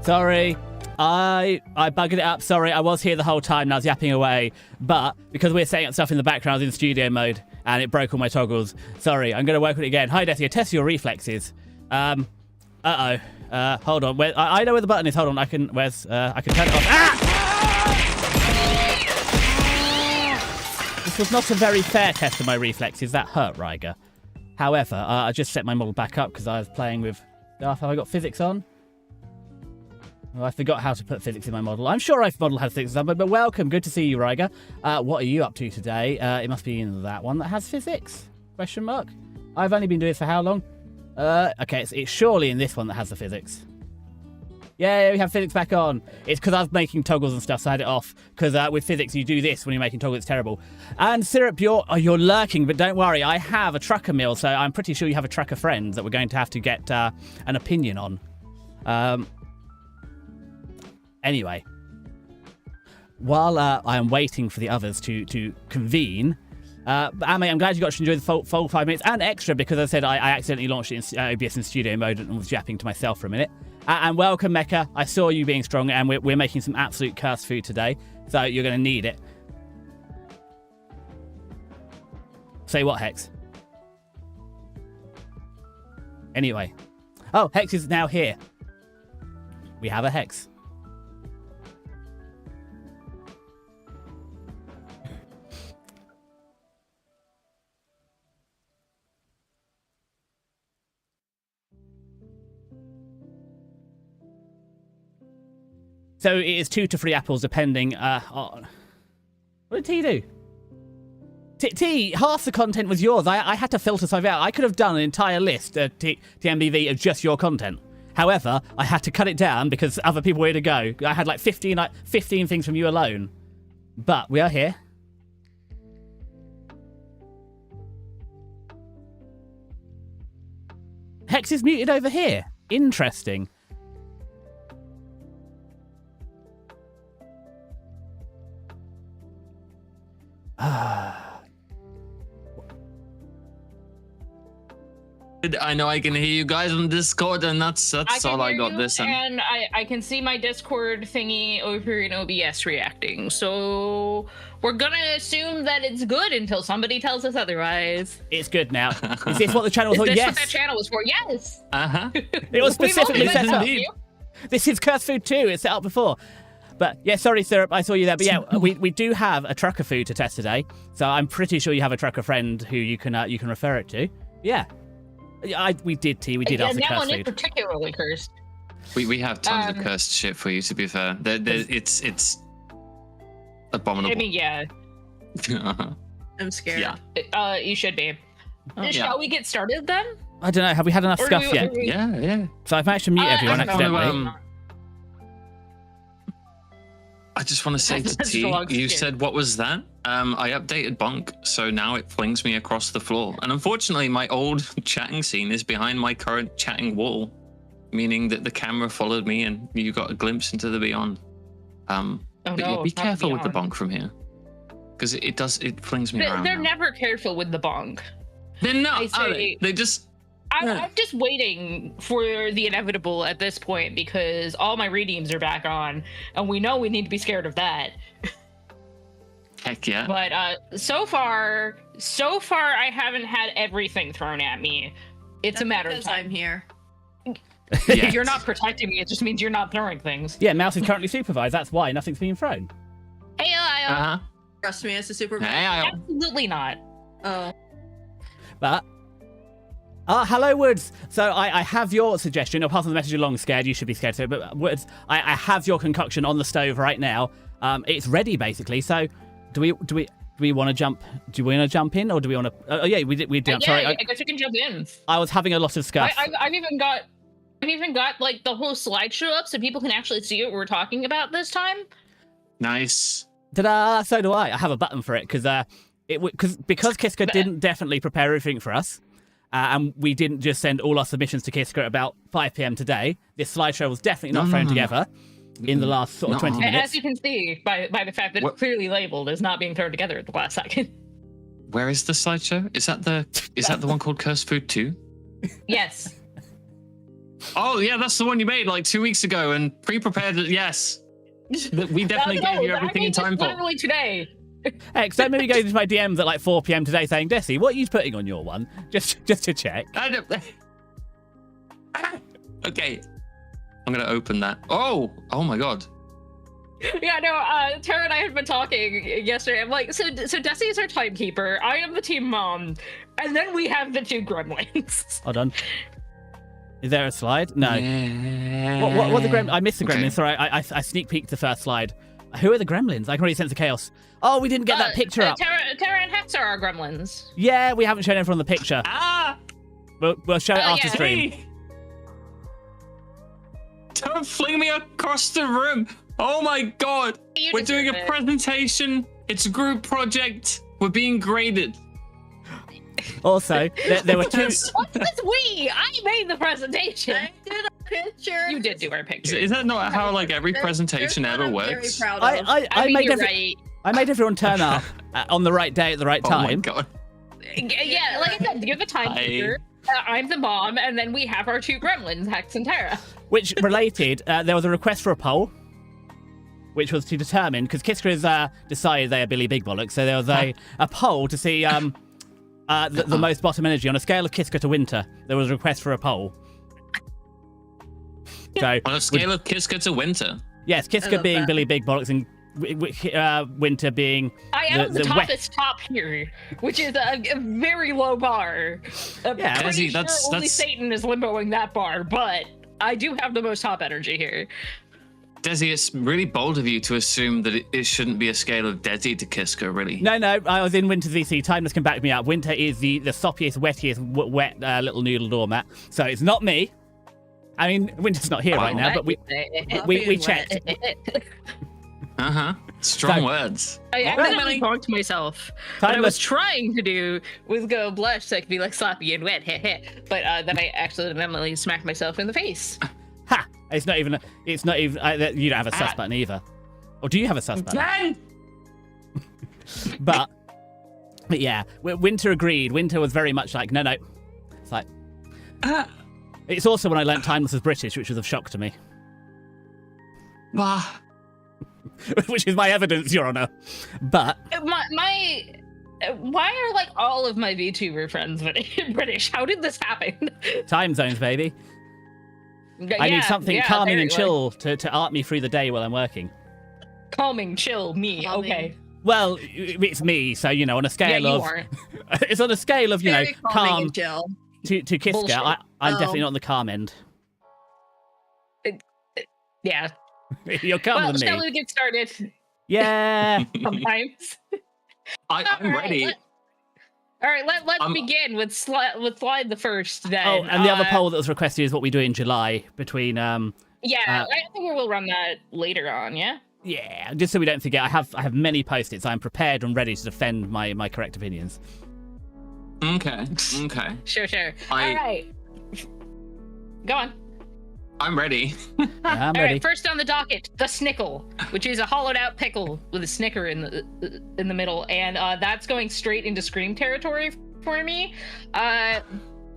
Sorry. I buggered it up. Sorry, I was here the whole time and I was yapping away. But because we're setting up stuff in the background, I was in studio mode and it broke all my toggles. Sorry, I'm going to work on it again. Hi, Desi. Test your reflexes. Hold on. I know where the button is. Hold on. I can turn it off. Ah! This was not a very fair test of my reflexes. That hurt, Ryger. However, I just set my model back up because I was playing with stuff. Have I got physics on? Oh, I forgot how to put physics in my model. I'm sure I've model has physics on, but welcome. Good to see you, Ryger. What are you up to today? It must be in that one that has physics? Question mark. I've only been doing this for how long? Okay, it's surely in this one that has the physics. Yeah, we have physics back on. It's because I was making toggles and stuff, so I had it off. Because with physics, you do this when you're making toggles. It's terrible. And Syrup, you're lurking, but don't worry. I have a trucker meal, so I'm pretty sure you have a trucker friend that we're going to have to get an opinion on. Anyway, while I am waiting for the others to convene, Ame, I'm glad you got to enjoy the full 5 minutes and extra because I said I accidentally launched it in OBS in studio mode and was yapping to myself for a minute. And welcome, Mecha. I saw you being strong, and we're making some absolute cursed food today, so you're going to need it. Say what, Hex? Anyway. Oh, Hex is now here. We have a Hex. So it is 2 to 3 apples, depending on... What did T do? T, half the content was yours. I had to filter something out. I could have done an entire list, TMBV, of just your content. However, I had to cut it down because other people were to go. I had like 15 things from you alone. But we are here. Hex is muted over here. Interesting. I know I can hear you guys on Discord, and that's all I got this. And I can see my Discord thingy over in OBS reacting. So we're gonna assume that it's good until somebody tells us otherwise. It's good now. Is this what the channel was for? Is this Yes. what that channel was for? Yes. It was specifically set up. This is Cursed Food 2. It's set up before. But yeah, sorry, Syrup, I saw you there. But yeah, we do have a trucker food to test today. So I'm pretty sure you have a trucker friend who you can refer it to. Yeah. We did ask the that cursed one food. is particularly cursed. We have tons of cursed shit for you, to be fair. It's abominable. I mean, yeah. I'm scared. Yeah. You should be. Shall we get started then? I don't know. Have we had enough scuff yet? Yeah. So I've managed to mute everyone accidentally. I just want to say to T, you said, what was that? I updated Bonk, so now it flings me across the floor. And unfortunately, my old chatting scene is behind my current chatting wall, meaning that the camera followed me and you got a glimpse into the beyond. Be careful with the Bonk from here, because it flings me around. They're never careful with the Bonk. They're not, are they? They just... I'm just waiting for the inevitable at this point because all my redeems are back on, and we know we need to be scared of that. Heck yeah. But so far, I haven't had everything thrown at me. That's a matter of time. I'm here. Yes. You're not protecting me. It just means you're not throwing things. Yeah, Mouse is currently supervised. That's why nothing's being thrown. Hey, Lyle. Trust me as a supervisor. Absolutely not. Oh. But hello, Woods. So I have your suggestion. I'll pass on the message along, Scared. You should be scared too. But Woods, I have your concoction on the stove right now. It's ready basically. So do we want to jump? Do we want to jump in, or do we want to? Oh yeah, we did. Sorry, I guess you can jump in. I was having a lot of scuff. I've even got like the whole slideshow up so people can actually see what we're talking about this time. Nice. Ta-da! So do I. I have a button for it because KiSCA didn't definitely prepare everything for us. And we didn't just send all our submissions to KiSCA at about 5 p.m. today. This slideshow was definitely not thrown together in the last sort of 20 minutes. As you can see by the fact that it's clearly labeled as not being thrown together at the last second. Where is the slideshow? Is that the one called Cursed Food 2? Yes. Oh, yeah, that's the one you made like 2 weeks ago and pre-prepared it. Yes. We definitely gave you everything in time for. Literally today. Hex, don't maybe go into my DMs at like 4 p.m. today saying, Desi, what are you putting on your one? Just to check. Okay. I'm going to open that. Oh my God. Yeah, no, Tara and I had been talking yesterday. I'm like, so Desi is our timekeeper. I am the team mom. And then we have the 2 gremlins. Hold on. Is there a slide? No. Yeah. What the gremlins? I missed the gremlins. Sorry, I sneak peeked the first slide. Who are the gremlins? I can already sense the chaos. Oh, we didn't get that picture up. Tara and Hex are our gremlins. Yeah, we haven't shown everyone the picture. We'll show it after stream. Hey. Don't fling me across the room. Oh my God. We're doing a presentation. It's a group project. We're being graded. Also, there were 2... What's this we? I made the presentation. I did a picture. You did do our picture. Is that not how like every presentation ever works? Very proud of. I made right. I made everyone turn up on the right day at the right time. Oh my God. Yeah, like I said, you're the timekeeper. I'm the mom, and then we have our 2 gremlins, Hex and Tara. Which related, there was a request for a poll, which was to determine, because KiSCA has decided they are Billy Big Bollocks, so there was a poll to see the most bottom energy. On a scale of KiSCA to Winter, there was a request for a poll. So, on a scale of KiSCA to Winter? Yes, KiSCA being that. Billy Big Bollocks and Winter being I am the toppest top here, which is a very low bar. Yeah, Desi, only Satan is limboing that bar, but I do have the most top energy here. Desi, it's really bold of you to assume that it shouldn't be a scale of Desi to KiSCA, really. No, I was in Winter's VC. Timeless can back me up. Winter is the soppiest, wettiest, wet little noodle doormat. So it's not me. I mean, Winter's not here right now, but we checked. Strong words. I accidentally talked to myself. What I was trying to do was go blush so I could be like sloppy and wet, but then I accidentally smacked myself in the face. Ha! It's not even. You don't have a sus button either. Or do you have a sus button? but yeah, Winter agreed. Winter was very much like, no. It's like. It's also when I learnt Timeless was British, which was a shock to me. Which is my evidence, Your Honor. But why are like all of my VTuber friends British? How did this happen? Time zones, baby. I need something calming and chill to art me through the day while I'm working. Calming, chill, me. Calming. Okay. Well, it's me, so on a scale of it's on a scale of calm to KiSCA. I'm definitely not on the calm end. Yeah. You're calmer than me. Shall we get started? Yeah. Sometimes. I'm ready. All right, let's begin with slide the first. Then. Oh, and the other poll that was requested is what we do in July between. I think we'll run that later on. Yeah. Yeah, just so we don't forget. I have many post-its. I'm prepared and ready to defend my correct opinions. Okay. Sure. All right. Go on. I'm ready. I'm ready. All right, first on the docket, the Snickle, which is a hollowed-out pickle with a Snicker in the middle, and that's going straight into Scream territory for me. I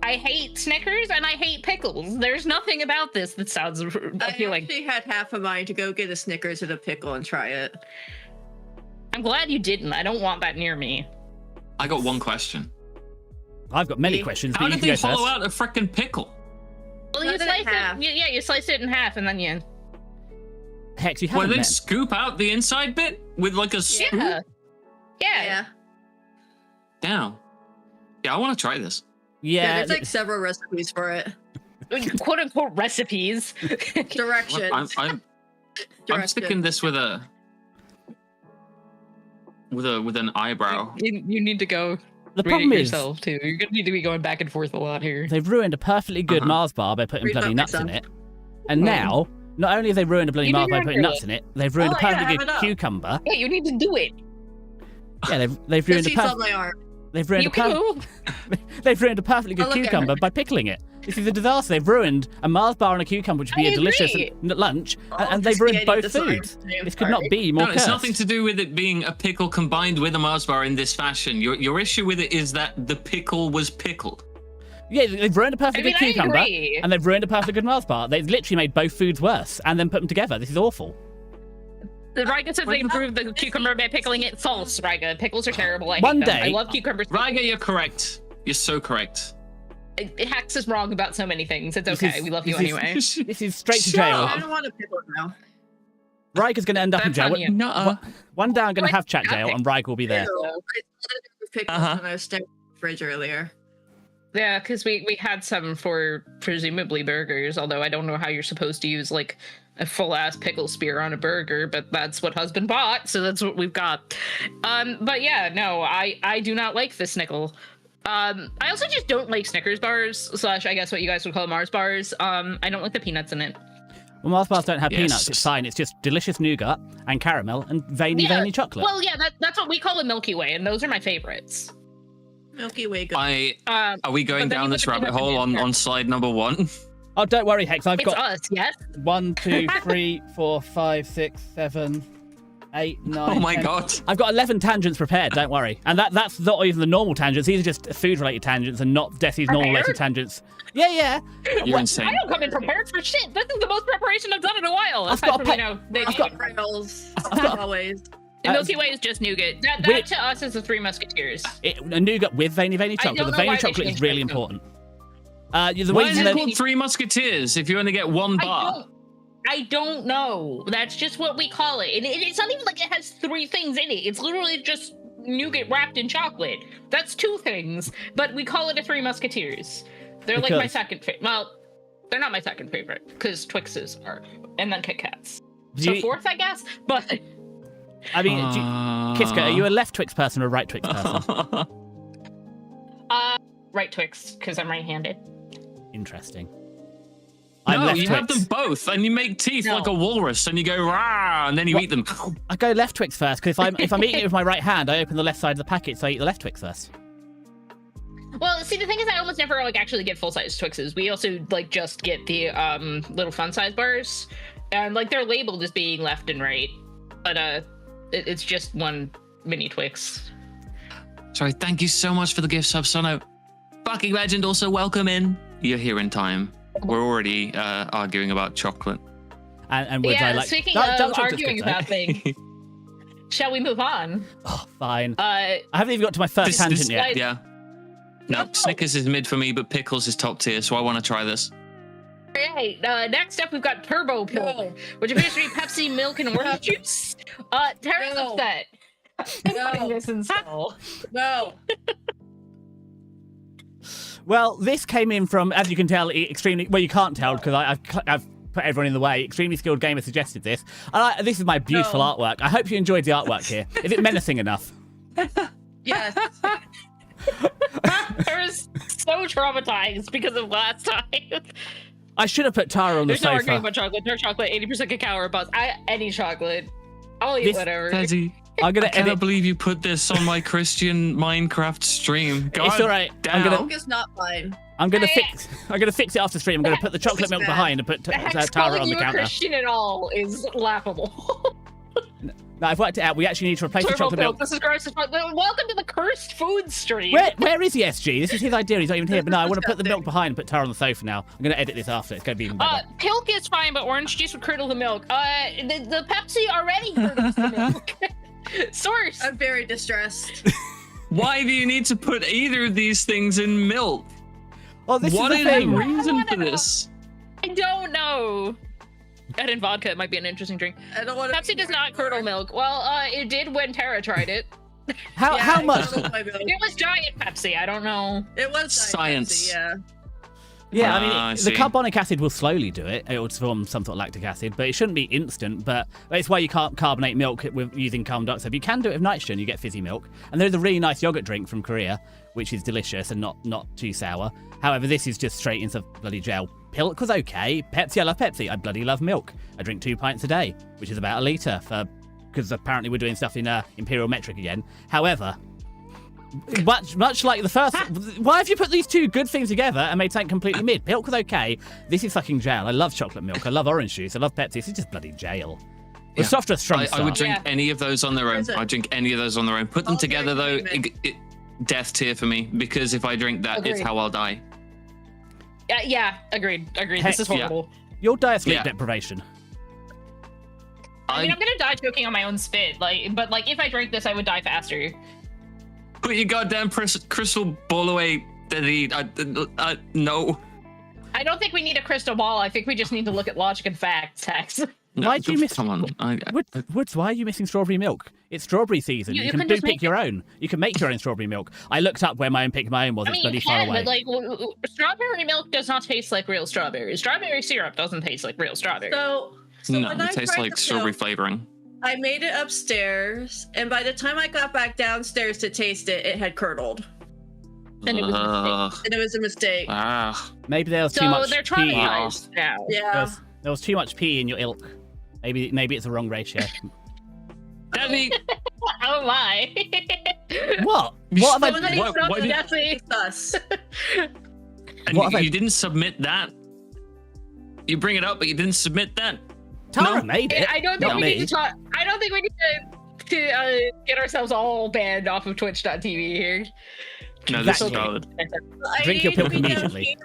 hate Snickers and I hate pickles. There's nothing about this that sounds appealing. I actually had half a mind to go get a Snickers and a pickle and try it. I'm glad you didn't. I don't want that near me. I got one question. I've got many questions. How did they hollow out a frickin' pickle? Well, you slice it. Yeah, you slice it in half, and then you. Hex, you haven't. Well, then scoop out the inside bit with like a spoon. Yeah. Damn. Yeah, I want to try this. Yeah, there's like several recipes for it. "Quote unquote" recipes. Directions. I'm sticking this with an eyebrow. You need to go. The problem is, yourself too. You're gonna need to be going back and forth a lot here. They've ruined a perfectly good Mars bar by putting bloody nuts in it, and now not only have they ruined a bloody Mars by putting nuts in it, they've ruined a perfectly good cucumber. Yeah, you need to do it. Yeah, they've ruined They've ruined a perfectly good cucumber by pickling it. This is a disaster. They've ruined a Mars bar and a cucumber, which would be a delicious lunch, and they've ruined both foods. This could not be more cursed. It's nothing to do with it being a pickle combined with a Mars bar in this fashion. Your issue with it is that the pickle was pickled. Yeah, they've ruined a perfectly good I cucumber, agree. and they've ruined a perfectly good Mars bar. They've literally made both foods worse, and then put them together. This is awful. The Riga says they improved the cucumber by pickling it. False, Riga. Pickles are terrible. I hate One them. day- I love cucumbers. Riga, you're correct. You're so correct. Hex is wrong about so many things. It's okay. We love you anyway. This is straight to Shut jail. up. I don't want to pickle now. Riker's going to end up in That's jail. on you. Nuh-uh. One day I'm going to have chat jail, and Riker will be there. Ew. I started with pickles when I was staring at the fridge earlier. Yeah, because we had some for presumably burgers, although I don't know how you're supposed to use like a full ass pickle spear on a burger, but that's what husband bought, so that's what we've got. But yeah, no, I do not like the Snickle. I also just don't like Snickers bars, / I guess what you guys would call Mars bars. I don't like the peanuts in it. Well, Mars bars don't have Yes. peanuts. It's fine. It's just delicious nougat and caramel and veiny chocolate. Well, yeah, that's what we call a Milky Way, and those are my favorites. Milky Way. Good. Are we going but then down you this put the rabbit peanuts in hole there. on slide number 1? Oh, don't worry, Hex. I've It's got us, yes? 1, 2, 3, 4, 5, 6, 7, 8, 9. Oh my 10. god. I've got 11 tangents prepared. Don't worry. And that's not even the normal tangents. These are just food-related tangents and not Desi's normal Prepared? lesson tangents. Yeah. You're insane. I don't come in prepared for shit. This is the most preparation I've done in a while. I've got a I've got- Rails. Always. The Milky Way is just nougat. That Wait. to us is the Three Musketeers. A nougat with veiny chocolate. don't The know veiny why they chocolate is changed really that, though. important. The Why way is you it know- called Three Musketeers if you only get one bar? I don't know. That's just what we call it. And it's not even like it has 3 things in it. It's literally just nougat wrapped in chocolate. That's 2 things, but we call it a Three Musketeers. They're like my Because- second favorite. Well, they're not my second favorite because Twixes are, and then Kit Kats. Do So you- 4th, I guess. But I mean, KiSCA, are you a left Twix person or a right Twix person? right Twix because I'm right-handed. Interesting. I'm No, left you Twix. have them both, and you make teeth No. like a walrus, and you go rah, and then you eat them. I go left Twix first because if I'm eating it with my right hand, I open the left side of the packet, so I eat the left Twix first. Well, see, the thing is, I almost never like actually get full-size Twixes. We also like just get the little fun-size bars, and like they're labeled as being left and right, but it's just one mini Twix. Sorry, thank you so much for the gift sub, Sono. Fucking legend, also welcome in. You're here in time. We're already arguing about chocolate. And words I Yeah, like. speaking Dark of chocolate's arguing good, though. about things, shall we move on? Oh, fine. Uh, I haven't even got to my first tangent yet. Yeah. No, Snickers is mid for me, but Pickles is top tier, so I want to try this. Right. Next up, we've got Turbo Pill, which appears to be Pepsi, milk, and orange juice. Tara's No. upset. No. This install. No. Well, this came in from, as you can tell, extremely. Well, you can't tell because I've put everyone in the way. Extremely skilled gamer suggested this. And this is my beautiful No. artwork. I hope you enjoyed the artwork here. Is it menacing enough? Yes. Tara's so traumatized because of last time. I should have put Tara on the There's no arguing sofa. about chocolate. Dark chocolate, 80% cacao or buzz. Any chocolate. I'll eat This- whatever. Desi, I'm gonna I cannot edit. believe you put this on my Christian Minecraft stream. God It's all right. I'm damn. gonna Milk is not fine. I'm gonna Hey. fix it after stream. I'm gonna put the chocolate milk bad. behind and put Hex Tara calling on the you a counter. Christian at all is laughable. No, I've worked it out. We actually need to replace the Turbo chocolate Pill, milk. this is gross. Welcome to the cursed food stream. Where is the SG? This is his idea. He's not even here. But no, I want to put the milk behind and put Tara on the sofa now. I'm going to edit this after. It's going to be even better. Pilk is fine, but orange juice would curdle the milk. The Pepsi already curdles the milk. Source. I'm very distressed. Why do you need to put either of these things in milk? Well, this What is is the the thing. reason for this? I don't know. Add in vodka. It might be an interesting drink. I don't want to. Pepsi does not curdle milk. Well, it did when Tara tried it. How much? It was giant Pepsi. I don't know. It was Science. Pepsi, yeah. Yeah, I the see. carbonic acid will slowly do it. It will form some sort of lactic acid, but it shouldn't be instant. But it's why you can't carbonate milk with using carbon dioxide. You can do it with nitrogen. You get fizzy milk. And there's a really nice yogurt drink from Korea, which is delicious and not too sour. However, this is just straight into bloody gel. Pilk was okay. Pepsi, I love Pepsi. I bloody love milk. I drink 2 pints a day, which is about a litre because apparently we're doing stuff in imperial metric again. However, much like the first, why have you put these two good things together and made something completely mid? Milk was okay. This is fucking jail. I love chocolate milk. I love orange juice. I love Pepsi. This is just bloody jail. The Yeah. softer, strong I would drink Yeah. any of those on their own. Is it- I'd drink any of those on their own. Put them I'll together though, drink death tier for me, because if I drink that, it's Agreed. how I'll die. Yeah, agreed. Hex, This is horrible. You'll die of sleep deprivation. I mean, I'm gonna die choking on my own spit. But if I drank this, I would die faster. Put your goddamn crystal ball away, Desi. No. I don't think we need a crystal ball. I think we just need to look at logic and facts, Hex. No, why do you miss? Come on, Woods, why are you missing strawberry milk? It's strawberry season. You can pick your own. You can make your own strawberry milk. I looked up where pick my own was. It's bloody far away. But strawberry milk does not taste like real strawberries. Strawberry syrup doesn't taste like real strawberry. So no, it tastes like strawberry flavoring. I made it upstairs, and by the time I got back downstairs to taste it, it had curdled. And it was a mistake. Maybe there was too much pee. So they're traumatized now. Yeah. There was too much pee in your ilk. Maybe it's the wrong ratio. Desi! Oh my! What? What have I? You didn't submit that. You bring it up, but you didn't submit that. Tara made it. I don't think we need to talk. I don't think we need to get ourselves all banned off of Twitch.tv here. No, this is valid. Drink your milk immediately.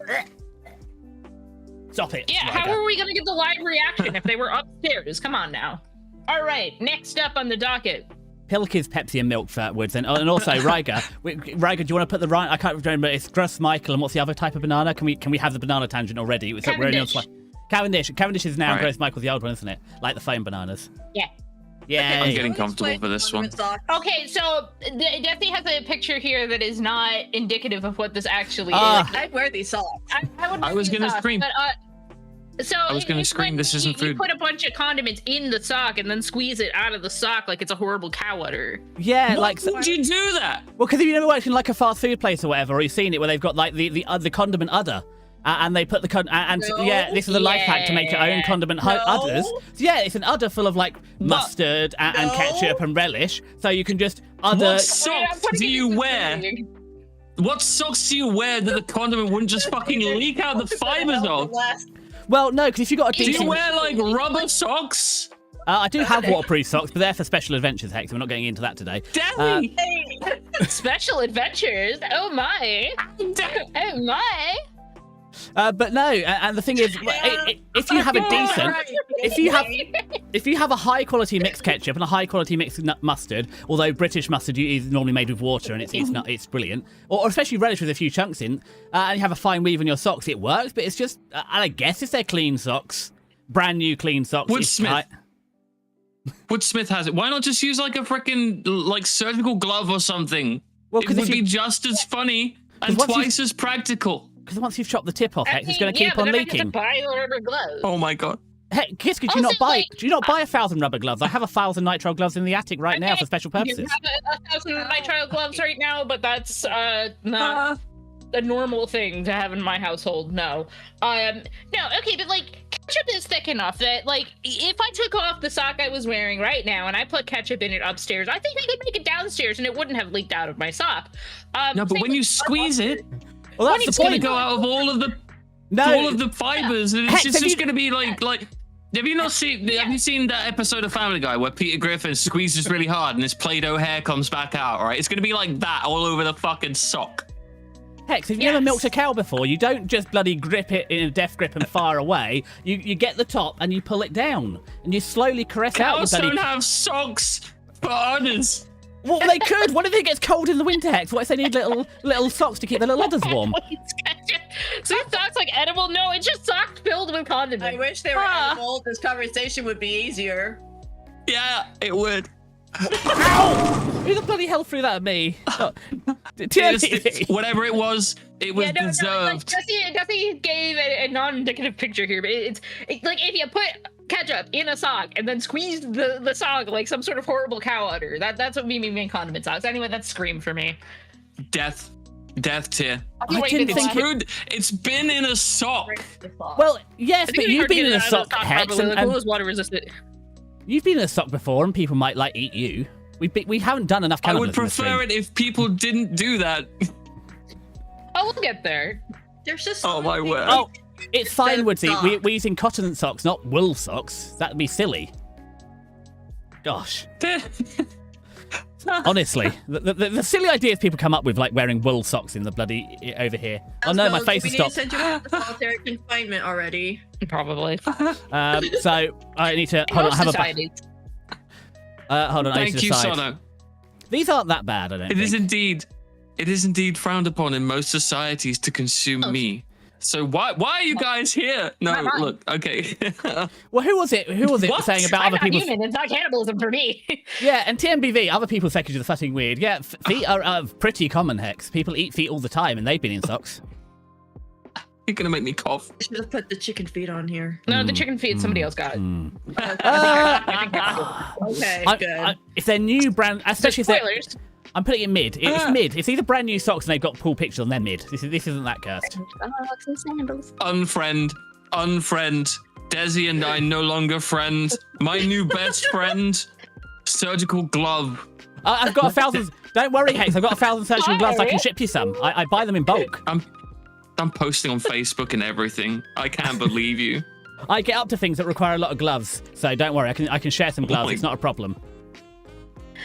Stop it. Yeah, how are we going to get the live reaction if they were upstairs? Come on now. All right, next up on the docket. Pilk is Pepsi and milk for Woods, and also Ryger. Ryger, do you want to put the right? I can't remember. It's Gruss, Michael, and what's the other type of banana? Can we have the banana tangent already? Cavendish. Cavendish is now right. Gross Michael's the old one, isn't it? Like the foam bananas. Yeah. Yeah. I'm getting comfortable for this one. Okay, so Desi has a picture here that is not indicative of what this actually is. I'd wear these socks. I was gonna scream. So I was going to scream, this isn't food. You put a bunch of condiments in the sock and then squeeze it out of the sock like it's a horrible cow udder. Yeah, Why would you do that? Well, because if you've never worked in like a fast food place or whatever, or you've seen it where they've got like the condiment udder, and they put the this is a life hack to make your own condiment udders. So, yeah, it's an udder full of like mustard and ketchup and relish, so you can just udder. What socks do you wear? What socks do you wear that the condiment wouldn't just fucking leak out the fibers of? Well, no, because if you got a decent... Do you wear, like, rubber socks? I do have waterproof socks, but they're for special adventures, Hex. We're not getting into that today. Desi! Special adventures? Oh, my. Oh, my. But no, and the thing is, if you have a decent... If you have a high-quality mixed ketchup and a high-quality mixed mustard, although British mustard is normally made with water and it's brilliant, or especially relish with a few chunks in, and you have a fine weave in your socks, it works, but it's just, I guess if they're clean socks, brand new clean socks... Wood Smith has it. Why not just use like a freaking like surgical glove or something? Well, it would be just as funny and twice as practical. Because once you've chopped the tip off, Hex, it's going to keep on leaking. I have to buy rubber gloves. Oh my god. Hey, KiSCA, do you not buy 1,000 rubber gloves? I have 1,000 nitrile gloves in the attic right now for special purposes. You have 1,000 nitrile gloves right now, but that's not a normal thing to have in my household. No. No. Okay, but like ketchup is thick enough that like if I took off the sock I was wearing right now and I put ketchup in it upstairs, I think I could make it downstairs and it wouldn't have leaked out of my sock. No, but when you squeeze it. Well, that's it's going to go out of all of the fibers, and it's just going to be like. Have you not seen? Have you seen that episode of Family Guy where Peter Griffin squeezes really hard and his Play-Doh hair comes back out? Right, it's going to be like that all over the fucking sock. Hex, if you never milked a cow before, you don't just bloody grip it in a death grip and fire away. You get the top and you pull it down, and you slowly caress out your bloody... Cows don't have socks for udders. Well, they could. What if it gets cold in the winter, Hex? What if they need little socks to keep their little udders warm? So socks like edible? No, it's just socks filled with condiments. I wish they were edible. This conversation would be easier. Yeah, it would. Ow! Who the bloody hell threw that at me? Oh. Whatever it was deserved. Desi gave a non-indicative picture here, but it's like if you put ketchup in a sock and then squeeze the sock like some sort of horrible cow udder. That's what me and condiment socks. Anyway, that's scream for me. Death tier. I didn't think it's been in a sock. Well, yes, but you've been in a sock, Hex, and water resistant. You've been in a sock before, and people might like eat you. We haven't done enough cannibalism. I would prefer it if people didn't do that. Oh, we'll get there. There's just my word. Oh, it's fine, Woodsy. We're using cotton socks, not wool socks. That'd be silly. Gosh. Honestly, the silly ideas people come up with, like wearing wool socks in the bloody over here. Oh no, my face has stopped. We need to send you to solitary confinement already. Probably. So I need to hold on. Hold on. I need to Thank you, decide. Sono. These aren't that bad, I don't think. It is indeed frowned upon in most societies to consume me. So why are you guys here? No, look, okay. Well, who was it saying about other people's... human. It's not cannibalism for me. Yeah, and TMBV, other people's fecages are fucking weird. Yeah, feet are pretty common, Hex. People eat feet all the time, and they've been in socks. You're gonna make me cough. I should have put the chicken feet on here. No, the chicken feet, somebody else got it. Okay, good. If they're new brand, especially if they're... Spoilers. I'm putting it mid. It's mid. It's either brand new socks and they've got pool pictures on, they're mid. This isn't that cursed. Unfriend. Desi and I no longer friends. My new best friend. Surgical glove. I've got 1,000... Don't worry, Hex. I've got 1,000 surgical gloves. I can ship you some. I buy them in bulk. I'm posting on Facebook and everything. I can't believe you. I get up to things that require a lot of gloves, so don't worry. I can share some gloves. It's not a problem.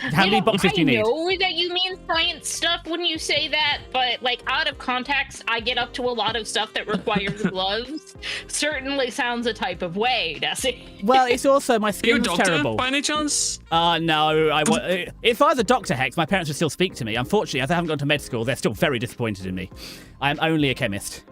How many boxes do you need? I know that you mean science stuff when you say that, but like out of context, I get up to a lot of stuff that requires gloves. Certainly sounds a type of way, Desi. Well, it's also my Are you a skin's doctor terrible. by any chance? No. If I was a doctor, Hex, my parents would still speak to me. Unfortunately, as I haven't gone to med school, they're still very disappointed in me. I am only a chemist.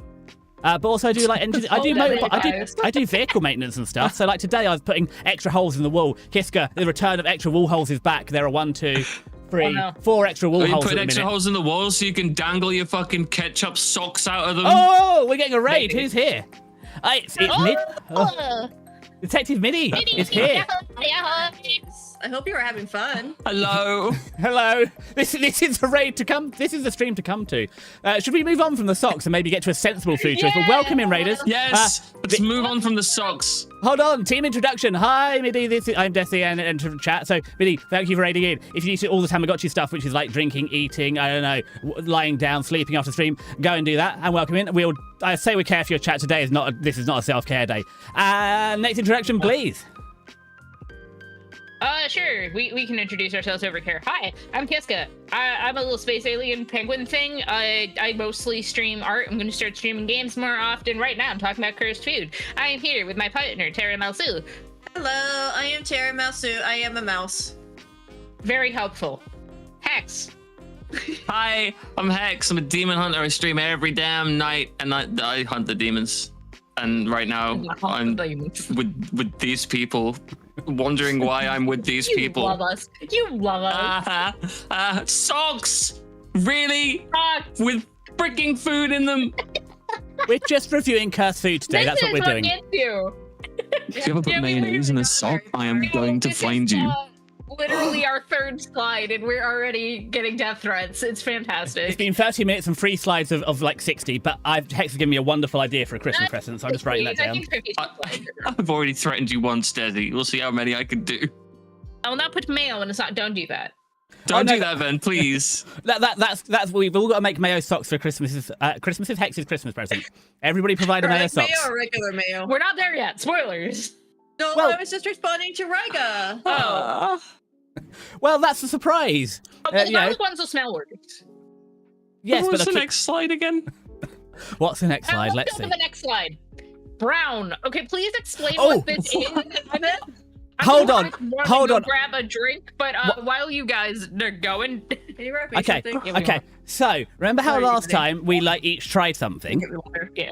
But also I do like engine. I do vehicle maintenance and stuff. So like today, I was putting extra holes in the wall. KiSCA, the return of extra wall holes is back. There are 1, 2, 3, 4 extra wall holes. You put extra holes in the wall so you can dangle your fucking ketchup socks out of them. Oh, we're getting a raid. Who's here? It's Mid. Oh. Detective Minnie is here. I hope you were having fun. Hello. Hello. This is the raid to come. This is the stream to come to. Should we move on from the socks and maybe get to a sensible food choice? Well, welcome in, raiders. Yes. Let's move on from the socks. Hold on. Team introduction. Hi, Middy. I'm Desi and enter chat. So, Middy, thank you for raiding in. If you need to all the Tamagotchi stuff, which is like drinking, eating, I don't know, lying down, sleeping after stream, go and do that and welcome in. I say we care for your chat today. This is not a self-care day. Next introduction, please. Sure. We can introduce ourselves over here. Hi, I'm KiSCA. I'm a little space alien penguin thing. I mostly stream art. I'm going to start streaming games more often. Right now, I'm talking about cursed food. I am here with my partner, Tara Malsu. Hello, I am Tara Malsu. I am a mouse. Very helpful. Hex. Hi, I'm Hex. I'm a demon hunter. I stream every damn night, and I hunt the demons. And right now, I'm with these people, wondering why I'm with these people. You love us. You love us. Socks! Really? Socks. With freaking food in them. We're just reviewing cursed food today. That's what we're doing. If you ever put mayonnaise in a sock, I am going to find you. Literally our third slide, and we're already getting death threats. It's fantastic. It's been 30 minutes and 3 slides of like 60, but Hex has given me a wonderful idea for a Christmas present, so I'm just writing that down. I've already threatened you once, Desi. We'll see how many I can do. I will not put mayo in a sock. Don't do that. Don't do that, then, please. That's we've all got to make mayo socks for Christmas. Christmas is Hex's Christmas present. Everybody provide a mayo socks. Mayo or regular mayo? We're not there yet. Spoilers. No, I was just responding to Riga. Oh. Well, that's a surprise. Those ones will smell worse. Yes, what's the next slide again? What's the next slide? Let's see. The next slide. Brown. Okay, please explain what this is. Hold on. Grab a drink, but while you guys are going. Okay. So remember how last time we each tried something? Yeah.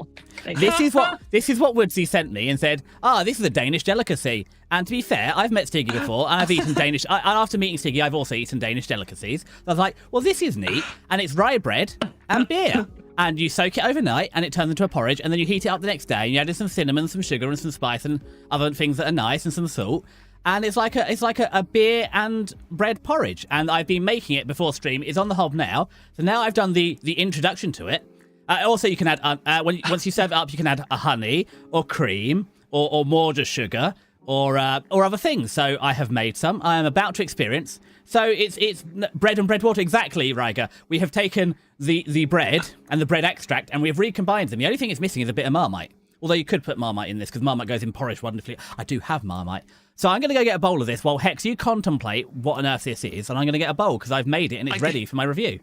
This is what Woodsy sent me and said, this is a Danish delicacy. And to be fair, I've met Stiggy before, and I've eaten Danish. And after meeting Stiggy, I've also eaten Danish delicacies. So I was like, well, this is neat, and it's rye bread and beer. And you soak it overnight, and it turns into a porridge, and then you heat it up the next day, and you add in some cinnamon, some sugar, and some spice, and other things that are nice, and some salt. And it's like a beer and bread porridge. And I've been making it before stream. It's on the hob now. So now I've done the introduction to it. Also, you can add once you serve it up, you can add a honey or cream or more just sugar or other things. So I have made some. I am about to experience. So it's bread and bread water. Exactly, Riga. We have taken the bread and the bread extract and we have recombined them. The only thing it's missing is a bit of Marmite. Although you could put Marmite in this because Marmite goes in porridge wonderfully. I do have Marmite. So I'm going to go get a bowl of this while, Hex, you contemplate what on earth this is, and I'm going to get a bowl because I've made it and it's ready for my review.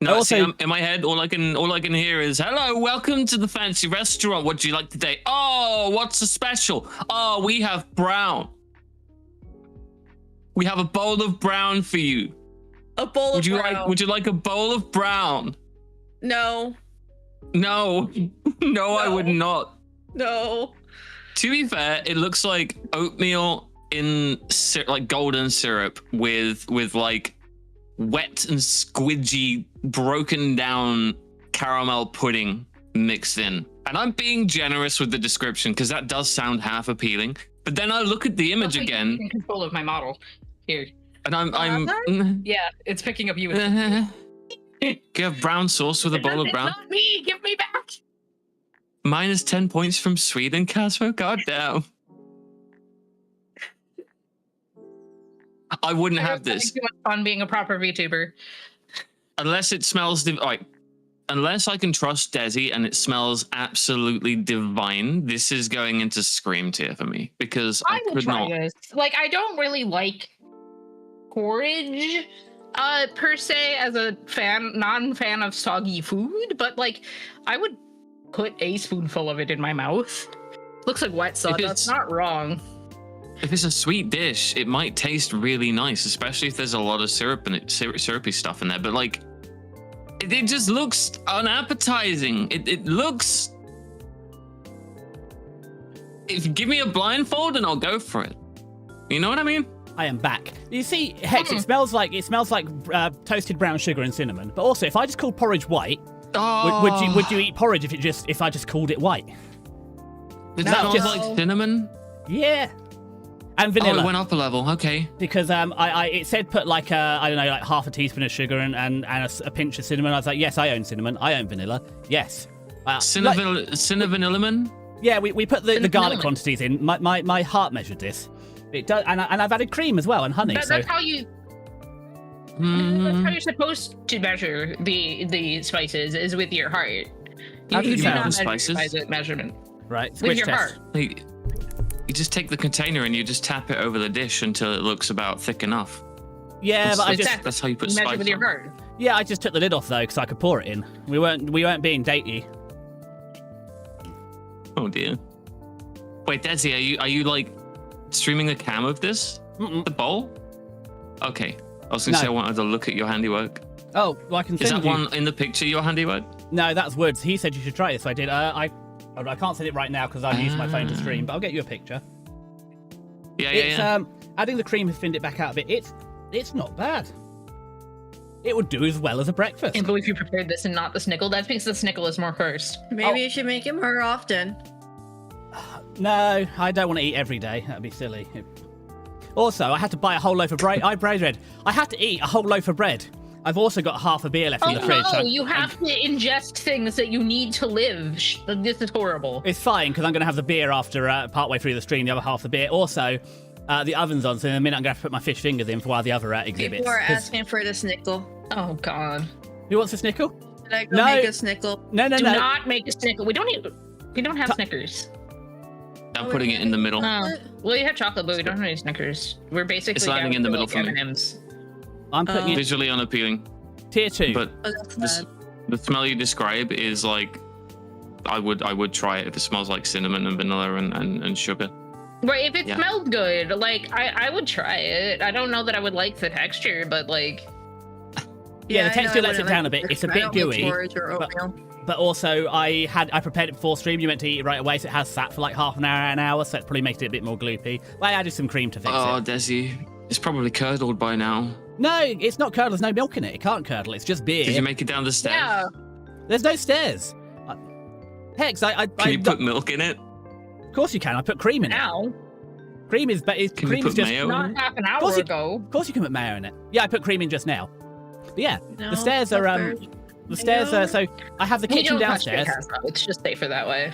No, Also, see, in my head, all I can hear is, "Hello, welcome to the fancy restaurant. What do you like today? Oh, what's the special? Oh, we have brown. We have a bowl of brown for you. A bowl of brown. Would you like a bowl of brown? No. No, no, I would not. No. To be fair, it looks like oatmeal in like golden syrup with like wet and squidgy, broken down caramel pudding mixed in. And I'm being generous with the description because that does sound half appealing. But then I look at the image again. In control of my model here, and I'm yeah, it's picking up you. Do you have brown sauce with a bowl of brown? It's not me. Give me back. Minus 10 points from Sweden, Casper. God damn. I wouldn't have this. Too much fun being a proper VTuber. Unless it smells unless I can trust Desi and it smells absolutely divine, this is going into Scream tier for me because I could not. This. Like, I don't really like porridge per se as a non-fan of soggy food, but like I would put a spoonful of it in my mouth. Looks like wet sauce. That's not wrong. If it's a sweet dish, it might taste really nice, especially if there's a lot of syrup and syrupy stuff in there. But like, it just looks unappetizing. It looks. If you give me a blindfold, and I'll go for it. You know what I mean? I am back. You see, Hex, it smells like toasted brown sugar and cinnamon. But also, if I just called porridge white, would you eat porridge if I just called it white? Is that not like cinnamon? Yeah. And vanilla. Oh, it went up a level. Okay. Because it said put like I don't know, like half a teaspoon of sugar and a pinch of cinnamon. I was like, yes, I own cinnamon. I own vanilla. Yes. Cinnavanillaman? Yeah, we put the garlic quantities in. My heart measured this. It does, and I've added cream as well and honey. That's how you. That's how you're supposed to measure the spices is with your heart. How do you do measure not spices? measure measement. Right. With your heart. You just take the container and you just tap it over the dish until it looks about thick enough. Yeah, that's how you put spice measure with your heart. Yeah, I just took the lid off though because I could pour it in. We weren't being datey. Oh dear. Wait, Desi, are you like streaming a cam of this? The bowl? Okay. I was gonna say I wanted to look at your handiwork. Oh, well, I can send you. Is that one in the picture your handiwork? No, that's Woods. He said you should try it, so I did. I can't send it right now because I'm using my phone to stream, but I'll get you a picture. Yeah. Adding the cream has thinned it back out a bit. It's not bad. It would do as well as a breakfast. I can't believe you prepared this and not the snickle. That's because the snickle is more cursed. Maybe you should make it more often. No, I don't want to eat every day. That'd be silly. Also, I had to buy a whole loaf of bread. I had to eat a whole loaf of bread. I've also got half a beer left in the fridge. Oh no, you have to ingest things that you need to live. This is horrible. It's fine, because I'm going to have the beer after partway through the stream, the other half the beer. Also, the oven's on, so in a minute I'm going to have to put my fish fingers in for while the other exhibits. People are asking for the snickle. Oh god. Who wants a snickle? Did I go make a snickle? No. Do not make a snickle. We don't have Snickers. I'm putting it in the middle. Oh. Well, you have chocolate, but we don't have any Snickers. We're basically it's landing in the middle for me. M&Ms. I'm putting it visually unappealing. Tier 2. But the smell you describe is like I would try it if it smells like cinnamon and vanilla and sugar. Right, if it smelled good, like I would try it. I don't know that I would like the texture, but like the texture lets it down a bit. It's a bit gooey. But also, I prepared it before stream. You meant to eat it right away, so it has sat for like half an hour, so it probably makes it a bit more gloopy. But I added some cream to fix it. Oh, Desi, it's probably curdled by now. No, it's not curdled. There's no milk in it. It can't curdle. It's just beer. Did you make it down the stairs? Yeah. There's no stairs. Hex, Can you put milk in it? Of course you can. I put cream in it. Cream is better. Can you put mayo in not it? half an hour ago. Of course you can put mayo in it. Yeah, I put cream in just now. But yeah, the stairs are the stairs are so I have the kitchen downstairs. It's just safer that way.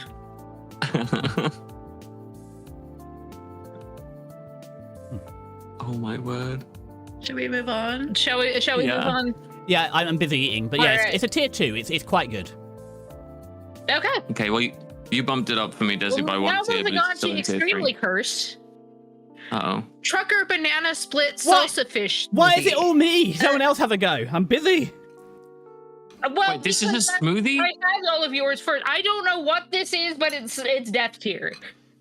Oh my word. Should we move on? Shall we move on? Yeah, I'm busy eating, but yeah, it's a tier 2. It's quite good. Okay. Okay, well you bumped it up for me, Desi, by one tier. Now moving on to extremely cursed. Uh-oh. Trucker banana split What? salsa fish. Why is it smoothie. all me? Someone else have a go. I'm busy. Well, Wait, this is because a smoothie? I had all of yours first. I don't know what this is, but it's death tier.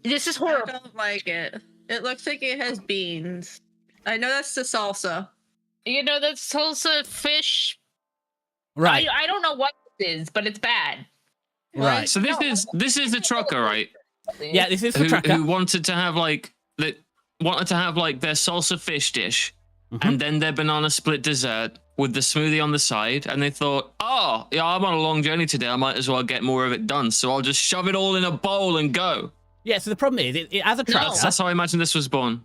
This is I horrible. don't like it. It looks like it has beans. I know that's the salsa. You know, that's salsa fish. Right. I don't know what this is, but it's bad. Right. So this is the trucker, right? Yeah, this is the Who trucker. wanted to have like their salsa fish dish and then their banana split dessert with the smoothie on the side, and they thought, oh yeah, I'm on a long journey today, I might as well get more of it done, so I'll just shove it all in a bowl and go. Yeah, so the problem is, as a trucker, That's how I imagine this was born.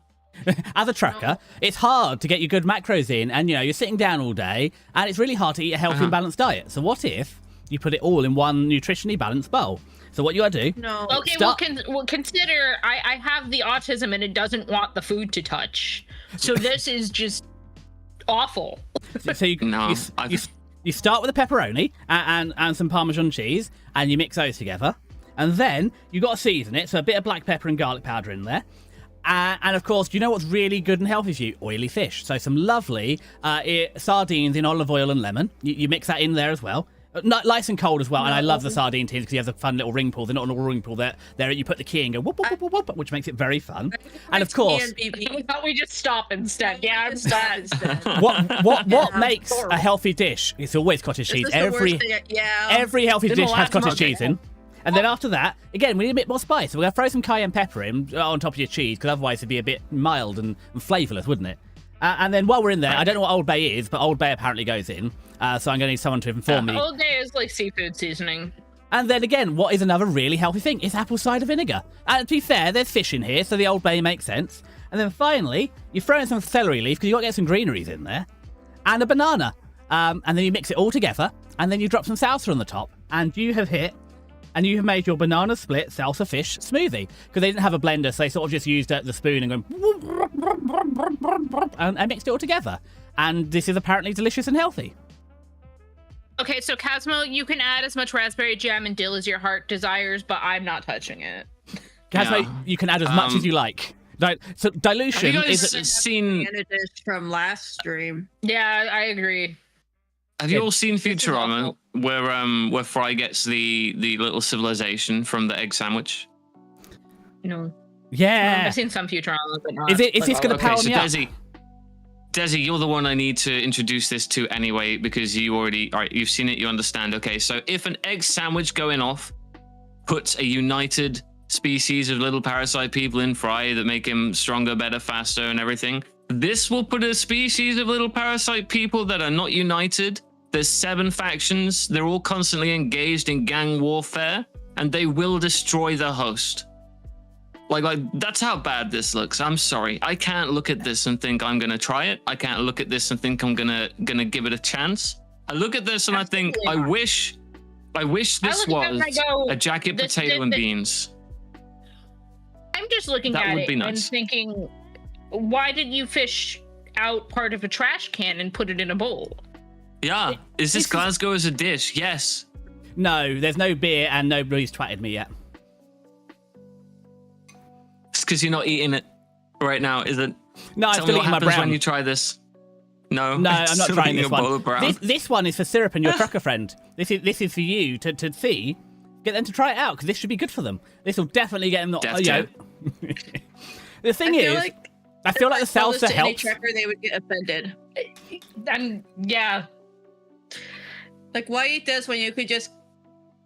as a trucker, it's hard to get your good macros in, and you're sitting down all day, and it's really hard to eat a healthy and balanced diet. So what if you put it all in one nutritionally balanced bowl? So what you gotta do? No. Okay, well, consider I have the autism and it doesn't want the food to touch. So this is just awful. So you start with a pepperoni and some Parmesan cheese, and you mix those together, and then you got to season it. So a bit of black pepper and garlic powder in there. And of course, do you know what's really good and healthy for you? Oily fish. So some lovely sardines in olive oil and lemon. You mix that in there as well. Nice and cold as well. And I love the sardine tins because he has a fun little ring pull. They're not a ring pull. There you put the key and go whoop, whoop, whoop, whoop, which makes it very fun. And of course, I thought we just stop instead. Yeah, I'm sad. what makes a healthy dish? It's always cottage cheese. Every healthy dish has cottage cheese in. And then after that, again, we need a bit more spice. So we're going to throw some cayenne pepper in on top of your cheese, because otherwise it'd be a bit mild and flavourless, wouldn't it? And then while we're in there, I don't know what Old Bay is, but Old Bay apparently goes in. So I'm going to need someone to inform me. Old Bay is like seafood seasoning. And then again, what is another really healthy thing? It's apple cider vinegar. And to be fair, there's fish in here, so the Old Bay makes sense. And then finally, you throw in some celery leaf, because you've got to get some greeneries in there. And a banana. And then you mix it all together. And then you drop some salsa on the top. And you have made your banana split salsa fish smoothie. Because they didn't have a blender, so they sort of just used the spoon and going and mixed it all together. And this is apparently delicious and healthy. Okay, so Cosmo, you can add as much raspberry jam and dill as your heart desires, but I'm not touching it. Cosmo, you can add as much as you like. So dilution have you guys is seen from last stream. Yeah, I agree. Have you all seen Futurama where Fry gets the little civilization from the egg sandwich? No. Yeah. I've seen some Futurama, but not. Is this going to power me up? Desi, you're the one I need to introduce this to anyway, because you've seen it, you understand. Okay, so if an egg sandwich going off puts a united species of little parasite people in Fry that make him stronger, better, faster, and everything, this will put a species of little parasite people that are not united. There's 7 factions. They're all constantly engaged in gang warfare, and they will destroy the host. Like that's how bad this looks. I'm sorry. I can't look at this and think I'm gonna try it. I can't look at this and think I'm gonna give it a chance. I look at this and I think I wish this was a jacket potato and beans. I'm just looking at it and thinking, why did you fish out part of a trash can and put it in a bowl? Yeah, is this Glasgow as a dish? Yes. No, there's no beer and nobody's twatted me yet. It's because you're not eating it right now, is it? No, I'm still eating my brown. When you try this? No, I'm not trying this one. This one is for Syrup and your trucker friend. This is for you to see, get them to try it out, because this should be good for them. This will definitely get them not. The thing is, I feel like the salsa helps. Trucker, they would get offended. Yeah. Like, why eat this when you could just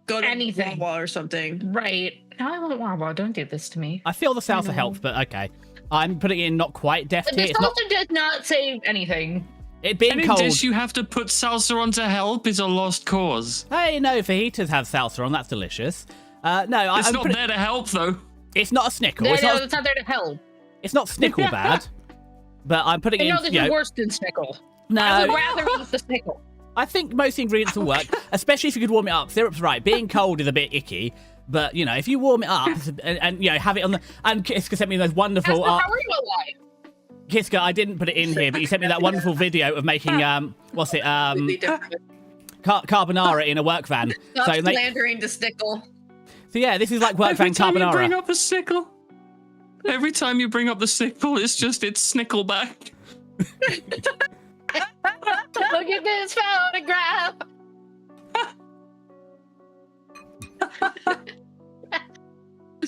go to anything or something? Right. No, I want Wawa. Don't do this to me. I feel the salsa helps, but okay. I'm putting it in not quite death tier. The salsa does not say anything. It being Any cold. dish you have to put salsa on to help is a lost cause. Hey, no, fajitas have salsa on. That's delicious. No, it's not there to help though. It's not a snickle. It's not there to help. It's not snickle bad. But I'm putting it in. This is worse than snickle. No, I would rather eat the snickle. I think most ingredients will work, especially if you could warm it up. Syrup's right. Being cold is a bit icky, but if you warm it up and have it on the and KiSCA sent me those wonderful. KiSCA, I didn't put it in here, but you sent me that wonderful video of making carbonara in a work van. Stop slandering the snickle. So yeah, this is like work van carbonara. You bring up a sickle. Every time you bring up the snickle, it's Snickleback. Look at this photograph.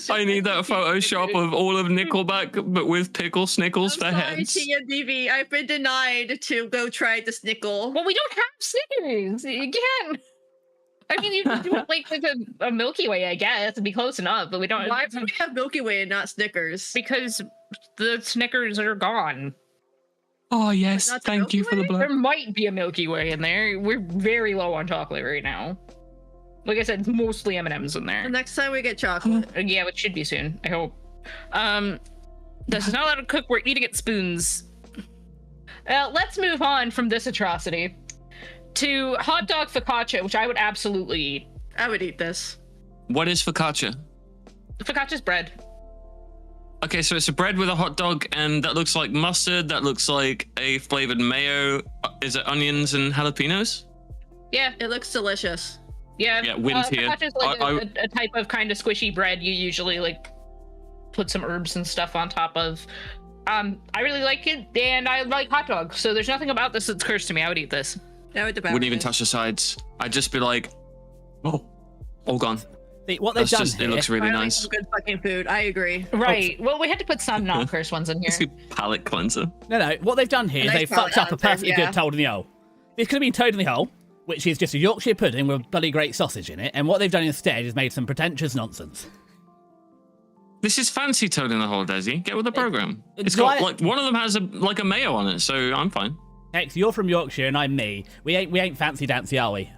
I need that Photoshop of all of Nickelback, but with pickle snickles for heads. TMDV, I've been denied to go try the snickle. Well, we don't have Snickers. You can't. I mean, you can do it like a Milky Way, I guess. It'd be close enough, but we don't. Why do we have Milky Way and not Snickers? Because the Snickers are gone. Oh, yes. Thank you for the blood. There might be a Milky Way in there. We're very low on chocolate right now. Like I said, it's mostly M&Ms in there. The next time we get chocolate. Yeah, it should be soon, I hope. This is not allowed to cook. We're eating at spoons. Let's move on from this atrocity to hot dog focaccia, which I would absolutely eat. I would eat this. What is focaccia? Focaccia's bread. Okay, so it's a bread with a hot dog, and that looks like mustard. That looks like a flavored mayo. Is it onions and jalapenos? Yeah. It looks delicious. Yeah, wins here. Focaccia's like a type of kind of squishy bread you usually like put some herbs and stuff on top of. I really like it, and I like hot dogs, so there's nothing about this that's cursed to me. I would eat this. Wouldn't even touch the sides. I'd just be like, oh, all gone. See, what they've done here, it looks really nice. Some good fucking food. I agree. Right. Well, we had to put some non-cursed ones in here. It's a palate cleanser. No. What they've done here is they've fucked up a perfectly good toad in the hole. This could have been toad in the hole, which is just a Yorkshire pudding with bloody great sausage in it, and what they've done instead is made some pretentious nonsense. This is fancy toad in the hole, Desi. Get with the program. It's got like one of them has a mayo on it, so I'm fine. Hex, you're from Yorkshire and I'm me. We ain't fancy dancy, are we?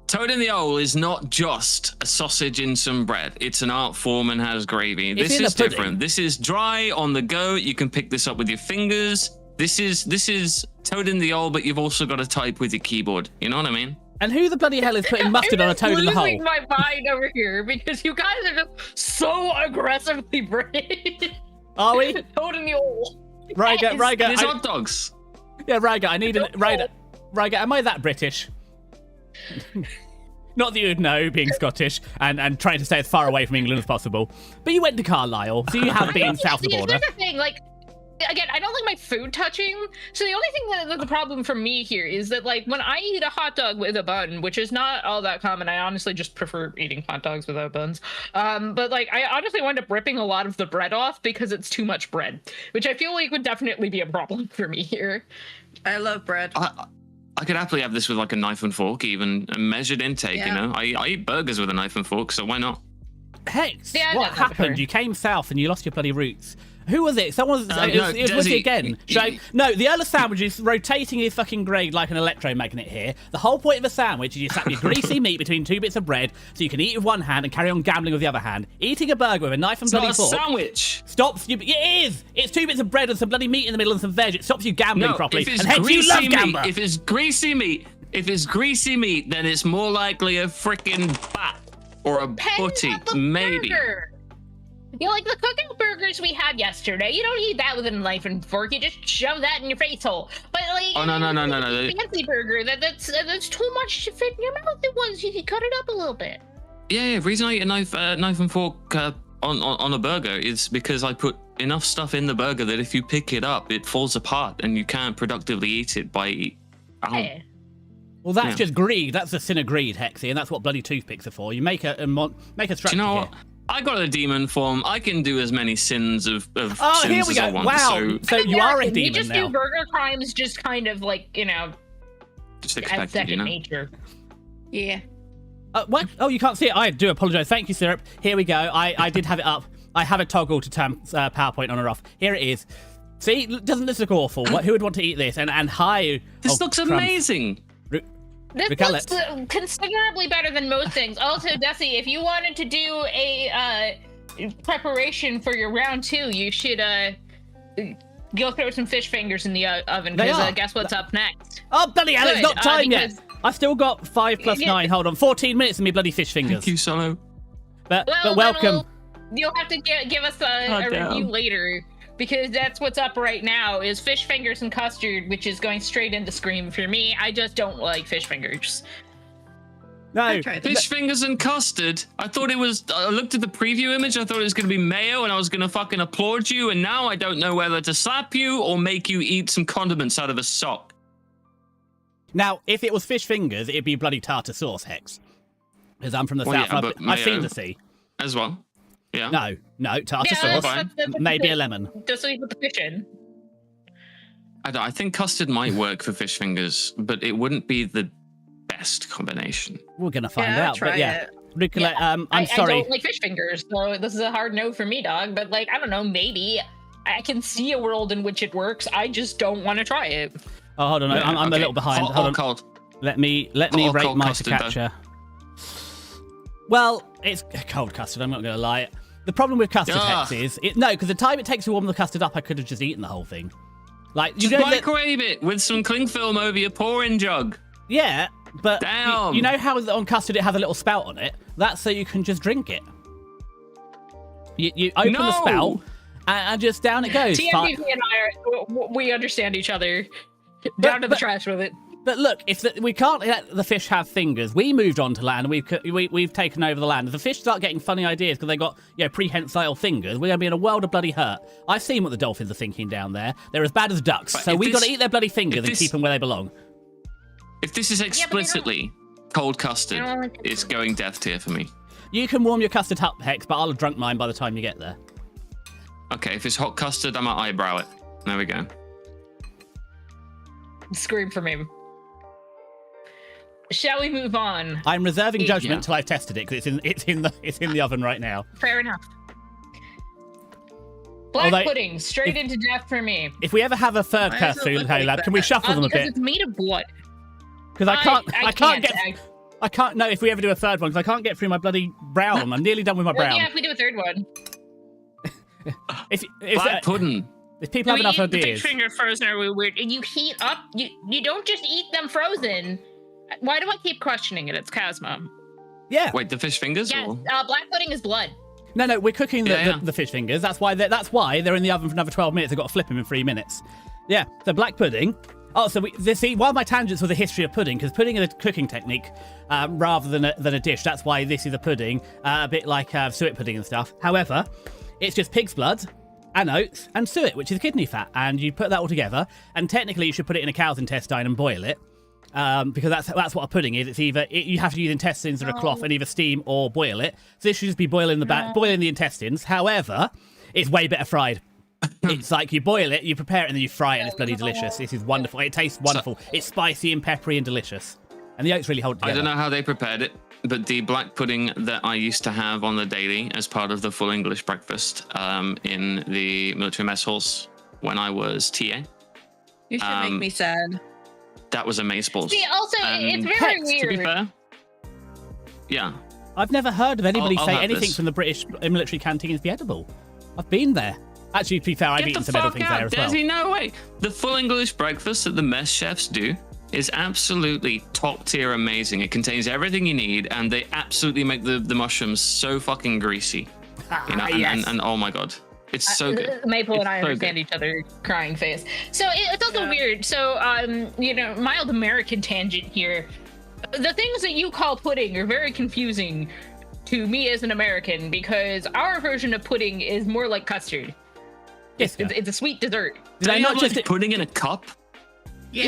Toad in the hole is not just a sausage in some bread. It's an art form and has gravy. This is different. This is dry on the go. You can pick this up with your fingers. This is toad in the hole, but you've also got to type with your keyboard. You know what I mean? And who the bloody hell is putting mustard on a toad in the hole? I'm losing my mind over here because you guys are just so aggressively British. Are we? Toad in the hole. Ryger. There's hot dogs. Yeah, Ryger, I need Ryger, am I that British? Not that you'd know, being Scottish and trying to stay as far away from England as possible. But you went to Carlisle, so you have been south of the border. Here's the thing, like, again, I don't like my food touching. So the only thing that's the problem for me here is that, like, when I eat a hot dog with a bun, which is not all that common, I honestly just prefer eating hot dogs without buns. But, like, I honestly wind up ripping a lot of the bread off because it's too much bread, which I feel like would definitely be a problem for me here. I love bread. I could happily have this with like a knife and fork, even a measured intake, you know? I eat burgers with a knife and fork, so why not? Hex, what happened? You came south and you lost your bloody roots. Who was it? Someone was it again? No, the other sandwich is rotating his fucking grade like an electromagnet here. The whole point of a sandwich is you slap your greasy meat between two bits of bread so you can eat with one hand and carry on gambling with the other hand. Eating a burger with a knife and bloody fork. It's not a sandwich. Stops you. It is. It's two bits of bread and some bloody meat in the middle and some veg. It stops you gambling properly. If it's and Hex, you love gambler. If it's greasy meat, then it's more likely a frickin' bat or a butty, maybe. Burger. You know, like the cooking burgers we had yesterday. You don't eat that with a knife and fork. You just shove that in your face hole. But like, no. Fancy burger. That's too much to fit in your mouth. It was. You could cut it up a little bit. Yeah. The reason I eat a knife and fork on a burger is because I put enough stuff in the burger that if you pick it up, it falls apart and you can't productively eat it by. Well, that's just greed. That's the sin of greed, Hexy, and that's what bloody toothpicks are for. You make a structure. Do you know what? I got a demon form. I can do as many sins of sins here we go. as I want. Wow. So you are a demon now. You just do burger crimes, just kind of like, you know, just expected, you know? nature. Yeah. What? Oh, you can't see it. I do apologise. Thank you, Syrup. Here we go. I did have it up. I have a toggle to turn PowerPoint on or off. Here it is. See, doesn't this look awful? Who would want to eat this? And hi. This looks amazing. This looks considerably better than most things. Also, Desi, if you wanted to do a preparation for your round 2, you should go throw some fish fingers in the oven, because guess what's up next? Oh, bloody hell, it's not time yet. I've still got 5 plus 9. Hold on, 14 minutes of me bloody fish fingers. Thank you, Solo. But welcome. You'll have to give us a review later. Because that's what's up right now is fish fingers and custard, which is going straight into Scream for me. I just don't like fish fingers. No. Fish fingers and custard. I thought it was. I looked at the preview image. I thought it was going to be mayo, and I was going to fucking applaud you. And now I don't know whether to slap you or make you eat some condiments out of a sock. Now, if it was fish fingers, it'd be bloody tartar sauce, Hex. Because I'm from the south. Yeah, I've seen the sea. As well. Yeah. No, tartar sauce. Maybe a lemon. Just so you put the fish in. I think custard might work for fish fingers, but it wouldn't be the best combination. We're gonna find out. But yeah, Nicolette, I'm sorry. I don't like fish fingers, so this is a hard no for me, dog. But like, I don't know, maybe I can see a world in which it works. I just don't want to try it. Oh, hold on, Yeah, I'm a little behind. Hot Hold or on. cold? Let me rate my custard, focaccia. Well, it's cold custard. I'm not gonna lie. The problem with custard, Hex, is because the time it takes to warm the custard up, I could have just eaten the whole thing. Like, you just microwave it with some cling film over your pouring jug. Yeah, but Damn. you know how on custard it has a little spout on it? That's so you can just drink it. You open the spout and just down it goes. TMDP and I we understand each other. Down to the trash with it. But look, if we can't let the fish have fingers, we moved on to land. We've taken over the land. If the fish start getting funny ideas because they got prehensile fingers, we're gonna be in a world of bloody hurt. I've seen what the dolphins are thinking down there. They're as bad as ducks, so we got to eat their bloody fingers and keep them where they belong. If this is explicitly cold custard, it's going death tier for me. You can warm your custard up, Hex, but I'll have drunk mine by the time you get there. Okay, if it's hot custard, I might eyebrow it. There we go. Scream from him. Shall we move on? I'm reserving judgment until I've tested it because it's in the oven right now. Fair enough. Black pudding, straight into death for me. If we ever have a third collab, can we shuffle them a bit? Because it's made of blood. Because I can't. No, if we ever do a third one, because I can't get through my bloody brown. I'm nearly done with my brown. Yeah, if we do a third one. if Black pudding. If people have enough ideas. Fish finger frozen are weird. And you heat up. You don't just eat them frozen. Why do I keep questioning it? It's Chasma. Yeah. Wait, the fish fingers? Yes. Or? Black pudding is blood. No, we're cooking the fish fingers. That's why they're in the oven for another 12 minutes. I've got to flip them in 3 minutes. Yeah. So black pudding. Oh, so one of my tangents was the history of pudding, because pudding is a cooking technique rather than a dish. That's why this is a pudding, a bit like suet pudding and stuff. However, it's just pig's blood and oats and suet, which is kidney fat, and you put that all together. And technically, you should put it in a cow's intestine and boil it, because that's what a pudding is. It's either you have to use intestines or a cloth and either steam or boil it. So this should just be boiling the intestines. However, it's way better fried. It's like you boil it, you prepare it, and then you fry it, and it's bloody delicious. This is wonderful. It tastes wonderful. It's spicy and peppery and delicious. And the oats really hold it together. I don't know how they prepared it, but the black pudding that I used to have on the daily as part of the full English breakfast in the military mess halls when I was TA. You should make me sad. That was amazeballs. See, also, it's very weird. To be fair, yeah. I've never heard of anybody say anything from the British military canteens be edible. I've been there. Actually, to be fair, I've eaten some edible things there as well. Desi, no way. The full English breakfast that the mess chefs do is absolutely top tier amazing. It contains everything you need, and they absolutely make the mushrooms so fucking greasy. You know, yes. and oh my god. It's so good. Maple and I understand each other, crying face. So it's also weird. So, mild American tangent here. The things that you call pudding are very confusing to me as an American, because our version of pudding is more like custard. It's a sweet dessert. Did I not just pudding in a cup? Yeah.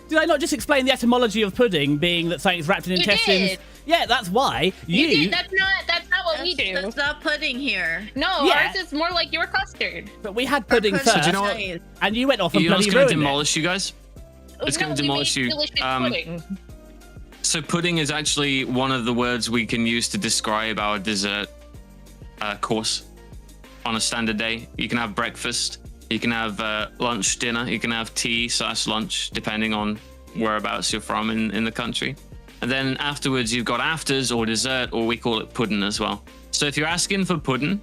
Did I not just explain the etymology of pudding being that something's wrapped in intestines? Did. Yeah, that's why you did. That's not what we do. That's not pudding here. No, ours is more like your custard. But we had pudding first. So do you know what? And you went off and bloody ruined it. going to demolish you guys? It's going to demolish you. Pudding. So pudding is actually one of the words we can use to describe our dessert course on a standard day. You can have breakfast, you can have lunch, dinner, you can have tea/lunch, depending on whereabouts you're from in the country. And then afterwards, you've got afters or dessert, or we call it pudding as well. So if you're asking for pudding,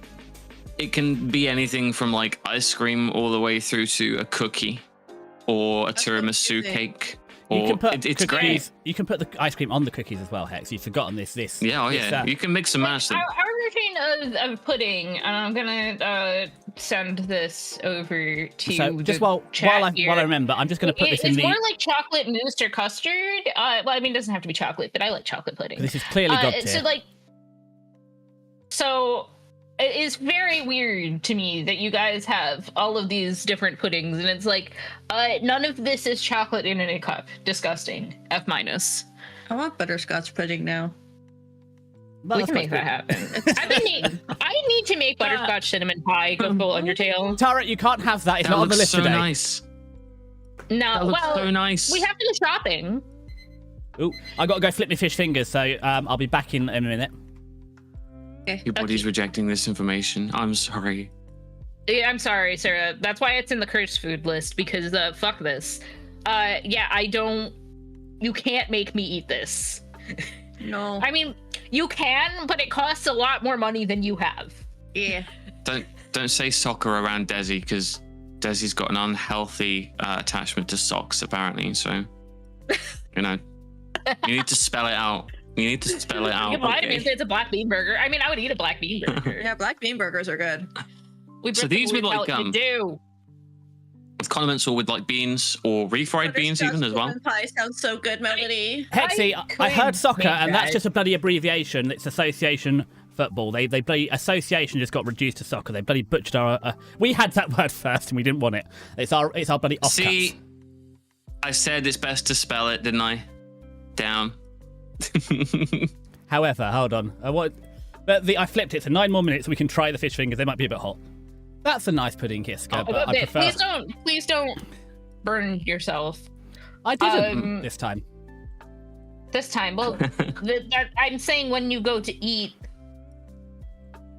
it can be anything from like ice cream all the way through to a cookie or a tiramisu cake. It's great. You can put the ice cream on the cookies as well, Hex. You've forgotten this. Yeah, you can mix and match them. Our version of pudding, and I'm gonna send this over to So just the while I remember, I'm just going to put this in It's the. more like chocolate mousse or custard. Well, I mean, it doesn't have to be chocolate, but I like chocolate pudding. This is clearly god tier. So it is very weird to me that you guys have all of these different puddings, and it's like none of this is chocolate in a cup. Disgusting. F-. I want butterscotch pudding now. Well, We can make that happen. I need to make butterscotch cinnamon pie. Go full Undertale. Tara, you can't have that. It's That not on the looks list so today. nice. No, That looks well, so nice. we have to go shopping. Ooh, I got to go flip my fish fingers, so I'll be back in a minute. Your body's rejecting this information. I'm sorry. Yeah, I'm sorry, Sarah. That's why it's in the cursed food list, because fuck this. Yeah, I don't. You can't make me eat this. No. I mean, you can, but it costs a lot more money than you have. Yeah. Don't say soccer around Desi, because Desi's got an unhealthy attachment to socks, apparently. So, you know, you need to spell it out. You need to spell it out. You might even say it's a black bean burger. I mean, I would eat a black bean burger. Yeah, black bean burgers are good. So these would like with condiments or with like beans or refried beans even as well. Pie sounds so good, Melody. Hexy, I heard soccer, and that's just a bloody abbreviation. It's association football. They bloody association just got reduced to soccer. They bloody butchered our. We had that word first, and we didn't want it. It's our bloody offcuts. See, I said it's best to spell it, didn't I? Down. However, hold on. I flipped it, so 9 more minutes. We can try the fish fingers. They might be a bit hot. That's a nice pudding, KiSCA, but I prefer. Please don't burn yourself. I didn't this time. This time, well, I'm saying when you go to eat.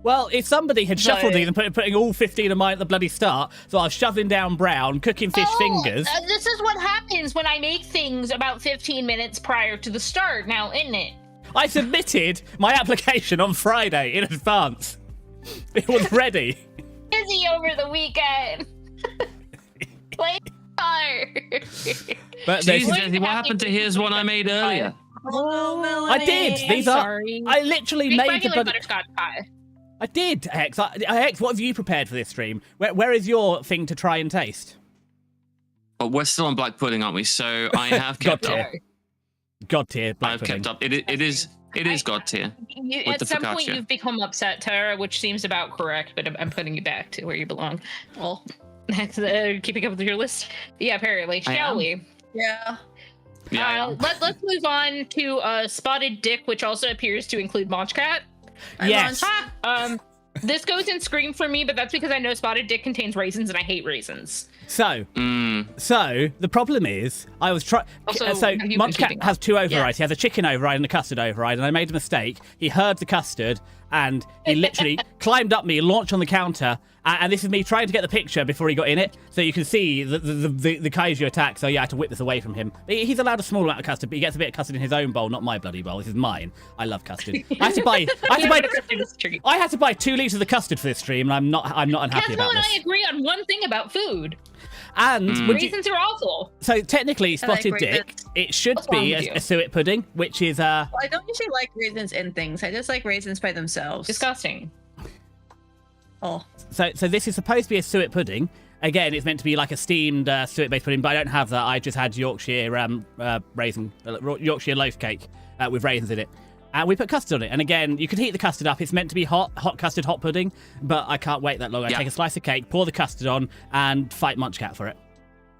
Well, if somebody had shuffled these and putting all 15 of mine at the bloody start, so I was shoveling down brown, cooking fish fingers. This is what happens when I make things about 15 minutes prior to the start, now, isn't it? I submitted my application on Friday in advance. It was ready. Busy over the weekend. Play hard. But Desi, what happened to here's one I made earlier? Oh, Melody. I did. These are. I literally made the butterscotch pie. I did, Hex. Hex, what have you prepared for this stream? Where is your thing to try and taste? Well, we're still on black pudding, aren't we? So I have kept up. God tier. I've kept up. It is god tier. At some point, you've become upset, Tara, which seems about correct, but I'm putting you back to where you belong. Well, that's keeping up with your list. Yeah, apparently. Shall we? Yeah. Let's move on to Spotted Dick, which also appears to include Munchcat. Yes. This goes in Scream for me, but that's because I know Spotted Dick contains raisins, and I hate raisins. So the problem is, I was trying. So Munchcat has 2 overrides. Yes. He has a chicken override and a custard override, and I made a mistake. He heard the custard, and he literally climbed up me, launched on the counter, and this is me trying to get the picture before he got in it, so you can see the kaiju attack. So yeah, I had to whip this away from him. He's allowed a small amount of custard, but he gets a bit of custard in his own bowl, not my bloody bowl. This is mine. I love custard. I had to buy 2 litres of custard for this stream, and I'm not unhappy about this. Kesmo and I agree on one thing about food. And raisins are awful. So technically, Spotted Dick, it should be a suet pudding, which is Well, I don't usually like raisins in things. I just like raisins by themselves. Disgusting. Oh. So this is supposed to be a suet pudding. Again, it's meant to be like a steamed suet-based pudding, but I don't have that. I just had Yorkshire Yorkshire loaf cake with raisins in it. And we put custard on it. And again, you can heat the custard up. It's meant to be hot custard, hot pudding, but I can't wait that long. I take a slice of cake, pour the custard on, and fight Munchcat for it.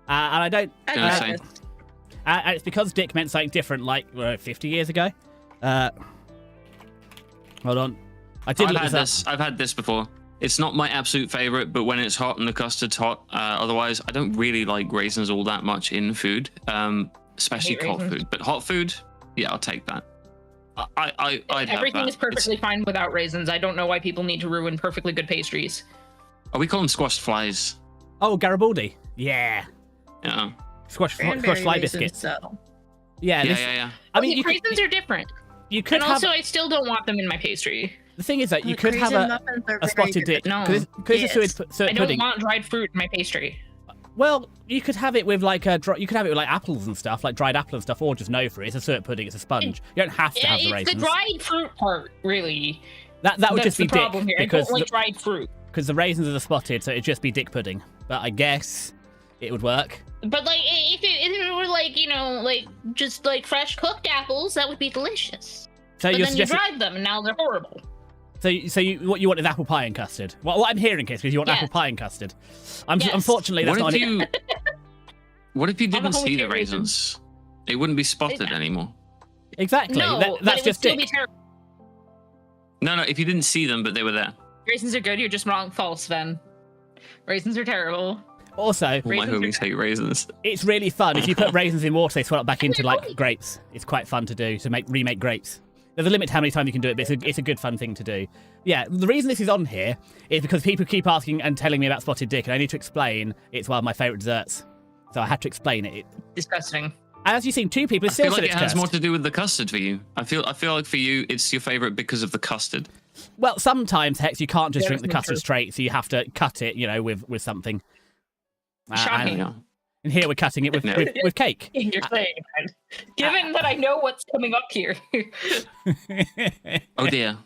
And I don't... and it's because Dick meant something different, like 50 years ago. Hold on. I've had this before. It's not my absolute favorite, but when it's hot and the custard's hot, otherwise, I don't really like raisins all that much in food, especially cold food. But hot food, yeah, I'll take that. Everything is perfectly fine without raisins. I don't know why people need to ruin perfectly good pastries. Oh, we call them squashed flies. Oh, Garibaldi. Yeah. Yeah. Squash fly biscuits. So. Yeah. I mean, raisins are different. You could and also, I still don't want them in my pastry. The thing is that you could have a Spotted Dick. No, because it's a suet pudding. I don't want dried fruit in my pastry. Well, you could have it with like apples and stuff, like dried apple and stuff, or just no fruit. It's a suet pudding. It's a sponge. You don't have to have the raisins. It's the dried fruit part, really. That would That's just be the problem dick here. I because don't like dried fruit. the raisins are the spotted, so it'd just be dick pudding. But I guess it would work. But like, if it were like, you know, like just like fresh cooked apples, that would be delicious. So But you're then you suggesting. dried them, and now they're horrible. So what you want is apple pie and custard. What I'm hearing is you want Yes. apple pie and custard. Yes. Unfortunately, that's What not. What if you I'm a didn't see the homosexual. raisins? It wouldn't be spotted Yeah. anymore. Exactly. No, That, but that's it would just still dick. be terrible. No, if you didn't see them, but they were there. Raisins are good. You're just wrong. False, Sven. Raisins are terrible. Also, All my Raisins are homies hate raisins. it's really fun if you put raisins in water. They swell up back into like grapes. It's quite fun to do to remake grapes. There's a limit to how many times you can do it, but it's a good fun thing to do. Yeah, the reason this is on here is because people keep asking and telling me about spotted dick, and I need to explain it's one of my favourite desserts. So I had to explain it. Disgusting. As you've seen, two people I still feel said like it's it has cursed. more to do with the custard for you. I feel like for you, it's your favorite because of the custard. Well, sometimes, Hex, you can't just Yeah, drink the that's custard true. straight, so you have to cut it, you know, with something. Shocking. Yeah. And here we're cutting it with, Yeah. with cake. You're saying that. Given that I know what's coming up here. Oh dear.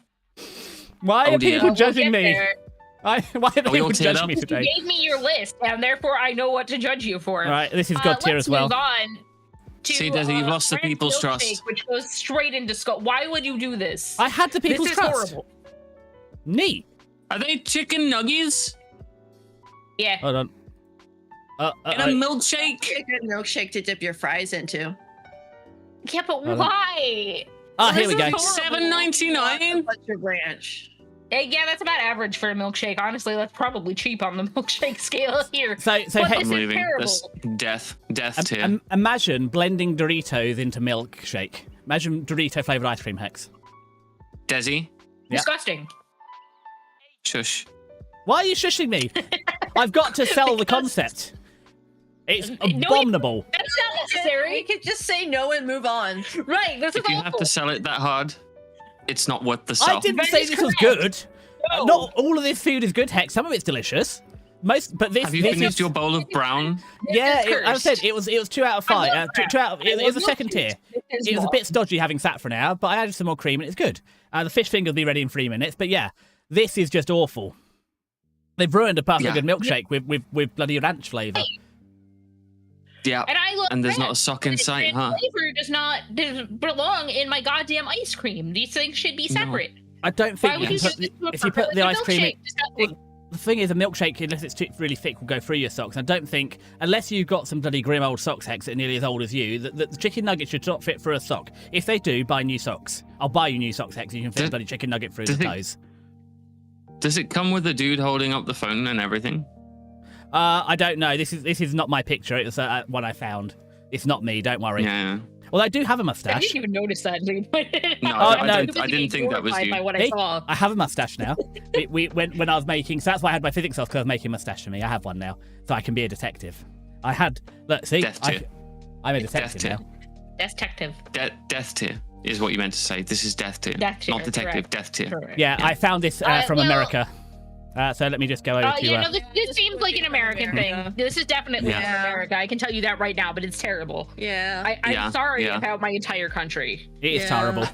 Why Oh are dear. people We'll judging get me? there. Why are we all people teared judging up? me You today? gave me your list, and therefore I know what to judge you for. All right, this is God tier Let's as well. move on to, See, Desi, you've lost the French people's milkshake, trust. Which goes straight into skull. Why would you do this? I had the people's this is trust. horrible. Neat. Are they chicken nuggies Yeah. Hold on. in a milkshake? A good milkshake to dip your fries into. Yeah, but on. why? Ah, here we This go. is horrible. $7.99. What's your branch? Yeah, that's about average for a milkshake. Honestly, that's probably cheap on the milkshake scale here. So But Hex, this I'm is leaving. terrible. That's death tier. imagine blending Doritos into milkshake. Imagine Dorito flavored ice cream, Hex. Desi, Yeah. Disgusting. shush. Why are you shushing me? I've got to sell the concept. It's abominable. That's not We necessary. could just say no and move on. Right, this is If you have awful. to sell it that hard, it's not worth the sell. I didn't That say is this was correct. good. No. Not all of this food is good, Hex. Some of it's delicious. But this. Have you this finished is, your bowl of brown? Yeah, It's as I said, cursed. it was 2 out of I 5. love Two out. It was a love second tier. milkshakes. It was a bit stodgy having sat for an hour, but I added some more cream and it's good. The fish finger will be ready in 3 minutes. But yeah, this is just awful. They've ruined a perfectly Yeah. good milkshake with bloody ranch flavour. Yeah. And I love And there's not a ranch, sock in but sight, ranch huh? flavor doesn't belong in my goddamn ice cream. These things should be No. separate. I don't Why think would you you can just put, if you put the ice cream in, in? the thing is, a milkshake, unless it's really thick, will go through your socks. I don't think, unless you've got some bloody grim old socks, Hex, that are nearly as old as you, that the chicken nugget should not fit through a sock. If they do, buy new socks. I'll buy you new socks, Hex, and you can fit a Does- bloody chicken nugget through does the it- toes. Does it come with a dude holding up the phone and everything? I don't know. This is not my picture. It was one I found. It's not me. Don't worry. Yeah. Well, I do have a I mustache. didn't even notice that, dude. No, I didn't think that was you. By what I Hey, saw. I have a mustache now. When I was making, so that's why I had my physics off, because I was making a mustache for me. I have one now, so I can be a detective. I had look, see, Death tier. I'm a It's death detective tier. now. Detective. Death tier is what you meant to say. This is death tier. Death tier, Not detective, correct. death tier. Correct. Yeah, I found this from well- America. So let me just go over to. Yeah, no, this seems like an American Yeah. thing. This is definitely Yeah. from America. I can tell you that right now, but it's terrible. Yeah. I'm Yeah, sorry yeah. about my entire country. It is Yeah. terrible.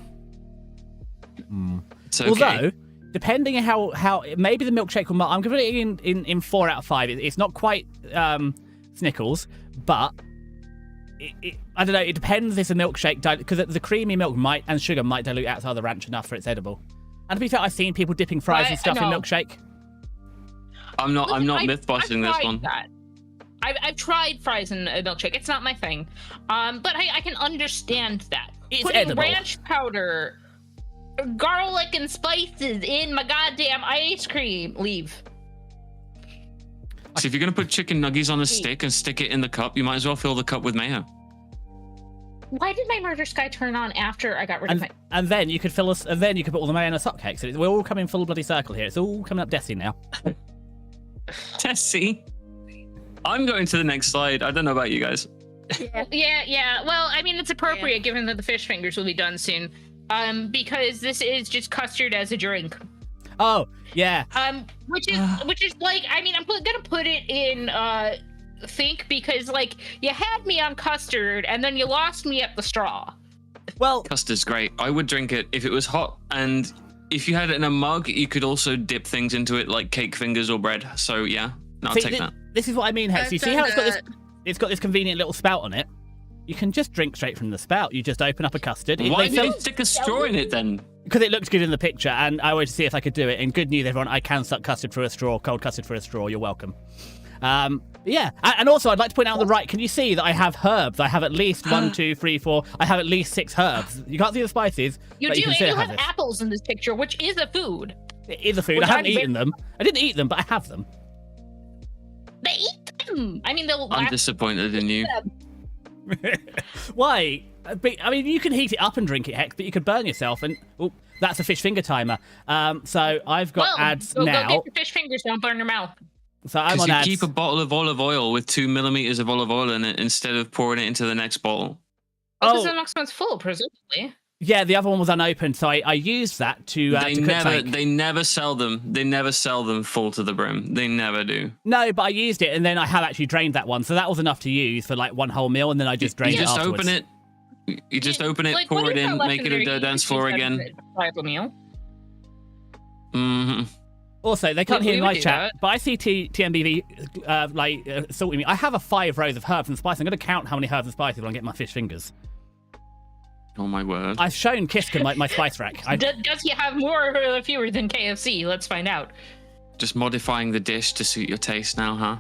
It's okay. Although, depending on how maybe the milkshake will. I'm giving it in 4 out of 5. It's not quite Snickles, but I don't know. It depends if the milkshake because the creamy milk and sugar might dilute out the ranch enough for it's edible. And to be fair, I've seen people dipping fries and stuff in no. milkshake. I'm not Listen, myth busting I've this tried one. that. I've tried fries in a milkshake. It's not my thing. But I can understand that. It's Putting edible. ranch powder, garlic, and spices in my goddamn ice cream. Leave. So if you're gonna put chicken nuggies on a stick and stick it in the cup, you might as well fill the cup with mayo. Why did my murder sky turn on after I got rid of my... And then you could fill us. And then you could put all the mayo in a sock cake. So we're all coming full bloody circle here. It's all coming up Desi now. Tessie. I'm going to the next slide. I don't know about you guys. Yeah. Well, I mean, it's appropriate given that the fish fingers will be done soon. Because this is just custard as a drink. Oh yeah. Which is like, I mean, I'm gonna put it in think because like you had me on custard and then you lost me at the straw. Well, Custard's great. I would drink it if it was hot and if you had it in a mug, you could also dip things into it like cake fingers or bread. So yeah, I'll take that. This is what I mean, Hex. You see how it's got this convenient little spout on it? You can just drink straight from the spout. You just open up a custard. Why did you stick a straw in it then? Because it looks good in the picture, and I wanted to see if I could do it. And good news, everyone, I can suck custard through a straw, cold custard through a straw. You're welcome. Yeah, and also I'd like to point out on the right, can you see that I have herbs? I have at least 1, 2, 3, 4. I have at least 6 herbs. You can't see the spices. You do, and you have apples in this picture, which is a food. It is a food. I haven't eaten them. I didn't eat them, but I have them. They eat them. I mean, I'm disappointed in you. Why? I mean, you can heat it up and drink it, Hex, but you could burn yourself. And oh, that's a fish finger timer. So I've got ads now. Go get your fish fingers. Don't burn your mouth. So I'm on ads. Keep a bottle of olive oil with 2 millimeters of olive oil in it instead of pouring it into the next bottle. Because the next one's full, presumably. Yeah, the other one was unopened, so I used that to. They never sell them. They never sell them full to the brim. They never do. No, but I used it, and then I have actually drained that one, so that was enough to use for like one whole meal, and then I just drained it afterwards. Open it. You just open it, like, pour it in, make it a dance floor again. Meal. Mm-hmm. Also, they can't hear in my chat, but I see TMBV salting me. I have 5 rows of herbs and spices. I'm going to count how many herbs and spices when I get my fish fingers. Oh my word! I've shown KiSCA my spice rack. Does he have more or fewer than KFC? Let's find out. Just modifying the dish to suit your taste now, huh?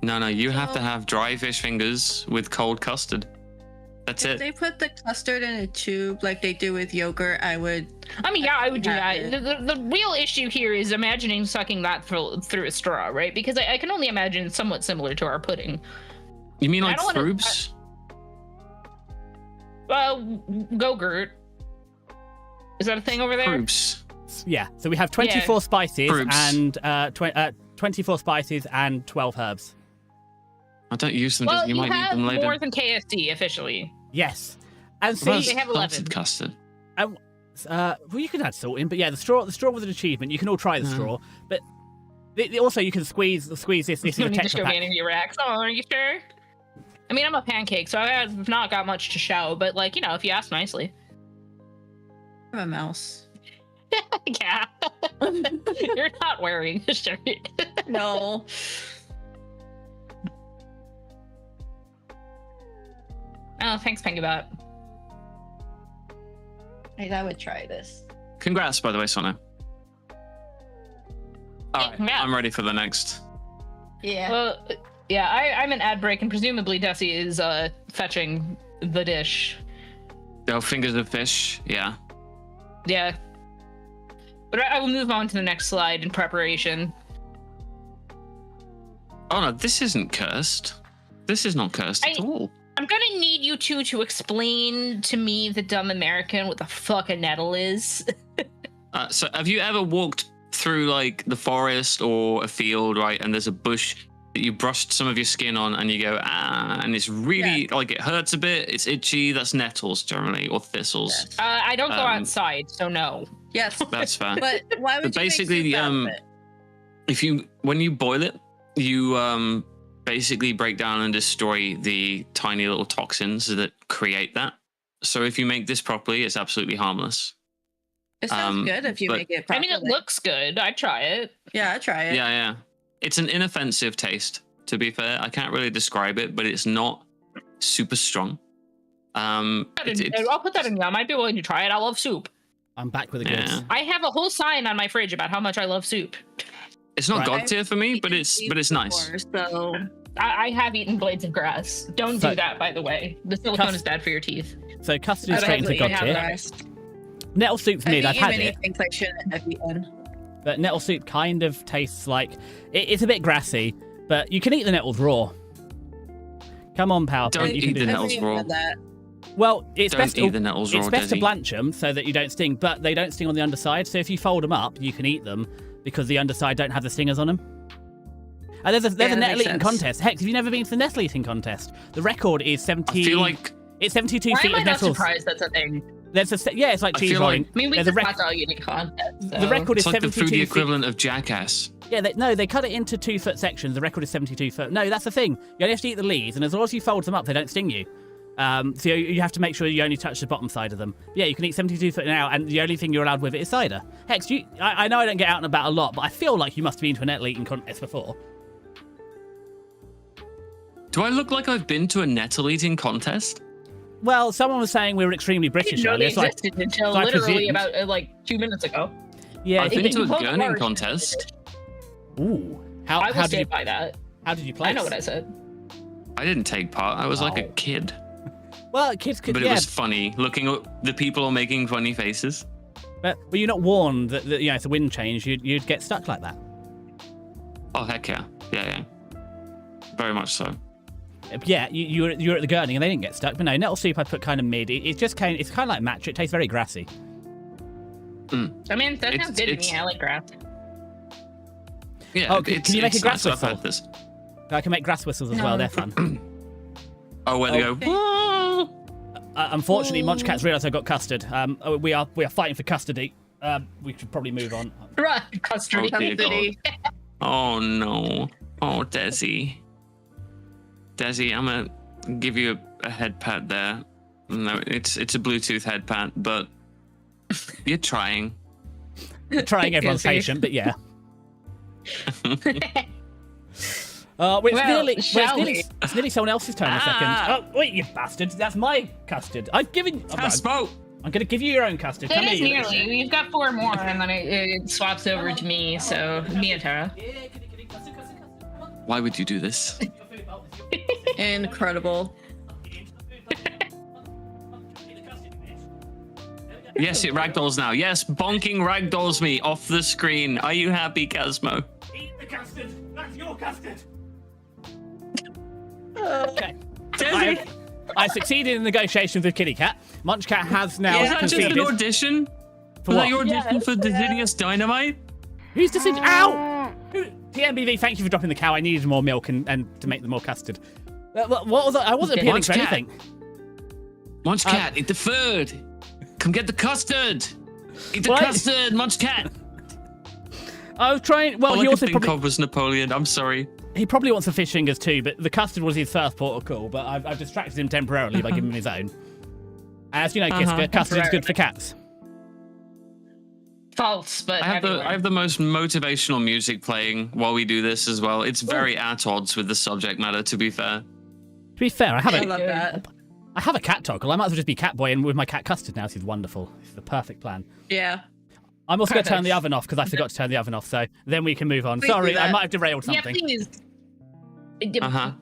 No, you have to have dry fish fingers with cold custard. That's it. If they put the custard in a tube like they do with yogurt, I would. I mean, yeah, I would do that. The real issue here is imagining sucking that through a straw, right? Because I can only imagine it's somewhat similar to our pudding. You mean like froops? Go-gurt. Is that a thing over there? Froops. Yeah. So we have 24 spices and 24 spices and 12 herbs. I don't use them. You might need them later. More than KFC officially. Yes, and see, they have 11. Salted custard. Well, you can add salt in, but yeah, the straw was an achievement. You can all try the straw, but also you can squeeze this. This is a Tetra Pak. Your racks. Oh, are you sure? I mean, I'm a pancake, so I have not got much to show. But like, if you ask nicely. I'm a mouse. Yeah. You're not wearing a shirt. No. Oh, thanks, Pengabot. I would try this. Congrats, by the way, Sono. Alright, I'm ready for the next. Yeah. Well, yeah, I'm an ad break, and presumably Desi is fetching the dish. Oh, fingers of fish, yeah. Yeah. But I will move on to the next slide in preparation. Oh no, this isn't cursed. This is not cursed at all. I'm gonna need you two to explain to me, the dumb American, what the fuck a nettle is. So have you ever walked through like the forest or a field, right, and there's a bush that you brushed some of your skin on and you go, and it's really, like, it hurts a bit, it's itchy? That's nettles generally, or thistles. Yes. I don't go outside, so no. Yes. That's fair. But why would you basically, when you boil it, you basically break down and destroy the tiny little toxins that create that. So if you make this properly, it's absolutely harmless. It sounds good if you make it properly. I mean, it looks good. I'd try it. Yeah, I'd try it. Yeah. It's an inoffensive taste, to be fair. I can't really describe it, but it's not super strong. I'll put that in. I might be willing to try it. I love soup. I'm back with the goods. Yeah. I have a whole sign on my fridge about how much I love soup. It's not god tier for me, but it's nice. So I have eaten blades of grass. Don't do that, by the way. The silicone is bad for your teeth. So custard is straight into god tier. Nettle soup's mid. I've had it. I shouldn't have eaten. But nettle soup kind of tastes like it's a bit grassy, but you can eat the nettles raw. Come on, PowerPoint. Don't eat the nettles raw. Well, it's best eat the nettles raw. It's best to blanch them so that you don't sting, but they don't sting on the underside. So if you fold them up, you can eat them because the underside don't have the stingers on them. And there's a nettle eating contest. Heck, have you never been to the nettle eating contest? The record is 70. I feel like it's 72 feet of nettles. Why am I not surprised that's a thing? It's like cheese rolling. I mean, we did hot dog eating contest. So. The record is 72 feet. It's like the foodie equivalent of Jackass. Yeah, they cut it into 2-foot sections. The record is 72 foot. No, that's the thing. You only have to eat the leaves, and as long as you fold them up, they don't sting you. So you have to make sure you only touch the bottom side of them. Yeah, you can eat 72 foot an hour, and the only thing you're allowed with it is cider. Hex, I know I don't get out and about a lot, but I feel like you must have been to a nettle eating contest before. Do I look like I've been to a nettle eating contest? Well, someone was saying we were extremely British They earlier. existed until literally about like 2 minutes ago. Yeah, I've been to a gurning contest. Ooh. I will stand by that. How did you play? I know what I said. I didn't take part. I was like a kid. Well, kids could. But it was funny looking at the people making funny faces. But were you not warned that if the wind changed, you'd get stuck like that? Oh heck yeah, yeah. Very much so. Yeah, you were at the gurning and they didn't get stuck. But no, nettle soup I put kind of mid. It's kind of like matcha. It tastes very grassy. I mean, that sounds good to me. I like grass. Yeah. Oh, can you make a grass whistle? I've had this. I can make grass whistles as well. They're fun. Oh, where they go? Unfortunately, Munchcat's realised I got custard. We are fighting for custody. We should probably move on. Right, custard. Oh no. Oh, Desi. Desi, I'm gonna give you a head pat there. No, it's a Bluetooth head pat, but you're trying. Trying everyone's patient, but yeah. It's nearly someone else's turn in a second. Oh, wait, you bastards. That's my custard. I've given... I'm going to give you your own custard. Come It is here. nearly. We've got 4 more, and then it swaps over to me, so me and Tara. Why would you do this? Incredible. Yes, it ragdolls now. Yes, bonking ragdolls me off the screen. Are you happy, Cosmo? Eat the custard. That's your custard. Okay. I succeeded in negotiations with Kitty Cat. Munchcat has now Was that just conceded. an audition? For Was what? that your audition for Desidious Dynamite? Who's decision? Ow! TMBV, thank you for dropping the cow. I needed more milk and to make them more custard. What was I wasn't appealing for anything. Munchcat, eat the food. Come get the custard. Eat the custard, Munchcat. I was trying. Well, All he I also could think probably, of was Napoleon. I'm sorry. he probably wants the fish fingers too, but the custard was his first port of call. But I've distracted him temporarily by giving him his own. As you know, KiSCA, custard's good for cats. False, but I have the most motivational music playing while we do this as well. It's very at odds with the subject matter, to be fair. To be fair, I I love that. have a cat toggle. I might as well just be cat boy and with my cat custard now. This is wonderful. This is the perfect plan. Yeah. I'm also going to turn the oven off because I forgot to turn the oven off. So then we can move on. Please Sorry, do I that. might have derailed something. Yeah, please.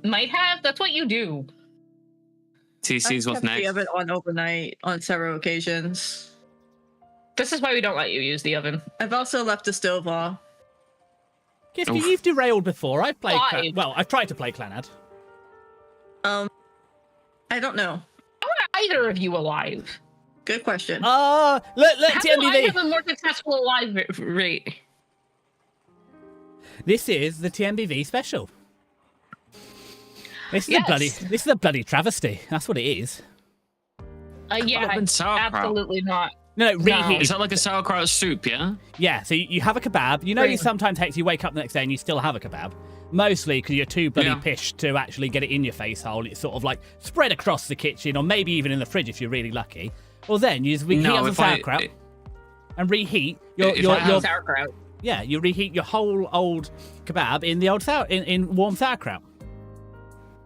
Might have. That's what you do. TC's what's I've kept the next? oven on overnight on several occasions. This is why we don't let you use the oven. I've also left the stove on. KiSCA, you've derailed before. I've played. Why? I've tried to play Clanad. I don't know. How are either of you alive? Good question. Let How do I TMBV. have a more successful alive rate? This is the TMBV special. This is a bloody travesty. That's what it is. Yeah, Kebab and sauerkraut. absolutely not. No, reheat. Is that like a sauerkraut soup, yeah? Yeah, so you have a kebab. You know, you sometimes you wake up the next day and you still have a kebab. Mostly because you're too bloody pished to actually get it in your face hole. It's sort of like spread across the kitchen or maybe even in the fridge if you're really lucky. Well, then you reheat some sauerkraut and reheat your sauerkraut. Yeah, you reheat your whole old kebab in the old in warm sauerkraut.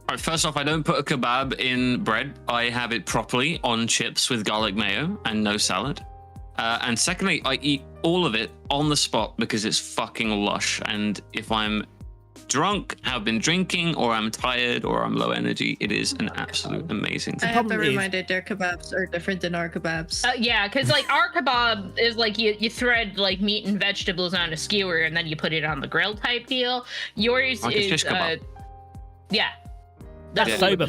All right, first off, I don't put a kebab in bread. I have it properly on chips with garlic mayo and no salad. And secondly, I eat all of it on the spot because it's fucking lush. And if I'm drunk, have been drinking, or I'm tired, or I'm low energy, it is an absolute amazing I thing. have been reminded their kebabs are different than our kebabs. Yeah, because like our kebab is like you thread like meat and vegetables on a skewer and then you put it on the grill type deal. Yours Like a is shish kebab. yeah. That's sober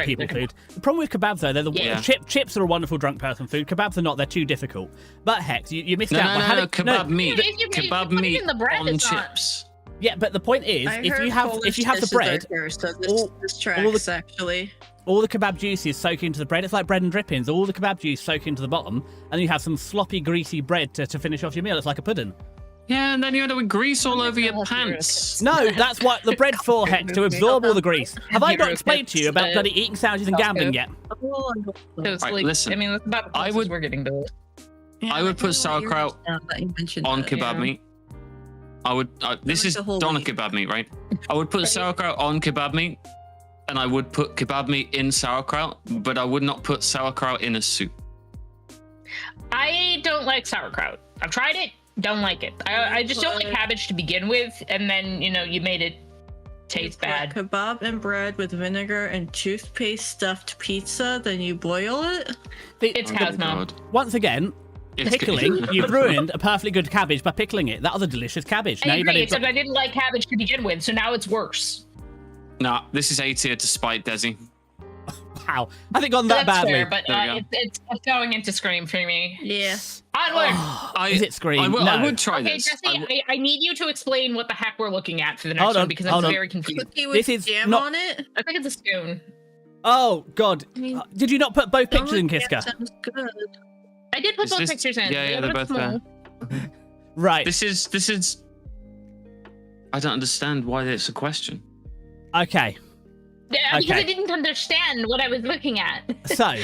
people food. The problem with kebabs though, they're chips are a wonderful drunk person food. Kebabs are not. They're too difficult. But Hex, you missed out. No, kebab meat. Kebab meat on chips. Yeah, but the point is, if you have the bread, this tracks actually. All the kebab juices soak into the bread. It's like bread and drippings. All the kebab juice soak into the bottom, and you have some sloppy, greasy bread to finish off your meal. It's like a pudding. Yeah, and then you end up with grease all over your pants. No, that's what the bread's for, Hex, to absorb all the grease. Have I not explained to you about bloody eating sandwiches and gambling yet? Right, listen, I mean, that's about the closest we're getting to it. Yeah, I would put sauerkraut on kebab yeah. meat. This is doner kebab meat, right? I would put sauerkraut on kebab meat, and I would put kebab meat in sauerkraut, but I would not put sauerkraut in a soup. I don't like sauerkraut. I've tried it. Don't like it. I just don't like cabbage to begin with, and then you made it taste bad. Kebab and bread with vinegar and toothpaste stuffed pizza, then you boil it. It's cow's mouth. Once again, pickling. You've ruined a perfectly good cabbage by pickling it. That was a delicious cabbage. I agree, except I didn't like cabbage to begin with, so now it's worse. Nah, this is A tier to spite Desi. Wow, I think gone that badly. Fair, but it's going into Scream for me. Yeah. Onward. Is it Scream? I would try Okay, this. Jesse, I need you to explain what the heck we're looking at for the next one because I'm very confused. Cookie with This is jam not- on it. I think it's a spoon. Oh God! I mean, Did you not put both pictures in Jam KiSCA? sounds good. I did put Is both this- pictures in. yeah, they're both there. Right. This is. I don't understand why it's a question. Okay. Yeah, because Okay. I didn't understand what I was looking at. So,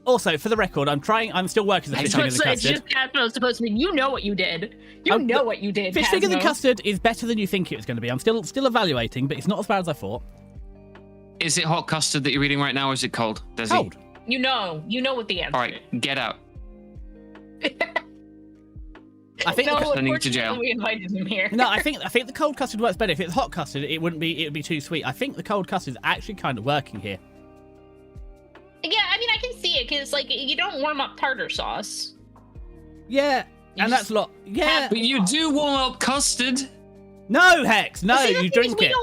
also for the record, I'm still working the fish fingers and It's custard. just Castro's supposed to be. You know what you did. You know what you did. Fish fingers and Casmo. custard is better than you think it was going to be. I'm still evaluating, but it's not as bad as I thought. Is it hot custard that you're eating right now, or is it cold? Desi? Cold. You know what the answer. All right, get out. I think. No, Sending you to jail. We invited him here. No, I think the cold custard works better. If it's hot custard, it would be too sweet. I think the cold custard is actually kind of working here. Yeah, I mean, I can see it because like you don't warm up tartar sauce. Yeah, You and just that's a lot. Yeah. But you do warm up custard. No, Hex. No, See, the you thing is, drink it.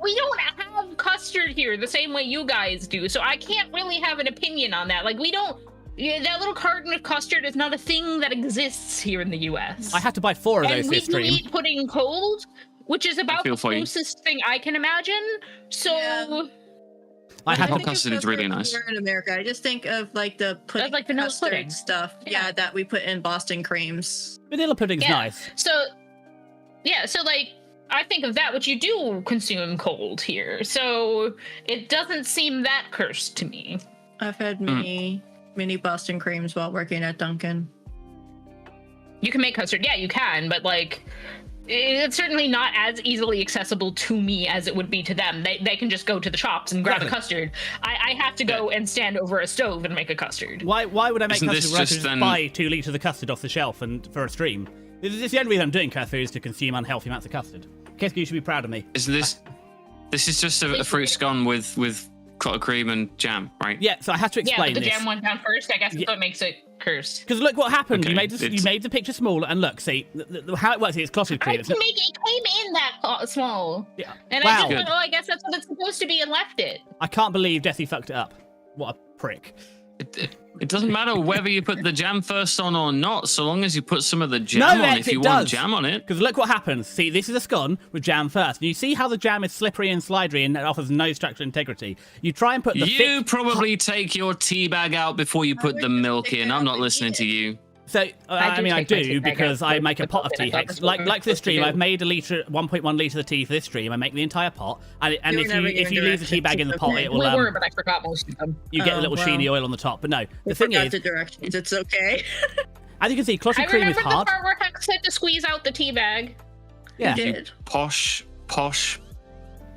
We don't have custard here the same way you guys do, so I can't really have an opinion on that. Like we don't. Yeah, that little carton of custard is not a thing that exists here in the U.S. I had to buy 4 of those and we this do stream. eat pudding cold, which is about feel the for you. closest thing I can imagine. So. Yeah. I had hot think of custard is really nice. Here in America, I just think of like the pudding like vanilla custard pudding. stuff. Yeah. Yeah, that we put in Boston creams. Vanilla pudding's Yeah. nice. So, yeah, so like I think of that, which you do consume cold here. So it doesn't seem that cursed to me. I've had mini Boston creams while working at Dunkin'. You can make custard, yeah, you can, but like it's certainly not as easily accessible to me as it would be to them. They can just go to the shops and grab a custard. I have to go and stand over a stove and make a custard. Why would I make Isn't custard this when I could just just then- buy 2 litres of custard off the shelf and for a stream? This is the only reason I'm doing custard is to consume unhealthy amounts of custard. KiSCA, you should be proud of me. Is this is just a fruit scone with clotted cream and jam, right? Yeah, so I had to Yeah, explain but the this. jam went down first. I guess that's what makes it cursed. Because look what happened. Okay, You made it's- the picture smaller, and look, see how it works. It's clotted I cream. can It's not, make it came in that small. yeah. And Wow. I just went, oh, I guess that's what it's supposed to be and left it. I can't believe Desi fucked it up. What a prick. It doesn't matter whether you put the jam first on or not, so long as you put some of the jam No, on Hex, if you it want does. jam on it. Because look what happens. See, this is a scone with jam first. And you see how the jam is slippery and slidery and it offers no structural integrity. You try and put the You thick... probably take your tea bag out before you put would the just milk take it in. out I'm not and listening eat to it. you. So, I do mean, I take my do tea bag because out I with make a the pot of milk in tea, it. I Hex. thought that's what Like this we're stream, supposed to I've made 1.1 litre of tea for this stream. I make the entire pot. And You were never if given you leave the tea bag in the pot, directions, it We will... were, but I forgot most of them. you get a Oh, little well. sheeny oil on the top. But no, the I thing forgot is, the directions. It's okay. as you can see, clotted I cream is remember the hard. part where Hex had to squeeze out the tea bag. Yeah. You did. Posh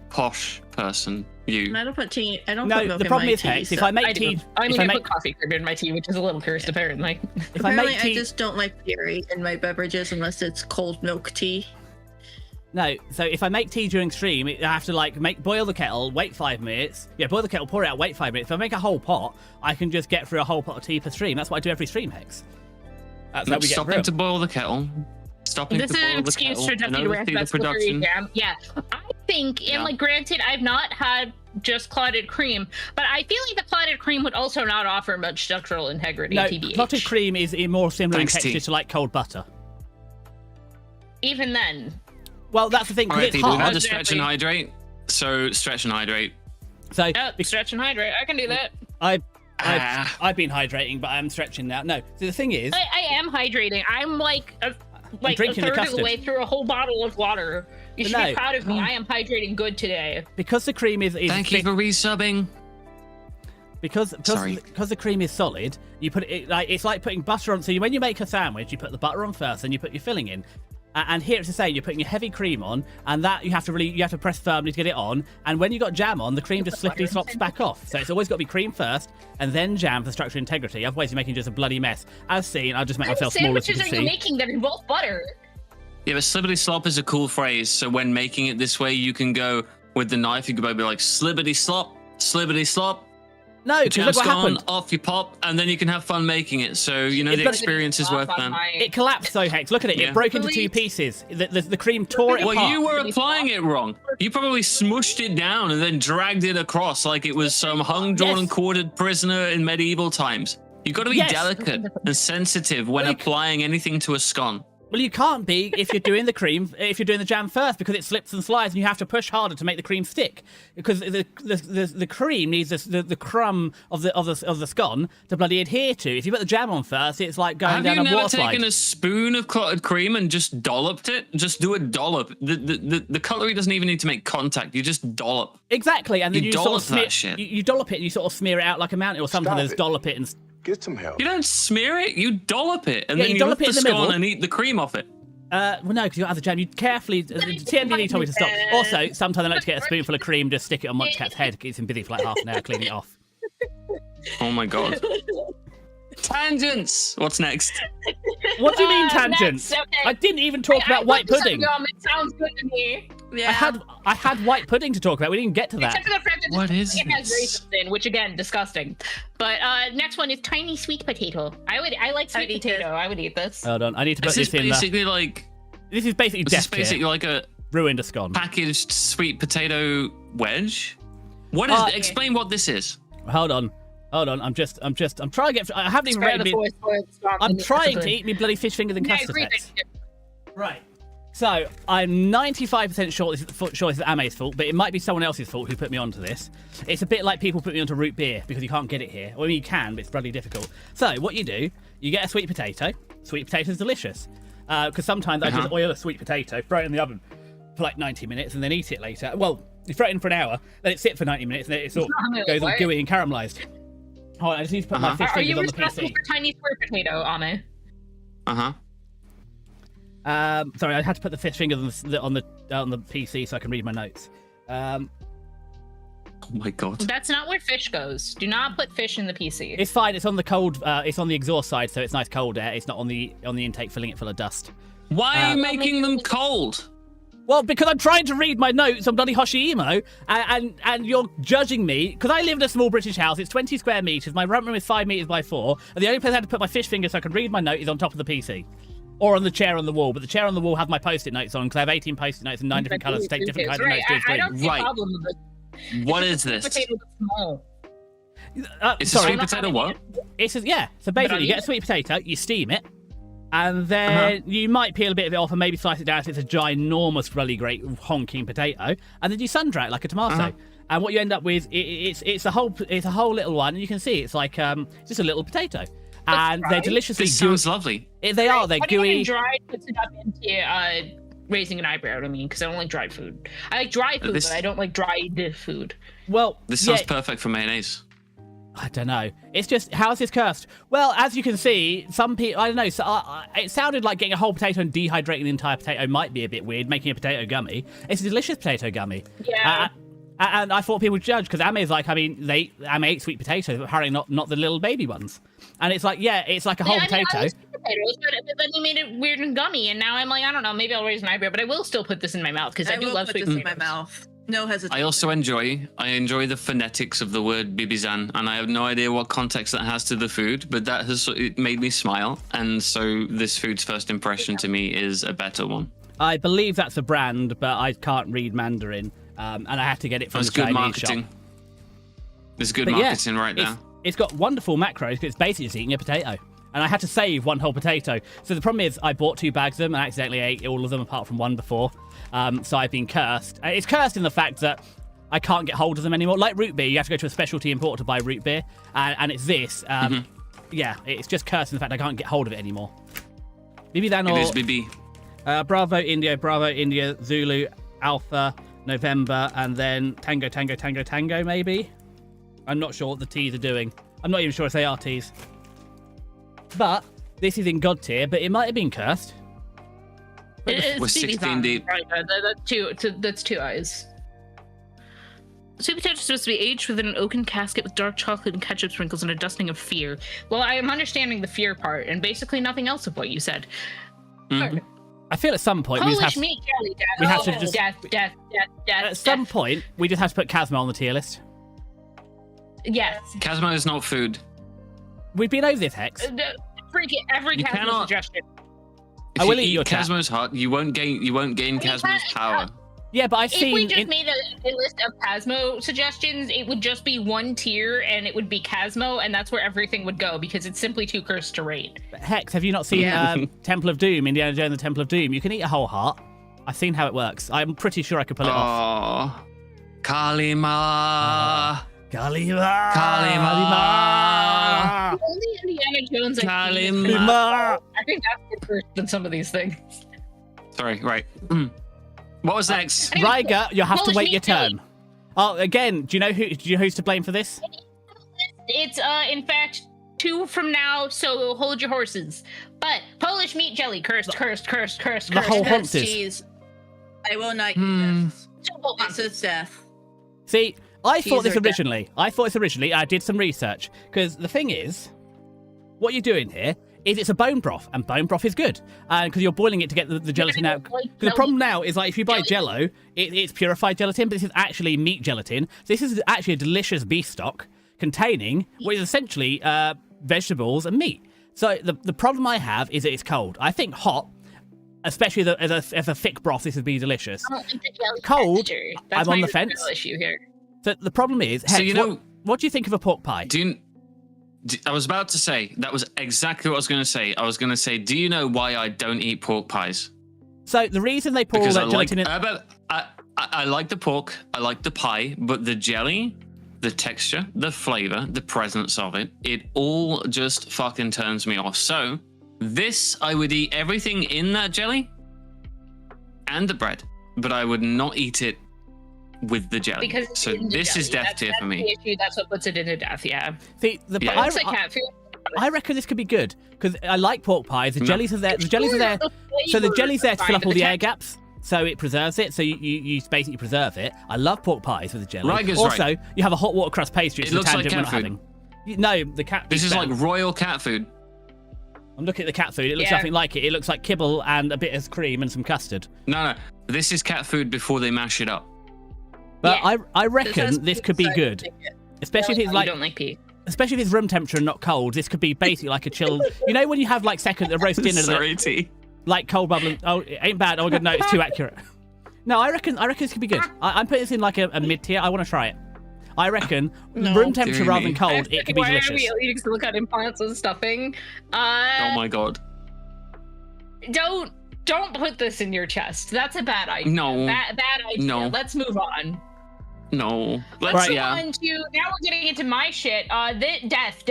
person. You. And I don't put tea. I don't put No, milk the in problem my is, tea, Hex, if so- I make I do. tea... I if mean, I I make put coffee creamer in my tea, which is a little cursed, apparently. if I Apparently, make tea... I just don't like dairy in my beverages unless it's cold milk tea. No, so if I make tea during stream, I have to boil the kettle, wait 5 minutes. Yeah, boil the kettle, pour it out, wait 5 minutes. If I make a whole pot, I can just get through a whole pot of tea per stream. That's what I do every stream, Hex. That's how we get Stopping through. to boil the kettle. Stopping This to is an boil the excuse kettle. for and Desi to oversee rant the about slippery production. jam. Yeah, I think, and Yeah. like, granted, I've not had just clotted cream, but I feel like the clotted cream would also not offer much structural integrity. No, TBH. clotted cream is more similar Thanks, in texture T. to like cold butter. Even then, Well, that's the thing, All because right, it's people, we've got hard. to stretch and hydrate. So stretch and hydrate. So stretch and hydrate. I can do that. I've been hydrating, but I'm stretching now. No, so the thing is, I am hydrating. I'm like like a drinking the third of custard. the way through a whole bottle of water. You should No. be proud of me. I am hydrating good today. Because the cream is Thank you for resubbing. Because Sorry. the cream is solid, you put it like it's like putting butter on. So when you make a sandwich, you put the butter on first, and you put your filling in. And here it's the same. You're putting your heavy cream on, and that you have to press firmly to get it on. And when you got jam on, the cream just slippery slops back off. So it's always got to be cream first, and then jam for structure and integrity. Otherwise, you're making just a bloody mess. As seen, I'll just make myself smaller. Sandwiches are you making that involve butter? Yeah, but slibbity slop is a cool phrase. So when making it this way, you can go with the knife. You could be like slibbity slop, slibbity slop. No, The because look jam's what gone, happened. off you pop, and then you can have fun making it. So you know It's the got- experience is worth that. It collapsed though, Hex. Look at it. Yeah. It broke into two pieces. The cream tore it apart. Well, you were applying it wrong. You probably smushed it down and then dragged it across like it was some hung, drawn, Yes. and quartered prisoner in medieval times. You've got to be Yes. delicate and sensitive when applying anything to a scone. Well, you can't be if you're doing the cream, if you're doing the jam first, because it slips and slides, and you have to push harder to make the cream stick. Because the cream needs the crumb of the scone to bloody adhere to. If you put the jam on first, it's like going Have down you a never water slide. taken a spoon of clotted cream and just dolloped it? Just do a dollop. The cutlery doesn't even need to make contact. You just dollop. Exactly, and then You you sort of dollop smear, that shit. you dollop it, and you sort of smear it out like a mountain, or sometimes there's dollop it and. Get some help. You don't smear it. You dollop it, and Yeah, then you you dollop lift it the in the middle. scone and eat the cream off it. Well, no, because you got other jam. You carefully. The TMDD told me to stop. Also, sometimes I like to get a spoonful of cream, just stick it on Munchcat's head. Keeps him busy for like half an hour cleaning it off. Oh my god. Tangents. What's next? What do you mean tangents? next, okay. I didn't even talk I about white looked this up, pudding. It sounds good to me. Yeah. I had white pudding to talk about. We didn't get to that. Except for the fact that What is it has this? raisins in, which again, disgusting. But next one is tiny sweet potato. I like sweet I'd eat potato. this. I would eat this. Hold on, I need to put This is this in. basically like This is basically this is death tier. basically like a Ruined a scone. packaged sweet potato wedge. What is? Explain what this is. Hold on. I'm trying to get. I haven't even Spare rated the me. voice for it, stop I'm me, trying to basically. eat me bloody fish fingers and Yeah, I custard agree heads. with you. Right. So I'm 95% sure this is Ame's fault, but it might be someone else's fault who put me onto this. It's a bit like people put me onto root beer because you can't get it here. Well, I mean, you can, but it's bloody difficult. So what you do, you get a sweet potato. Sweet potato's delicious. Because sometimes I just oil a sweet potato, throw it in the oven for like 90 minutes, and then eat it later. Well, you throw it in for an hour, let it sit for 90 minutes, and then it sort of goes all gooey and caramelized. Oh, I just need to put my fish Are you fingers on the responsible PC. for tiny square potato, Ame? Sorry, I had to put the fish fingers on the PC so I can read my notes. Oh my god. That's not where fish goes. Do not put fish in the PC. It's fine. It's on the cold. It's on the exhaust side, so it's nice cold air. It's not on the intake, filling it full of dust. Why are you making them cold? Well, because I'm trying to read my notes on bloody Hoshimo, and you're judging me because I live in a small British house. It's 20 square meters. My front room is 5 meters by 4, and the only place I had to put my fish finger so I could read my note is on top of the PC. Or on the chair on the wall, but the chair on the wall have my post-it notes on because I have 18 post-it notes in 9 different colours to take different kinds of Right, notes to I a don't see a Right. problem with this. What is this? Potato is small. It's a sorry, sweet potato what? yeah. So basically, you get a sweet potato, you steam it, and then you might peel a bit of it off and maybe slice it down if it's a ginormous, really great honking potato, and then you sun dry it like a tomato. And what you end up with, it's a whole little one, and you can see it's like just a little potato, and they're deliciously This gooey. sounds lovely. They are. They're Putting it gooey. in dried puts it up into raising an eyebrow to me because I don't like dried food. I like dry food, This- but I don't like dried food. Well, This yeah, sounds perfect for mayonnaise. I don't know. It's just, how is this cursed? Well, as you can see, some people, I don't know, so it sounded like getting a whole potato and dehydrating the entire potato might be a bit weird, making a potato gummy. It's a delicious potato gummy. Yeah. And I thought people would judge, because Ame is like, I mean, Ame ate sweet potatoes, but apparently not the little baby ones. And it's like, yeah, it's like a whole I potato. like sweet potatoes, but then you made it weird and gummy, and now I'm like, I don't know, maybe I'll raise an eyebrow, but I will still put this in my mouth because I do will love put sweet this potatoes. in my mouth. No hesitation. I also enjoy the phonetics of the word bibizan, and I have no idea what context that has to the food, but that has it made me smile, and so this food's first impression to me is a better one. I believe that's a brand, but I can't read Mandarin, and I had to get it from That's the good Chinese marketing. shop. There's good But yeah, marketing right there. It's got wonderful macros because it's basically just eating a potato. And I had to save one whole potato. So the problem is I bought 2 bags of them and I accidentally ate all of them apart from one before. So I've been cursed. It's cursed in the fact that I can't get hold of them anymore. Like root beer, you have to go to a specialty importer to buy root beer. And it's this. Yeah, it's just cursed in the fact I can't get hold of it anymore. Bibi Dan It or... is Bibi. Bravo, India, Zulu, Alpha, November, and then Tango, Tango, Tango, Tango, maybe? I'm not sure what the T's are doing. I'm not even sure if they are T's. But this is in God tier, but it might have been cursed. We're 16 deep. Right, that's two eyes. Sweet potato is supposed to be aged within an oaken casket with dark chocolate and ketchup sprinkles and a dusting of fear. Well, I am understanding the fear part and basically nothing else of what you said. Mm-hmm. I feel at some point Polish meat jelly, death. we have to just Death. at some point we just have to put KiSCA on the tier list. Yes. KiSCA is not food. We've been over this, Hex. Every You KiSCA cannot- suggestion. If I will you eat your eat chat. KiSCA's heart, you won't gain KiSCA's power. Yeah, but I've If seen we just made a list of KiSCA suggestions, it would just be one tier, and it would be KiSCA, and that's where everything would go because it's simply too cursed to rate. Hex, have you not seen Temple of Doom, Indiana Jones and the Temple of Doom? You can eat a whole heart. I've seen how it works. I'm pretty sure I could pull it off. Oh, Kalima. Kalima! Kalima! Only Indiana Jones. Kalima! I think that's more cursed than some of these things. Sorry, right. What was next? Ryger, you'll have to Polish wait your meat jelly. turn. Oh, again, do you know who's to blame for this? It's in fact 2 from now, so hold your horses. But Polish meat jelly, cursed. The whole That's Hunts is. cheese. I will not eat this. This is death. See, I thought Cheese this or death. originally. I did some research because the thing is, what you're doing here is it's a bone broth, and bone broth is good, and because you're boiling it to get the gelatin out. Because the problem now is like if you buy Jello, it's purified gelatin, but this is actually meat gelatin. So this is actually a delicious beef stock containing what is essentially vegetables and meat. So the problem I have is that it's cold. I think hot, especially as a thick broth, this would be delicious. I don't like the jelly Cold, texture. That's I'm on my the fence. real issue here. So the problem is, Hex, So you know, what do you think of a pork pie? I was about to say, that was exactly what I was going to say. I was going to say, do you know why I don't eat pork pies? So the reason they pour all Because that gelatin in... I like the pork, I like the pie, but the jelly, the texture, the flavor, the presence of it, it all just fucking turns me off. So this, I would eat everything in that jelly and the bread, but I would not eat it with the jelly. Because it's so in the this jelly. is death tier for me. That's the issue. That's what puts it into death, yeah. See, Yeah. Looks like cat food. I reckon this could be good because I like pork pies. The jellies are there. The jellies are there. So the jelly's there to fill up all the air gaps. So it preserves it. So you basically preserve it. I love pork pies with the jelly. Ryger's also, right. you have a hot water crust pastry. It It's a looks like tangent we're cat not food. having. No, the cat. This is better. like royal cat food. I'm looking at the cat food. It looks Yeah. nothing like it. It looks like kibble and a bit of cream and some custard. No. This is cat food before they mash it up. But Yeah. I reckon this could be good, especially if it's You like. don't like pea. Especially if it's room temperature and not cold, this could be basically like a chilled. You know when you have like the roast dinner, Sorry, T. like cold bubbling. Oh, it ain't bad. Oh, good. No, it's too accurate. No, I reckon this could be good. I'm putting this in like a mid tier. I want to try it. I reckon room temperature dear rather me. than cold, it could be Why delicious. are we eating silicone implants and stuffing? Oh my god. Don't put this in your chest. That's a bad idea. No. Bad idea. No. Let's move on. No. Let's move yeah. on to now we're getting into my shit. Death.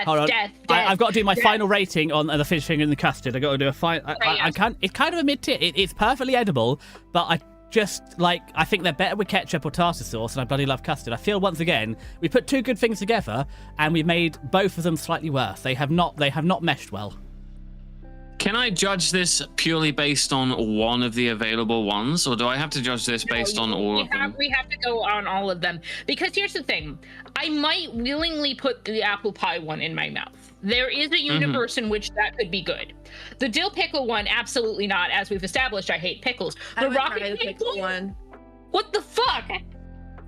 Hold on. Death. I've got to do my death. final rating on the fish finger and the custard. I've got to do a final. I can't. It's kind of a mid tier. It's perfectly edible, but I just I think they're better with ketchup or tartar sauce, and I bloody love custard. I feel once again we put two good things together, and we made both of them slightly worse. They have not meshed well. Can I judge this purely based on one of the available ones, or do I have to judge this based on all of them? We have to go on all of them because here's the thing: I might willingly put the apple pie one in my mouth. There is a universe in which that could be good. The dill pickle one, absolutely not. As we've established, I hate pickles. I The would rocket try the pickle one. What the fuck?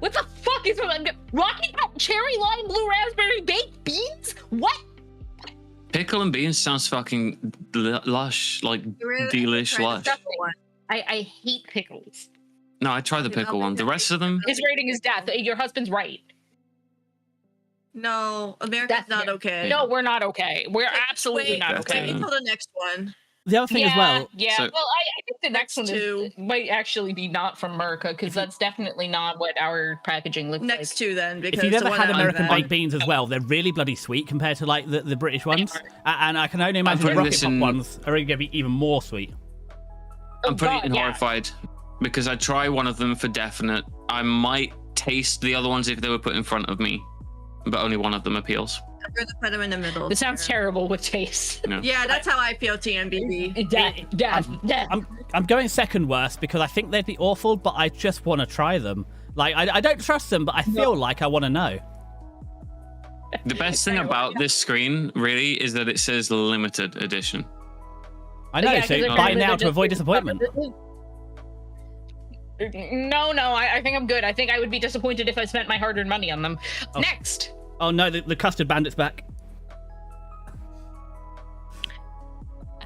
What the fuck is rocket cherry lime blue raspberry baked beans? What? Pickle and beans sounds fucking lush, like You really delish try the lush. pickle one. I hate pickles. No, I tried the pickle one. The rest of them, His rating is death. Your husband's right. No, America's not okay. No, we're not okay. We're absolutely Wait, not okay. okay. Wait until the next one. The other thing as well. Yeah. So- Well, I think the next one two. might actually be not from Merca because that's definitely not what our packaging looks like. Next two then, because If you've the ever one had I'm American at- baked beans as well, they're really bloody sweet compared to like the British ones, and I can only imagine the putting rocket this pop in- ones are going to be even more sweet. I'm pretty God, horrified because I try one of them for definite. I might taste the other ones if they were put in front of me, but only one of them appeals. I'm gonna put them in the middle. This sounds terrible with taste. No. Yeah, that's how I feel, TMBB. I'm going second worst because I think they'd be awful, but I just want to try them. Like, I don't trust them, but I feel like I want to know. The best thing about this screen really is that it says limited edition. I know, Yeah, so 'cause buy now to avoid disappointment. No, I think I'm good. I think I would be disappointed if I spent my hard-earned money on them. Oh. Next. Oh no, the custard bandit's back.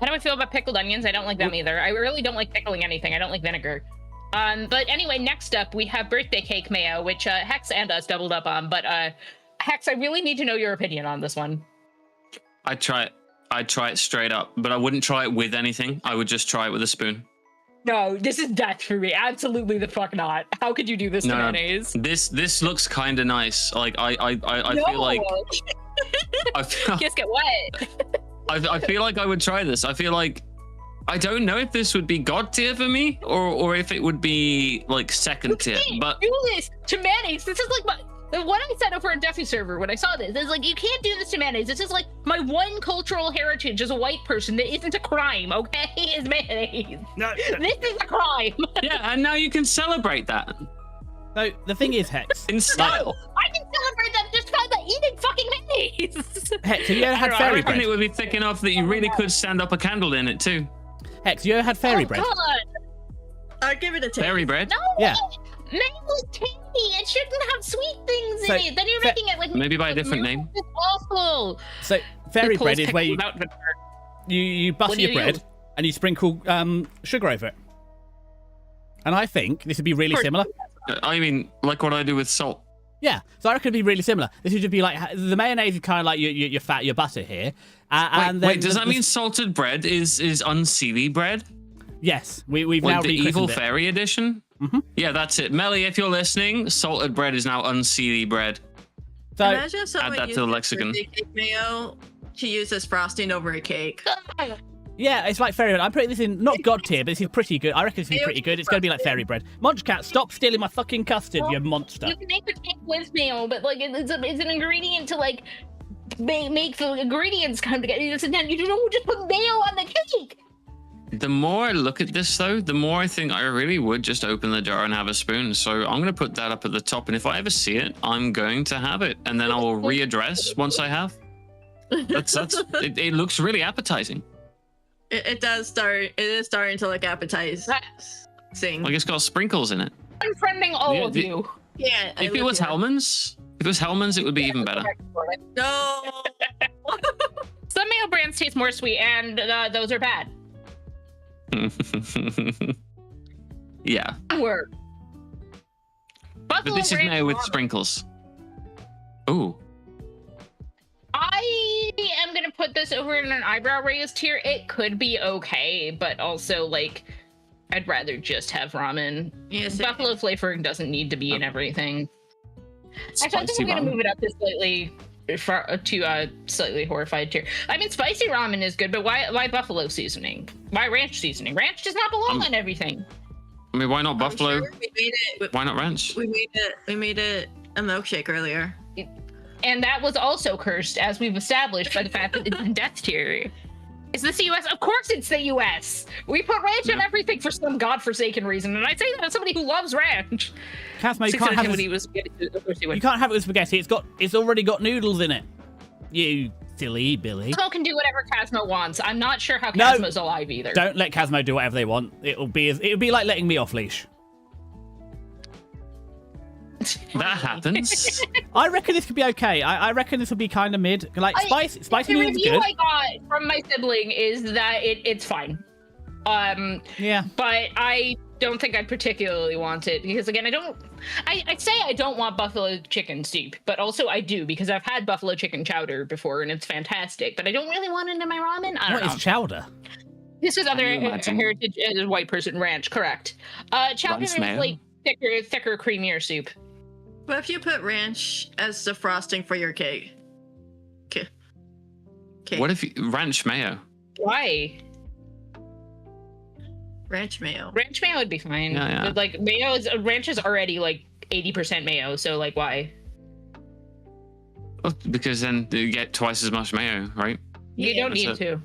How do I feel about pickled onions? I don't like them either. I really don't like pickling anything. I don't like vinegar. But anyway, next up we have birthday cake mayo, which Hex and us doubled up on. But Hex, I really need to know your opinion on this one. I'd try it straight up, but I wouldn't try it with anything. I would just try it with a spoon. No, this is death for me. Absolutely the fuck not. How could you do this to mayonnaise? This looks kind of nice. Like I feel like Just get wet. I feel like I would try this. I feel like I don't know if this would be god tier for me or if it would be like second tier. But do this to mayonnaise. This is like what I said over a Desi server when I saw this. It's like, you can't do this to mayonnaise. This is like my one cultural heritage as a white person that isn't a crime, okay? Is mayonnaise. No. This is a crime. Yeah, and now you can celebrate that. So the thing is, Hex. In style. I can celebrate that just by eating fucking mayonnaise. Hex, have you ever had I fairy reckon bread? it would be thick enough that you really could stand up a candle in it too. Hex, you ever had fairy bread? God. I'll give it a taste. Fairy bread? No. Yeah. Mayo is tangy. It shouldn't have sweet things in it. Then you're making it like maybe by a different name. It's awful. So fairy bread is where you butter What do your you bread use? and you sprinkle sugar over it. And I think this would be really similar. I mean, like what I do with salt. Yeah, so I reckon it'd be really similar. This would just be like the mayonnaise is kind of like your fat, your butter here. And then wait, does that mean salted bread is unseelie bread? Yes, we've Like now the rechristened evil it. fairy edition? Mm-hmm. Yeah, that's it. Melly, if you're listening, salted bread is now unseelie bread. So Imagine if someone add that to used the this lexicon. birthday cake mayo to use as frosting over a cake. yeah, it's like fairy bread. I'm putting this in not god tier, but this is pretty good. I reckon this is pretty good. It's going to be like fairy bread. Munchcat, stop stealing my fucking custard, you monster. You can make the cake with mayo, but like it's an ingredient to like make the ingredients come together. You don't just put mayo on the cake. The more I look at this, though, the more I think I really would just open the jar and have a spoon. So I'm going to put that up at the top, and if I ever see it, I'm going to have it, and then I will readdress once I have. It looks really appetizing. It does start. It is starting to look appetizing. Like it's got sprinkles in it. I'm friending all of you. Yeah. If it was Hellman's, it would be even better. No. Some mayo brands taste more sweet, and those are bad. Yeah. Word. But this is mayo with sprinkles. Ooh. I am gonna put this over in an eyebrow raise tier. It could be okay, but also like I'd rather just have ramen. Yes, Buffalo flavoring doesn't need to be in everything. Actually, I think Spicy I'm gonna ramen. move it up to slightly horrified tier. I mean, spicy ramen is good, but why buffalo seasoning? Why ranch seasoning? Ranch does not belong on everything. I mean, why not buffalo? Sure we made it. Why not ranch? We made it a milkshake earlier. And that was also cursed, as we've established by the fact that it's in death tier. Is this the US? Of course it's the US! We put ranch on everything for some godforsaken reason, and I say that as somebody who loves ranch. Kazma, you can't have it with spaghetti. It's already got noodles in it. You silly Billy. Cosmo can do whatever Cosmo wants. I'm not sure how Cosmo's alive either. Don't let Kazmo do whatever they want. It'll be like letting me off leash. That happens. I reckon this could be okay. I reckon this will be kind of mid. Like spicy The noodles review good. I got from my sibling is that it's fine. Yeah. But I don't think I'd particularly want it because again, I say I don't want buffalo chicken soup, but also I do because I've had buffalo chicken chowder before and it's fantastic. But I don't really want it in my ramen. I don't know. What is chowder? This is other Can you imagine? heritage white person ranch, correct? Chowder is mayo? like thicker, creamier soup. But if you put ranch as the frosting for your cake. Okay. What if ranch mayo? Why? Ranch mayo. Ranch mayo would be fine. Yeah. But like ranch is already like 80% mayo, so like why? Well, because then you get twice as much mayo, right? You don't need to.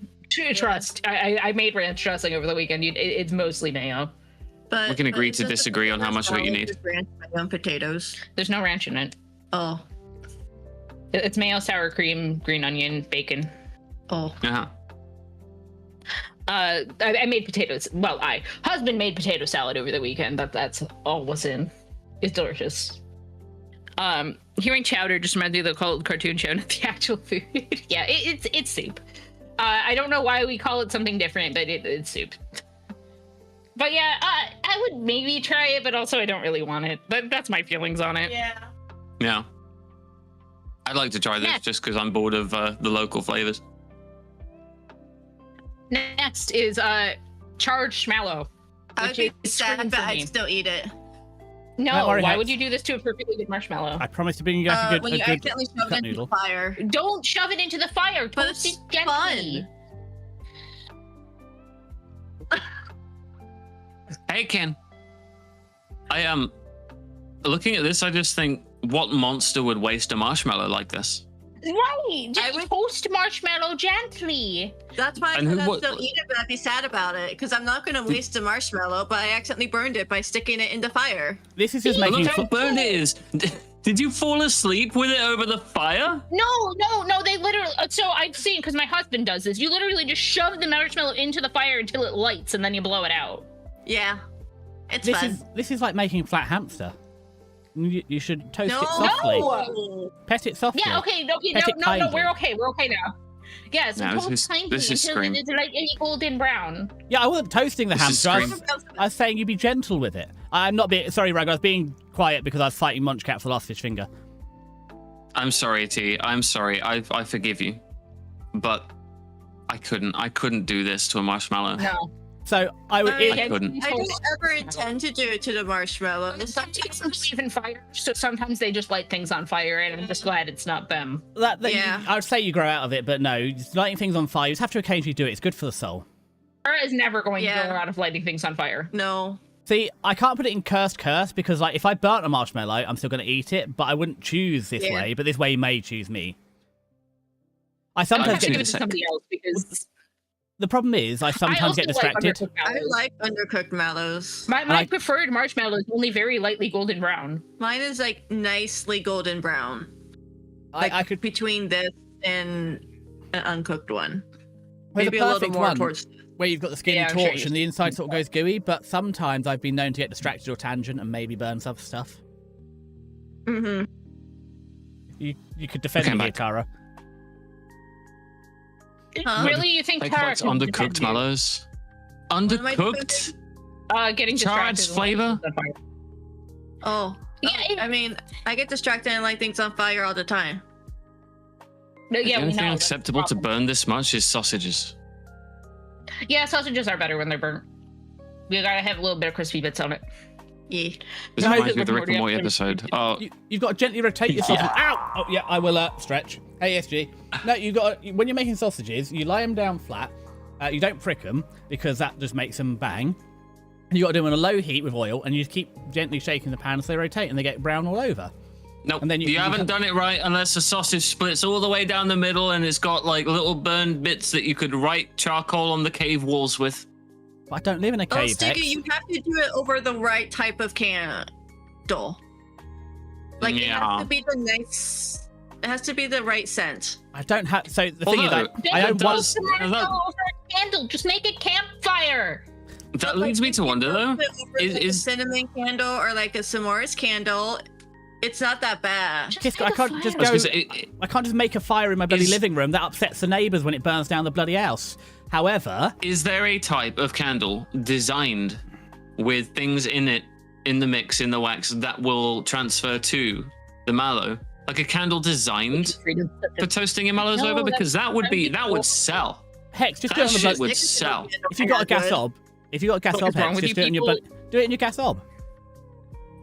Trust. I made ranch dressing over the weekend. It's mostly mayo. But We can agree to disagree on how much of it you need. Ranch mayo and potatoes. There's no ranch in it. Oh. It's mayo, sour cream, green onion, bacon. Oh. Yeah. I made potatoes. Well, husband made potato salad over the weekend. That's all was in. It's delicious. Hearing chowder just reminds me of the cold cartoon show, not the actual food. Yeah, it's soup. I don't know why we call it something different, but it's soup. But yeah, I would maybe try it, but also I don't really want it. That's my feelings on it. Yeah. Yeah. I'd like to try this just because I'm bored of the local flavors. Next is charged schmallow. I would be sad, but I'd still eat it. No, why would you do this to a perfectly good marshmallow? I promise to bring you guys when you accidentally shove it into the fire. Don't shove it into the fire. But it's fun. Hey, Ken. I am looking at this. I just think, what monster would waste a marshmallow like this? Right. Just toast marshmallow gently. That's why I could still eat it, but I'd be sad about it because I'm not going to waste a marshmallow. But I accidentally burned it by sticking it in the fire. This is just making. Look how burned it is. Did you fall asleep with it over the fire? No. They literally. So I've seen, because my husband does this. You literally just shove the marshmallow into the fire until it lights, and then you blow it out. Yeah, it's fun. This is like making flat hamster. You should toast it softly. No. Pet it softly. Yeah. Okay. No. We're okay. We're okay now. Yeah. So toast kindly until it's like a golden brown. Yeah, I wasn't toasting the hamster. I was saying you be gentle with it. I'm not being sorry, Rag. I was being quiet because I was fighting Munchcat for the last fish finger. I'm sorry, T. I'm sorry. I forgive you, but I couldn't do this to a marshmallow. No. So I couldn't. I don't ever intend to do it to the marshmallow. Some people believe in fire, so sometimes they just light things on fire, and I'm just glad it's not them. I would say you grow out of it, but no, just lighting things on fire. You just have to occasionally do it. It's good for the soul. Tara is never going to grow out of lighting things on fire. No. See, I can't put it in cursed because, like, if I burnt a marshmallow, I'm still going to eat it, but I wouldn't choose this way. But this way may choose me. I sometimes get to somebody else because. The problem is, I sometimes get distracted. I like undercooked mallows. My preferred marshmallow is only very lightly golden brown. Mine is like nicely golden brown. I could between this and an uncooked one. Maybe a little more towards where you've got the skinny torch and the inside sort of goes gooey. But sometimes I've been known to get distracted or tangent and maybe burn some stuff. Mm-hmm. You could defend me, Tara. Really, you think Tara could undercooked mallows? Undercooked? Getting charred flavor? Oh. I mean, I get distracted and light things on fire all the time. The only thing acceptable to burn this much is sausages. Yeah, sausages are better when they're burnt. You gotta have a little bit of crispy bits on it. Yeah. This reminds me of the Rick and Morty episode. You've got to gently rotate your sausage. Ow! Oh, yeah, I will stretch. Hey, SG. No, when you're making sausages, you lie them down flat. You don't prick them because that just makes them bang. And you got to do them on a low heat with oil, and you just keep gently shaking the pan so they rotate and they get brown all over. Nope, and then you haven't done it right unless the sausage splits all the way down the middle and it's got like little burned bits that you could write charcoal on the cave walls with. I don't live in a cave. Sticky, you have to do it over the right type of candle. Like it has to be it has to be the right scent. I don't have. So the thing is, I don't want over a candle. Just make a campfire. That leads me to wonder though: is a cinnamon candle or like a s'mores candle? It's not that bad. KiSCA, I can't just go. I can't just make a fire in my bloody living room. That upsets the neighbours when it burns down the bloody house. However, is there a type of candle designed with things in it, in the mix, in the wax, that will transfer to the mallow? Like a candle designed for toasting your mallows over? Because that would sell. Hex, just do it on the shit would sell. If you got a gas hob, Hex, just do it in your gas hob.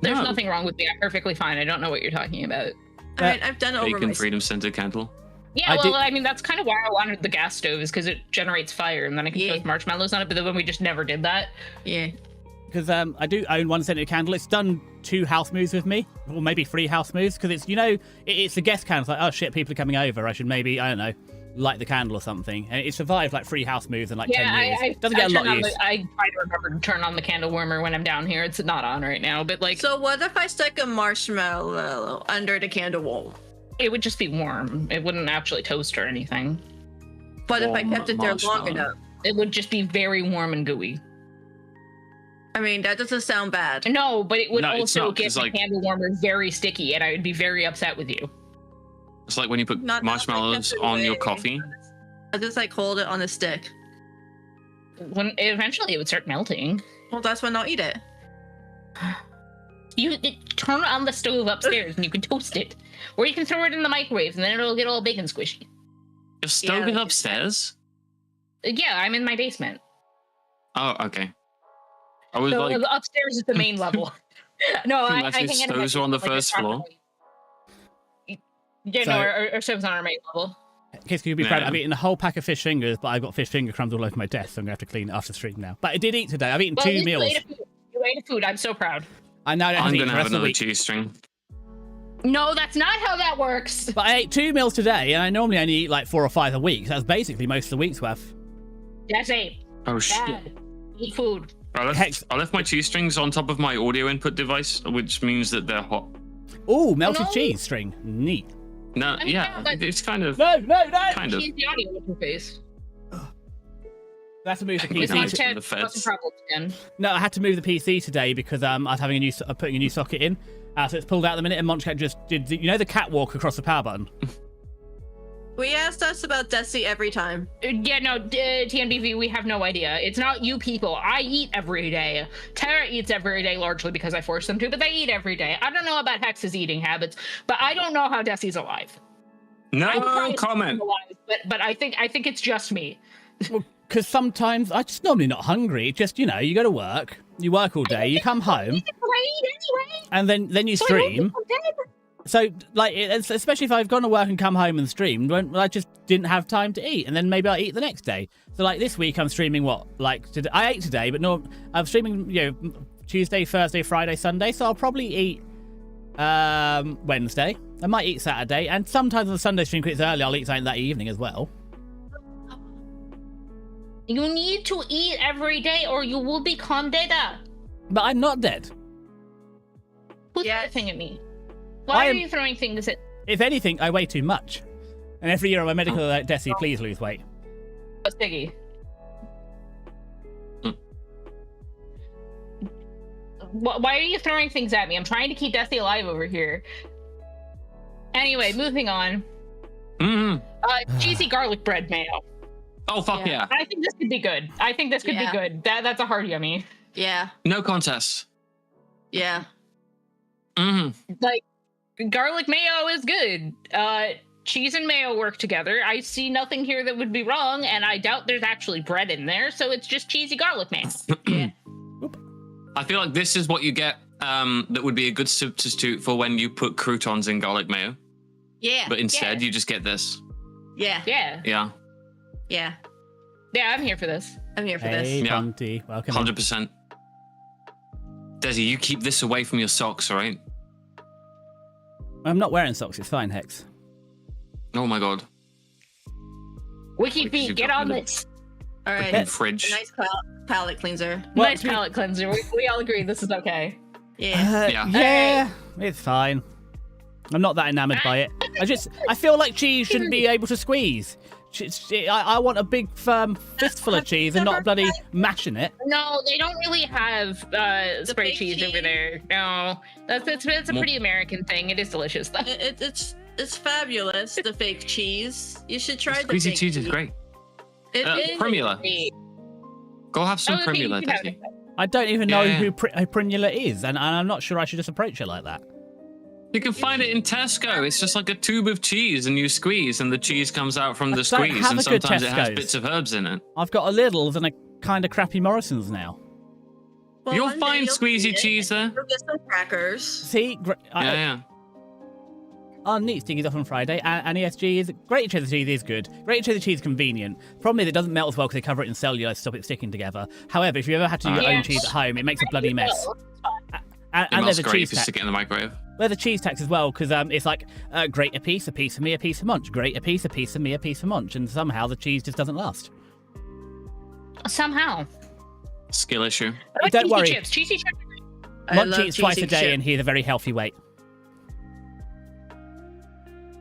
There's nothing wrong with me. I'm perfectly fine. I don't know what you're talking about. I mean, I've done it over Bacon Freedom Center candle. Yeah, well, I mean, that's kind of why I wanted the gas stove, is because it generates fire, and then I can toast marshmallows on it, but then we just never did that. Yeah. Because I do own one scented candle. It's done 2 house moves with me, or maybe 3 house moves, because it's, you know, it's a guest candle. It's like, oh shit, people are coming over. I should maybe, I don't know, light the candle or something. And it survived like 3 house moves in like 10 years. It doesn't get a lot of use. I try to remember to turn on the candle warmer when I'm down here. It's not on right now, but like... So what if I stick a marshmallow under the candle wall? It would just be warm. It wouldn't actually toast or anything. But if I kept it there long enough? It would just be very warm and gooey. I mean, that doesn't sound bad. No, but it would also get the candle warmer very sticky, and I would be very upset with you. It's like when you put marshmallows on your coffee. I just like hold it on a stick. When eventually it would start melting. Well, that's when I'll eat it. You turn it on the stove upstairs and you can toast it. Or you can throw it in the microwave and then it'll get all big and squishy. Your stove is upstairs? Yeah, I'm in my basement. Oh, okay. I was like... upstairs is the main level. No, I think stoves are on the first floor. Yeah, so, no, our stove's on our main level. KiSCA, you'll be proud. I've eaten a whole pack of fish fingers, but I've got fish finger crumbs all over my desk, so I'm going to have to clean it after the stream now. But I did eat today. I've eaten 2 meals. You ate food. I'm so proud. I now don't have to eat I'm going the to have rest of the another week. cheese string. No, that's not how that works. But I ate 2 meals today, and I normally only eat like 4 or 5 a week. So that's basically most of the week's worth. That's 8. Oh, shit. Bad. Eat food. I left my cheese strings on top of my audio input device, which means that they're hot. Ooh, melted cheese string. Neat. No, it's kind of... No! Kind of. Cheese the audio interface. That's to move the PC. No, I had to move the PC today because I was having putting a new socket in. So it's pulled out the minute, and Monchcat just did, you know, the catwalk across the power button. We asked us about Desi every time. Yeah, no, TNBV, we have no idea. It's not you people. I eat every day. Tara eats every day largely because I force them to, but they eat every day. I don't know about Hex's eating habits, but I don't know how Desi's alive. No comment. Alive, but I think it's just me. Well, because sometimes I'm just normally not hungry. Just, you know, you go to work, you work all day, you come home, and then you stream. So, like, especially if I've gone to work and come home and streamed, I just didn't have time to eat, and then maybe I'll eat the next day. So, like, this week I'm streaming today, I ate today, but no, I'm streaming, you know, Tuesday, Thursday, Friday, Sunday, so I'll probably eat Wednesday. I might eat Saturday, and sometimes on the Sunday stream, because it's early, I'll eat something that evening as well. You need to eat every day, or you will become dead. But I'm not dead. Who's laughing at me? Why are you throwing things at... If anything, I weigh too much. And every year I'm a medical like, Desi, please lose weight. Oh, Stiggy. Why are you throwing things at me? I'm trying to keep Desi alive over here. Anyway, moving on. Cheesy garlic bread mayo. Oh, fuck yeah. I think this could be good. I think this could be good. That's a hard yummy. Yeah. No contest. Yeah. Like, garlic mayo is good. Cheese and mayo work together. I see nothing here that would be wrong, and I doubt there's actually bread in there, so it's just cheesy garlic mayo. Yeah. I feel like this is what you get that would be a good substitute for when you put croutons in garlic mayo. Yeah. But instead, you just get this. Yeah. Yeah. Yeah. Yeah. Yeah, I'm here for this. I'm here for this. Yeah. Bunty. Welcome 100%. Desi, you keep this away from your socks, all right? I'm not wearing socks. It's fine, Hex. Oh my god. Wiki feet, get on this. All right. Fridge. A nice palate cleanser. Nice palate cleanser. We all agree this is okay. Yeah. Yeah, it's fine. I'm not that enamored by it. I feel like cheese shouldn't be able to squeeze. I want a big, firm fistful of cheese and not bloody mashing it. No, they don't really have spray cheese over there. No, it's a pretty American thing. It is delicious, though. It's fabulous. The fake cheese. You should try the squeezy fake cheese. Is great. It is Primula. Go have some Primula, Desi. I don't even know who Primula is, and I'm not sure I should just approach it like that. You can find it in Tesco. It's just like a tube of cheese, and you squeeze, and the cheese comes out from the squeeze, and sometimes it has bits of herbs in it. I've got a Lidl's and a kind of crappy Morrison's now. Well, You'll find squeezy cheese there. You'll get some crackers. See? Our neat stick is off on Friday, and ESG is great. Cheddar cheese is good. Great cheddar cheese is convenient. Problem is, it doesn't melt as well because they cover it in cellulose to stop it sticking together. However, if you ever had to do your own cheese at home, it makes a bloody mess. And there's a cheese tax. Stick it in the microwave. There's a cheese tax as well because it's like grate a piece for me, a piece for Munch. Grate a piece for me, a piece for Munch, and somehow the cheese just doesn't last. Somehow. Skill issue. Don't worry. Chips. Cheesy chips. Munch eats twice a day, and he's a very healthy weight.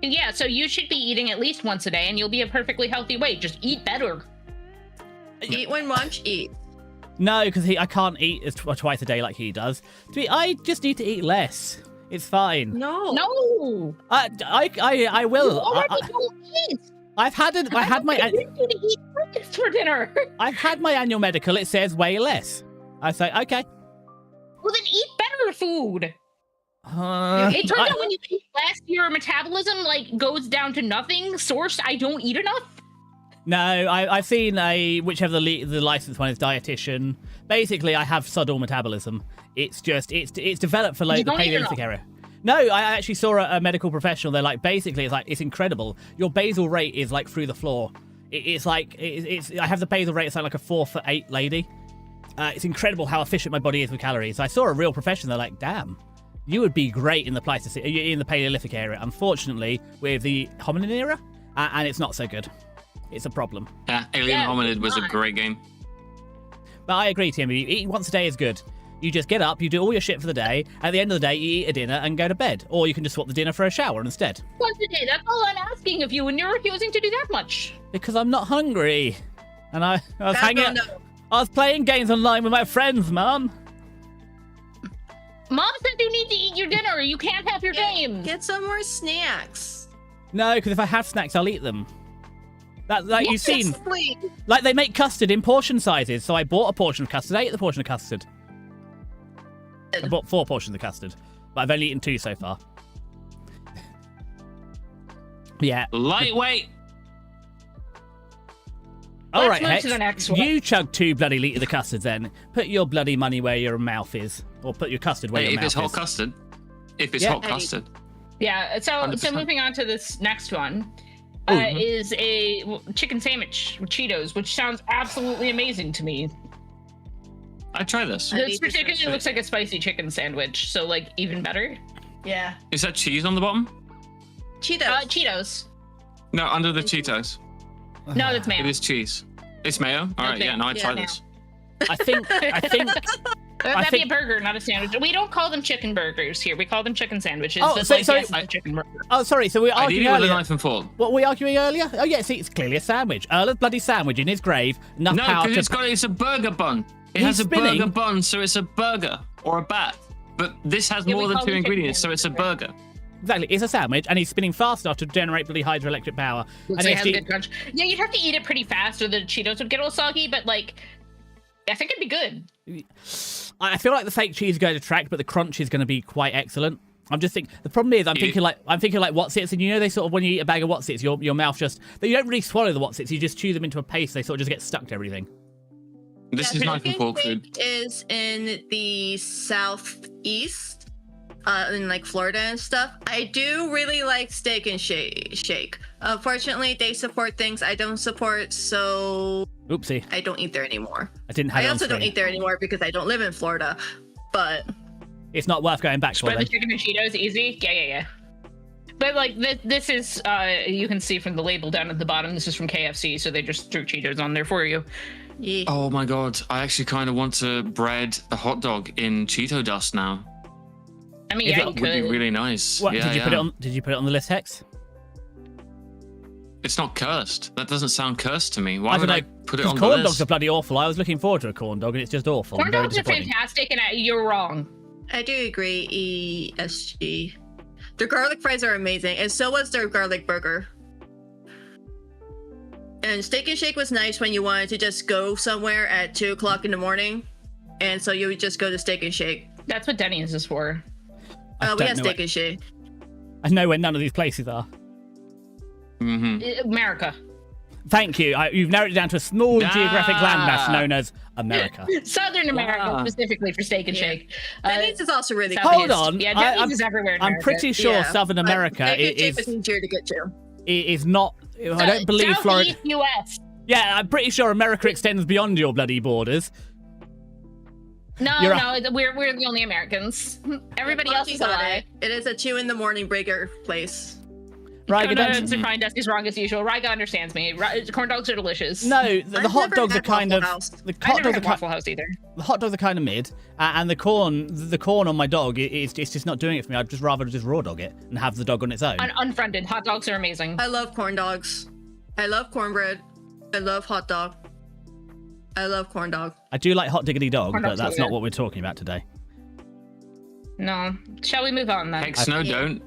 Yeah, so you should be eating at least once a day, and you'll be a perfectly healthy weight. Just eat better. Eat when Munch eats. No, because I can't eat twice a day like he does. I just need to eat less. It's fine. No. I will. You already don't eat. I had my. I need you to eat breakfast for dinner. I've had my annual medical. It says way less. I say okay. Well, then eat better food. It turns out when you eat less, your metabolism goes down to nothing. Source, I don't eat enough. No, I've seen whichever the licensed one is dietitian. Basically, I have subtle metabolism. It's just it's developed for the Paleolithic era. No, I actually saw a medical professional. They're like, basically, it's incredible. Your basal rate is through the floor. It's I have the basal rate. It's like a 4'8" lady. It's incredible how efficient my body is with calories. I saw a real professional. They're like, damn. You would be great in the Paleolithic era. Unfortunately, with the hominin era, and it's not so good. It's a problem. Yeah, Alien Hominid was a great game. But I agree, Timmy. Eating once a day is good. You just get up, you do all your shit for the day. At the end of the day, you eat a dinner and go to bed. Or you can just swap the dinner for a shower instead. Once a day, that's all I'm asking of you, and you're refusing to do that much. Because I'm not hungry. And I was hanging out. I was playing games online with my friends, Mom. Mom said you need to eat your dinner. You can't have your games. Get some more snacks. No, because if I have snacks, I'll eat them. You've seen. Please. They make custard in portion sizes. So I bought a portion of custard. I ate the portion of custard. I bought 4 portions of custard. But I've only eaten 2 so far. Yeah. Lightweight. All right, Let's move Hex. to the next one. You chug 2 bloody litres of custard then. Put your bloody money where your mouth is. Or put your custard where your mouth is. If it's hot custard. If it's hot custard. Yeah, so 100%. moving on to this next one. Is a chicken sandwich with Cheetos, which sounds absolutely amazing to me. I'd try this. This particularly looks like a spicy chicken sandwich, so even better. Yeah. Is that cheese on the bottom? Cheetos. Cheetos. No, under the Cheetos. No, that's mayo. It is cheese. It's mayo? Alright, yeah, no, I'd try this. I think That'd be a burger, not a sandwich. We don't call them chicken burgers here. We call them chicken sandwiches. Oh, but sorry. chicken burger. Oh, sorry. So we I'd eat arguing it with a earlier. knife and fork. What were we arguing earlier? Oh, yeah, see, it's clearly a sandwich. Earl of bloody sandwich in his grave. Enough No, power because to... it's a burger bun. It He's has a spinning. burger bun, so it's a burger or a bat. But this has more we than call 2 them chicken ingredients, so it's a burger. Exactly, it's a sandwich, and he's spinning fast enough to generate bloody hydroelectric power. Looks like it has a good crunch. Yeah, you'd have to eat it pretty fast, or the Cheetos would get all soggy. But I think it'd be good. I feel like the fake cheese is going to track, but the crunch is going to be quite excellent. I'm just thinking. The problem is, I'm thinking like Wotsits, and they sort of when you eat a bag of Wotsits, your mouth just you don't really swallow the Wotsits, you just chew them into a paste. They sort of just get stuck to everything. This is knife and fork food. Is in the southeast, in Florida and stuff. I do really like Steak and Shake. Unfortunately, they support things I don't support, so Oopsie. I don't eat there anymore. I didn't have. I also don't eat there anymore because I don't live in Florida, but it's not worth going back for. Spread the chicken and Cheetos, easy. Yeah. But this is you can see from the label down at the bottom. This is from KFC, so they just threw Cheetos on there for you. Yeah. Oh my god, I actually kind of want to bread a hot dog in Cheeto dust now. I mean, yeah, you That could. would be really nice. What Yeah, did you yeah. put it on? Did you put it on the list, Hex? It's not cursed. That doesn't sound cursed to me. Why I would don't I know. put it on the Corn list? dogs are bloody awful. I was looking forward to a corn dog, and it's just awful. Corn Very dogs are disappointing. fantastic, and you're wrong. I do agree. ESG. Their garlic fries are amazing, and so was their garlic burger. And Steak and Shake was nice when you wanted to just go somewhere at 2:00 in the morning, and so you would just go to Steak and Shake. That's what Denny's is for. I We don't had know Steak and Shake. I know where none of these places are. Mm-hmm. America. Thank you. You've narrowed it down to a small geographic landmass known as America. Southern America, specifically for Steak and Shake. Denny's is also really Hold on. Yeah, Denny's is everywhere in America. I'm pretty sure Southern America is easier to get to. Is not. I don't believe Florida. US. Yeah, I'm pretty sure America extends beyond your bloody borders. No, we're the only Americans. Everybody else is a lie. It is a 2 a.m. breaker place. Ryga, to find Desti's wrong as usual. Ryga understands me. Corn dogs are delicious. No, the hot dogs are kind of. The hot dogs are Waffle House either. The hot dogs are kind of mid, and the corn on my dog it's just not doing it for me. I'd just rather just raw dog it and have the dog on its own. Unfriended. Hot dogs are amazing. I love corn dogs. I love cornbread. I love hot dog. I love corn dog. I do like hot diggity dog, but that's not what we're talking about today. No. Shall we move on then? Hex, no, don't.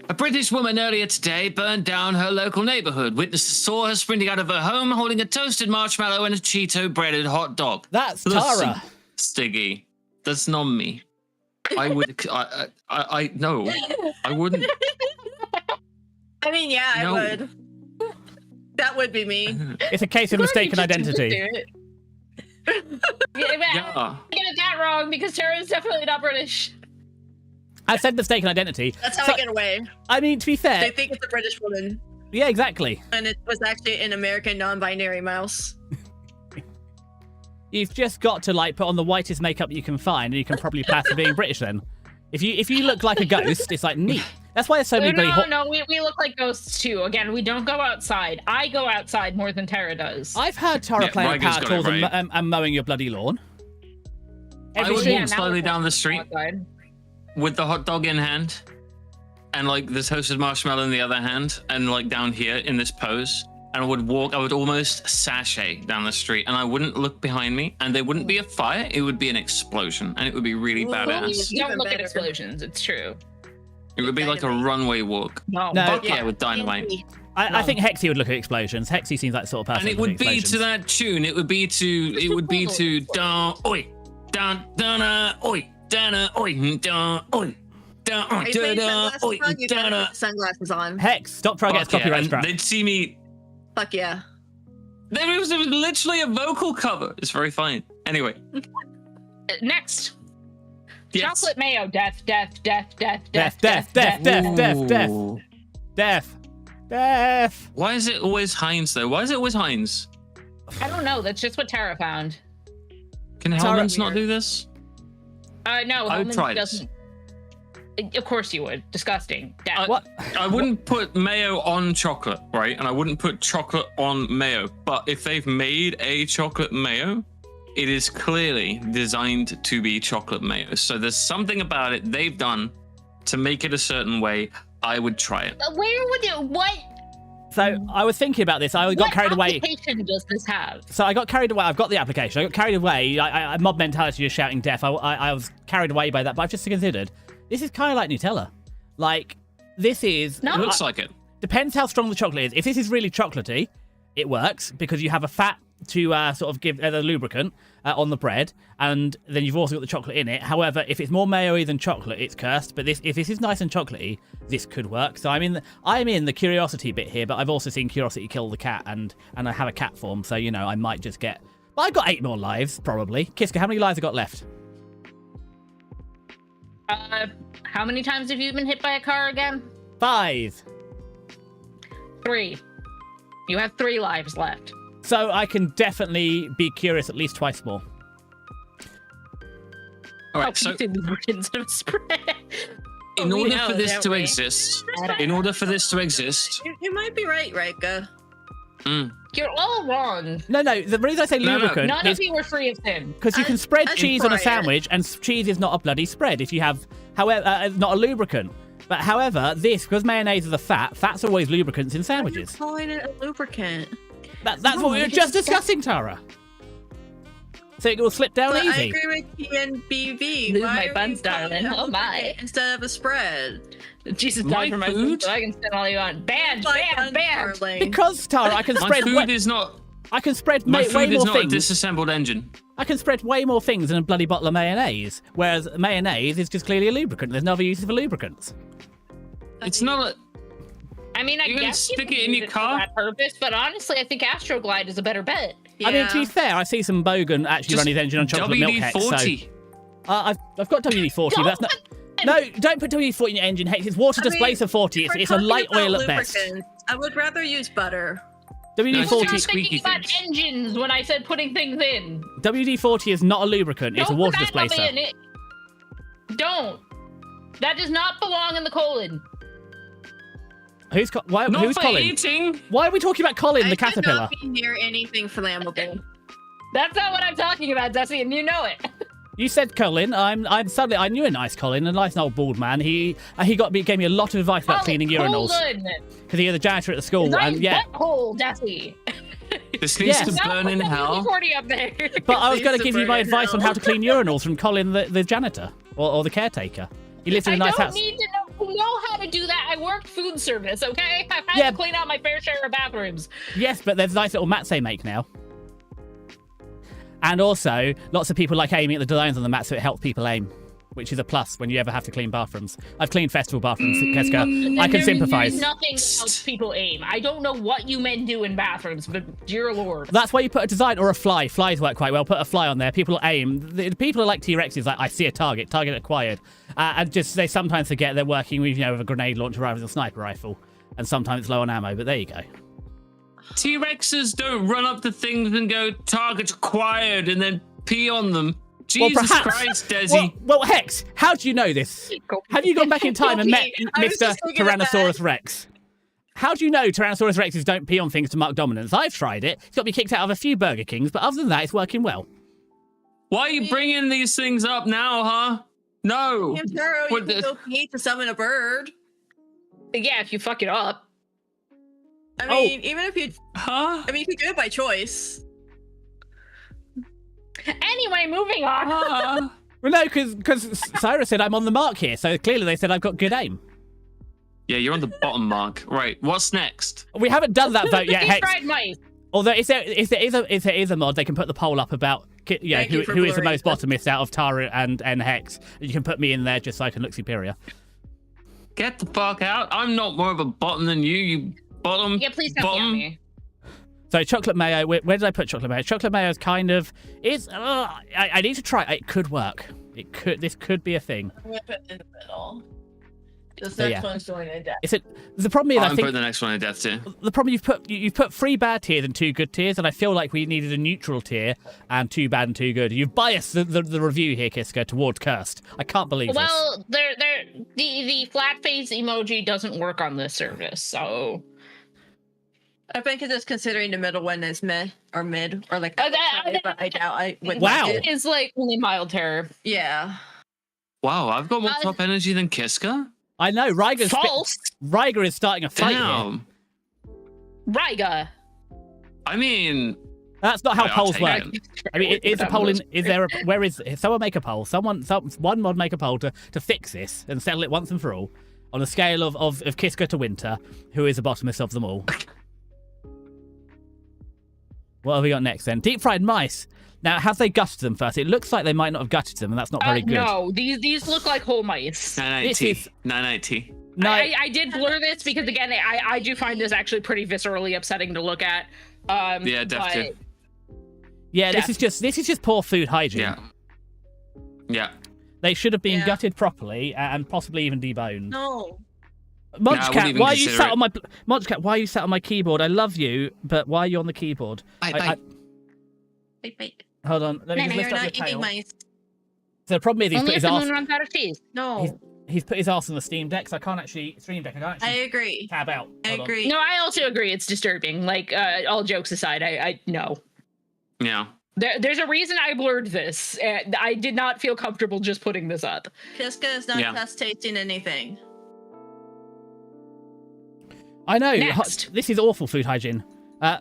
A British woman earlier today burned down her local neighborhood. Witnesses saw her sprinting out of her home holding a toasted marshmallow and a Cheeto breaded hot dog. That's Tara. Stiggy. That's not me. I would. No. I wouldn't. I mean, yeah, I would. That would be me. It's a case of mistaken identity. Yeah. I get it that wrong because Tara is definitely not British. I said mistaken identity. That's how I get away. I mean, to be fair, they think it's a British woman. Yeah, exactly. And it was actually an American non-binary mouse. You've just got to put on the whitest makeup you can find, and you can probably pass for being British. Then, if you look like a ghost, it's neat. That's why there's so many. No, we look like ghosts too. Again, we don't go outside. I go outside more than Tara does. I've heard Tara playing power tools and mowing your bloody lawn. I would walk slowly down the street with the hot dog in hand, and the toasted marshmallow in the other hand, and down here in this pose. And I would almost sashay down the street, and I wouldn't look behind me, and there wouldn't be a fire. It would be an explosion, and it would be really badass. Don't look at explosions. It's true. It would be like a runway walk. No, with dynamite. I think Hexy would look at explosions. Hexy seems like the sort of person. And it would be to that tune. It would be to down oi, down oi, down oi, down oi. Sunglasses on. Hex, stop trying to get copyright strike. They'd see me. Fuck yeah. There was literally a vocal cover. It's very fine. Anyway. Next. Yes. Chocolate mayo. Death. Why is it always Heinz though? Why is it always Heinz? I don't know. That's just what Tara found. Can Hellman's not do this? No, I would try doesn't. Of course you would. Disgusting. What? I wouldn't put mayo on chocolate, right? And I wouldn't put chocolate on mayo. But if they've made a chocolate mayo, it is clearly designed to be chocolate mayo. So there's something about it they've done to make it a certain way. I would try it. Where would it? What? So I was thinking about this. I got carried away. What application does this have? So I got carried away. I've got the application. I got carried away. I mob mentality, just shouting death. I was carried away by that. But I've just considered this is kind of like Nutella. This is. No, it looks like it. Depends how strong the chocolate is. If this is really chocolatey, it works because you have a fat to sort of give as a lubricant on the bread, and then you've also got the chocolate in it. However, if it's more mayo-y than chocolate, it's cursed. But if this is nice and chocolatey, this could work. So I'm in the curiosity bit here, but I've also seen curiosity kill the cat, and I have a cat form, so I might just get. But I've got 8 more lives probably. KiSCA, how many lives have got left? How many times have you been hit by a car again? 5. 3. You have 3 lives left. So I can definitely be curious at least twice more. All right, so in order for this to exist, you might be right, Rika. You're all wrong. No. The reason I say lubricant, none of you were free of sin. Because you can spread cheese on a sandwich, and cheese is not a bloody spread if you have, however, not a lubricant. But however, because mayonnaise is a fat, fats are always lubricants in sandwiches. I'm calling it a lubricant. That's what we were just discussing, Tara. So it will slip down easy. I agree with TNBV. Lose my buns, darling. Oh my! Instead of a spread. Jesus died for my food, so I can spend all you want. Banned. Because Tara, I can spread. My food is not. I can spread my way food more is not things. a disassembled engine. I can spread way more things than a bloody bottle of mayonnaise. Whereas mayonnaise is just clearly a lubricant. There's no other uses for lubricants. It's not a. I mean, I You're gonna guess you stick can it in use your for car? that purpose, but honestly, I think Astroglide is a better bet. Yeah. I mean, to be fair, I see some Bogan actually run his engine on chocolate milk Hex. So, WD-40. I've got WD-40, but that's not. No, don't put WD-40 in your engine, Hex. It's water displacer 40. It's a light oil at best. I would rather use butter. I was WD-40. not squeaky thinking about things. engines when I said putting things in. WD-40 is not a lubricant. It's a Don't water put that displacer. in it. Don't. That does not belong in the colon. Who's Not who's for Colin? eating. Why are we talking about Colin, the I caterpillar? should not be near anything flammable. That's not what I'm talking about, Desi, and you know it. You said Colin. I'm suddenly I knew a nice Colin, a nice old bald man. He gave me a lot of advice about cleaning urinals because he was a janitor at the school. Nice And yeah, butthole, Desi. This needs Yes. to burn in hell. 40 up there. but I was going to Please give you my burn in advice on hell. how to clean urinals from Colin, the janitor or the caretaker. He lives in a I nice don't house. need to know how to do that. I worked food service, okay? I've had Yeah. to clean out my fair share of bathrooms. Yes, but there's nice little mats they make now. And also, lots of people like aiming at the designs on the mat, so it helps people aim, which is a plus when you ever have to clean bathrooms. I've cleaned festival bathrooms, KiSCA. I can sympathise. There's nothing that helps people aim. I don't know what you men do in bathrooms, but dear lord. That's why you put a design or a fly. Flies work quite well. Put a fly on there. People aim. The people are like T-Rexes. Like, I see a target. Target acquired. And just they sometimes forget they're working with with a grenade launcher rather than a sniper rifle, and sometimes it's low on ammo. But there you go. T-Rexes don't run up to things and go, target acquired, and then pee on them. Jesus Christ, Desi. Well, Hex, how do you know this? Have you gone back in time and met I was Mr. just thinking of Tyrannosaurus Rex? How do you know Tyrannosaurus Rexes don't pee on things to mark dominance? I've tried it. It's got me kicked out of a few Burger Kings, but other than that, it's working well. Why are you bringing these things up now, huh? No. Taro, you What can the- go pee to summon a bird. Yeah, if you fuck it up. I mean, even if you, Huh? I mean, you can do it by choice. Anyway, moving on. Huh? Well, no, because Cyrus said I'm on the mark here, so clearly they said I've got good aim. Yeah, you're on the bottom mark. Right, what's next? We haven't done that vote yet, Deep Hex. fried mice. Although if there is a mod, they can put the poll up about Thank you for who is the blurring most bottomist out of Tara and Hex. You can put me in there just so I can look superior. Get the fuck out. I'm not more of a bottom than you bottom. Yeah, please don't be on bottom. me. So chocolate mayo, where did I put chocolate mayo? Chocolate mayo is kind of I need to try. It could work. This could be a thing. I'm gonna put it in the middle. This So, next yeah. one's going in depth. The problem is I'm I think putting the next one in death too. the problem you've put 3 bad tiers and 2 good tiers, and I feel like we needed a neutral tier and 2 bad and 2 good. You've biased the review here, KiSCA, towards cursed. I can't believe this. Well, the flat face emoji doesn't work on this service, so I think it's just considering the middle one is mid or like. Oh, that- but I doubt I would. Wow. like it. it's like only mild terror. Yeah. Wow, I've got more top energy than KiSCA? I know False. Ryger is starting a fight here. Damn. Ryga. I mean, That's not how I'll polls take work. it. I mean, is a poll in? Is there? Where is? Someone make a poll. One mod make a poll to fix this and settle it once and for all on a scale of KiSCA to Winter. Who is the bottomest of them all? What have we got next then? Deep fried mice. Now, have they gutted them first? It looks like they might not have gutted them, and that's not very good. No, these look like whole mice. 990. This is- 990. No, I did blur this because again I do find this actually pretty viscerally upsetting to look at. Yeah, definitely. yeah, this is just poor food hygiene. Yeah. Yeah. They should have been Yeah. gutted properly and possibly even deboned. No. I wouldn't Munchcat, even why are you consider sat it. on my Munchcat? Why are you sat on my keyboard? I love you, but why are you on the keyboard? Wait. Hold on, let me No, just you're lift up not your eating tail. mice. So the problem is he's Only put if his the moon arse. runs out of cheese. No. He's put his arse on the Steam Deck, so I can't actually Stream Deck. I can't I actually agree. tab out. I Hold on. agree. No, I also agree. It's disturbing. Like all jokes aside, I no. Yeah. There's a reason I blurred this. I did not feel comfortable just putting this up. KiSCA is not Yeah. test tasting anything. I know. Next. This is awful food hygiene. Ugh.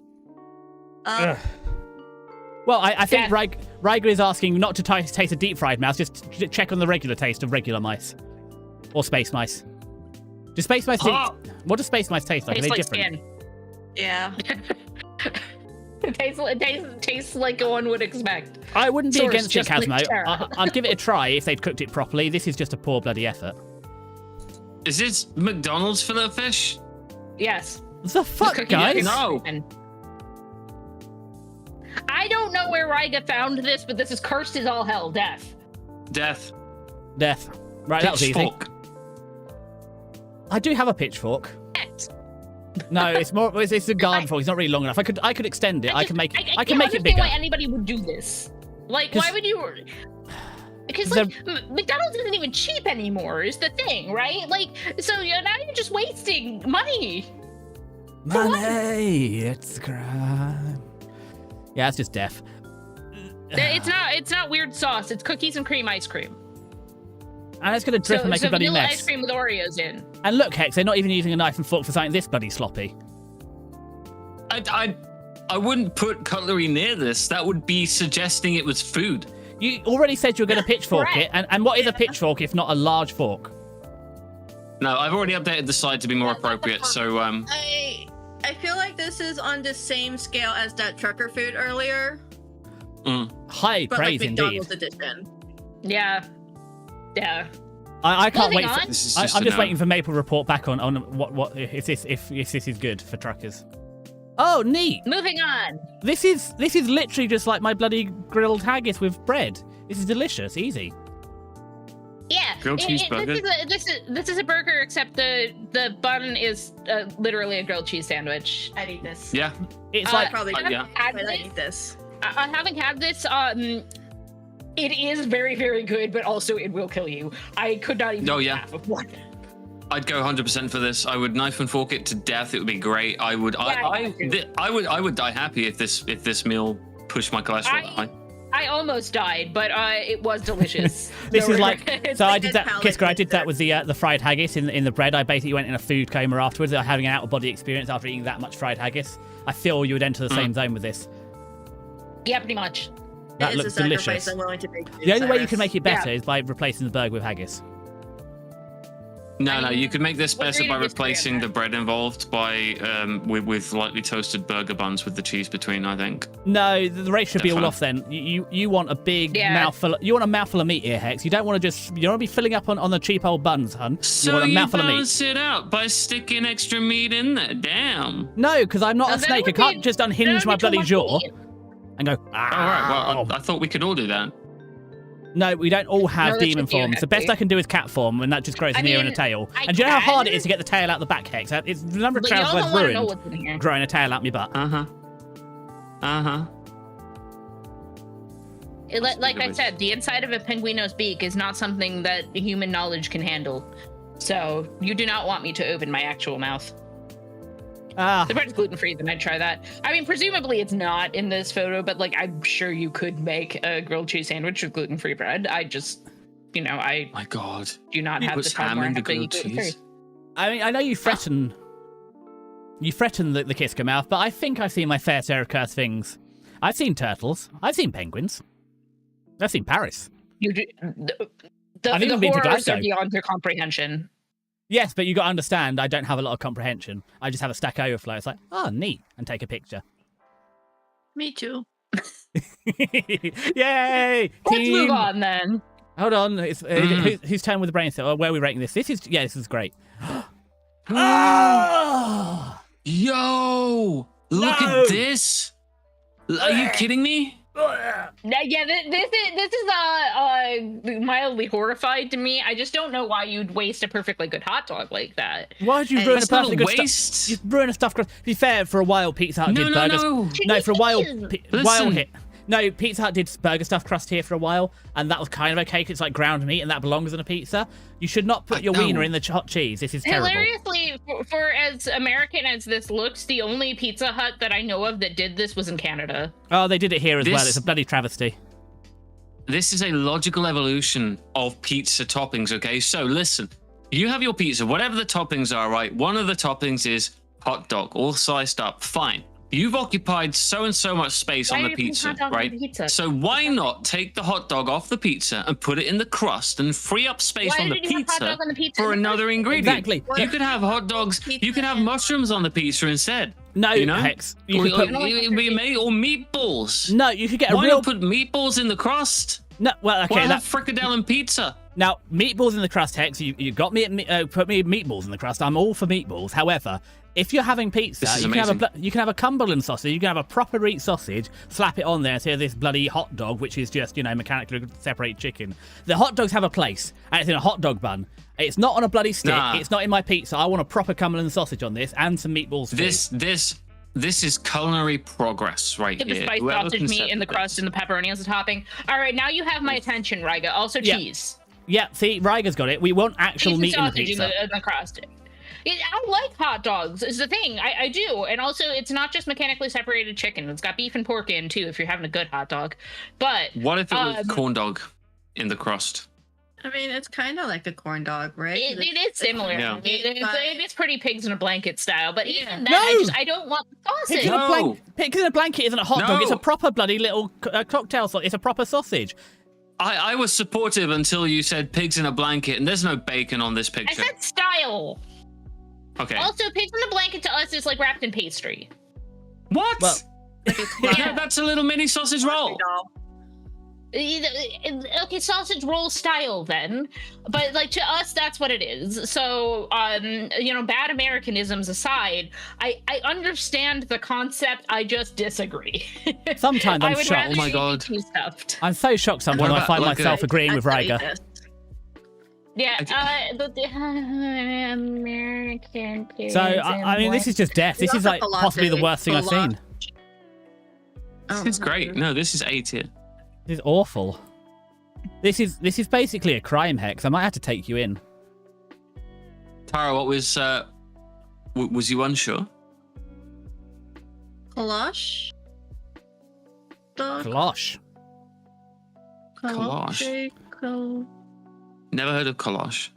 Well, I think Yeah. Ryger is asking not to taste a deep fried mouse, just to check on the regular taste of regular mice. Or space mice. Do space mice what do space mice taste like? Tastes Are they like different? skin. Yeah. It tastes like one would expect. I wouldn't be Source, against it, just like Casmo. Tara. I'd give it a try if they'd cooked it properly. This is just a poor bloody effort. Is this McDonald's fillet fish? Yes. What the fuck, cookie guys? ice No. cream. I don't know where Ryga found this, but this is cursed as all hell. Death. Death. Death. Right, that was easy. Pitchfork. I do have a pitchfork. No, it's more. It's a garden fork. It's not really long enough. I could extend it. I can make it. I can make it bigger. Why anybody would do this? Like, why would you? Because like McDonald's isn't even cheap anymore. Is the thing, right? Like, so now you're just wasting money. Money, it's crime. Yeah, it's just death. It's not weird sauce. It's cookies and cream ice cream. And it's gonna drip and make a bloody mess. Ice cream with Oreos in. And look, Hex, they're not even using a knife and fork for something this bloody sloppy. I wouldn't put cutlery near this. That would be suggesting it was food. You already said you were going to pitchfork it, and what is a pitchfork if not a large fork? No, I've already updated the side to be more appropriate, so I feel like this is on the same scale as that trucker food earlier. High but praise like McDonald's indeed. edition. Yeah. Yeah. I can't Moving wait. on. This is I'm just a just no. waiting for Maple report back on what if this is good for truckers. Oh, neat. Moving on. This is literally just like my bloody grilled haggis with bread. This is delicious, easy. Yeah. Grilled cheese burger. This is a burger, except the bun is literally a grilled cheese sandwich. I'd eat this. Yeah. It's I like probably yeah. I'd eat this. Having had this, it is very, very good, but also it will kill you. I could not even eat half of one. I'd go 100% for this. I would knife and fork it to death. It would be great. I would die happy if this meal pushed my cholesterol that high. I almost died, but it was delicious. this is like so. I did that, palate KiSCA. I did that pizza. with the fried haggis in the bread. I basically went in a food coma afterwards, having an out of body experience after eating that much fried haggis. I feel you would enter the same zone with this. Yeah, pretty much. That It is looks a sacrifice delicious. I'm willing to make. The only way you can make it better is by replacing the burger with haggis. No, you could make this better by agree to disagree on replacing the that. bread involved by with lightly toasted burger buns with the cheese between. I think. No, the race should be all Fine. off then. You want a big mouthful. You want a mouthful of meat here, Hex. You don't want to you don't want to be filling up on the cheap old buns, hun. So you want a you mouthful of meat. balance it out by sticking extra meat in there. Damn. No, because I'm not No, a that snake. I would can't be- just that unhinge would my be too bloody much jaw meat. and go. All right. Well, "Ow." I thought we could all do that. No, we don't all have No, that's demon just you, forms. The best Hexy. I can do is cat form, and that just grows an ear and a mean, tail. I And do you know how hard it can. is to get the tail out the back, Hex? It's the number of But you trails also I've want to know ruined what's in here. growing a tail out my butt. Like I said, the inside of a penguino's beak is not something that human knowledge can handle. So you do not want me to open my actual mouth. Ah, The bread's gluten-free, then I'd try that. I mean, presumably it's not in this photo, but like I'm sure you could make a grilled cheese sandwich with gluten-free bread. I just, I My God. do not You have put the time ham where I in the have to eat grilled gluten-free. cheese? I mean, I know you threaten the KiSCA mouth, but I think I've seen my fair share of cursed things. I've seen turtles. I've seen penguins. I've seen Paris. You do, I've even the been to horrors are Glasgow. beyond your comprehension. Yes, but you got to understand, I don't have a lot of comprehension. I just have a stack overflow. It's like, oh, neat, and take a picture. Me too. Yay! Let's Team. move on then. Hold on. Who's turn with the brain cell? Where are we rating this? This is great. Oh! Yo, look No. at this. Are you kidding me? Yeah, this is mildly horrified to me. I just don't know why you'd waste a perfectly good hot dog like that. Why'd you ruin a It's not perfectly a good stuff? waste. You ruin a stuffed crust. To be fair, for a while, Pizza Hut did burgers. No, for a while, Listen. while hit. No, Pizza Hut did burger stuffed crust here for a while, and that was kind of okay 'cause it's like ground meat, and that belongs in a pizza. You should not put I your know. wiener in the hot cheese. This is terrible. Hilariously, for as American as this looks, the only Pizza Hut that I know of that did this was in Canada. Oh, they did it here as well. This- It's a bloody travesty. This is a logical evolution of pizza toppings, okay? So listen, you have your pizza, whatever the toppings are, right? One of the toppings is hot dog, all sliced up, fine. You've occupied so and so much space Why on are the you putting pizza, hot dog on right? the pizza? So why not take the hot dog off the pizza and put it in the crust and free up space Why on the did you have hot pizza dog on the pizza for in the another first ingredient? Exactly. You could have hot dogs, you could have mushrooms on the pizza instead. No, You know? Hex. Or, You could put, or meatballs. no, you could get a Why real. not put meatballs in the crust? No, well, Why okay. have fricadelle pizza? Now, meatballs in the crust, Hex. You got me. Put me meatballs in the crust. I'm all for meatballs. However, If you're having pizza, This is you can have a Cumberland sausage, you can have a proper meat sausage, slap it on there, so this bloody hot dog, which is just, mechanically separate chicken. The hot dogs have a place, and it's in a hot dog bun. It's not on a bloody stick. Nah. It's not in my pizza. I want a proper Cumberland sausage on this, and some meatballs too. This is culinary progress right Get the here. spiced Whoever sausage meat conceived in the this. crust and the pepperoni as a topping. All right, now you have my attention, Riga. Also Yeah. cheese. Yeah, see, Riga's got it. We want actual Cheese and meat in the sausage pizza. in the crust. I like hot dogs, is the thing. I do. And also, it's not just mechanically separated chicken. It's got beef and pork in, too, if you're having a good hot dog. But What if it was corn dog in the crust? I mean, it's kind of like a corn dog, right? it is similar. Yeah. It's pretty pigs in a blanket style. But even that, No! I don't want the sausage. Pigs in a blanket isn't a hot dog. It's a proper bloody little cocktail sausage. It's a proper sausage. I was supportive until you said pigs in a blanket, and there's no bacon on this I picture. said style. Okay. Also, pigs in a blanket to us is like wrapped in pastry. What? Well- Yeah, that's a little mini sausage roll. Okay, sausage roll style then, but like to us that's what it is. So bad Americanisms aside, I understand the concept, I just disagree. Sometimes I I'm would shocked. rather Oh my it be God. too stuffed. I'm so shocked sometimes What when I about, find like, myself agreeing with Riga. Yeah, the American pigs. So, I mean, this is just death. This is like possibly the worst thing I've seen. This is great. No, this is A tier. This is awful. This is basically a crime, Hex. I might have to take you in. Tara, what was you unsure? Kolosh? Dog? Klosh. Kolosh. Never heard of kolosh.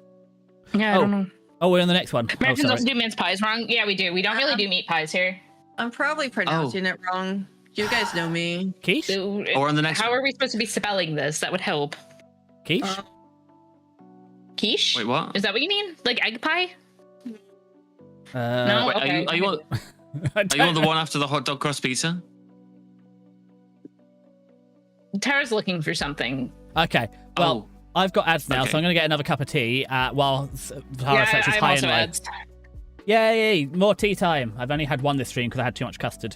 Yeah, I don't know. Oh, we're on the next one. Americans sorry. also do mince pies wrong. Yeah, we do. We don't really do meat pies here. I'm probably pronouncing it wrong. You guys know me. Quiche? Or on the next How one. are we supposed to be spelling this? That would help. Quiche? Quiche? Wait, what? Is that what you mean? Like egg pie? No. No? Wait, Okay. are you on the one after the hot dog crust pizza? Tara's looking for something. Okay. Well, I've got ads now, Okay. so I'm going to get another cup of tea while Tara searches I'm high also and low. ads. Yay! More tea time. I've only had one this stream because I had too much custard.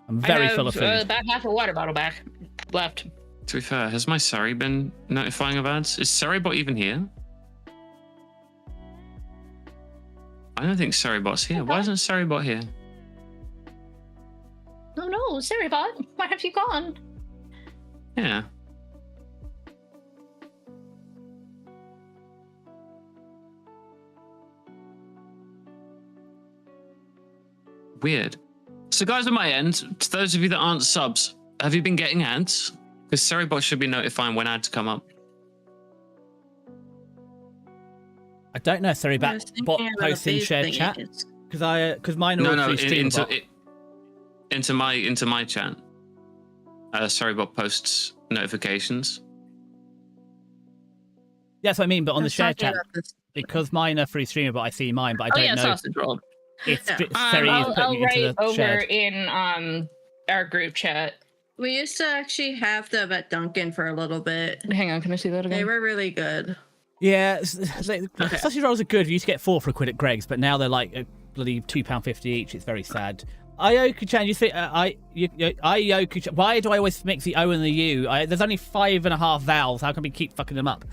I'm very full of food. About half a water bottle back left. To be fair, has my Sari been notifying of ads? Is Saribot even here? I don't think Saribot's here. Why isn't Saribot here? Oh no, sorry, bot. Where have you gone? Yeah. Weird. So guys, on my end, to those of you that aren't subs, have you been getting ads? Because Saribot should be notifying when ads come up. I don't know, sorry, I was but thinking bot about posts in these shared chat thingies. because mine are all through Streamabot. Into my chat. Saribot posts notifications. Yeah, that's what I mean. But on the I was shared talking chat, about this. because mine are through Streamabot, I see mine, but I Oh don't yeah, know sausage roll. if Yeah. Sari is I'll putting it write into the over shared. in our group chat. We used to actually have them at Dunkin' for a little bit. Hang on, can I see that again? They were really good. Yeah, sausage rolls are good. You used to get 4 for £1 at Greg's, but now they're like a bloody £2.50 each. It's very sad. Ioku-chan, you think Ioku-chan? Why do I always mix the O and the U? There's only 5.5 vowels. How can we keep fucking them up?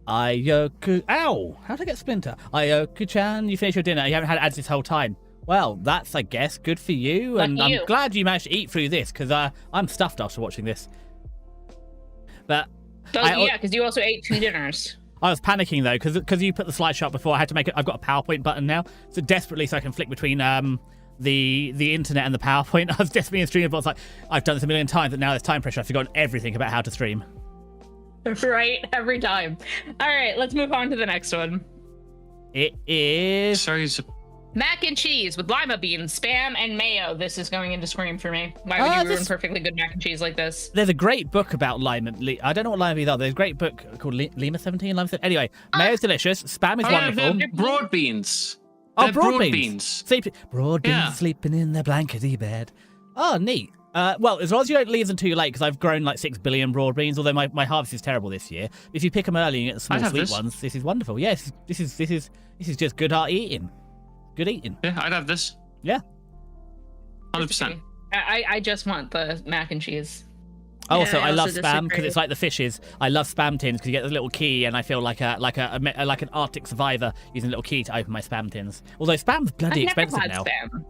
Ioku. Ow! How did I get Splinter? Ioku-chan, you finished your dinner. You haven't had ads this whole time. Well, that's, I guess, good for you. And Lucky you. I'm glad you managed to eat through this because I'm stuffed after watching this. But Yeah, because you also ate 2 dinners. I was panicking though because you put the slideshow up before. I had to make it. I've got a PowerPoint button now, so desperately so I can flick between the internet and the PowerPoint. I was desperately in stream, but I was like, I've done this a million times, but now there's time pressure. I've forgotten everything about how to stream. Right, every time. All right, let's move on to the next one. It is. Sari's Mac and cheese with lima beans, spam, and mayo. This is going into Scream for me. Why would you ruin perfectly good mac and cheese like this? There's a great book about lima. I don't know what lima beans are. There's a great book called Lima 17. Lima 17. Anyway, mayo's delicious. Spam is wonderful. They're broad beans. Oh, They're broad beans. Broad beans Yeah. sleeping in their blankety bed. Oh, neat. Well, as long as you don't leave them too late, because I've grown like 6 billion broad beans, although my harvest is terrible this year. If you pick them early and get the small have sweet this. ones, this is wonderful. Yes, this is just good heart eating. Good eating. Yeah, I'd have this. Yeah. 100%. I just want the mac and cheese. Also, Yeah, I love also spam because disagree. it's like the fishes. I love spam tins because you get the little key, and I feel like an Arctic survivor using a little key to open my spam tins. Although spam's bloody I've never expensive had now. spam.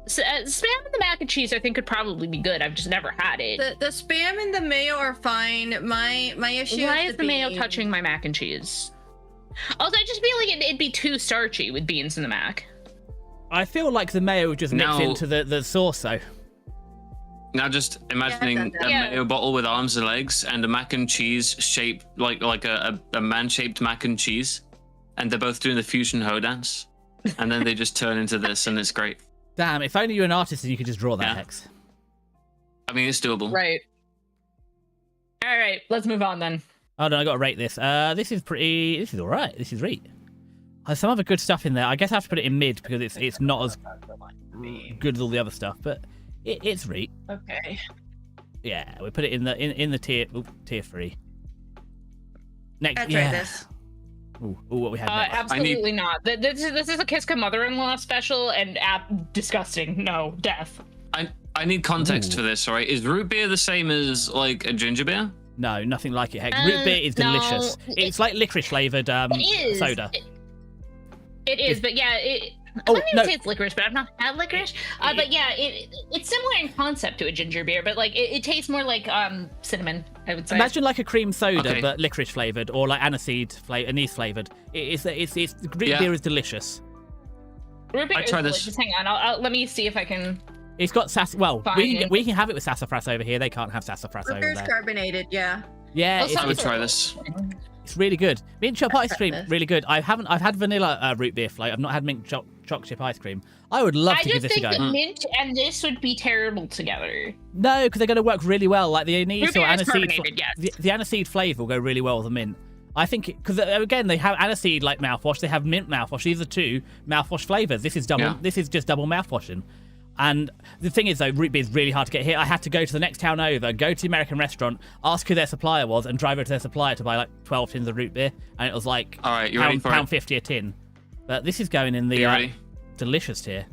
Spam and the mac and cheese, I think, could probably be good. I've just never had it. The spam and the mayo are fine. My issue Why is is the mayo bean. touching my mac and cheese? Also, I just feel like it'd be too starchy with beans in the mac. I feel like the mayo would just mix Now- into the sauce, though. Now just imagining a Yeah. mayo bottle with arms and legs and a mac and cheese shaped like a man-shaped mac and cheese, and they're both doing the fusion ho dance, and then they just turn into this, and it's great. Damn, if only you're an artist and you could just draw that, Yeah. Hex. I mean, it's doable. Right. All right, let's move on then. Oh no, I gotta rate this. This is alright. This is right. There's some other good stuff in there. I guess I have to put it in mid because it's not as good as all the other stuff, but it's right. Okay. Yeah, we put it in the tier 3. Next, I'd yeah. try this. Ooh, what we had next. Absolutely not. This is a KiSCA mother-in-law special, and disgusting. No, death. I need context Ooh. for this, all right? Is root beer the same as like a ginger beer? No, nothing like it, Hex. Root beer is no, delicious. It's like licorice flavored It is. soda. It is, but yeah, I Oh, wouldn't even no. say it's licorice, but I've not had licorice. But yeah, it's similar in concept to a ginger beer, but like it tastes more like cinnamon, I would say. Imagine like a cream soda, Okay. but licorice flavored, or like aniseed anise flavored. It's root Yeah. beer is delicious. Root beer I is try this. delicious. Hang on, I'll let me see if I can. It's got well, Fine. we can have it with sassafras over here. They can't have sassafras Root over beer's there. carbonated, yeah. Yeah, Also, I would try this. it's really good. Mint chop ice cream, this. really good. I've had vanilla root beer float. I've not had mint choc chip ice cream. I would love I to give just this a think go. that mint and this would be terrible together. No, because they're going to work really well. Like the anise Root or beer is aniseed, carbonated, yes. the aniseed flavour will go really well with the mint. I think because again they have aniseed like mouthwash, they have mint mouthwash. These are two mouthwash flavours. This is double. Yeah. This is just double mouthwashing. And the thing is though, root beer is really hard to get here. I had to go to the next town over, go to the American restaurant, ask who their supplier was, and drive over to their supplier to buy like 12 tins of root beer, and it was like All right, you ready for pound it? 50 a tin. But this is going in the You ready? delicious tier.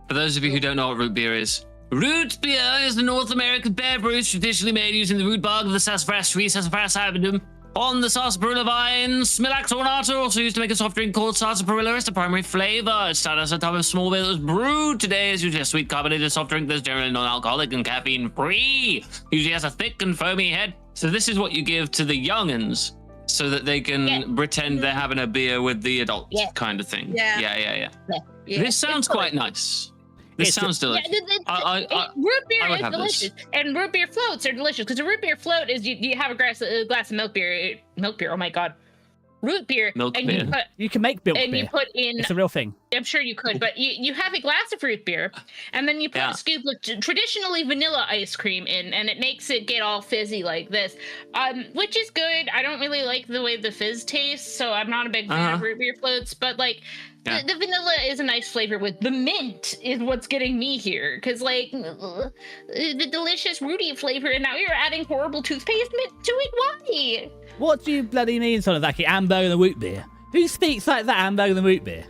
For those of you who don't know what root beer is, root beer is the North American beverage traditionally made using the root bark of the sassafras tree, Sassafras album, on the sarsaparilla vine. Smilax ornata, also used to make a soft drink called sarsaparilla, is the primary flavor. It started as a type of small beer that was brewed. Today is usually a sweet carbonated soft drink that's generally non-alcoholic and caffeine-free. Usually has a thick and foamy head. So this is what you give to the youngins so that they can pretend they're having a beer with the adults, kind of thing. Yeah. Yeah. Yeah. This sounds quite nice. This It's- sounds delicious. Root beer I would is have this. delicious, and root beer floats are delicious because a root beer float is you have a glass of milk beer. Oh my god, root beer, Milk and beer. You can make milk you beer. put in. It's a real thing. I'm sure you could, but you have a glass of root beer, and then you put Yeah. a scoop of traditionally vanilla ice cream in, and it makes it get all fizzy like this, which is good. I don't really like the way the fizz tastes, so I'm not a big fan of root beer floats. But like, Yeah. the vanilla is a nice flavor. With the mint is what's getting me here, because like the delicious rooty flavor, and now you're adding horrible toothpaste mint to it. Why? What do you bloody mean, Sonozaki? Ambo and the root beer? Who speaks like that, Ambo and the root beer?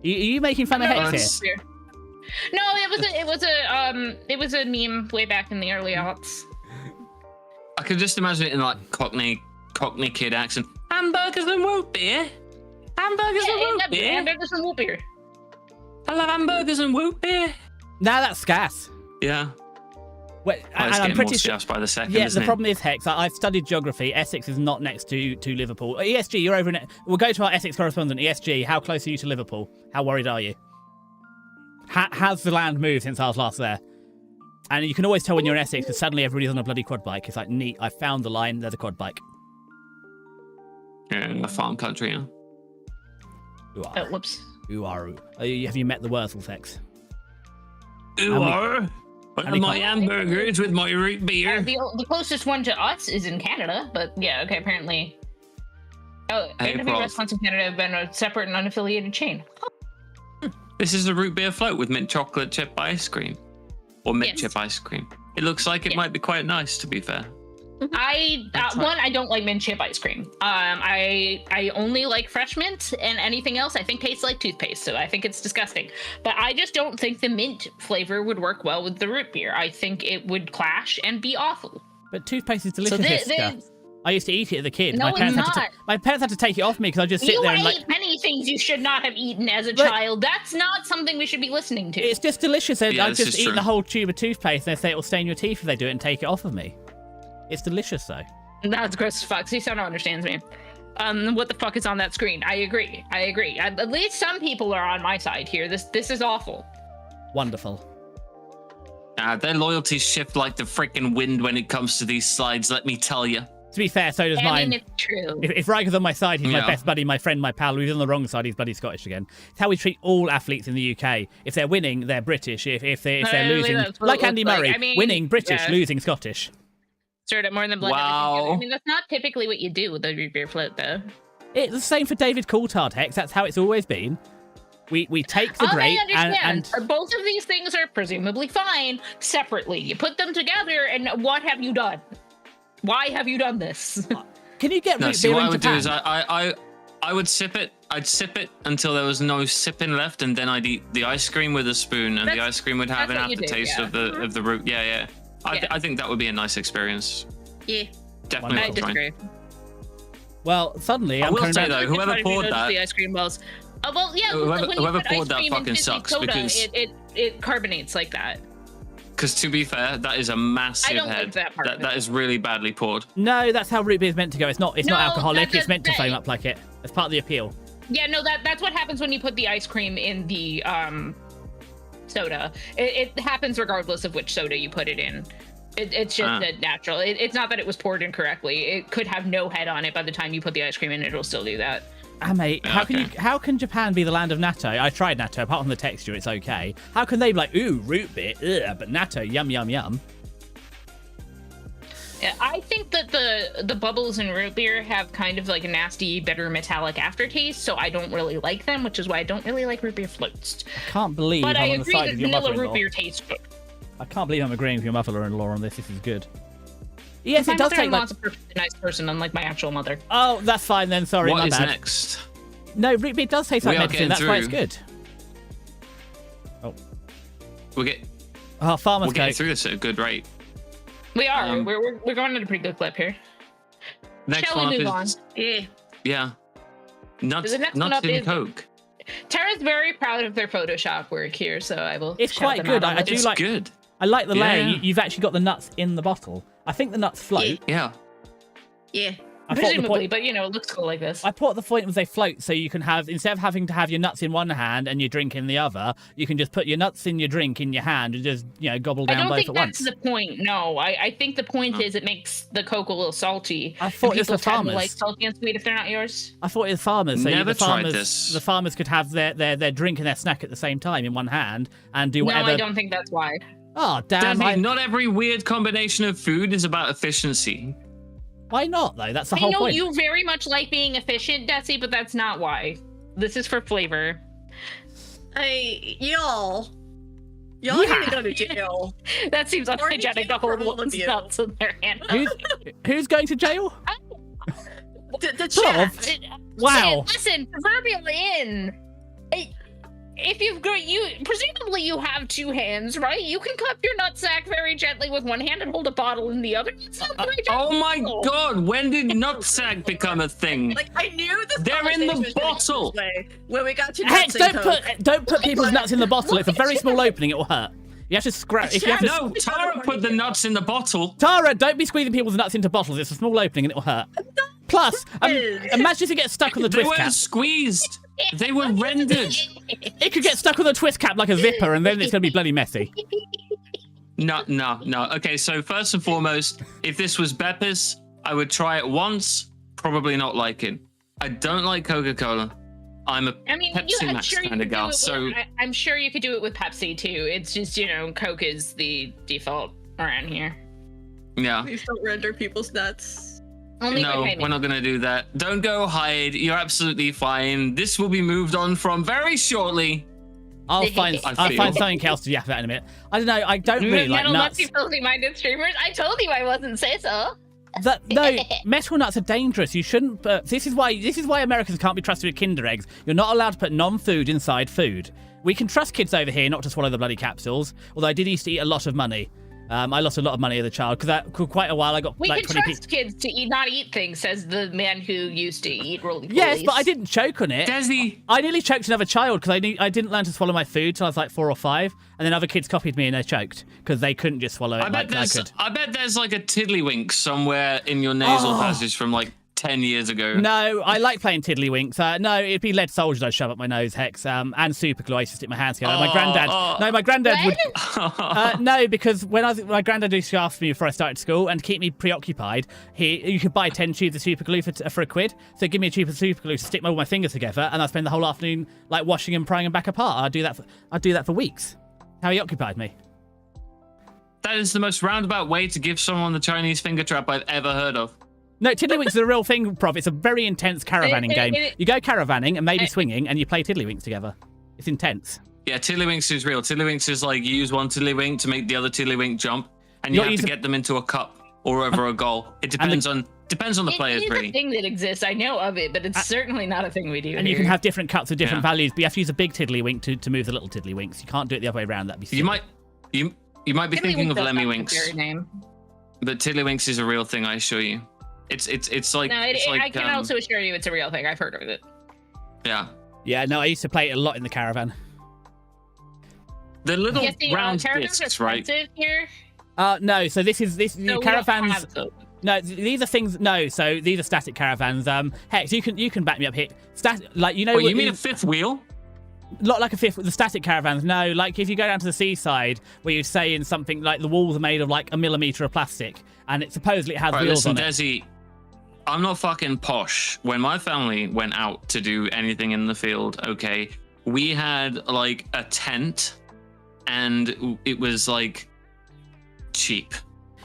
Are you making fun of No, Hex it's- here? No, it was a meme way back in the early aughts. I could just imagine it in like Cockney kid accent. Hamburgers and root beer. Hamburgers and root beer. Hamburgers and root beer. I love hamburgers and root beer. Nah, that's scarce. Yeah. Wait, Oh, and it's I'm getting pretty more sure. scarce by the second, Yeah, isn't the it? problem is, Hex, I've studied geography. Essex is not next to Liverpool. ESG, you're over in it. We'll go to our Essex correspondent. ESG, how close are you to Liverpool? How worried are you? Has the land moved since I was last there? And you can always tell when you're in Essex because suddenly everybody's on a bloody quad bike. It's like, neat, I found the line, there's a quad bike. Yeah, a farm country, yeah. Ooh, Oh, whoops. ooh, have you met the Wurzels, Hex? Ooh, what are my hamburgers with my root beer? The closest one to us is in Canada, but yeah, okay, apparently. Oh, Hey, A&W Prof. restaurants in Canada have been a separate and unaffiliated chain. This is a root beer float with mint chocolate chip ice cream. Or mint Yes. chip ice cream. It looks like it Yeah. might be quite nice, to be fair. I don't like mint chip ice cream. I only like fresh mint, and anything else I think tastes like toothpaste, so I think it's disgusting. But I just don't think the mint flavor would work well with the root beer. I think it would clash and be awful. But toothpaste is delicious. I used to eat it as a kid. No, my parents had to take it off me because I just sit there and ate many things you should not have eaten as a child. That's not something we should be listening to. It's just delicious. I just eat the whole tube of toothpaste and they say it will stain your teeth if they do it and take it off of me. It's delicious though. That's gross as fuck. See, someone understands me. What the fuck is on that screen? I agree. At least some people are on my side here. This is awful. Wonderful. Their loyalties shift like the freaking wind when it comes to these slides, let me tell you. To be fair, so does mine. I mean, it's true. If Riker's on my side, he's my best buddy, my friend, my pal. Who's on the wrong side, he's bloody Scottish again. It's how we treat all athletes in the UK. If they're winning, they're British. If they're losing, like Andy Murray, winning British, losing Scottish. Stirred up more than blood. Wow. I mean, that's not typically what you do with a root beer float, though. It's the same for David Coulthard, Hex. That's how it's always been. We take the grape and both of these things are presumably fine separately. You put them together, and what have you done? Why have you done this? Can you get root see, beer what in I would Japan? do is I would sip it. I'd sip it until there was no sipping left, and then I'd eat the ice cream with a spoon, and the ice cream would have an aftertaste of the root. Yeah. I think that would be a nice experience. Yeah. Definitely. I disagree. Well, suddenly I will say though, whoever poured that, the ice cream wells. Oh well, yeah. Whoever poured that fucking sucks soda, because it carbonates like that. Because to be fair, that is a massive head. Like that is really badly poured. No, that's how root beer is meant to go. It's not alcoholic. It's meant to foam up like it. It's part of the appeal. Yeah, no, that's what happens when you put the ice cream in the soda. It happens regardless of which soda you put it in. It's just natural. It's not that it was poured incorrectly. It could have no head on it by the time you put the ice cream in. It'll still do that. Mate, how can Japan be the land of natto? I tried natto. Apart from the texture, it's okay. How can they be like, ooh, root beer, ugh, but natto, yum, yum, yum? Yeah, I think that the bubbles in root beer have kind of like a nasty, bitter, metallic aftertaste, so I don't really like them, which is why I don't really like root beer floats. I can't believe I'm on the side of your mother-in-law. But I agree that vanilla root beer tastes good. I can't believe I'm agreeing with your mother-in-law on this. This is good. Yes, it does take like... a perfectly nice person, unlike my actual mother. Oh, that's fine then. Sorry, my bad. What is next? No, root beer does taste like medicine. That's why it's good. Oh. Farmer's We're getting through this at a good rate. We are. We're going at a pretty good clip here. Next Shall one we move up on? Yeah. Nuts in Coke. Tara's very proud of their Photoshop work here, so I will. It's quite good. I do like. Good. I like the layer. You've actually got the nuts in the bottle. I think the nuts float. Yeah. Yeah. Presumably, but you know, it looks cool like this. I thought the point was they float, so you can have, instead of having to have your nuts in one hand and your drink in the other, you can just put your nuts in your drink in your hand and just, gobble down both at once. I don't think that's the point. No, I think the point is it makes the Coke a little salty. I thought it was for farmers. Like salty and sweet if they're not yours. I thought it was farmers. So Never tried this. The farmers could have their drink and their snack at the same time in one hand and do whatever. No, I don't think that's why. Oh, damn. Desi, not every weird combination of food is about efficiency. Why not, though? That's the whole point. I know you very much like being efficient, Desi, but that's not why. This is for flavor. Y'all need to go to jail. That seems unhygienic to hold nuts in their hand. Who's going to jail? The chat. Wow. Listen, proverbially in. If you've got presumably you have two hands, right? You can cup your nutsack very gently with one hand and hold a bottle in the other. Oh my god, when did nutsack become a thing? Like I knew they're in the bottle. When we got to Hex, don't put people's nuts in the bottle. It's a very small opening. It will hurt. You have to scratch. No, Tara put the nuts in the bottle. Tara, don't be squeezing people's nuts into bottles. It's a small opening and it will hurt. Plus, imagine if it gets stuck on the twist cap. They weren't squeezed. They were rendered. It could get stuck on the twist cap like a zipper, and then it's going to be bloody messy. No. Okay, so first and foremost, if this was Beppis, I would try it once, probably not like it. I don't like Coca-Cola. I'm a Pepsi Max kind of gal, so... I'm sure you could do it with Pepsi, too. It's just, Coke is the default around here. Yeah. Please don't render people's nuts. No, we're not going to do that. Don't go hide. You're absolutely fine. This will be moved on from very shortly. I'll find something else to yap about in a minute. I don't know. I don't really like nuts. Filthy-minded streamers. I told you I wasn't say so. No, metal nuts are dangerous. You shouldn't. This is why Americans can't be trusted with Kinder eggs. You're not allowed to put non-food inside food. We can trust kids over here not to swallow the bloody capsules. Although I did used to eat a lot of money. I lost a lot of money as a child because for quite a while I got we like can 20 trust kids to not eat things, says the man who used to eat roly-polies. Yes, but I didn't choke on it. Desi. I nearly choked another child because I didn't learn to swallow my food till I was like 4 or 5, and then other kids copied me and they choked because they couldn't just swallow it I bet there's like a tiddlywink somewhere in your nasal passage from like 10 years ago. No, I like playing tiddlywinks. No, it'd be lead soldiers I'd shove up my nose, Hex, and super glue. I used to stick my hands together. My granddad would. No, because my granddad used to ask me before I started school, and to keep me preoccupied, you could buy 10 tubes of super glue for £1. So give me a tube of super glue to stick all my fingers together, and I'd spend the whole afternoon like washing and prying them back apart. I'd do that for weeks. How he occupied me. That is the most roundabout way to give someone the Chinese finger trap I've ever heard of. No, tiddlywinks is a real thing, Prof. It's a very intense caravanning game. You go caravanning and maybe swinging, and you play tiddlywinks together. It's intense. Yeah, tiddlywinks is real. Tiddlywinks is like you use one tiddlywink to make the other tiddlywink jump, and you have to get them into a cup or over a goal. It depends on the players, really. It's a thing that exists. I know of it, but it's certainly not a thing we do. And you can have different cups with different values, but you have to use a big tiddlywink to move the little tiddlywinks. You can't do it the other way around. That'd be silly. You might be thinking of Lemmywinks. Name. But tiddlywinks is a real thing, I assure you. It's like. No, I can also assure you it's a real thing. I've heard of it. Yeah. Yeah, no, I used to play it a lot in the caravan. The little round discs, right? Here? No, so the caravans. No, these are things. No, so these are static caravans. Hex, you can back me up here. You mean a fifth wheel? Not like a fifth. The static caravans. No, like if you go down to the seaside, where you say in something like the walls are made of like 1 millimeter of plastic, and it supposedly has wheels on it. Desi, I'm not fucking posh. When my family went out to do anything in the field, okay, we had like a tent, and it was like cheap.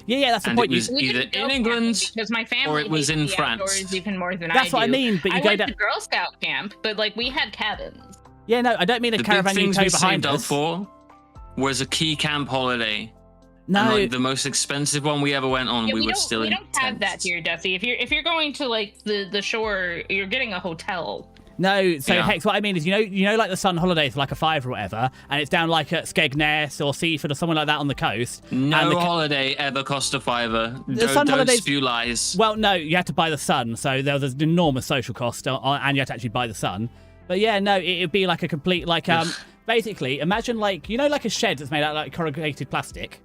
Yeah, that's the point. It was either in England because my family or it was in France. Even more than that's what I mean. But you go down to Girl Scout camp, but like we had cabins. Yeah, no, I don't mean a caravan you tow behind us. The big thing we saved up for was a key camp holiday. No, and, like, the most expensive one we ever went on, we were still in tents. We don't have that here, Desi. If you're going to like the shore, you're getting a hotel. No, so Hex, what I mean is, you know, like the Sun Holidays for like a $5 or whatever, and it's down like at Skegness or Seaford or somewhere like that on the coast. No holiday ever cost a $5. Don't spew lies. Well, no, you had to buy the Sun, so there was an enormous social cost, and you had to actually buy the Sun. But yeah, no, it'd be like a complete like basically imagine like like a shed that's made out of like corrugated plastic.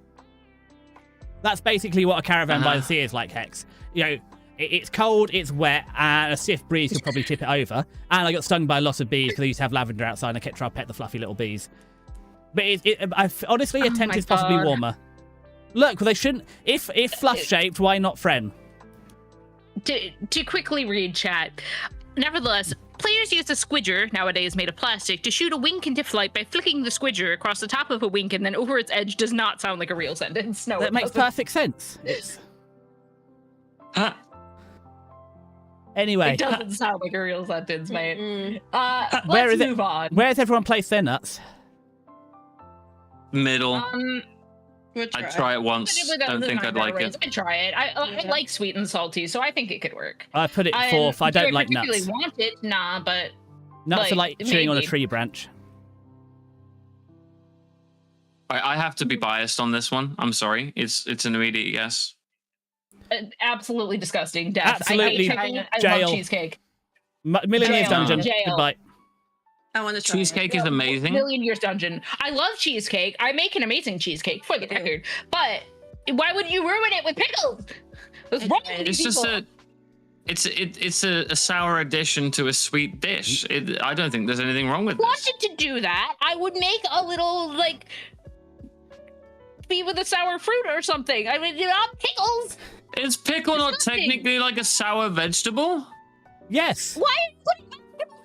That's basically what a caravan by the sea is like, Hex. It's cold, it's wet, and a stiff breeze could probably tip it over. And I got stung by a lot of bees because I used to have lavender outside and I kept trying to pet the fluffy little bees. But honestly, a tent is possibly warmer. Look, well, they shouldn't. If fluff-shaped, why not Fren? To quickly read chat. Nevertheless, players use a squidger, nowadays made of plastic, to shoot a wink into flight by flicking the squidger across the top of a wink and then over its edge. Does not sound like a real sentence. No, that makes perfect sense. Anyway. It doesn't sound like a real sentence, mate. Let's move on. Where's everyone placed their nuts? Middle. I'd try it once. Don't think I'd like it. I'd try it. I like sweet and salty, so I think it could work. I put it fourth. I don't like nuts. I particularly want it, but nuts are like chewing on a tree branch. I have to be biased on this one. I'm sorry. It's an immediate yes. Absolutely disgusting. Death. Absolutely. I jail. love cheesecake. Million Years Dungeon. Jail. Goodbye. I want to try cheesecake is amazing. Million Years Dungeon. I love cheesecake. I make an amazing cheesecake for the record. But why would you ruin it with pickles? What's wrong with these people? It's a sour addition to a sweet dish. I don't think there's anything wrong with this. If I wanted to do that, I would make a little be with a sour fruit or something. I mean, not pickles. Is pickle not technically like a sour vegetable? Yes. Why?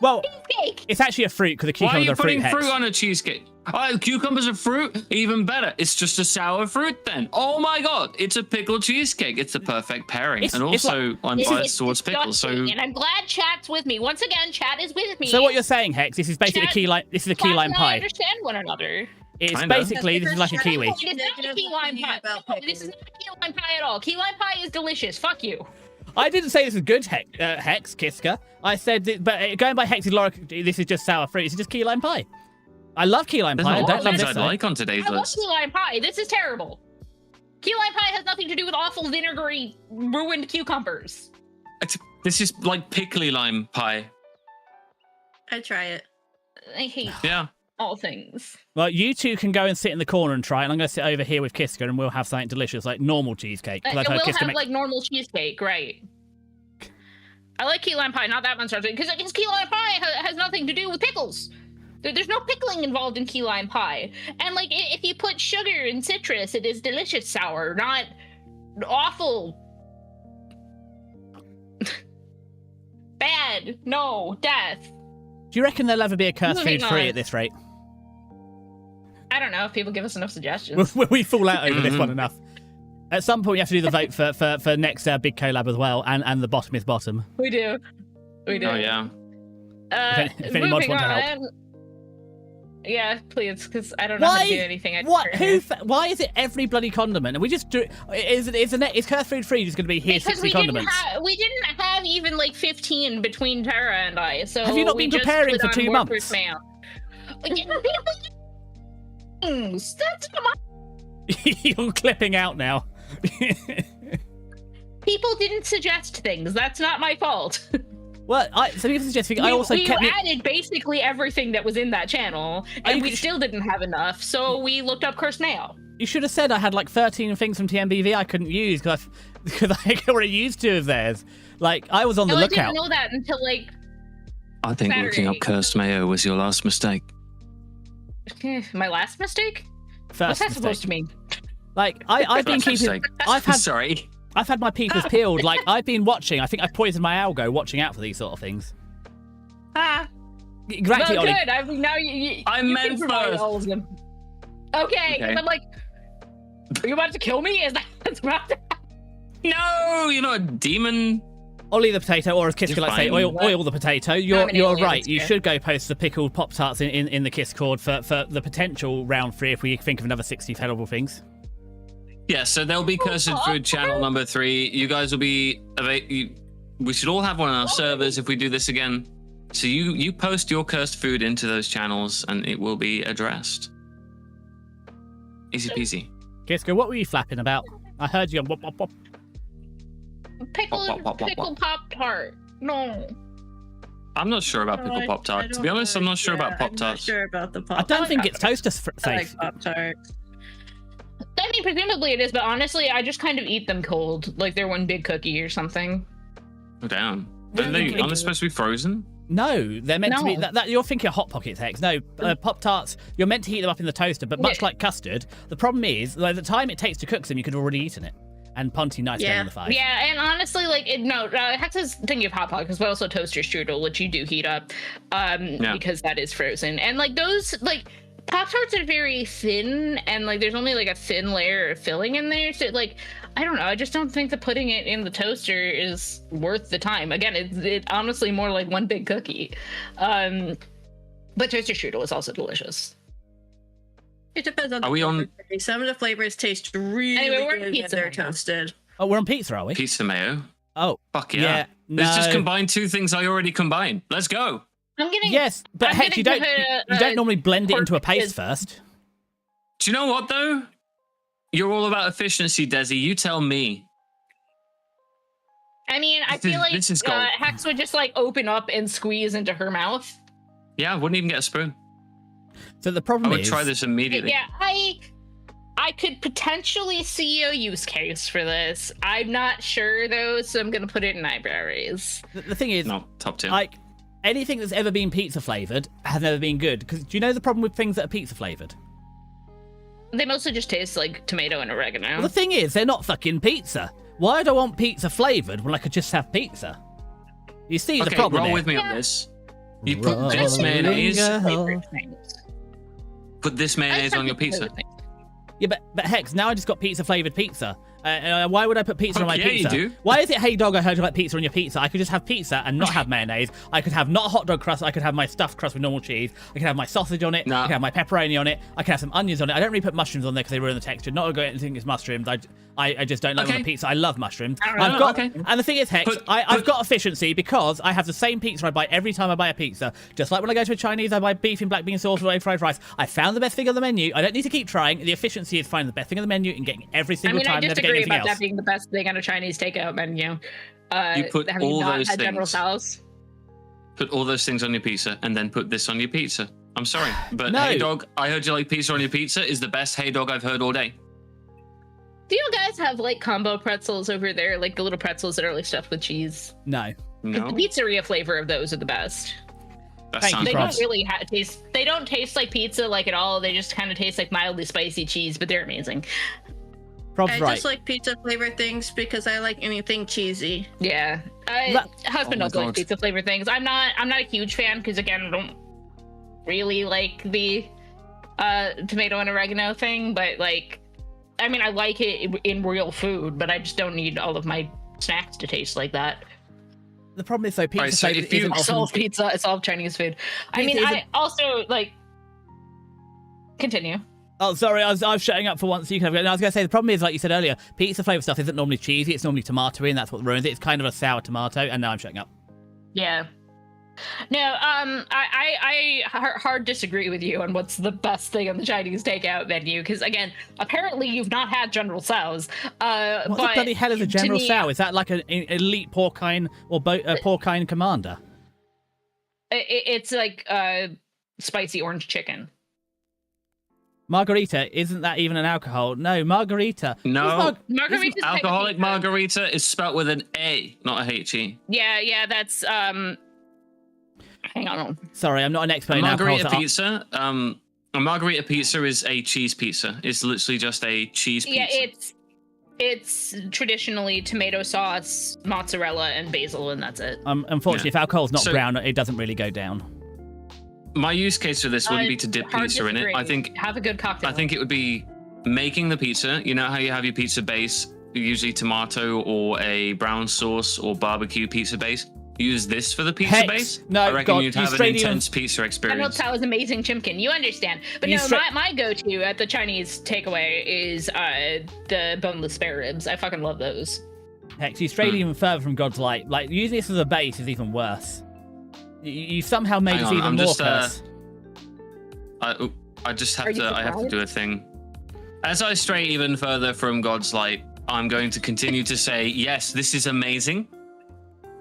Well, cheesecake? It's actually a fruit because the cucumbers are fruit. Why are you putting fruit on a cheesecake? Oh, cucumbers are fruit? Even better. It's just a sour fruit then. Oh my god, it's a pickle cheesecake. It's the perfect pairing. And also, I'm biased towards pickles, so... And I'm glad chat's with me. Once again, chat is with me. So what you're saying, Hex, this is basically a key lime. This is a key lime pie. I understand one another. It's basically, this is like a kiwi. It is not a key lime pie. This is not a key lime pie at all. Key lime pie is delicious. Fuck you. I didn't say this was good, Hex, KiSCA. I said, but going by Hex's logic, this is just sour fruit. This is just key lime pie. I love key lime pie. I don't love this. I'd like on today's list. I love key lime pie. This is terrible. Key lime pie has nothing to do with awful vinegary ruined cucumbers. This is like pickly lime pie. I'd try it. I hate all things. Well, you two can go and sit in the corner and try it, and I'm going to sit over here with KiSCA, and we'll have something delicious, like normal cheesecake. We'll have like normal cheesecake, right? I like key lime pie, not that much, because key lime pie has nothing to do with pickles. There's no pickling involved in key lime pie. And, like, if you put sugar and citrus, it is delicious sour, not awful. Bad. No. Death. Do you reckon there'll ever be a cursed food free at this rate? I don't know if people give us enough suggestions. We fall out over this one enough. At some point, you have to do the vote for next big collab as well, and the bottom is bottom. We do. We do. Oh, yeah. If any mods want to help. Yeah, please, because I don't know how to do anything. Why is it every bloody condiment? And we just do. Is cursed food free just going to be here? Because 60 condiments. We didn't have even like 15 between Tara and I. So have you not been preparing for 2 months? That's You're clipping out now. People didn't suggest things. That's not my fault. Well, so people suggesting I also we added basically everything that was in that channel, and we still didn't have enough, so we looked up cursed mayo. You should have said I had like 13 things from TMBV I couldn't use because I already used 2 of theirs. Like, I was on the lookout. I didn't know that until like I think Saturday. Looking up cursed mayo was your last mistake. My last mistake? What's that supposed to mean? Like, I've been keeping... I've had my peepers peeled. Like, I've been watching. I think I've poisoned my algo watching out for these sort of things. Exactly, well, Ollie. good. I meant first. All of them. Okay. I'm like, are you about to kill me? Is that what's about to happen? No, you're not a demon. Ollie the potato, or as KiSCA like to say, oil the potato. You're right. You should go post the pickled Pop-Tarts in the KiSCord for the potential round 3 if we think of another 60 terrible things. Yeah, so there'll be Cursed Food channel number 3. You guys will be... We should all have one on our servers if we do this again. So you post your cursed food into those channels and it will be addressed. Easy peasy. KiSCA, what were you flapping about? I heard you on wop wop wop. Pickle Pop-Tart. No. I'm not sure about pickle Pop-Tart. To be honest, I'm not sure about Pop-Tarts. I'm not sure about the Pop-Tart. I don't think it's toaster safe. I like Pop-Tarts. I mean, presumably it is, but honestly, I just kind of eat them cold, like they're one big cookie or something. Oh, damn. Aren't they supposed to be frozen? No, they're meant to be. That you're thinking of Hot Pockets, Hex. No, Pop-Tarts, you're meant to heat them up in the toaster, but much like custard, the problem is, by the time it takes to cook them, you could have already eaten it. And Ponty nice down on the fire. Yeah, and honestly, like, Hex is thinking of Hot Pockets, but also toaster strudel, which you do heat up, because that is frozen. And, like, those, like, Pop-Tarts are very thin, and, like, there's only, like, a thin layer of filling in there, so, like, I don't know, I just don't think that putting it in the toaster is worth the time. Again, it's honestly more like one big cookie. But toaster strudel is also delicious. It depends on some of the flavors taste really good when they're toasted. Oh, we're on pizza, are we? Pizza mayo. Oh. Fuck yeah. Let's just combine 2 things I already combined. Let's go. Yes, but Hex, you don't normally blend it into a paste first. Do you know what, though? You're all about efficiency, Desi. You tell me. I mean, I feel like Hex would just, like, open up and squeeze into her mouth. Yeah, I wouldn't even get a spoon. So the problem is... I would try this immediately. Yeah, I could potentially see a use case for this. I'm not sure, though, so I'm going to put it in eyebrows. The thing is... No, top 2. Like, anything that's ever been pizza-flavoured has never been good. Because do you know the problem with things that are pizza-flavoured? They mostly just taste like tomato and oregano. Well, the thing is, they're not fucking pizza. Why do I want pizza flavoured when I could just have pizza? You see the problem roll with me on this. You put this mayonnaise... Put this mayonnaise on your pizza. Yeah, but Hex, now I just got pizza-flavoured pizza. Why would I put pizza on my pizza? You do. Why is it, hey dog, I heard you like pizza on your pizza? I could just have pizza and not have mayonnaise. I could have not a hot dog crust. I could have my stuffed crust with normal cheese. I could have my sausage on it. No. I could have my pepperoni on it. I could have some onions on it. I don't really put mushrooms on there because they ruin the texture. Not going to think it's mushrooms. I just don't like them on pizza. I love mushrooms. And the thing is, Hex, I've got efficiency because I have the same pizza I buy every time I buy a pizza. Just like when I go to a Chinese, I buy beef in black bean sauce or fried rice. I found the best thing on the menu. I don't need to keep trying. The efficiency is finding the best thing on the menu and getting every single time. I disagree about else. that being the best thing on a Chinese takeout menu. You put all those things. General Tso's? Put all those things on your pizza and then put this on your pizza. I'm sorry, but No. Hey Dog, I heard you like pizza on your pizza is the best Hey Dog I've heard all day. Do you guys have like combo pretzels over there, like the little pretzels that are like stuffed with cheese? No. No, The pizzeria flavor of those are the best. that Thank sounds you, They Probs. don't really taste. They don't taste like pizza like at all. They just kind of taste like mildly spicy cheese, but they're amazing. Prob's I right. just like pizza flavored things because I like anything cheesy. Yeah, husband Oh my also likes God. pizza flavor things. I'm not a huge fan because again, I don't really like the tomato and oregano thing. But like, I mean, I like it in real food, but I just don't need all of my snacks to taste like that. The problem is, though, pizza Right, so flavor if you- isn't It's all often... pizza. It's all Chinese food. I mean, Pizza I isn't- also like. Continue. Oh, sorry, I was shutting up for once. So you can have... I was going to say, the problem is, like you said earlier, pizza flavor stuff isn't normally cheesy. It's normally tomatoey, and that's what ruins it. It's kind of a sour tomato, and now I'm shutting up. Yeah. No, I hard disagree with you on what's the best thing on the Chinese takeout menu, because again, apparently you've not had General Tso's. What the But bloody hell is a to General me, Tso? Is that like an elite porcine or porcine commander? It's like spicy orange chicken. Margarita, isn't that even an alcohol? No, margarita. No. Margarita's Alcoholic technically- margarita is spelt with an A, not a H-E. Yeah, that's hang on. Sorry, I'm not an expert A in alcohol. margarita so pizza, a margarita pizza is a cheese pizza. It's literally just a cheese pizza. Yeah, it's traditionally tomato sauce, mozzarella, and basil, and that's it. Unfortunately, Yeah. if alcohol's not So- brown, it doesn't really go down. My use case for this wouldn't be to dip Hard pizza in it. disagree. I think Have a good cocktail. it would be making the pizza. You know how you have your pizza base, usually tomato or a brown sauce or barbecue pizza base? Use this for the pizza Hex. base. No, I reckon God, you'd you have an straight even- intense pizza General experience. Tso's amazing chimkin. You understand. But You no, straight- my go-to at the Chinese takeaway is the boneless spare ribs. I fucking love those. Hex, you strayed even further from God's light. Like, using this as a base is even worse. You somehow made Hang this on, even I'm more just, curse. I just Are have you to. I have to surprised? do a thing. As I stray even further from God's light, I'm going to continue to say, yes, this is amazing,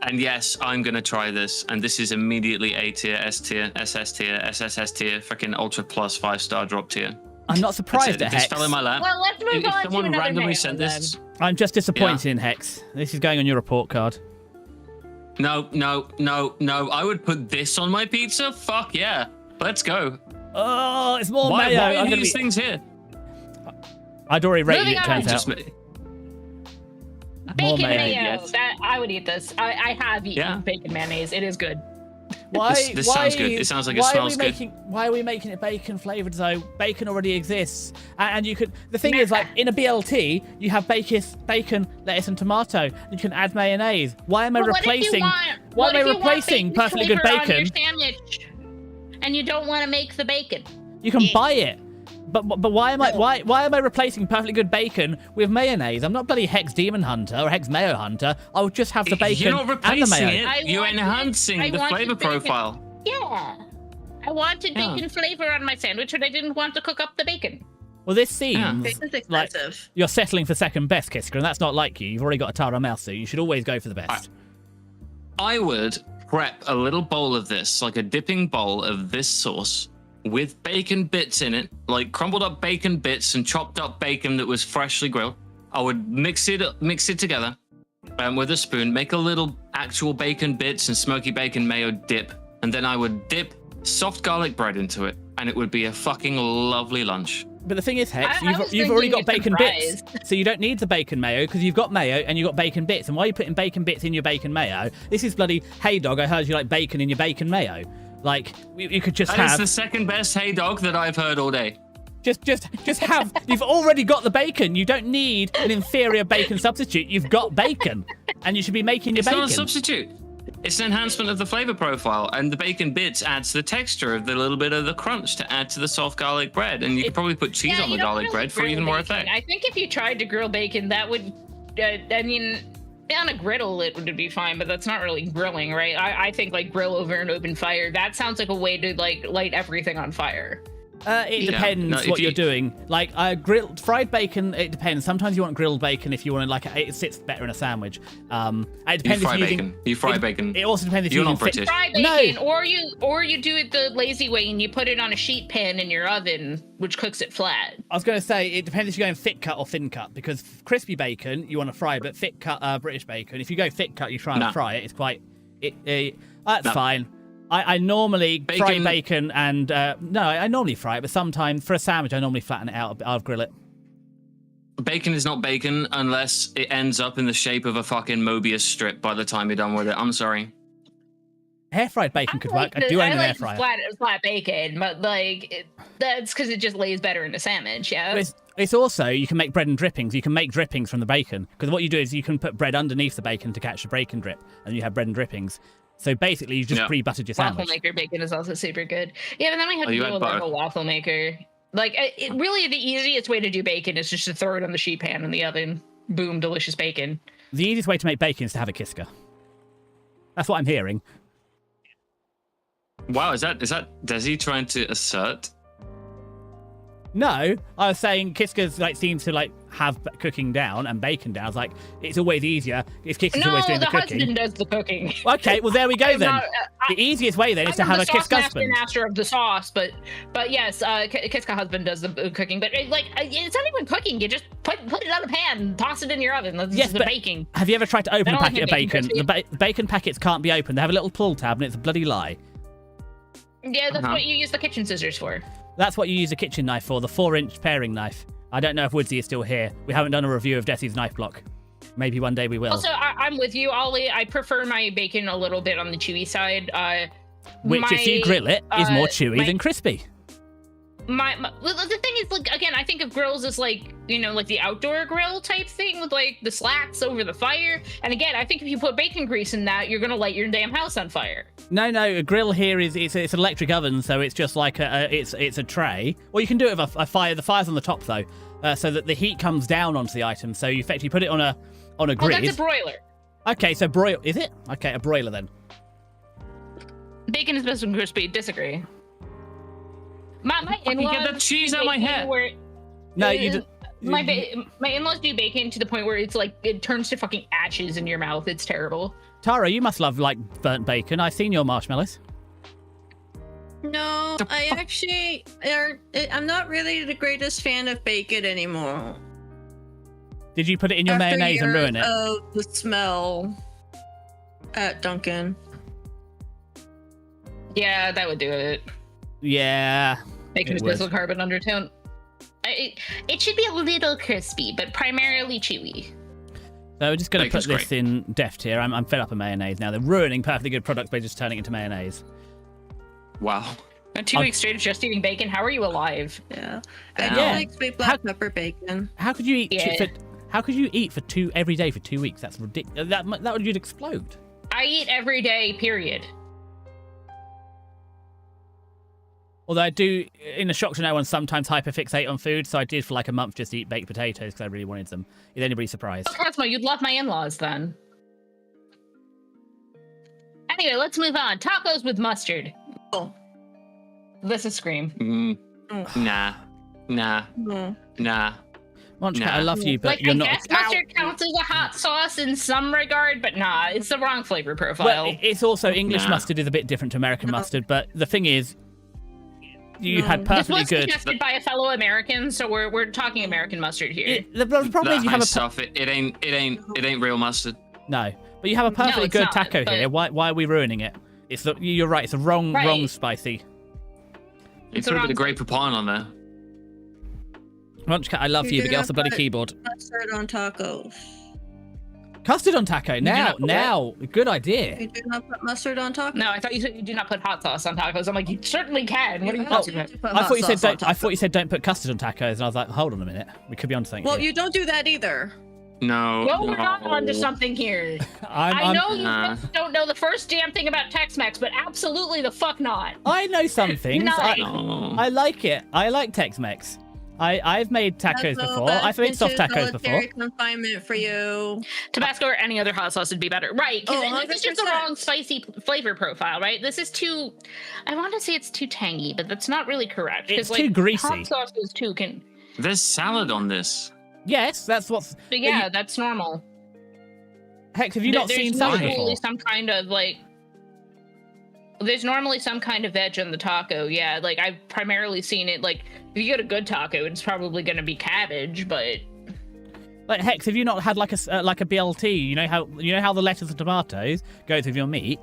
and yes, I'm gonna try this. And this is immediately A tier, S tier, SS tier, SSS tier, freaking Ultra Plus 5-star drop tier. I'm not That's surprised it. at This Hex. fell in my lap. Well, let's move If on to someone another randomly mail, sent then. this, I'm just disappointed in Hex. This is going on your report card. no. I would put this on my pizza. Fuck yeah, let's go. Oh, it's more Why mayo. are I'm gonna these be... things here? I'd already rated Moving it, on. turns out. Just Bacon mayo, mayo. yes. That I would eat this. I have eaten Yeah. bacon mayonnaise. It is good. Why? This why sounds are good. you- It sounds like it why are we smells good. making, Why are we making it bacon flavored though? Bacon already exists, and you could. The thing is, like in a BLT, you have bacon, lettuce, and tomato. You can add mayonnaise. Why am I But what if you replacing? want- Why what am I if you want replacing bacon perfectly good flavor on your bacon? sandwich, and you don't want to make the bacon? You can Yeah. buy it. But why am I why am I replacing perfectly good bacon with mayonnaise? I'm not bloody Hex Demon Hunter or Hex Mayo Hunter. I would just have the bacon You're not and the replacing mayo. I it. You're wanted- enhancing I the wanted flavor bacon. profile. Yeah. I wanted Yeah. bacon flavor on my sandwich, and I didn't want to cook up the bacon. Well, this seems This is like expensive. you're settling for second best, KiSCA, and that's not like you. You've already got a Tara mouse suit. You should always go for the best. I would prep a little bowl of this, like a dipping bowl of this sauce with bacon bits in it, like crumbled up bacon bits and chopped up bacon that was freshly grilled. I would mix it together with a spoon, make a little actual bacon bits and smoky bacon mayo dip, and then I would dip soft garlic bread into it, and it would be a fucking lovely lunch. But the thing is, Hex, I was you've already got thinking bacon it's bits, so you don't need the bacon mayo because you've got mayo and you've got bacon bits. And why are you putting bacon bits in your bacon mayo? This is bloody, hey dog, I heard you like bacon in your bacon mayo. Like, you could just That is have... the second best hey dog that I've heard all day. Just have. You've already got the bacon. You don't need an inferior bacon substitute. You've got bacon, and you should be making your bacon. It's not a substitute. It's an enhancement of the flavor profile, and the bacon bits adds the texture of the little bit of the crunch to add to the soft garlic bread. And you could probably put cheese on the garlic bread for even more effect. I think if you tried to grill bacon, that would, I mean, on a griddle it would be fine, but that's not really grilling, right? I think like grill over an open fire. That sounds like a way to like light everything on fire. It depends what you're doing. Like grilled fried bacon, it depends. Sometimes you want grilled bacon if you want to, like, it sits better in a sandwich. It depends You fry bacon. It also depends if you're you're not British. Fry bacon, or you do it the lazy way and you put it on a sheet pan in your oven, which cooks it flat. I was going to say it depends if you're going thick cut or thin cut, because crispy bacon you want to fry, but thick cut British bacon, if you go thick cut, you try and fry it. It's quite that's fine. I normally fry bacon and I normally fry it, but sometimes for a sandwich I normally flatten it out. I'll grill it. Bacon is not bacon unless it ends up in the shape of a fucking Mobius strip by the time you're done with it. I'm sorry. Air fried bacon could work. I do own an air fryer. Flat bacon, but like that's because it just lays better in a sandwich. Yeah. But it's also, you can make bread and drippings. You can make drippings from the bacon, because what you do is you can put bread underneath the bacon to catch the bacon drip, and you have bread and drippings. So basically, you just pre-buttered your sandwich. Waffle maker bacon is also super good. Yeah, but then we have to deal with like a waffle maker. Like, really, the easiest way to do bacon is just to throw it on the sheet pan in the oven. Boom, delicious bacon. The easiest way to make bacon is to have a KiSCA. That's what I'm hearing. Wow, is that Desi trying to assert? No, I was saying KiSCA's like seems to like have cooking down and bacon down. I was like, it's always easier if KiSCA's always doing the cooking. No, the husband does the cooking. Okay, well there we go then. The easiest way then is to have a KiSCA husband. Master of the sauce, but yes, KiSCA husband does the cooking. But like, it's not even cooking. You just put it on a pan, toss it in your oven. That's the baking. Have you ever tried to open a packet of bacon? The bacon packets can't be opened. They have a little pull tab, and it's a bloody lie. Yeah, that's what you use the kitchen scissors for. That's what you use a kitchen knife for, the 4-inch paring knife. I don't know if Woodsy is still here. We haven't done a review of Desi's knife block. Maybe one day we will. Also, I'm with you, Ollie. I prefer my bacon a little bit on the chewy side. Which, if you grill it, is more chewy than crispy. The thing is, like, again, I think of grills as like, you know, like the outdoor grill type thing with like the slats over the fire. And again, I think if you put bacon grease in that, you're gonna light your damn house on fire. No, a grill here it's an electric oven, so it's just like it's a tray. Or you can do it with a fire. The fire's on the top though, so that the heat comes down onto the item. So you effectively put it on a grid. Oh, that's a broiler. Okay, so is it? Okay, a broiler then. Bacon is best when crispy. Disagree. My in-laws get the cheese out of my head. No, my in-laws do bacon to the point where it's like it turns to fucking ashes in your mouth. It's terrible. Tara, you must love like burnt bacon. I've seen your marshmallows. No, I'm not really the greatest fan of bacon anymore. Did you put it in your mayonnaise and ruin it? Oh, the smell at Dunkin'. Yeah, that would do it. Yeah. Bacon with a carbon undertone. It should be a little crispy, but primarily chewy. So we're just going to put this in deft here. I'm fed up of mayonnaise now. They're ruining perfectly good products by just turning it into mayonnaise. Wow. And 2 weeks straight of just eating bacon? How are you alive? Yeah. I don't like sweet black pepper bacon. How could you eat how could you eat every day for 2 weeks? That's ridiculous. That would you'd explode. I eat every day, period. Although I do, in a shock to no one, sometimes hyperfixate on food, so I did for like a month just eat baked potatoes because I really wanted them. Is anybody surprised? Oh, Cosmo, you'd love my in-laws then. Anyway, let's move on. Tacos with mustard. Oh. This is Scream. Nah. Monchka, I love you, but like, you're not. I guess mustard counts as a hot sauce in some regard, but nah, it's the wrong flavor profile. Well, it's also English mustard is a bit different to American mustard, but the thing is, you had perfectly good. This was suggested by a fellow American, so we're talking American mustard here. The problem is you have stuff. It ain't real mustard. No, but you have a perfectly good taco here. Why are we ruining it? You're right. It's a wrong spicy. You put a bit of grape poupon on there. Munchcat, I love you, but get off the bloody keyboard. Mustard on tacos. Custard on taco. Now, good idea. You do not put mustard on taco? No, I thought you said you do not put hot sauce on tacos. I'm like, you certainly can. What are you talking about? I thought you said don't put custard on tacos, and I was like, hold on a minute, we could be onto something. Well, here. you don't do that either. No. No, we're not onto something here. I know you don't know the first damn thing about Tex-Mex, but absolutely the fuck not. I know some things. No. I like it. I like Tex-Mex. I've made tacos before. I've made soft tacos before. Confinement for you. Tabasco or any other hot sauce would be better, right? Because this is just the 100%. wrong spicy flavor profile, right? This is too. I want to say it's too tangy, but that's not really correct. It's too greasy. Hot sauces too can. There's salad on this. Yes, that's what's. But yeah, that's normal. Hex, have you not seen salad before? Some kind of like. There's normally some kind of veg in the taco, yeah. Like I've primarily seen it. Like if you get a good taco, it's probably going to be cabbage, but. Like Hex, have you not had like a BLT? You know how the lettuce and tomatoes goes with your meat.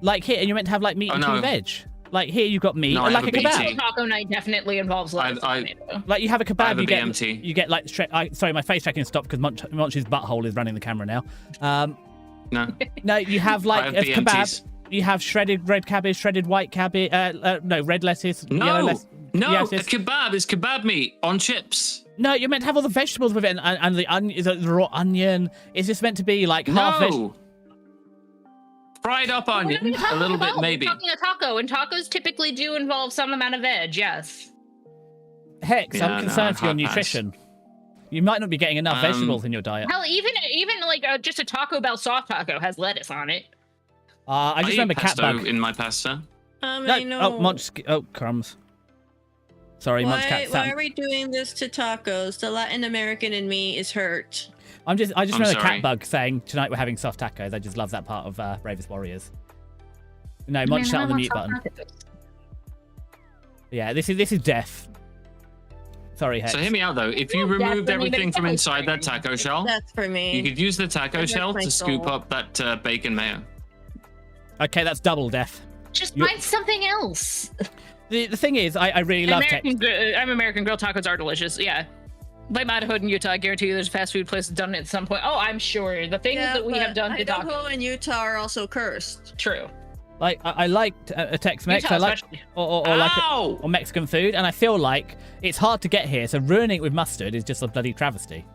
Like here, and you're meant to have like meat and two veg. Like here, you've got meat and like a kebab. Taco night definitely involves lettuce and tomato. Like you have a kebab, you get BMT. You get like sorry, my face tracking stopped because Munch's butthole is running the camera now. No, you have like a kebab. You have shredded red cabbage, shredded white cabbage. No, red lettuce. Yellow lettuce. No, a kebab is kebab meat on chips. No, you're meant to have all the vegetables with it, and the onion, the raw onion. It's just meant to be like half veg. Fried up onion, a little bit maybe. We're talking a taco, and tacos typically do involve some amount of veg. Yes. Hex, I'm concerned for your nutrition. You might not be getting enough vegetables in your diet. Hell, even like just a Taco Bell soft taco has lettuce on it. I just remember cat bug in my pasta. No. Oh, Munch. Oh, crumbs. Sorry, Munch cat. Why are we doing this to tacos? The Latin American in me is hurt. I just remember cat bug saying tonight we're having soft tacos. I just love that part of Bravest Warriors. No, Munch sat on the mute button. Yeah, this is death. Sorry, Hex. So hear me out though. If you removed everything from inside that taco shell, that's for me. You could use the taco shell to scoop up that bacon mayo. Okay, that's double death. Just find something else. The thing is, I really love American Grill tacos are delicious. Yeah. Like Idaho and Utah, I guarantee you there's a fast food place that's done it at some point. Oh, I'm sure. The things that we have done to tacos. Idaho and Utah are also cursed. True. Like I liked a Tex-Mex. I like or Mexican food, and I feel like it's hard to get here. So ruining it with mustard is just a bloody travesty.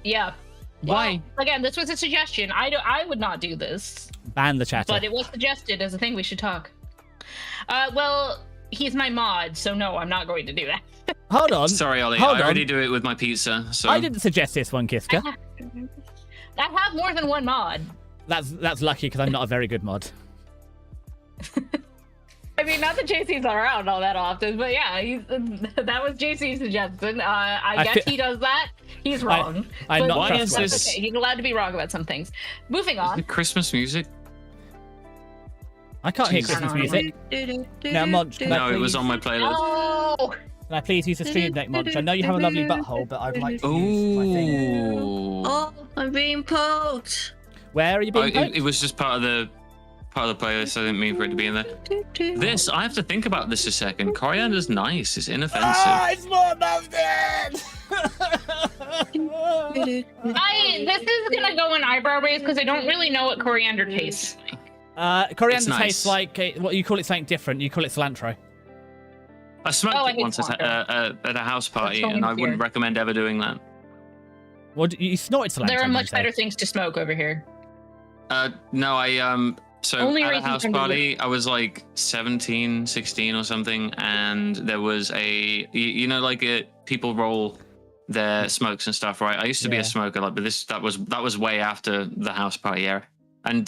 Yeah. Why? Well, again, this was a suggestion. I would not do this. Ban the chatter. But it was suggested as a thing we should talk. Well, he's my mod, so no, I'm not going to do that. Hold on. Sorry, Ollie. I already do it with my pizza. So I didn't suggest this one, KiSCA. I have more than one mod. That's lucky because I'm not a very good mod. I mean, not that JC's around all that often, but yeah, that was JC's suggestion. I guess he does that. He's wrong. I'm not Why is this? Okay. He's allowed to be wrong about some things. Moving on. Christmas music? I can't hear Christmas music. Now, Munch, no, it was on my playlist. Oh! Can I please use the stream deck, Munch? I know you have a lovely butthole, but I'd like to use my thing. Oh, I'm being poked. Where are you being poked? It was just part of the playlist. I didn't mean for it to be in there. This, I have to think about this a second. Coriander's nice. It's inoffensive. Ah, it's more mustard! This is gonna go in eyebrow raise because I don't really know what coriander tastes like. Coriander tastes like what you call it something different. You call it cilantro. I smoked it once at a house party, and I wouldn't recommend ever doing that. Well, you snorted cilantro. There are much better things to smoke over here. No, so at a house party, I was like 17, 16 or something, and there was people roll their smokes and stuff, right? I used to be a smoker, but that was way after the house party era. And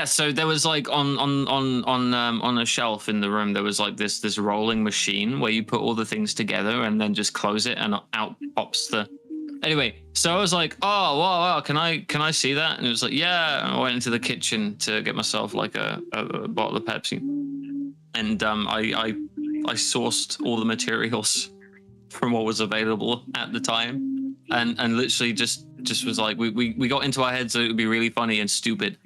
so there was like on a shelf in the room, there was like this rolling machine where you put all the things together and then just close it and out pops the. Anyway, so I was like, oh wow, can I see that? And it was like, yeah. And I went into the kitchen to get myself like a bottle of Pepsi, and I sourced all the materials from what was available at the time, and literally just was like, we got into our heads that it would be really funny and stupid,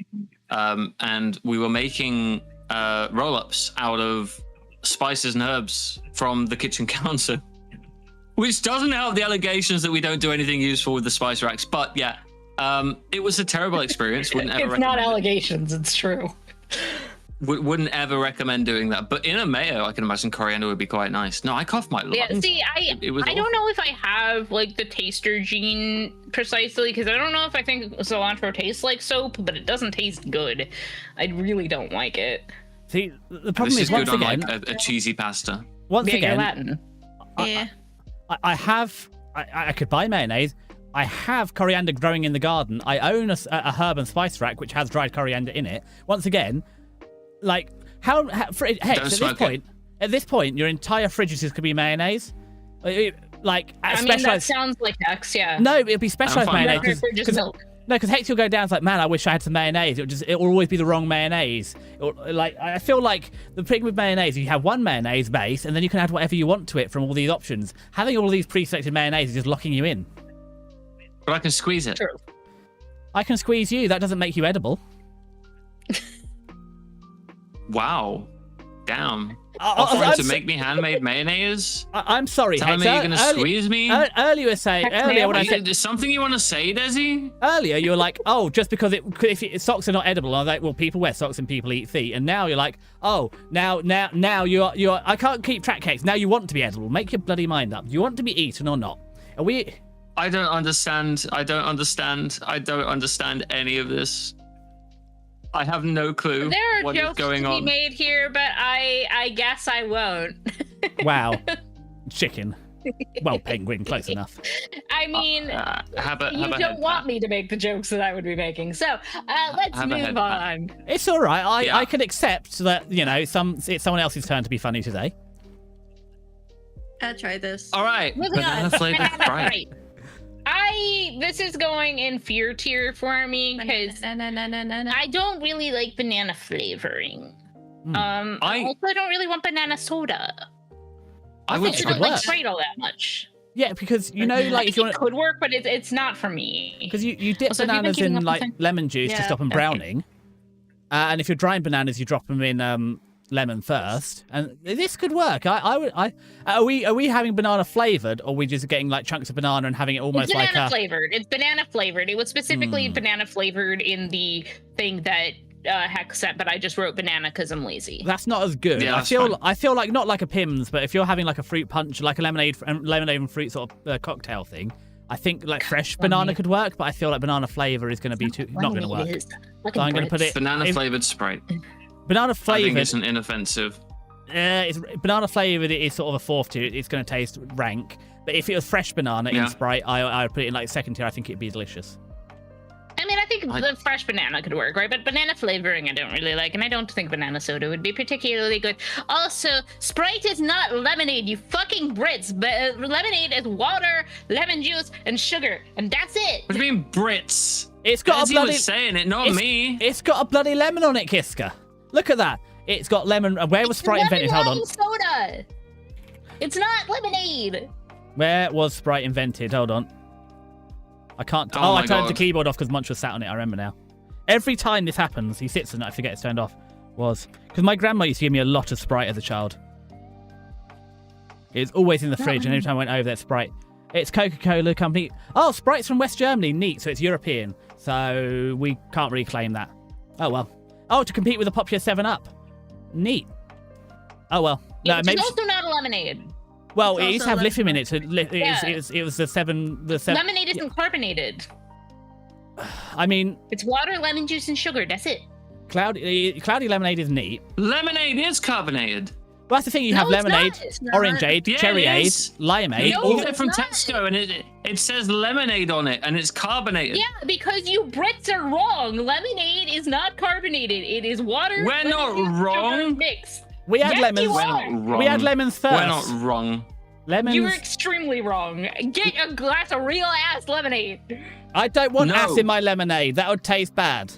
and we were making roll-ups out of spices and herbs from the kitchen counter. Which doesn't help the allegations that we don't do anything useful with the spice racks, but yeah. It was a terrible experience. Wouldn't ever It's not recommend it. allegations. It's true. Wouldn't ever recommend doing that. But in a mayo, I can imagine coriander would be quite nice. No, I coughed my lungs. Yeah, see, It was I don't know if I have like the taster gene precisely, because I don't know if I think cilantro tastes like soap, but it doesn't taste good. I really don't like it. See, the problem This is is good once on again, like a cheesy pasta. once Yeah, you're again, Latin. Yeah. I could buy mayonnaise. I have coriander growing in the garden. I own a herb and spice rack which has dried coriander in it. Once again, like Hex, at this point, your entire fridge just could be mayonnaise. Like, I mean, that sounds like Hex, yeah. No, it'll be specialized fine. mayonnaise. Just milk. No, because Hex will go down. It's like, man, I wish I had some mayonnaise. It will always be the wrong mayonnaise. Like, I feel like the thing with mayonnaise, you have one mayonnaise base, and then you can add whatever you want to it from all these options. Having all these pre-selected mayonnaise is just locking you in. But I can squeeze it. True. I can squeeze you. That doesn't make you edible. Wow. Damn. I'm Offering to make me handmade mayonnaise? I'm sorry, Telling Hex. me you're going to squeeze me? Earlier when I said Is something you want to say, Desi? earlier, you were like, oh, just because socks are not edible. I was like, well, people wear socks and people eat feet. And now you're like, oh, now you're. I can't keep track, Hex. Now you want to be edible. Make your bloody mind up. Do you want to be eaten or not? Are we? I don't understand. I don't understand any of this. I have no clue There are what is jokes going to be on. made here, but I guess I won't. Wow, chicken. Well, penguin, close enough. I mean, you don't want me to make the jokes that I would be making. So let's Have a head move pat. on. It's all right. Yeah. I can accept that. It's someone else's turn to be funny today. I'll try this. All right, Moving banana on. flavored Banana Sprite. Sprite. This is going in fear tier for me because I don't really like banana flavoring. I also don't really want banana soda. I I would don't could like work. Sprite all that much. Yeah, because I like think if you want, it could work, but it's not for me. because you dip Also, have you been bananas keeping in up with like things? lemon juice to Yeah, stop them okay. browning, and if you're drying bananas, you drop them in lemon first, and this could work. Are we having banana flavored, or are we just getting like chunks of banana and having it almost It's like banana a? flavored. It's banana flavored. It was specifically banana flavored in the thing that Hex sent, but I just wrote banana because I'm lazy. That's not as good. Yeah, I that's feel fine. I feel like not like a Pimm's, but if you're having like a fruit punch, like a lemonade and fruit sort of cocktail thing, I think like fresh banana could work. But I feel like banana flavor is going to be not going to work. So I'm going to put it banana if- flavored Sprite. banana I think flavored. it's an inoffensive. It's banana flavored. It is sort of a fourth tier. It's going to taste rank. But if it was fresh banana Yeah. in Sprite, I would put it in like second tier. I think it'd be delicious. I mean, I think the fresh banana could work, right? But banana flavoring I don't really like, and I don't think banana soda would be particularly good. Also, Sprite is not lemonade, you fucking Brits. But lemonade is water, lemon juice, and sugar, and that's it. What do you mean Brits? It's got Desi a bloody. was saying it, not me. It's got a bloody lemon on it, KiSCA. Look at that. It's got lemon. Where was Sprite invented? Hold on. Soda. It's not lemonade. Where was Sprite invented? Hold on. I can't. Oh I my turned the God. keyboard off because Munch was sat on it. I remember now. Every time this happens, he sits and I forget it's turned off. Because my grandma used to give me a lot of Sprite as a child. It was always in the fridge, and every time I went over there, Sprite. It's Coca-Cola company. Oh, Sprite's from West Germany. Neat. So it's European. So we can't really claim that. Oh well. Oh, to compete with the popular 7-Up. Neat. Oh well. No, It's maybe. also not a lemonade. Well, It's it used to also have lithium in it. So Yeah. it was the seven. Lemonade isn't carbonated. I mean, It's water, lemon juice, and sugar. That's it. cloudy lemonade is neat. Lemonade is carbonated. Well, that's the thing. You No, have it's lemonade, not. It's not. orangeade, Yeah, it cherryade, is. limeade. No, all You get it from it's not. Tesco, and it says lemonade on it, and it's carbonated. Yeah, because you Brits are wrong. Lemonade is not carbonated. It is water. We're not lemon juice, sugar wrong. Mixed. we had Yes, lemons. you We're are. not wrong. We had lemons first. We're not wrong. Lemons. You were extremely wrong. Get a glass of real ass lemonade. I don't want No. ass in my lemonade. That would taste bad.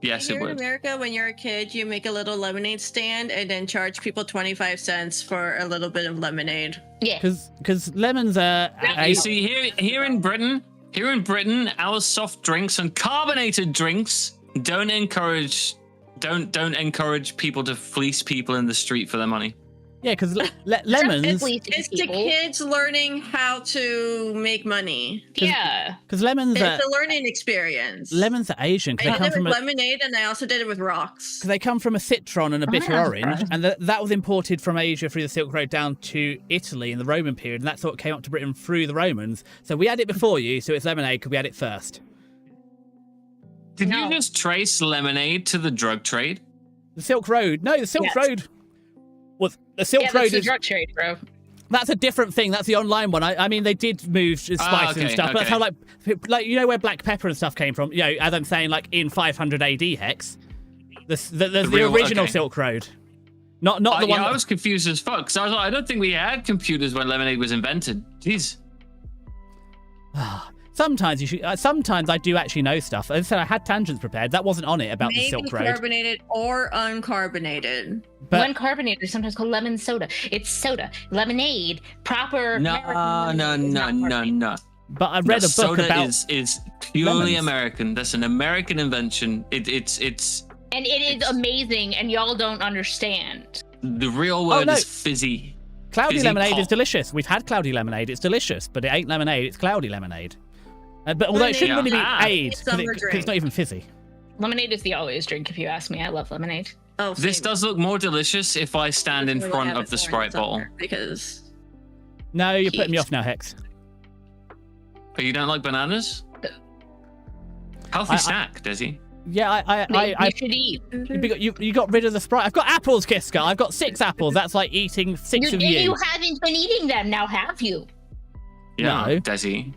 Yes, it Here in would. America, when you're a kid, you make a little lemonade stand and then charge people 25 cents for a little bit of lemonade. Yeah. Because lemons are. You see, here in Britain, our soft drinks and carbonated drinks don't encourage people to fleece people in the street for their money. Yeah, because lemons. It's the kids learning how to make money. Yeah. Because lemons are... It's a learning experience. Lemons are Asian. I did it with lemonade, and I also did it with rocks. Because they come from a citron and a bitter orange, and that was imported from Asia through the Silk Road down to Italy in the Roman period, and that's what came up to Britain through the Romans. So we had it before you, so it's lemonade because we had it first. Did you just trace lemonade to the drug trade? The Silk Road. No, the Silk Road was... The Silk Road is... the drug trade, bro. That's a different thing. That's the online one. I mean, they did move spices and stuff, but that's how, like, you know where black pepper and stuff came from? You know, as I'm saying, like, in 500 AD, Hex. The original Silk Road. Not the one... I was confused as fuck, because I was like, I don't think we had computers when lemonade was invented. Jeez. Sometimes you should. Sometimes I do actually know stuff. As I said, I had tangents prepared. That wasn't on it about the Silk Road. Maybe carbonated or uncarbonated. But uncarbonated is sometimes called lemon soda. It's soda. Lemonade. Proper. No. But I read a book about... Soda is purely American. That's an American invention. It's... And it is amazing, and y'all don't understand. The real word is fizzy. Cloudy lemonade is delicious. We've had cloudy lemonade. It's delicious, but it ain't lemonade. It's cloudy lemonade. But although it shouldn't really be aid, because it's not even fizzy. Lemonade is the always drink, if you ask me. I love lemonade. Oh, this does look more delicious if I stand in front of the Sprite bottle. Because... No, you're putting me off now, Hex. But you don't like bananas? Healthy snack, Desi. Yeah, I should eat. You got rid of the Sprite. I've got apples, KiSCA. I've got 6 apples. That's like eating 6 of you. You haven't been eating them. Now have you? Yeah, no. Desi.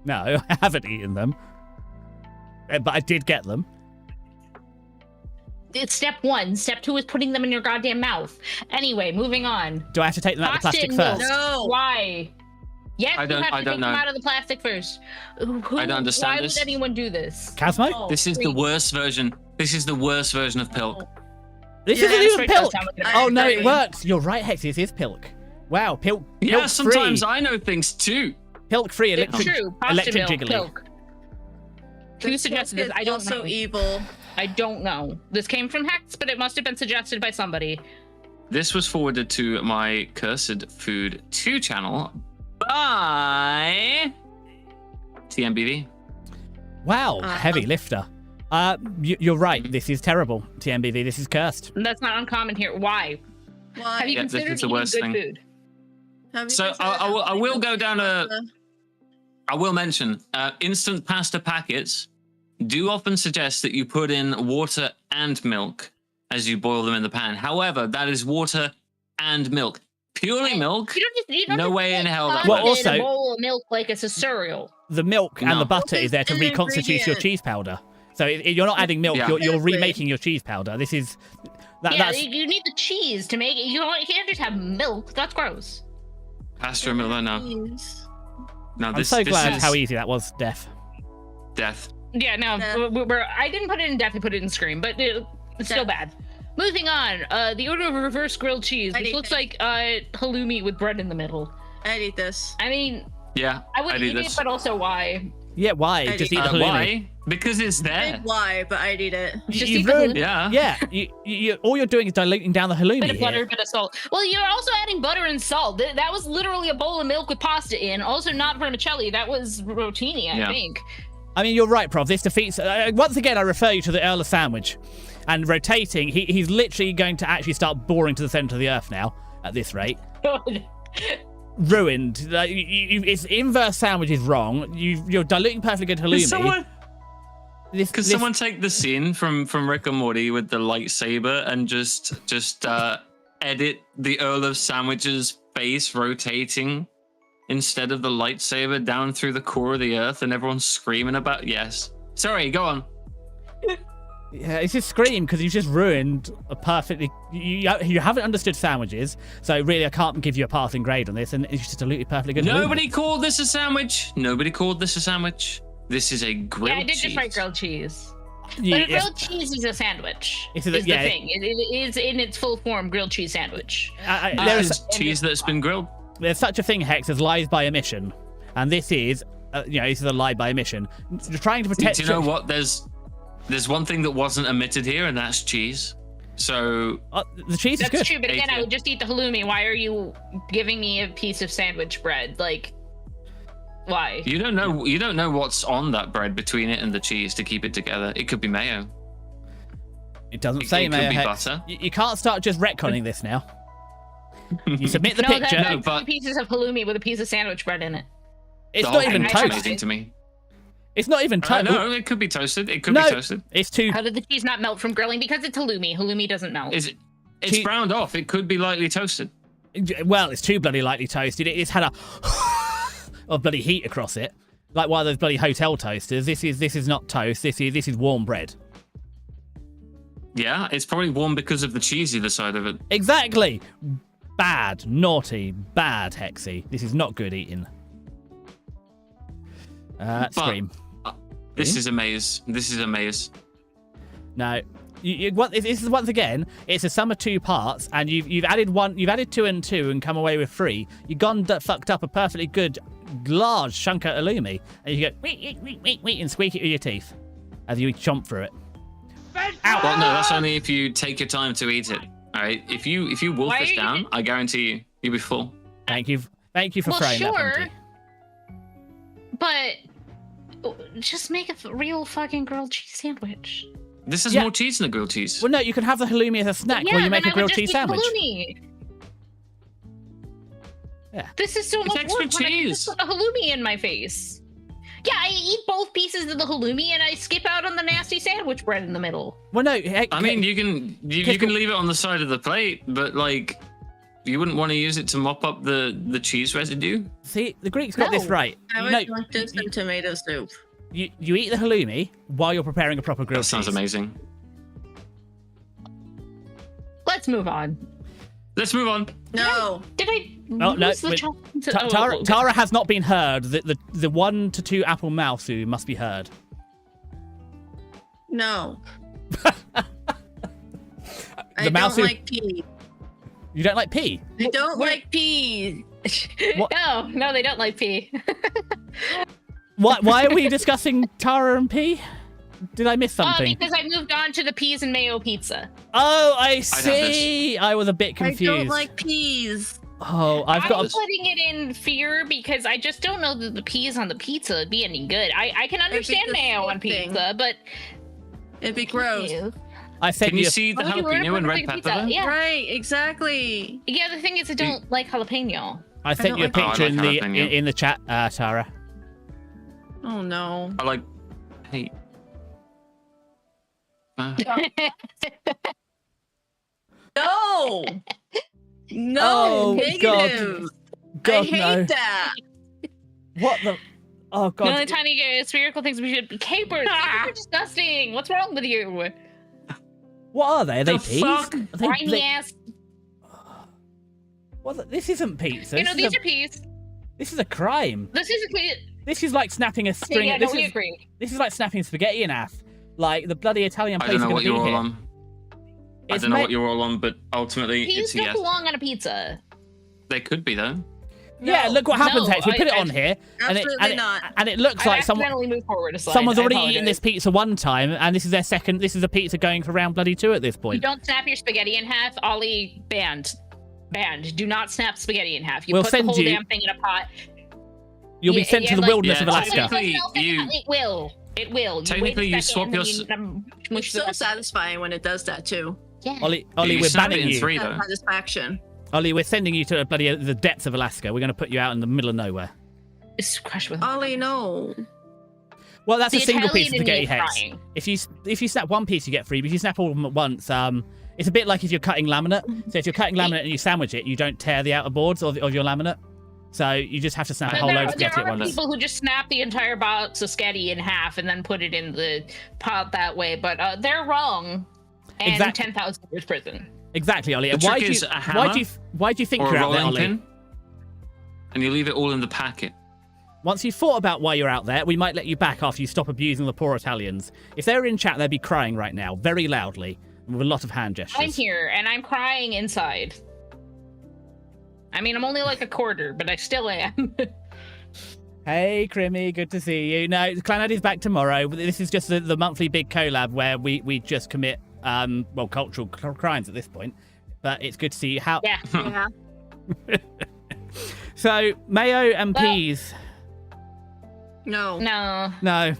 No, I haven't eaten them. But I did get them. It's step 1. Step 2 is putting them in your goddamn mouth. Anyway, moving on. Do I have to take them out of the plastic first? No. Why? Yes, you have to take them out of the plastic first. I don't understand this. Why would anyone do this? Cosmo? Oh, this is the worst version. This is the worst version of Pilk. This isn't even Pilk. Oh, no, it works. You're right, Hex. This is Pilk. Wow, Pilk. Yeah, sometimes I know things too. Pilk free electric jiggly. Pilk. Who suggested this? I don't know. So evil. I don't know. This came from Hex, but it must have been suggested by somebody. This was forwarded to my Cursed Food 2 channel by TMBV. Wow, heavy lifter. You're right. This is terrible, TMBV. This is cursed. That's not uncommon here. Why? Have you considered this is the worst eating thing. Food? So I will go down a... I will mention, instant pasta packets do often suggest that you put in water and milk as you boil them in the pan. However, that is water and milk. Purely milk? You don't no way in hell that works. Also, a bowl of milk like it's a cereal. The milk and the butter is there to reconstitute your cheese powder. So you're not adding milk, you're remaking your cheese powder. This is... you need the cheese to make it. You can't just have milk. That's gross. Pasta and milk, no. No, I'm so glad how easy that was, Death. Yeah, no, I didn't put it in Death, I put it in Scream, but it's still bad. Moving on, the order of reverse grilled cheese, which looks like halloumi with bread in the middle. I'd eat this. I mean, yeah, I would eat it, but also why? Yeah, why? Just eat the halloumi. Why? Because it's there. Why? But I'd eat it. Just eat the halloumi. Yeah. All you're doing is diluting down the halloumi. Bit of butter, bit of salt. Well, you're also adding butter and salt. That was literally a bowl of milk with pasta in. Also not vermicelli. That was rotini, I think. I mean, you're right, Prof. This defeats... once again, I refer you to the Earl of Sandwich. And rotating, he's literally going to actually start boring to the centre of the earth now, at this rate. Ruined. It's inverse sandwich is wrong. You're diluting perfectly good halloumi. Can someone take the scene from Rick and Morty with the lightsaber and just edit the Earl of Sandwich's face rotating instead of the lightsaber down through the core of the earth and everyone's screaming about... Yes. Sorry, go on. Yeah, it's just Scream because you've just ruined a perfectly... You haven't understood sandwiches, so really I can't give you a passing grade on this, and it's just diluted perfectly good. Nobody called this a sandwich. Nobody called this a sandwich. This is a grilled cheese. Yeah, I did just write grilled cheese. But a grilled cheese is a sandwich. Is the thing. It is in its full form grilled cheese sandwich. There's cheese that's been grilled. There's such a thing, Hex, as lies by omission, and this is, this is a lie by omission. You're trying to protect. Do you know what? There's one thing that wasn't omitted here, and that's cheese. So the cheese is That's good. true, but again, I A-tier. would just eat the halloumi. Why are you giving me a piece of sandwich bread? Like, why? you don't know what's on that bread between it and the cheese to keep it together. It could be mayo. It doesn't It say could mayo. be Hex. butter. You can't start just retconning this now. You submit the No, picture. that's but- pieces of halloumi with a piece of sandwich bread in it. It's The not whole even thing is toast. amazing to me. It's not even toast. No, it could be toasted. It could No. be toasted. It's too. How did the cheese not melt from grilling? Because it's halloumi. Halloumi doesn't melt. It's Cheese- browned off. It could be lightly toasted. Well, it's too bloody lightly toasted. It's had a of bloody heat across it, like one of those bloody hotel toasters. This is not toast. This is warm bread. Yeah, it's probably warm because of the cheese either side of it. Exactly. Bad, naughty, bad, Hexy. This is not good eating. Scream. This is a maze. This is a maze. No. This is once again, it's a sum of two parts, and you've added one, you've added 2 and 2 and come away with 3. You've fucked up a perfectly good large chunk of halloumi, and you go wheat and squeak it with your teeth as you chomp through it. Ow! Well, no, that's only if you take your time to eat it. All right. If you wolf Why this are you- down, I guarantee you'll be full. Thank you for Well, throwing that. sure. Bunty. But just make a real fucking grilled cheese sandwich. This has Yeah. more cheese than a grilled cheese. Well, no, you can have the halloumi as a snack while you make then a I would grilled just cheese eat sandwich. halloumi. Yeah. This is so It's much extra work when I can just cheese. put the halloumi in my face. Yeah, I eat both pieces of the halloumi and I skip out on the nasty sandwich bread in the middle. Well, no. I mean, you can leave it on the side of the plate, but like, you wouldn't want to use it to mop up the cheese residue. see, the Greeks got this No. right. I would like this in tomato soup. You eat the halloumi while you're preparing a proper grilled That sounds cheese. amazing. Let's move on. Let's move on. No. Did I Oh, no, lose the wait. chocolate? Tara has not been heard. The 1 to 2 apple mouthful must be heard. No. The I don't mouse like peas. You don't like pea? I don't like peas. What? No, they don't like pea. Why are we discussing Tara and pea? Did I miss something? Because I moved on to the peas and mayo pizza. Oh, I have see. I was a bit confused. I don't like peas. Oh, I've I'm got. A... putting it in fear because I just don't know that the peas on the pizza would be any good. I can understand mayo on disgusting. pizza, but It'd be gross. Ew. I sent Can you see the Why would you ruin it jalapeno for and a red big pepper? pizza? there? Yeah. Right, exactly. Yeah, the thing is, I don't like jalapeno. I sent don't you a like- Oh, I picture like jalapeno. in the chat, Tara. Oh no. I like. Hey. No. No. Oh, Negative. God, I hate no. that. What the? Oh The only God. tiny spherical things we should capers. Capers are disgusting. What's wrong with you? What are they? Are they The peas? fuck? Are they, Whiny ass. This isn't pizza. You know, This is these are peas. this is a crime. This is a pea. This is like snapping a string. Yeah, this no, we is agree. this is like snapping spaghetti in half. Like the bloody Italian I place don't know is what going to you're be all here. on. I It's don't know ma- what you're all on, but ultimately Peas it's a don't yes. belong on a pizza. They could be though. Yeah, No. look what happens, No, Hex. We put it I- on here, and Absolutely it, not. and it looks I like someone. accidentally moved forward a slide. Someone's I already apologize. eaten this pizza one time, and this is their second. This is a pizza going for round bloody 2 at this You point. don't snap your spaghetti in half. Ollie, banned. Banned. Do not snap spaghetti in half. You We'll put the send whole you- damn thing in a pot. You'll be Yeah, sent yeah, to the like- wilderness of Yeah, Alaska. technically, It will. It will. Technically, you swap your It's so satisfying when it does that too. Yeah. Ollie, you we're snap it banning in you. 3 That though. satisfaction. Ollie, we're sending you to bloody the depths of Alaska. We're going to put you out in the middle of nowhere. It's crushed with. Ollie, no. Well, that's The a single piece Italian of in me spaghetti, is Hex. crying. If you snap one piece, you get 3. But if you snap all of them at once, it's a bit like if you're cutting laminate. So if you're cutting laminate and you sandwich it, you don't tear the outer boards of your laminate. So you just have to snap a But whole there, load of there spaghetti at are once. people who just snap the entire box of spaghetti in half and then put it in the pot that way, but they're wrong. And Exact- 10,000 years prison. Exactly, Ollie. The And why trick do is you a hammer why do you think Or you're a out there, rolling Ollie? pin, and you leave it all in the packet. Once you've thought about why you're out there, we might let you back after you stop abusing the poor Italians. If they were in chat, they'd be crying right now, very loudly, with a lot of hand gestures. I'm here and I'm crying inside. I mean, I'm only like a quarter, but I still am. Hey, Crimmy, good to see you. No, Clan is back tomorrow. This is just the monthly big collab where we just commit well, cultural crimes at this point. But it's good to see how. Yeah. Yeah. So mayo and peas. No. No. No.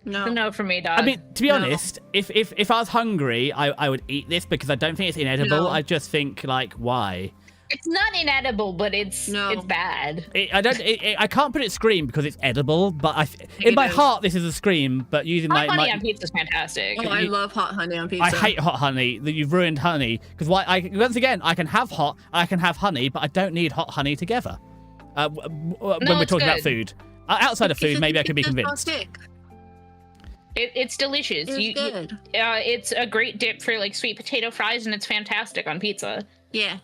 No. No for me, dog. I mean, to be No. honest, if I was hungry, I would eat this because I don't think it's inedible. No. I just think like, why? It's not inedible, but it's bad. I can't put it scream because it's edible, but in my heart this is a scream. But using Hot my honey on pizza is fantastic. Oh, I love hot honey on pizza. I hate hot honey. That you've ruined honey because once again I can have hot, I can have honey, but I don't need hot honey together. When we're talking about food, outside of food, maybe I could be convinced. It's delicious. It's good. It's a great dip for like sweet potato fries, and it's fantastic on pizza. Yeah.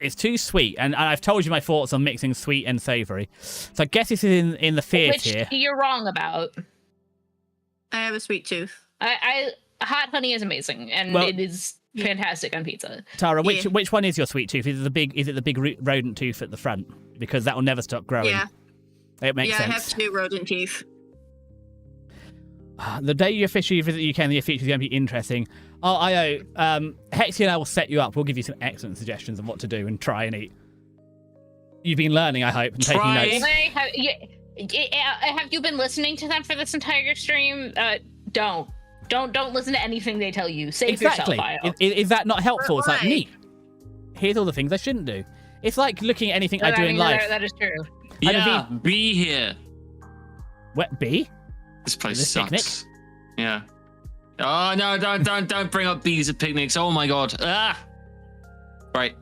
It's too sweet, and I've told you my thoughts on mixing sweet and savoury. So I guess this is in the fear tier. Which you're wrong about. I have a sweet tooth. Hot honey is amazing, and it is fantastic on pizza. Tara, which one is your sweet tooth? Is it the big rodent tooth at the front? Because that will never stop growing. Yeah. It makes sense. Yeah, I have 2 rodent teeth. The day you officially visit the UK and the future is going to be interesting. Oh, Io, Hexy and I will set you up. We'll give you some excellent suggestions on what to do and try and eat. You've been learning, I hope, and taking notes. Have you been listening to them for this entire stream? Don't listen to anything they tell you. Save yourself, Io. Is that not helpful? It's like, neat. Here's all the things I shouldn't do. It's like looking at anything I do in life. That is true. Yeah, be here. What, B? This place sucks. Picnic? Yeah. Oh no! Don't bring up bees at picnics. Oh my god! Ah. Right.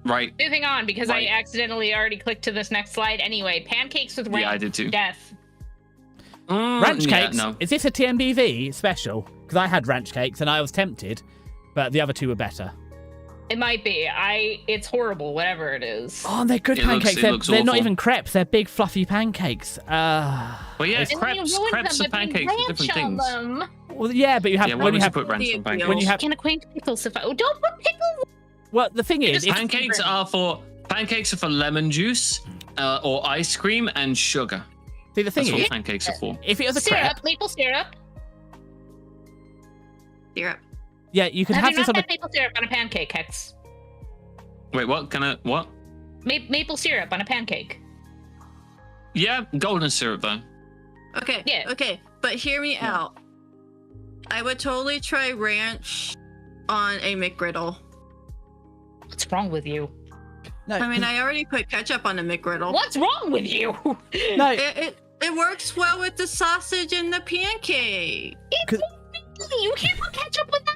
Moving on because I accidentally already clicked to this next slide. Anyway, pancakes with ranch. Yeah, I did too. Death. Ranch cakes. Yeah, no. Is this a TMBV special? Because I had ranch cakes and I was tempted, but the other two were better. It might be. It's horrible, whatever it is. Oh, they're good pancakes. They're not even crepes. They're big, fluffy pancakes. Well, yeah, crepes are pancakes are different things. Well, yeah, but you have when you have put ranch on pancakes. When you have can't acquaint pickles. Don't put pickles. Well, the thing is, pancakes are for lemon juice or ice cream and sugar. See, the thing That's is, what pancakes are for. If it was a crepe, maple syrup. Syrup. Yeah, you could have this on maple syrup on a pancake, Hex. Wait, what? What? Maple syrup on a pancake. Yeah, golden syrup though. Okay. Yeah. Okay, but hear me out. I would totally try ranch on a McGriddle. What's wrong with you? No, I mean, I already put ketchup on a McGriddle. What's wrong with you? No, it works well with the sausage and the pancake. You can't put ketchup with that.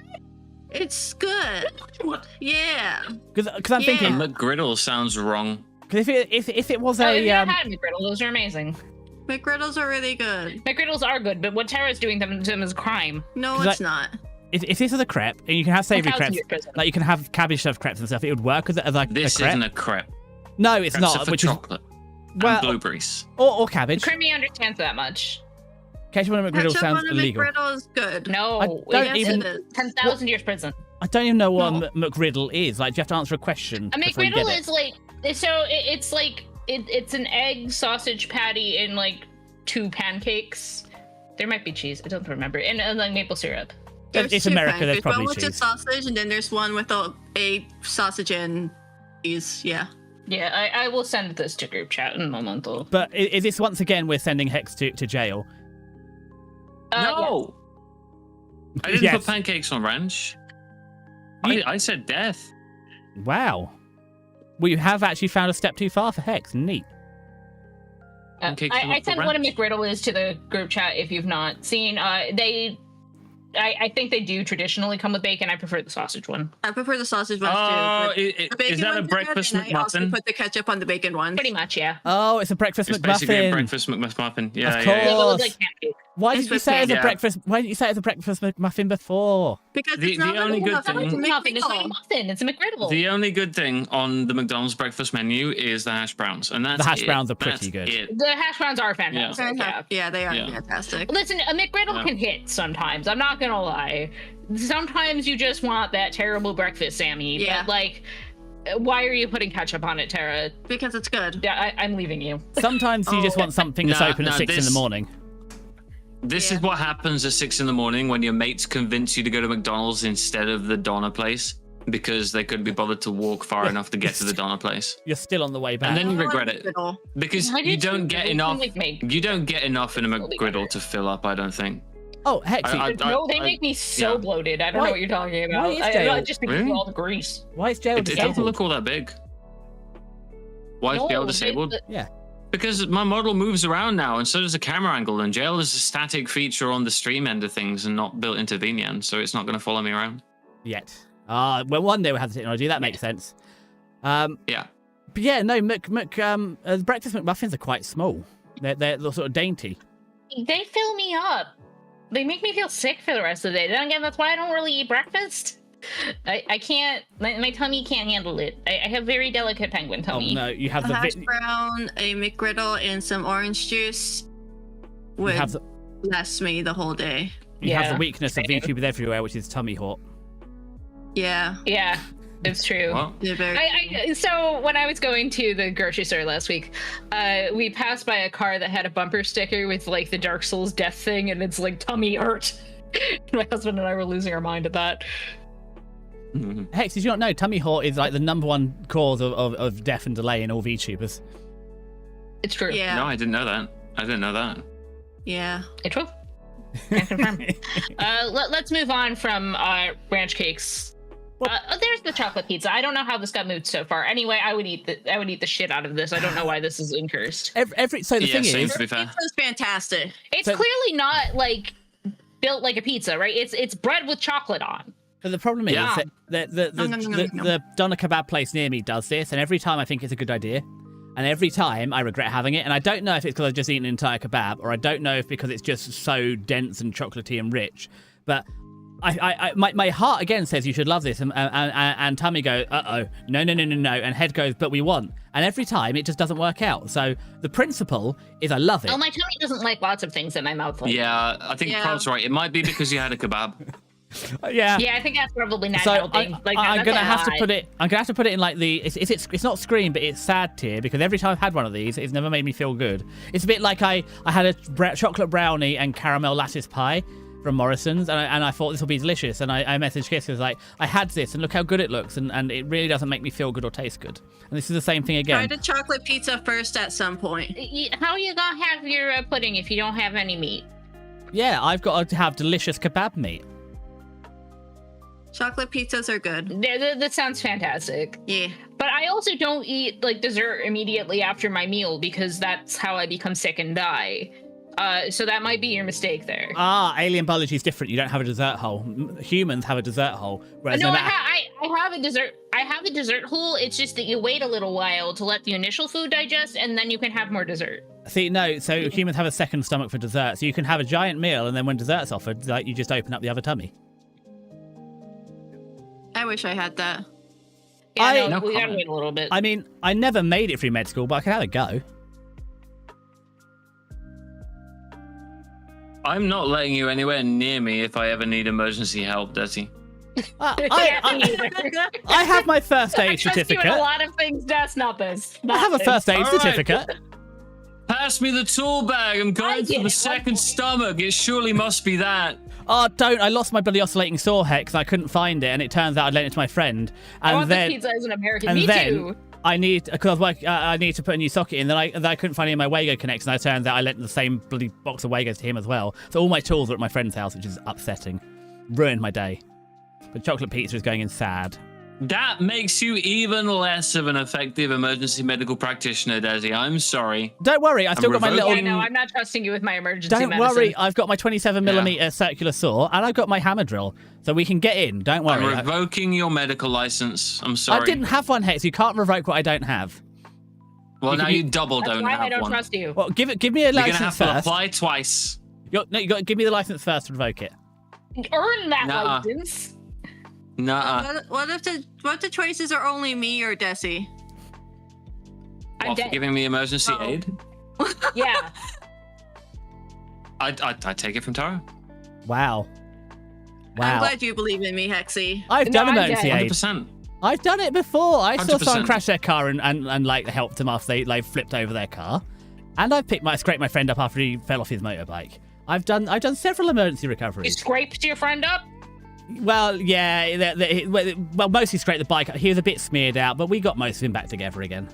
It's good. What? Yeah. Because I'm thinking McGriddle sounds wrong. Because if it was If you had McGriddle, those are amazing. McGriddles are really good. McGriddles are good, but what Tara's doing to them is a crime. No, it's not. If this is a crepe, and you can have savoury crepes, like you can have cabbage stuffed crepes and stuff, it would work as like this a crepe. Isn't a crepe. No, it's Crepes not. are for Which chocolate and blueberries. Or cabbage. Creamy understands that much. Ketchup on a McGriddle sounds illegal. McGriddle is good. No, don't even. 10,000 years prison. I don't even know what a McGriddle is. Like, do you have to answer a question? A McGriddle is like it's an egg sausage patty in like 2 pancakes. There might be cheese. I don't remember. And like maple syrup. It's America. There's probably one cheese. with the sausage, and then there's one with a sausage and cheese. Yeah. Yeah, I will send this to group chat in a moment. But is this once again we're sending Hex to jail? No. Yeah. I didn't put pancakes on ranch. I said death. Wow. We have actually found a step too far for Hex. Neat. I sent what a McGriddle is to the group chat if you've not seen. I think they do traditionally come with bacon. I prefer the sausage one. I prefer the sausage one too. Is that a breakfast McMuffin? I also put the ketchup on the bacon one. Pretty much, yeah. Oh, it's a breakfast McMuffin. Basically a breakfast McMuffin. Yeah, of course. yeah. It looks like pancake. Why did you say it's a breakfast? Why didn't you say it's a breakfast McMuffin before? Because the only good thing. It's not a muffin. It's a McGriddle. The only good thing on the McDonald's breakfast menu is the hash browns, and that's the hash browns are pretty good. The hash browns are fantastic. Yeah, they are fantastic. Listen, a McGriddle can hit sometimes. I'm not gonna lie. Sometimes you just want that terrible breakfast, Sammy. Yeah. But like, why are you putting ketchup on it, Tara? Because it's good. Yeah, I'm leaving you. Sometimes you just want something that's open at 6 in the morning. This is what happens at 6 in the morning when your mates convince you to go to McDonald's instead of the Donna place because they couldn't be bothered to walk far enough to get to the Donna place. You're still on the way back. And then you regret it because you don't get enough. You don't get enough in a McGriddle to fill up. I don't think. Oh, Hexy. No, they make me so bloated. I don't know what you're talking about. Just because of all the grease. Why is jail disabled? It doesn't look all that big. Why is jail disabled? Yeah. Because my model moves around now, and so does the camera angle, and jail is a static feature on the stream end of things and not built into VNN, so it's not going to follow me around. Yet. Well, one day we'll have the technology. That makes sense. Yeah. But yeah, no, breakfast McMuffins are quite small. They're sort of dainty. They fill me up. They make me feel sick for the rest of the day. Then again, that's why I don't really eat breakfast. I can't. My tummy can't handle it. I have very delicate penguin tummy. Oh no, you have the hash brown, a McGriddle, and some orange juice would last me the whole day. You have the weakness of VTubers everywhere, which is tummy hot. Yeah. Yeah, it's true. Well, so when I was going to the grocery store last week, we passed by a car that had a bumper sticker with like the Dark Souls death thing, and it's like tummy hurt. My husband and I were losing our mind at that. Hex, did you not know tummy hot is like the #1 cause of death and delay in all VTubers? It's true. Yeah. No, I didn't know that. Yeah. It's true. Let's move on from ranch cakes. There's the chocolate pizza. I don't know how this got moved so far. Anyway, I would eat the shit out of this. I don't know why this is incursed. So the thing is, to be fair. Pizza's fantastic. It's clearly not like built like a pizza, right? It's bread with chocolate on. but the problem is that the doner kebab place near me does this, and every time I think it's a good idea, and every time I regret having it. And I don't know if it's because I've just eaten an entire kebab, or I don't know if because it's just so dense and chocolatey and rich, but my heart again says you should love this, and tummy goes, no, and head goes, but we want. And every time it just doesn't work out. So the principle is I love it. Oh, my tummy doesn't like lots of things in my mouth. Yeah, I think Carl's right. It might be because you had a kebab. Yeah, I think that's probably not so helping. I'm gonna have to put it. I'm gonna have to put it in like the. It's not Scream, but it's sad tier, because every time I've had one of these, it's never made me feel good. It's a bit like I had a chocolate brownie and caramel lattice pie from Morrison's, and I thought this will be delicious. And I messaged KiSCA, was like, I had this, and look how good it looks, and it really doesn't make me feel good or taste good. And this is the same thing again. Try the chocolate pizza first at some point. How are you gonna have your pudding if you don't have any meat? Yeah, I've got to have delicious kebab meat. Chocolate pizzas are good. That sounds fantastic. Yeah. But I also don't eat like dessert immediately after my meal because that's how I become sick and die. So that might be your mistake there. Alien biology is different. You don't have a dessert hole. Humans have a dessert hole. Whereas I have a dessert. I have a dessert hole. It's just that you wait a little while to let the initial food digest, and then you can have more dessert. See, no. So humans have a second stomach for dessert. So you can have a giant meal, and then when dessert's offered, like you just open up the other tummy. I wish I had that. Yeah, we gotta wait a little bit. I mean, I never made it through med school, but I can have a go. I'm not letting you anywhere near me if I ever need emergency help, Desi. I have my first aid certificate. A lot of things, Des, not this. I have a first aid certificate. Pass me the tool bag. I'm going for the second stomach. It surely must be that. Oh, don't. I lost my bloody oscillating saw hex. I couldn't find it, and it turns out I'd lent it to my friend. And I want this pizza as an American. And Me too. Too. I need, because I need to put a new socket in. Then I couldn't find any of my Wago connects, and it turns out I lent the same bloody box of Wagos to him as well. So all my tools are at my friend's house, which is upsetting. Ruined my day. But chocolate pizza is going in sad. That makes you even less of an effective emergency medical practitioner, Desi. I'm sorry. Don't worry, I still got my little... Yeah, no, I'm not trusting you with my emergency medicine. Don't worry, I've got my 27mm circular saw, and I've got my hammer drill, so we can get in. Don't worry. I'm revoking your medical license. I'm sorry. I didn't have one, Hex. You can't revoke what I don't have. Well, now you double don't have one. I don't trust you. Well, give me a license first. You're gonna have to apply twice. No, you got to give me the license first to revoke it. Earn that license. Nuh-uh. What if the choices are only me or Desi? What, for giving me emergency aid? Yeah. I take it from Tara. Wow. I'm glad you believe in me, Hexy. I've done emergency aid. 100%. I've done it before. I saw 100%. someone crash their car and like helped them after they like flipped over their car, and I scraped my friend up after he fell off his motorbike. I've done several emergency You recoveries. scraped your friend up? Well, yeah, well, mostly scraped the bike up. He was a bit smeared out, but we got most of him back together again.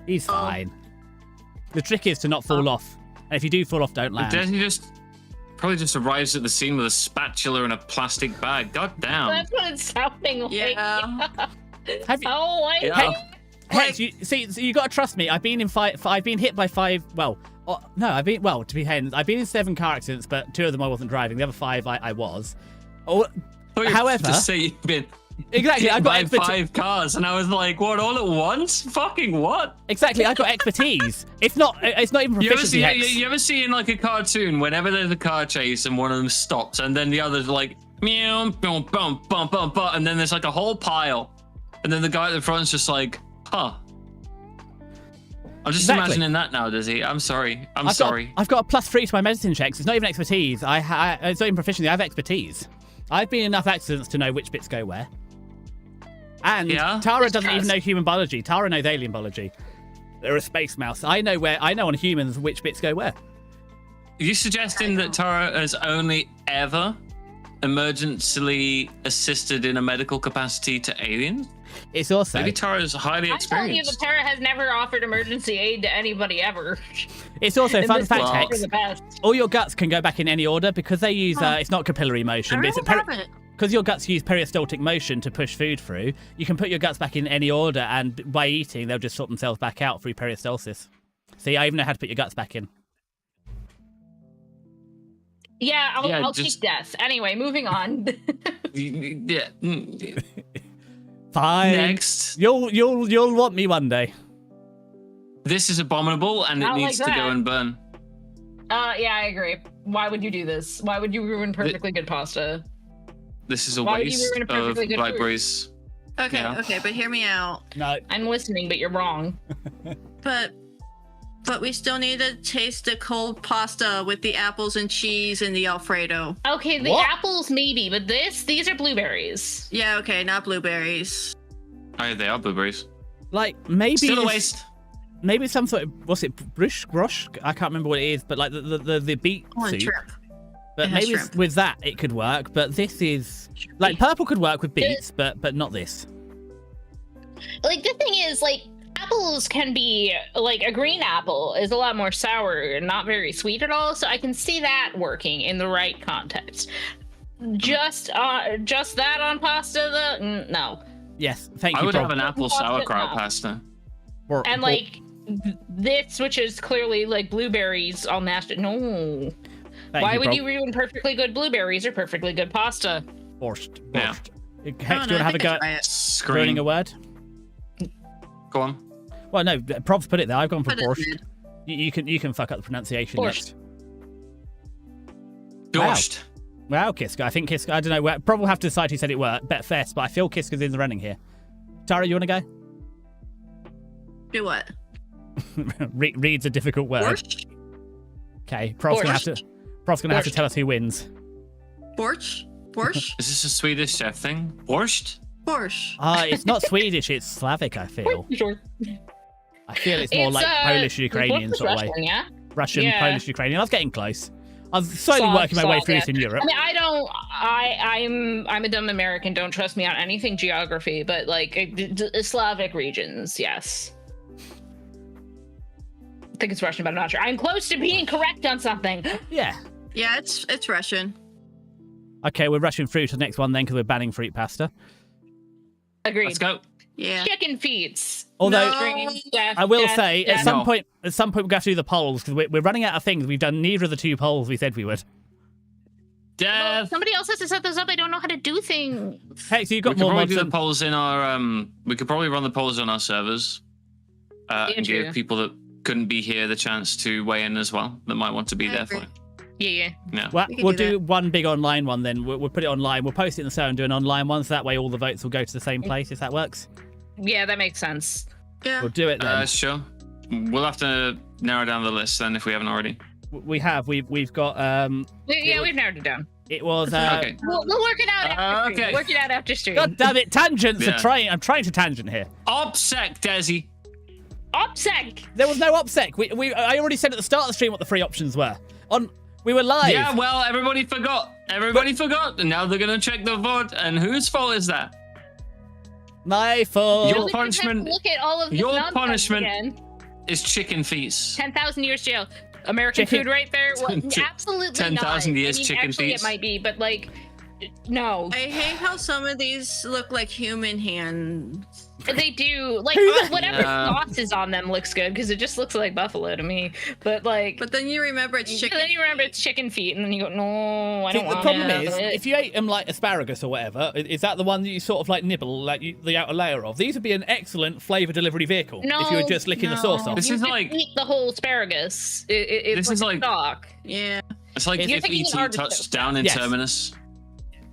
He's fine. The trick is to not fall off. And if you do fall off, don't land. Desi probably just arrives at the scene with a spatula and a plastic bag. God damn. That's what it's sounding like. Yeah. Have you, Oh, like Yeah. Hex, you got to trust me. I've been in I've been hit by 5. Well, no, I've been in 7 car accidents, but 2 of them I wasn't driving. The other 5 I was. However, just say you've been exactly, hit I've by got 5 cars, and I was like, what, all at once? Fucking what? Exactly, I've got expertise. It's not even proficiency. You ever see in like a cartoon, whenever there's a car chase and one of them stops, and then the other's like, meow, boom, boom, bum, bum, bum, and then there's like a whole pile, and then the guy at the front's just like, huh. I'm just imagining that now, Desi. I'm sorry. I'm sorry. I've got a +3 to my medicine checks. It's not even expertise. It's not even proficiency. I have expertise. I've been in enough accidents to know which bits go where. And Tara doesn't even know human biology. Tara knows alien biology. They're a space mouse. I know on humans which bits go where. Are you suggesting that Tara has only ever emergency assisted in a medical capacity to aliens? It's also... Maybe Tara's highly I'm telling you experienced. that Tara has never offered emergency aid to anybody ever. It's also, And fun this fact, is Hex, the best. all your guts can go back in any order because they use, it's not capillary motion, but it's because your guts use peristaltic motion to push food through. You can put your guts back in any order, and by eating, they'll just sort themselves back out through peristalsis. See, I even know how to put your guts back in. Yeah, I'll take death. Anyway, moving on. Yeah. Fine. Next. You'll want me one day. This is abominable, and it Not needs like to go that. and burn. Yeah, I agree. Why would you do this? Why would you ruin perfectly good pasta? This is a Why would you waste ruin a of perfectly good food? blackberries. Okay, Yeah. okay, but hear me out. No. I'm listening, but you're wrong. But we still need to taste the cold pasta with the apples and cheese and the Alfredo. Okay, the What? apples maybe, but these are blueberries. Yeah, okay, not blueberries. Oh, they are blueberries. Like, maybe Still a it's- waste. Maybe some sort of, what's it, brush? I can't remember what it is, but like the beet Oh, and soup. shrimp. But It has maybe shrimp. with that it could work. But this is like purple could work with beets, but not this. Like the thing is, like apples can be like a green apple is a lot more sour and not very sweet at all. So I can see that working in the right context. Just that on pasta, though, no. Yes, thank you. I would Prob. have an apple Pasta, sauerkraut no. pasta. And like this, which is clearly like blueberries all mashed. No. Why would you ruin perfectly good blueberries or perfectly good pasta? Borscht. Yeah. Hex, do you Oh, want to have a go at ruining a word? Go on. Well, no, Prob's put it there. I've gone for Put it borscht. You can fuck up the pronunciation Borscht. next. Borscht. Wow, KiSCA. I think KiSCA. I don't know. Prob will have to decide who said it were. Bet Fest, but I feel KiSCA's in the running here. Tara, you want to go? Do what? Read's a difficult word. Borscht? Okay, Prob's gonna have to tell us who wins. Borscht? Borscht? Is this a Swedish chef thing? Borscht? Borscht. It's not Swedish, it's Slavic, I feel. Sure. I feel it's more like Polish, Ukrainian sort of way. Russian, yeah. Russian, Yeah. Polish, Ukrainian. I was getting close. I was slowly Slav, working my way through yeah. this in Europe. I mean, I'm a dumb American. Don't trust me on anything geography, but like Slavic regions, yes. I think it's Russian, but I'm not sure. I'm close to being correct on something. Yeah. Yeah, it's Russian. Okay, we're rushing through to the next one then because we're banning fruit pasta. Agreed. Let's go. Yeah. Chicken feet. Although Death, I will death, say death. at some point we're going to have to do the polls because we're running out of things. We've done neither of the 2 polls we said we would. Well, Death. somebody else has to set those up. I don't know how to do things. Hey, so you've We got could more probably mods do the than... polls in our we could probably run the polls on our servers. And true. give people that couldn't be here the chance to weigh in as well, that might want to be I there agree. for it. Yeah. Yeah. Well, We can we'll do do one big online one then. We'll put it online. We'll post it in the server and do an online one, so that way all the votes will go to the same place, if that works. Yeah, that makes sense. Yeah. We'll do it then. Sure. We'll have to narrow down the list then if we haven't already. We have. We've got... Yeah, we've narrowed it down. It was... Okay. We'll work it out after stream. Okay. We'll work it out after stream. God damn it, tangents Yeah. are trying... I'm trying to tangent here. OPSEC, Desi. OPSEC. There was no OPSEC. I already said at the start of the stream what the 3 options were. On We were live. Yeah, well, everybody forgot. Everybody forgot. And now they're going to check the VOD. And whose fault is that? My fault. Your We just have to punishment. look at all of this Your nonsense punishment again. is chicken feet. 10,000 years jail. American Chicken- food right there? Well, absolutely 10,000 not. years I mean, chicken actually, feet. it might be, but like, no. I hate how some of these look like human hands. They do. Like, whatever Yeah. sauce is on them looks good because it just looks like buffalo to me. But like, But then you remember it's chicken. then you remember it's chicken feet, and then you go, no, I See, don't the want problem it. is, if you ate them like asparagus or whatever, is that the one that you sort of like nibble, like the outer layer of? These would be an excellent flavour delivery vehicle if you were just licking the sauce off. This you is could like- eat the whole asparagus. It's This is like like- stock. Yeah. It's like You're if thinking E.T. artichoke. touched down in Yes. Terminus.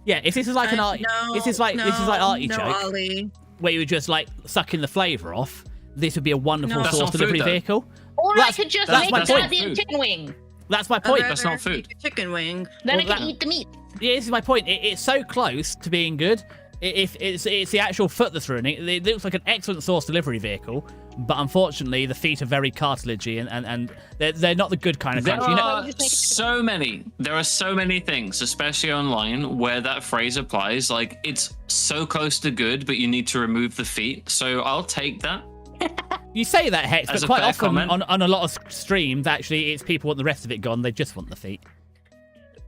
Yeah, if this is like an art, this is like artichoke, No, Ollie. where you were just like sucking the flavour off. This would be a wonderful No. That's sauce not food, delivery though. vehicle. Or That's- I could just that's make my that point. the chicken wing. That's my I'd point. That's rather not food. eat a chicken wing. Then Well, I can eat the meat. Yeah, this is my point. It's so close to being good. If it's the actual foot that's ruining it. It looks like an excellent sauce delivery vehicle, but unfortunately the feet are very cartilagey and they're not the good kind of There crunch. You know, are there are so many things, especially online, where that phrase applies. Like, it's so close to good, but you need to remove the feet. So I'll take that. you say that, Hex, As but a quite fair often comment. on a lot of streams, actually, it's people want the rest of it gone. They just want the feet.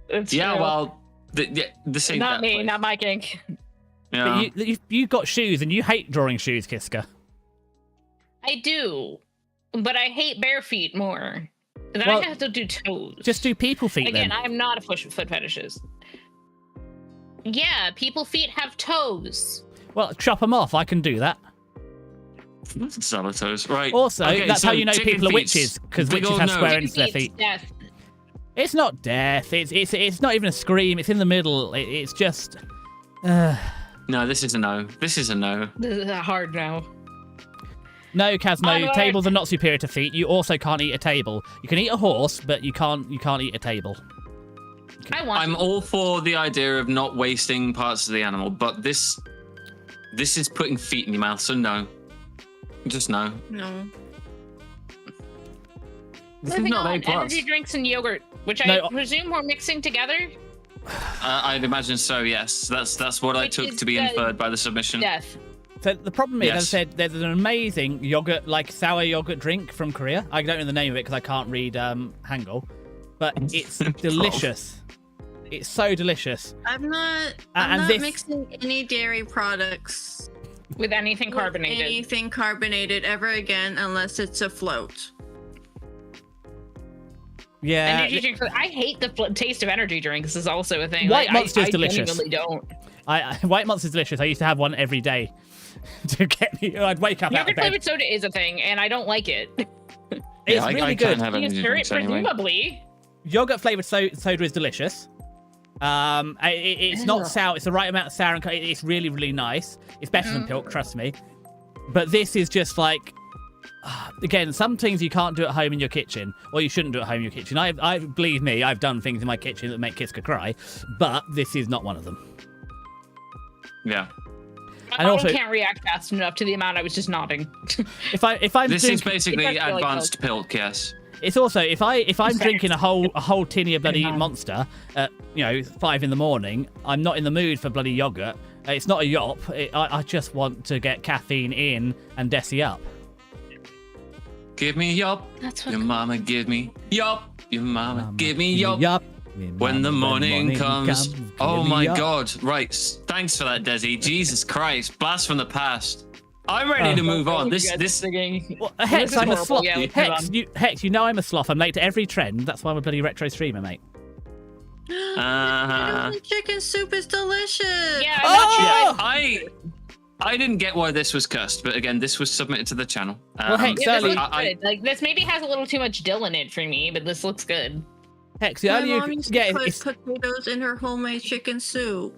It's Yeah, true. well, this ain't Not that me, place. not my kink. Yeah. But you've got shoes and you hate drawing shoes, KiSCA. I do, but I hate bare feet more. Then Well, I have to do toes. Just do people feet Again, then. I'm not a foot fetishes. Yeah, people feet have toes. Well, chop them off. I can do that. Salatos. Right. Also, Okay, that's so how you know chicken people are feets. witches, because Big witches old have nose. square ends to their Feet's feet. death. It's not death. It's not even a scream. It's in the middle. It's just. No, this is a no. This is a no. This is hard now. No, Kaz, no. Onward. Tables are not superior to feet. You also can't eat a table. You can eat a horse, but you can't eat a table. I want. I'm all for the idea of not wasting parts of the animal, but this is putting feet in your mouth, so no. Just no. No. This is Moving not on, A plus. energy drinks and yogurt, which I No. presume we're mixing together. I'd imagine so. Yes, that's what I Which took is to be the inferred by the submission. Death. So the problem is, as I Yes. said, there's an amazing yogurt, like sour yogurt drink from Korea. I don't know the name of it because I can't read Hangul, but it's delicious. It's so delicious. I'm not and not this- mixing any dairy products With anything with carbonated. anything carbonated ever again unless it's a float. Yeah. Energy drinks. I hate the taste of energy drinks. Is also a thing. White Like, Monster's I delicious. genuinely don't. White Monster's delicious. I used to have one every day to get me. I'd wake up out of Yogurt bed. flavored soda is a thing, and I don't like it. It's I really can't good. have energy Sure, drinks anyway. presumably. Yogurt flavored soda is delicious. It's not sour. It's the right amount of sour, and it's really, really nice. It's better than Pilk, trust me. But this is just like, again, some things you can't do at home in your kitchen, or you shouldn't do at home in your kitchen. I believe me, I've done things in my kitchen that make KiSCA cry, but this is not one of them. Yeah. And I also- can't react fast enough to the amount I was just nodding. If I'm This doing, is basically It does feel like advanced Pilk, yes. it's also if I'm drinking a whole tinny of bloody Yeah. Monster at 5 in the morning, I'm not in the mood for bloody yogurt. It's not a yop. I just want to get caffeine in and Desi up. Give me yop. That's what. Your mama give me yop. Your mama give me yop. Yup. When the morning comes. give Oh me my yup. god. Right. Thanks for that, Desi. Jesus Christ. Blast from the past. I'm ready to move on. This singing. Well, Hex, is I'm a horrible. sloth. Yeah, let's move Hex, you know I'm a sloth. I'm late to every trend. That's why I'm a bloody retro streamer, mate. Chicken soup is delicious. Yeah, I'm not sure. Oh! I didn't get why this was cursed, but again, this was submitted to the channel. Well, Hex, Yeah, this Sally- looks good. Like this maybe has a little too much dill in it for me, but this looks good. Hex, the My only mom used to yeah, put it's, potatoes in her homemade chicken soup.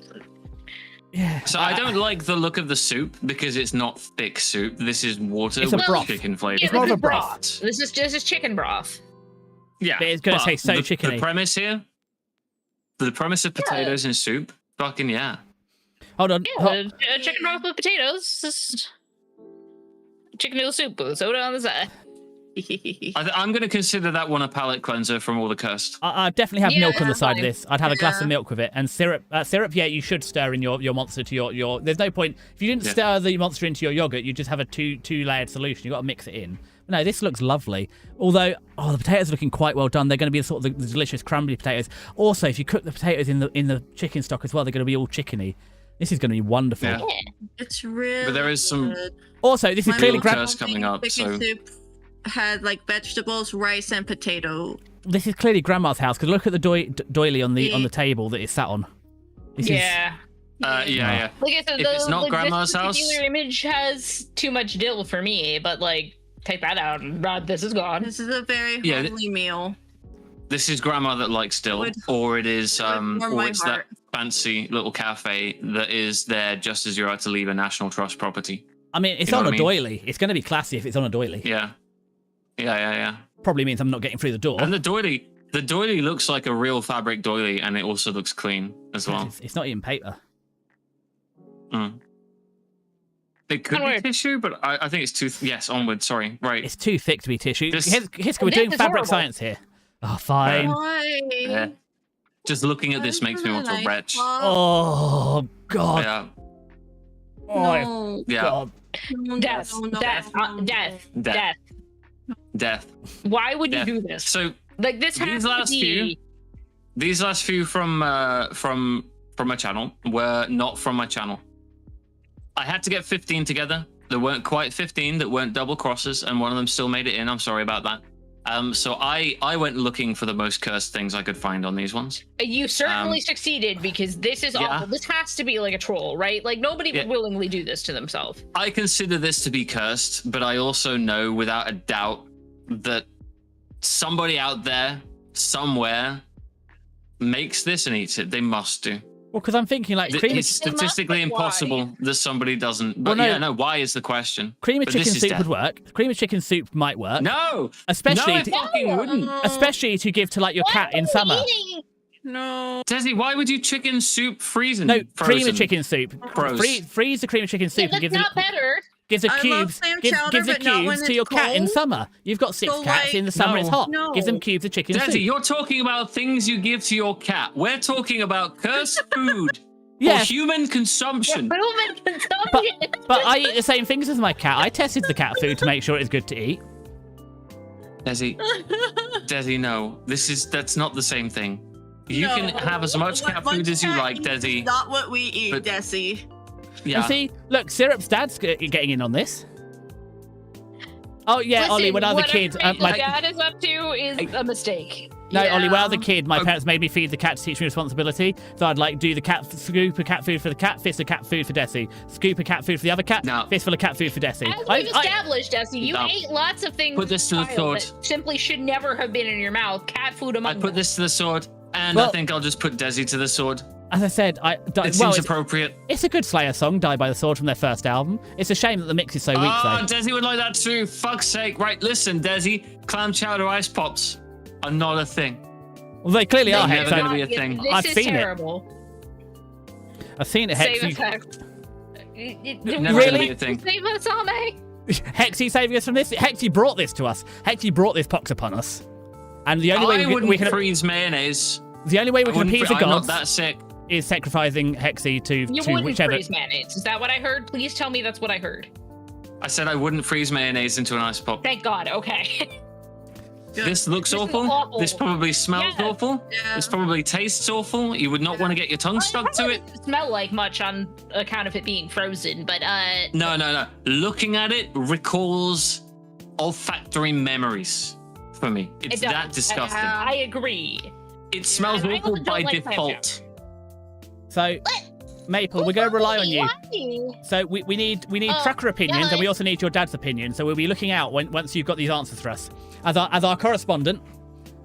yeah. So I don't like the look of the soup because it's not thick soup. This is water It's a with broth. chicken flavor. Yeah, more this of is a broth. This is chicken broth. Yeah, But it's gonna but taste so the chickeny. premise here, the premise of potatoes in soup, fucking yeah. Hold on. Yeah, chicken broth with potatoes. Just chicken noodle soup with soda on the side. I'm going to consider that one a palate cleanser from all the cursed. I definitely have milk on the side of fine. this. I'd have a glass of milk with it. And syrup, yeah, you should stir in your monster to your... There's no point... If you didn't stir the monster into your yogurt, you just have a two-layered solution. You've got to mix it in. No, this looks lovely. Although, the potatoes are looking quite well done. They're going to be sort of the delicious crumbly potatoes. Also, if you cook the potatoes in the chicken stock as well, they're going to be all chickeny. This is going to be wonderful. Yeah. It's really But there is some... good. Also, this is My clearly... mom curse coming up, chicken so... soup had like vegetables, rice, and potato. This is clearly Grandma's house, because look at the doily on the table that it's sat on. This is... Yeah. Yeah. Like I said, If it's not Grandma's this house- particular image has too much dill for me, but like, take that out and this is gone. This is a very homely meal. This is Grandma that likes dill, Would- or it is, warm or my it's that heart. fancy little cafe that is there just as you're about to leave a National Trust property. I mean, it's You know on what a I mean? doily. It's going to be classy if it's on a doily. Yeah. Probably means I'm not getting through the door. And the doily looks like a real fabric doily, and it also looks clean as well. It's not even paper. It could be tissue, but I think it's too... Yes, onward, sorry. Right. It's too thick to be tissue. This- KiSCA, we're doing is fabric horrible. science here. Oh, fine. Why? Yeah. Just looking at this makes me want to retch. Oh, God. Yeah. Oh, No. Yeah. God. Death. No. Death. Why would Death. you do this? So Like this has these last few from my channel were not from my channel. I had to get 15 together. There weren't quite 15 that weren't double crosses, and one of them still made it in. I'm sorry about that. So I went looking for the most cursed things I could find on these ones. You certainly succeeded, because this is awful. This has to be like a troll, right? Like nobody would willingly do this to themselves. I consider this to be cursed, but I also know without a doubt that somebody out there, somewhere, makes this and eats it. They must do. Well, because I'm thinking like cream It's statistically impossible that somebody doesn't. But why is the question? Cream of But chicken this is soup death. would work. Cream of chicken soup might work. No, Especially no, it fucking wouldn't. especially to give to like your cat in summer. No. Desi, why would you chicken soup freezing? No, cream frozen? of chicken soup. Gross. Freeze the cream of chicken soup and That's give not better. gives the I love cubes clam gives chowder, the but not when cubes to it's your cat in cold. summer. You've got 6 So, cats in the summer. It's No. hot. No. Give them cubes of chicken Desi, soup. you're talking about things you give to your cat. We're talking about cursed food Yeah. for human consumption. Human consumption. But I eat the same things as my cat. I tested the cat food to make sure it's good to eat. Desi, no. That's not the same thing. You can have as much cat What food as you cat like, eats Desi. Not what we eat, But- Desi. Yeah. And see, look, Syrup's dad's getting in on this. Oh yeah, Listen, Ollie, when I was a whatever kid, my dad is up to is a mistake. no, Yeah. Ollie, when I was a kid, my parents made me feed the cat to teach me responsibility. So I'd like do the scoop of cat food for the cat, fist of cat food for Desi, scoop of cat food for the other cat, No. fistful of cat food for Desi. As we've established, Desi, you No. ate lots of things Put this to the as a child sword. that simply should never have been in your mouth. Cat food among I put them. this to the sword, and Well- I think I'll just put Desi to the sword. As I said, It seems appropriate. it's a good Slayer song, Die by the Sword, from their first album. It's a shame that the mix is so weak, Oh, though. Desi would like that too. Fuck's sake. Right, listen, Desi. Clam chowder ice pops are not a thing. Well, they clearly are, They're Hex. never gonna be a thing. This I've is seen it. terrible. I've seen it, Hex. Save You- effect. Never gonna be a thing. Save us, Ame. Hexy saving us from this. Hexy brought this to us. Hexy brought this pox upon us. And the only way I we wouldn't can freeze mayonnaise. the only way we I can wouldn't appease fr- the I'm not gods that sick. is sacrificing Hexy to You wouldn't whichever. freeze mayonnaise. Is that what I heard? Please tell me that's what I heard. I said I wouldn't freeze mayonnaise into an ice pop. Thank God. Okay. This looks This is awful. awful. This probably smells Yeah. awful. Yeah. This probably tastes awful. You would not want to get your tongue stuck to it. Doesn't smell like much on account of it being frozen, but No. Looking at it recalls olfactory memories for me. It's it does. that disgusting. I agree. It smells I awful also by don't like clam default. So, Maple, we're going to rely on you. Why? So we need trucker opinions, and we also need your dad's opinion. So we'll be looking out once you've got these answers for us. As our correspondent,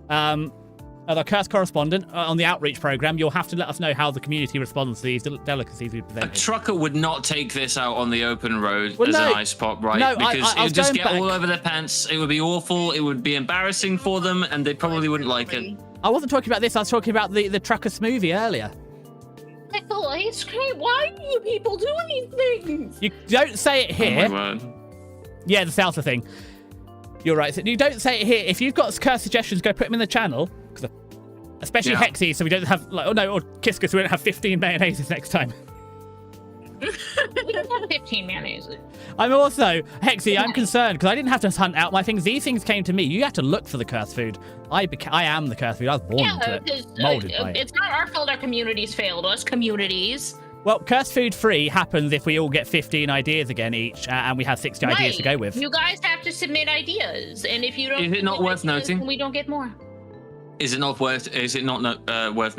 as our curse correspondent on the outreach program, you'll have to let us know how the community responds to these delicacies we A presented. trucker would not take this out on the open road Well, as no. an ice pop, right? No, because I it was would just going get all back. over their pants. It would be awful. It would be embarrassing for them, and they probably wouldn't like it. I wasn't talking about this. I was talking about the trucker smoothie earlier. Pickle ice cream. Why do you people do these things? You don't say it Oh here. my word. Yeah, the salsa thing. You're right. So you don't say it here. If you've got curse suggestions, go put them in the channel. Especially Hexy, so we don't have, like, or KiSCA, so we don't have 15 mayonnaises next time. We don't have 15 mayonnaises. I'm also, Hexy, I'm concerned, because I didn't have to hunt out my things. These things came to me. You have to look for the cursed food. I am the cursed food. I was born into it. Molded by it. It's not our fault our communities failed us, communities. Well, cursed food free happens if we all get 15 ideas again each, and we have 60 ideas to go with. You guys have to submit ideas, and if you don't, is it not worth noting? We don't get more. Is it not worth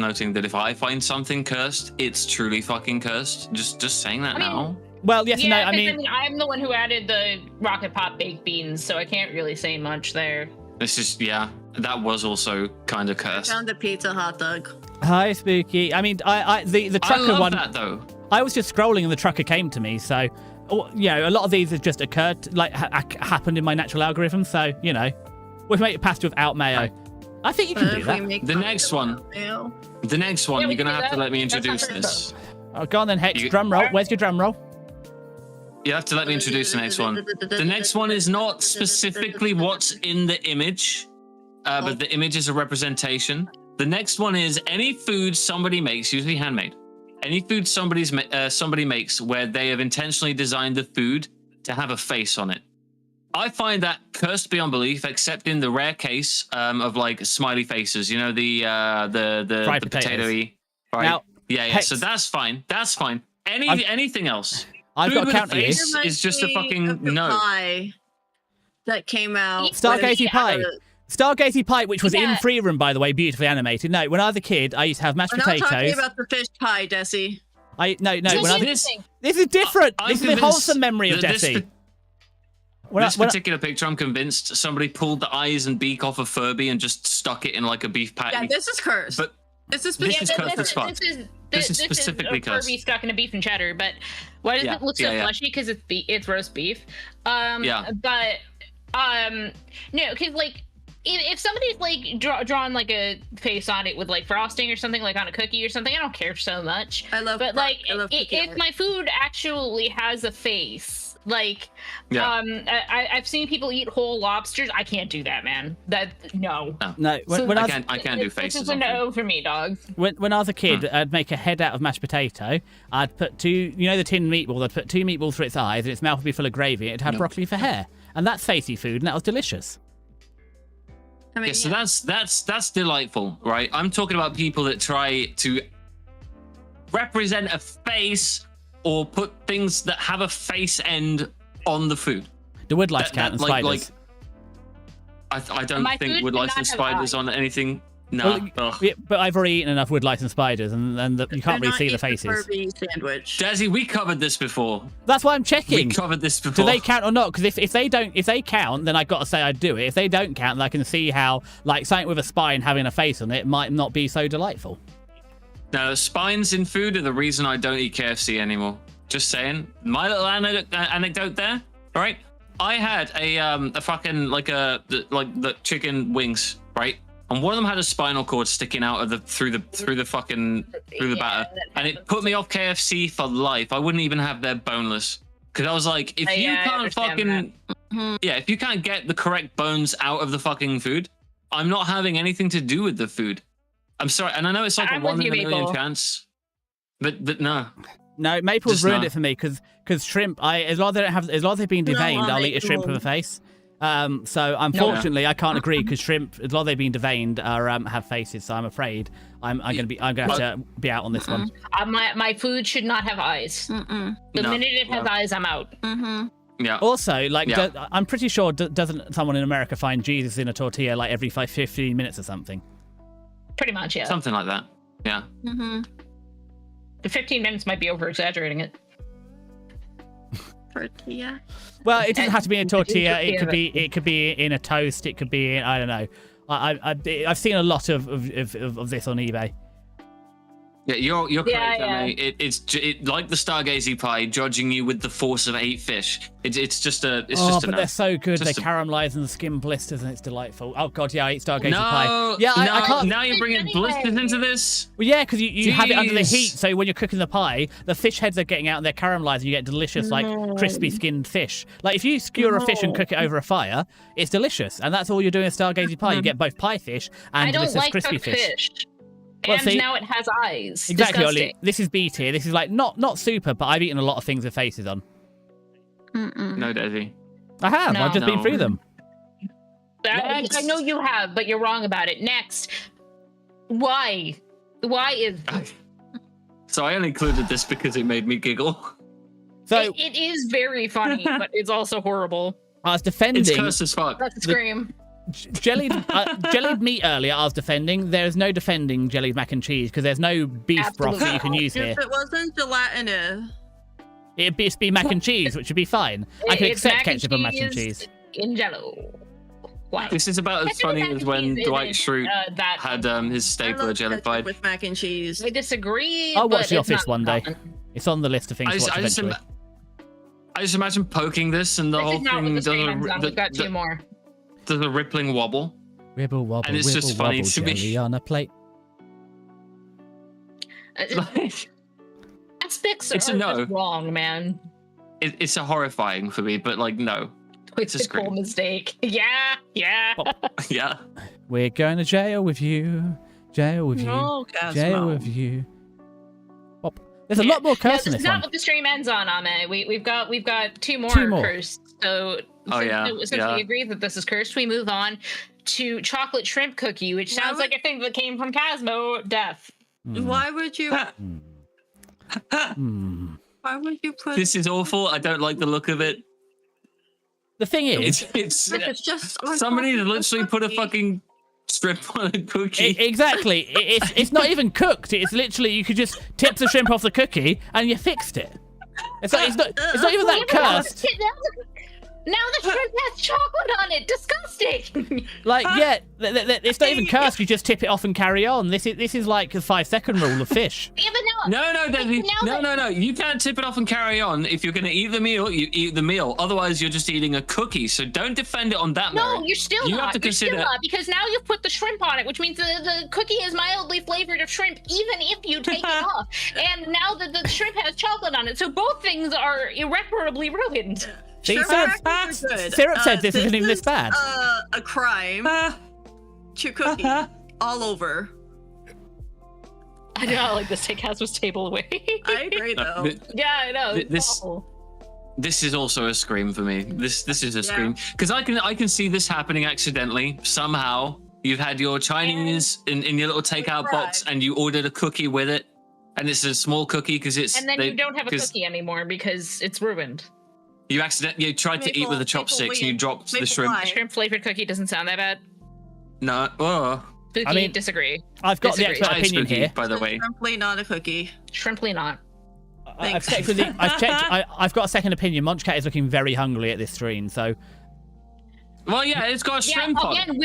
noting that if I find something cursed, it's truly fucking cursed? Just saying that now. Well, yes and no. I mean, I'm the one who added the rocket pop baked beans, so I can't really say much there. This is that was also kind of cursed. I found a pizza hot dog. Hi, Spooky. I mean, the trucker one. That though. I was just scrolling and the trucker came to me, so a lot of these have just occurred, like happened in my natural algorithm. So we've made it past without mayo. Right. I think you can do that. The next one, you're gonna have to let me introduce this. Oh, go on then, Hex. Drum roll. Where's your drum roll? You have to let me introduce the next one. The next one is not specifically what's in the image, but the image is a representation. The next one is any food somebody makes, usually handmade. Any food somebody makes where they have intentionally designed the food to have a face on it. I find that cursed beyond belief, except in the rare case of like smiley faces. You know, the potato-y. Right? Now, Hex, so that's fine. That's fine. Anything else? I've got to counter you. Is just a fucking no. Pie that came out. Stargazy pie. Stargazy pie, which was in Free Room, by the way, beautifully animated. No, when I was a kid, I used to have mashed potatoes. We're not talking about the fish pie, Desi. This is different. This is the wholesome memory of Desi. This particular picture, I'm convinced somebody pulled the eyes and beak off a Furby and just stuck it in like a beef patty. Yeah, this is cursed. But this is cursed as fuck. This is specifically cursed. Furby stuck in a beef and cheddar, but why does it look so fleshy? Because it's roast beef. But no, because like if somebody's like drawn like a face on it with like frosting or something, like on a cookie or something, I don't care so much. If my food actually has a face. I've seen people eat whole lobsters. I can't do that, man. No. I can't do faces. This is a no for me, dog. When I was a kid, I'd make a head out of mashed potato. I'd put the tin meatball. I'd put 2 meatballs for its eyes, and its mouth would be full of gravy. It'd have broccoli for hair, and that's facey food, and that was delicious. I mean, so that's delightful, right? I'm talking about people that try to represent a face or put things that have a face end on the food. The woodlice count and spiders. I don't think woodlice and spiders on anything. No. Well, but I've already eaten enough woodlice and spiders, and you can't really see the faces. Furby sandwich. Desi, we covered this before. That's why I'm checking. We covered this before. Do they count or not? Because if they count, then I've got to say I'd do it. If they don't count, then I can see how like something with a spine having a face on it might not be so delightful. No, spines in food are the reason I don't eat KFC anymore. Just saying. My little anecdote there. All right. I had a fucking the chicken wings, right? And one of them had a spinal cord sticking out of through the batter, and it put me off KFC for life. I wouldn't even have their boneless because I was like, if you can't get the correct bones out of the fucking food, I'm not having anything to do with the food. I'm sorry, and I know it's like a 1 in a million chance, but no. No, Maple's ruined it for me because shrimp. As long as they've been deveined, I'll eat a shrimp with a face. So unfortunately, I can't agree because shrimp, as long as they've been deveined, have faces. So I'm afraid I'm gonna have to be out on this one. My food should not have eyes. The minute it has eyes, I'm out. Yeah. Also, I'm pretty sure doesn't someone in America find Jesus in a tortilla like every 15 minutes or something? Pretty much, yeah. Something like that. Yeah. The 15 minutes might be over exaggerating it. Tortilla. Well, it doesn't have to be in a tortilla. It could be in a toast. It could be in, I don't know. I've seen a lot of this on eBay. Yeah, you're correct. Yeah. I mean, it's like the Stargazy pie, judging you with the force of 8 fish. It's just a but no. they're so good. Just They're caramelized and the skin blisters, and it's delightful. Oh god, yeah, I eat Stargazy No, pie. Yeah, I can't. Now you're bringing blisters into this. Well, yeah, because you have it under the Jeez. heat, so when you're cooking the pie, the fish heads are getting out and they're caramelized, and you get delicious, like, crispy skinned fish. Like, if you skewer a fish and cook it over a fire, it's delicious, and that's all you're doing with Stargazy pie. You get both pie fish and I don't delicious like crispy cooked fish. And see- now it has eyes. Exactly, Disgusting. Ollie. This is B tier. This is like not super, but I've eaten a lot of things with faces on. No, Desi. I have. No. I've just been through them. I know you have, but you're wrong about it. Next. Why? Why is... So I only included this because it made me giggle. So it is very funny, but it's also horrible. I was defending. It's cursed as fuck. That's a scream. Jellied meat earlier, I was defending. There's no defending jellied mac and cheese because there's no beef broth that you can use here. If it wasn't gelatinous. It'd be mac and cheese, which would be fine. I can It's accept mac and ketchup and mac and cheese. In Jello. Why? This is about as Ketchup and funny mac as and when cheese Dwight isn't, Schrute that had his I love stapler ketchup jellified. with mac and cheese. I disagree. I'll watch but The it's Office not one day. common. It's on the list of things to watch eventually. I just imagine poking this and the This whole is not thing what the does stream ends on. We've got two a, more. does a rippling wobble. Wibble wobble, And it's wibble just funny wobble, to me. jelly on a plate. Aspects It's are a no. just wrong, man. It's a horrifying for me, but like no. It's a Twisted scream. mistake. Yeah. Yeah. We're going to jail with you. Jail with you. No, Jail Cosmo. with you. Pop. There's a lot more No, curse this in is this not one. what the stream ends on, Ame. We've got two more cursed. So Oh, yeah, since yeah. we agree that this is cursed, we move on to chocolate shrimp cookie, which sounds like a thing that came from Cosmo. Death. Why would you? Why would you put? This is awful. I don't like the look of it. The thing is, It's It's just somebody on top of literally the put a cookie. fucking strip on a cookie. exactly. It's not even cooked. It's literally you could just tip the shrimp off the cookie and you fixed it. It's not even that cursed. Now the shrimp has chocolate on it. Disgusting. Like, yeah, it's not even cursed. You just tip it off and carry on. This is like the 5-second rule of fish. Yeah, but No, Desi. now No. You can't tip it off and carry on. If you're going to eat the meal, you eat the meal. Otherwise, you're just eating a cookie. So don't defend it on that merit. No, you're still You not. have to You're still consider. not, because now you've put the shrimp on it, which means the cookie is mildly flavored of shrimp, even if you take it off. And now the shrimp has chocolate on it, so both things are irreparably ruined. See, Shrimp Syrup, crackers are good. Syrup said this isn't even this bad. A crime to cookie all over. I do not like this. Take Cosmo's table away. I agree though. Yeah, I know. It's This- awful. This is also a scream for me. This is a scream because I can see this happening accidentally somehow. You've had your Chinese in your little takeout box, and you ordered a cookie with it, and it's a small cookie because it's. And then you don't have a cookie anymore because it's ruined. You tried to eat with the chopsticks and you dropped the shrimp. A shrimp flavored cookie doesn't sound that bad. No, oh, Spooky, I mean, disagree. I've got the Disagree. expert that is opinion spooky, here. by the way. Simply not a cookie. Shrimply not. I've checked. I've got a second opinion. Munchcat is looking very hungry at this stream, so. Well, yeah, it's got a Yeah, shrimp on it. again,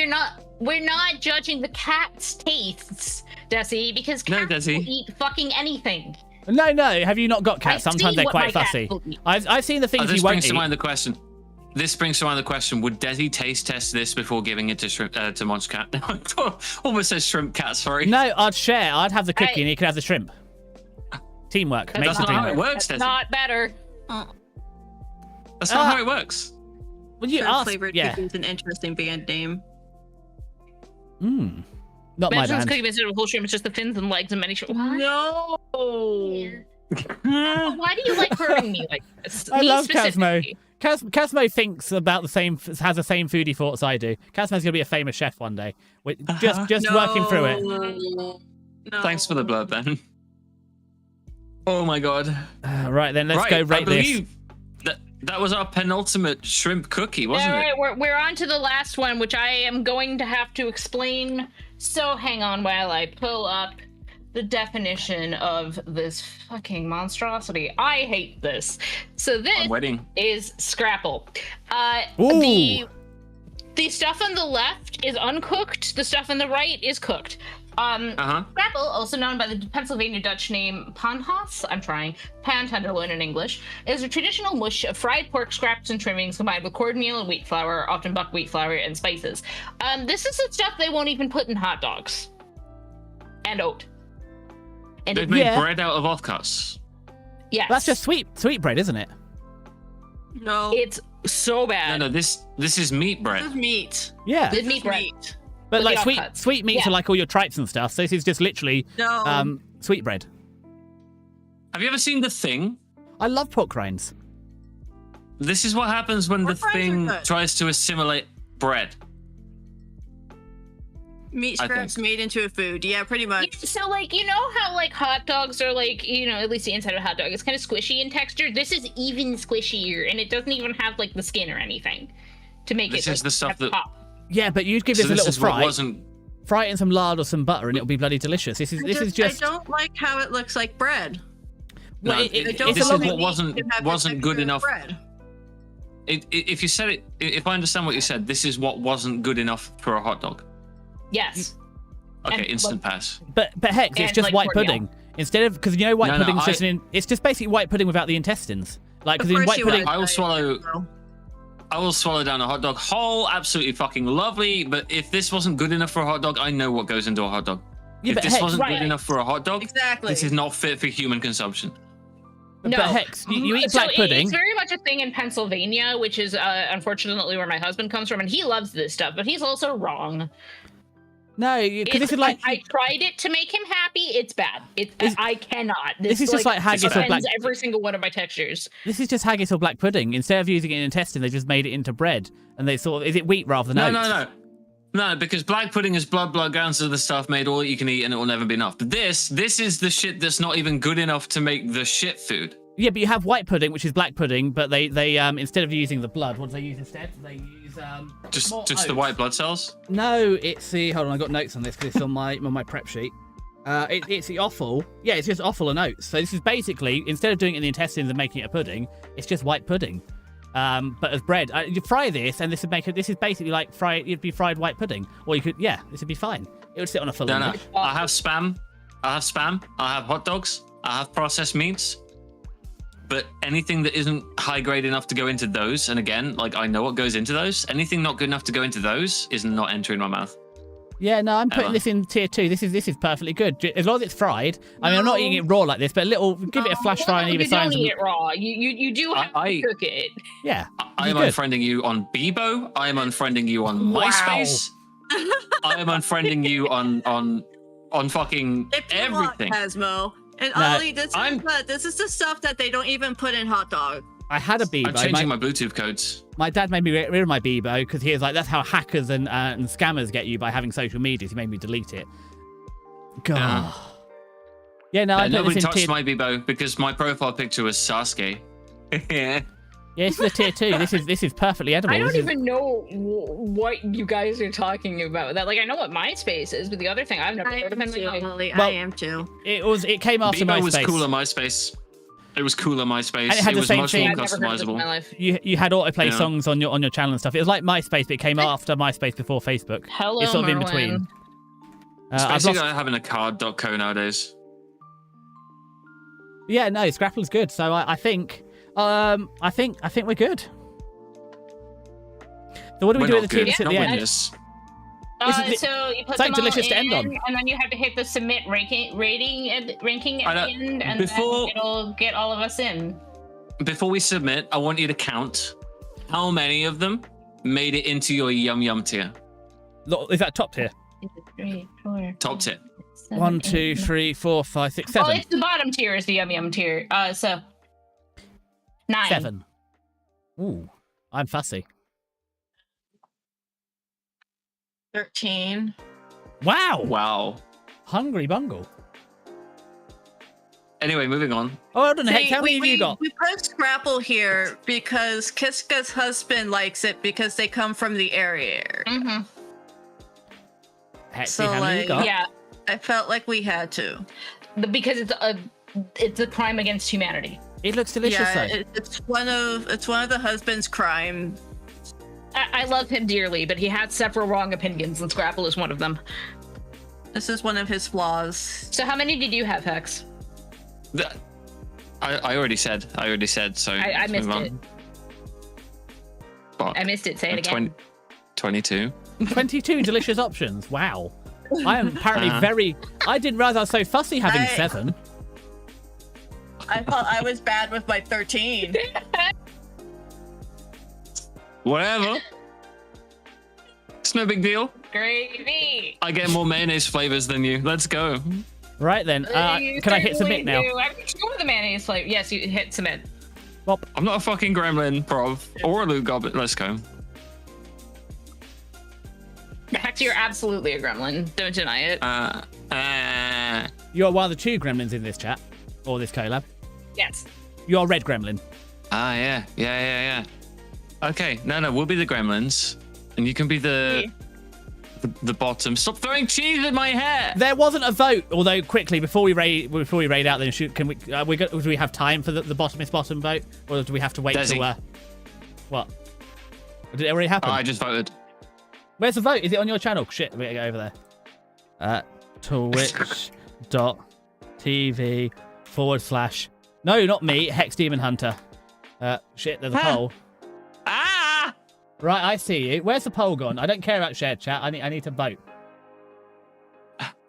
we're not judging the cat's tastes, Desi, because No, cats Desi. will eat fucking anything. No. Have you not got cats? I've Sometimes seen they're what quite my cat fussy. will eat. I've seen the things This he won't brings to eat. mind the question. This brings to mind the question: would Desi taste test this before giving it to Munchcat? Almost says shrimp cat. Sorry. No, I'd share. I'd have the cookie Hey. and he could have the shrimp. Teamwork. That's Makes the not dream how it work. works, That's Desi. not better. That's not how it works. Well, you Shrimp asked. flavored Yeah. cookie is an interesting band name. Not my Imagine this band. cookie instead of a whole shrimp, it's just the fins and legs and many shrimp. What? No. Why do you like hurting me like this? I Me love Cosmo. specifically. Cosmo thinks about the same, has the same foodie thoughts I do. Cosmo's gonna be a famous chef one day. Just working through it. No. Thanks for the blurb, Ben. Oh my god. Right then, let's go I rate this. believe that was our penultimate shrimp cookie, wasn't All it? right, we're on to the last one, which I am going to have to explain. So hang on while I pull up the definition of this fucking monstrosity. I hate this. So this I'm waiting. is Scrapple. Ooh. The stuff on the left is uncooked. The stuff on the right is cooked. Scrapple, also known by the Pennsylvania Dutch name panhas, pan tenderloin in English, is a traditional mush of fried pork scraps and trimmings combined with cornmeal and wheat flour, often buckwheat flour, and spices. This is the stuff they won't even put in hot dogs. And oat. And They've made bread out of offcuts. Yes. That's just sweet bread, isn't it? No. It's so bad. No, this is meat bread. This is meat. Yeah. It's meat bread. But With like the offcuts. sweet meats are like all your tripes and stuff. So this is just literally sweet bread. Have you ever seen The Thing? I love pork rinds. This is what happens when Pork the rinds are thing good. tries to assimilate bread. Meat I scraps think. made into a food. Yeah, pretty much. So, like, you know how, like, hot dogs are, like, you know, at least the inside of a hot dog is kind of squishy in texture? This is even squishier, and it doesn't even have, like, the skin or anything to make This it, is like, the stuff have to that- pop. Yeah, but you'd give So this a this little is what fry. wasn't. Fry it in some lard or some butter, and it'll be bloody delicious. This is just. I don't like how it looks like bread. No, Well, this it's is a long- what wasn't good enough. Bread. If you said it, if I understand what you said, this is what wasn't good enough for a hot dog. Yes. Okay, And, instant pass. But Hex, it's And, just like, white cornmeal. pudding instead of because you know white No, pudding's I- just it's just basically white pudding without the intestines. Like Of because in course white you pudding, would. I will swallow. No. I will swallow down a hot dog whole, absolutely fucking lovely. But if this wasn't good enough for a hot dog, I know what goes into a hot dog. Yeah, if but this Hex, wasn't right. good enough for a hot dog, Exactly. this is not fit for human consumption. but No. Hex, you eat So black pudding. It's very much a thing in Pennsylvania, which is unfortunately where my husband comes from, and he loves this stuff, but he's also wrong. No, because this is like I tried it to make him happy. It's bad. I cannot. This is just like haggis or offends black- every single one of my textures. this is just haggis or black pudding. Instead of using it in intestine, they just made it into bread, and they sort of is it wheat rather than oats? No, because black pudding is blood grounds of the stuff made all you can eat, and it will never be enough. But this is the shit that's not even good enough to make the shit food. Yeah, but you have white pudding, which is black pudding, but they instead of using the blood, what do they use instead? They use Just more the oats. white blood cells. No, it's the hold on, I got notes on this because it's on my prep sheet. It's the offal. Yeah, it's just offal and oats. So this is basically instead of doing it in the intestines and making it a pudding, it's just white pudding. But as bread, you fry this, and this is basically like it'd be fried white pudding, or you could this would be fine. It would sit on a full. No. I have spam. I have hot dogs. I have processed meats. But anything that isn't high grade enough to go into those, and again, like I know what goes into those, anything not good enough to go into those is not entering my mouth. Yeah, no, I'm putting Ever. this in tier 2. This is perfectly good as long as it's fried. I mean, I'm not eating it raw like this, but give it a flash fry on either You side. don't eat it raw. You do have to cook it. Yeah, I am good. unfriending you on Bebo. I am unfriending you on Wow. MySpace. I am unfriending you on fucking If you want, everything. Cosmo. And No, Ollie, this is the stuff that they don't even put in hot dog. I had a I'm Bebo. changing my Bluetooth codes. My dad made me get rid of my Bebo because he was like, that's how hackers and scammers get you by having social medias. He made me delete it. God. Yeah, no, I put Nobody this in touched tier. my Bebo because my profile picture was Sasuke. Yeah, this is a tier 2. This is perfectly edible. I This don't is- even know what you guys are talking about. That like I know what MySpace is, but the other thing I've never I heard of am in too, my life. Ollie. Well, I am too. It came after Bebo MySpace. was cool on MySpace. It was cool on MySpace. And it had the was same much thing. more I've never heard of this in my customizable. life. You had autoplay Yeah. songs on your channel and stuff. It was like MySpace, but it came after MySpace before Facebook. Hello, It's sort of in Merwin. between. It's I've basically lost- like having a card.co nowadays. Yeah, no, Scrapple's good. So I think we're good. So what do we We're do at not the tier good. list at Not the with end? this. So you put it's like them all delicious to in, end on. and then you have to hit the submit ranking at the I know. end, and Before- then it'll get all of us in. Before we submit, I want you to count how many of them made it into your yum yum tier. Is that top tier? 3, 4, Top tip. 7, 1, 8, 2, 9. 3, 4, 5, 6, Oh, 7. it's the bottom tier is the yum yum tier. So 9. 7. Ooh, I'm fussy. 13. Wow. Wow. Hungry bungle. Anyway, moving on. Oh, hold on, Hex. See, How many have you got? We put Scrapple here because KiSCA's husband likes it because they come from the area. Mm-hmm. Hex, So, how many you like, got? Yeah, I felt like we had to. because it's a crime against humanity. It looks delicious, Yeah, though. it's one of the husband's crime. I love him dearly, but he had several wrong opinions, and Scrapple is one of them. This is one of his flaws. So how many did you have, Hex? I already said. So I let's missed move on. it. Fuck. I missed it. Say it again. 22. 22 delicious options. Wow. I am apparently very... I didn't realize I was so fussy having 7. I thought I was bad with my 13. Whatever. It's no big deal. Gravy. I get more mayonnaise flavors than you. Let's go. Right then. Can I hit submit now? I'm sure the mayonnaise flavor. Yes, you hit submit. Well, I'm not a fucking gremlin, prov, or a loot goblin. Let's go. Hex, you're absolutely a gremlin. Don't deny it. you're one of the 2 gremlins in this chat, or this collab. Yes. You're red gremlin. Yeah. Okay, no, we'll be the gremlins, and you can be the bottom. Stop throwing cheese in my hair. There wasn't a vote, although quickly before we raid out, then can we? Do we have time for the bottomest bottom vote, or do we have to wait Desi. till what? Did it already happen? Oh, I just voted. Where's the vote? Is it on your channel? Shit, we gotta go over there. Twitch.tv/ No, not me. Hex Demon Hunter. Shit, there's a poll. Ah! Right, I see you. Where's the poll gone? I don't care about shared chat. I need to vote.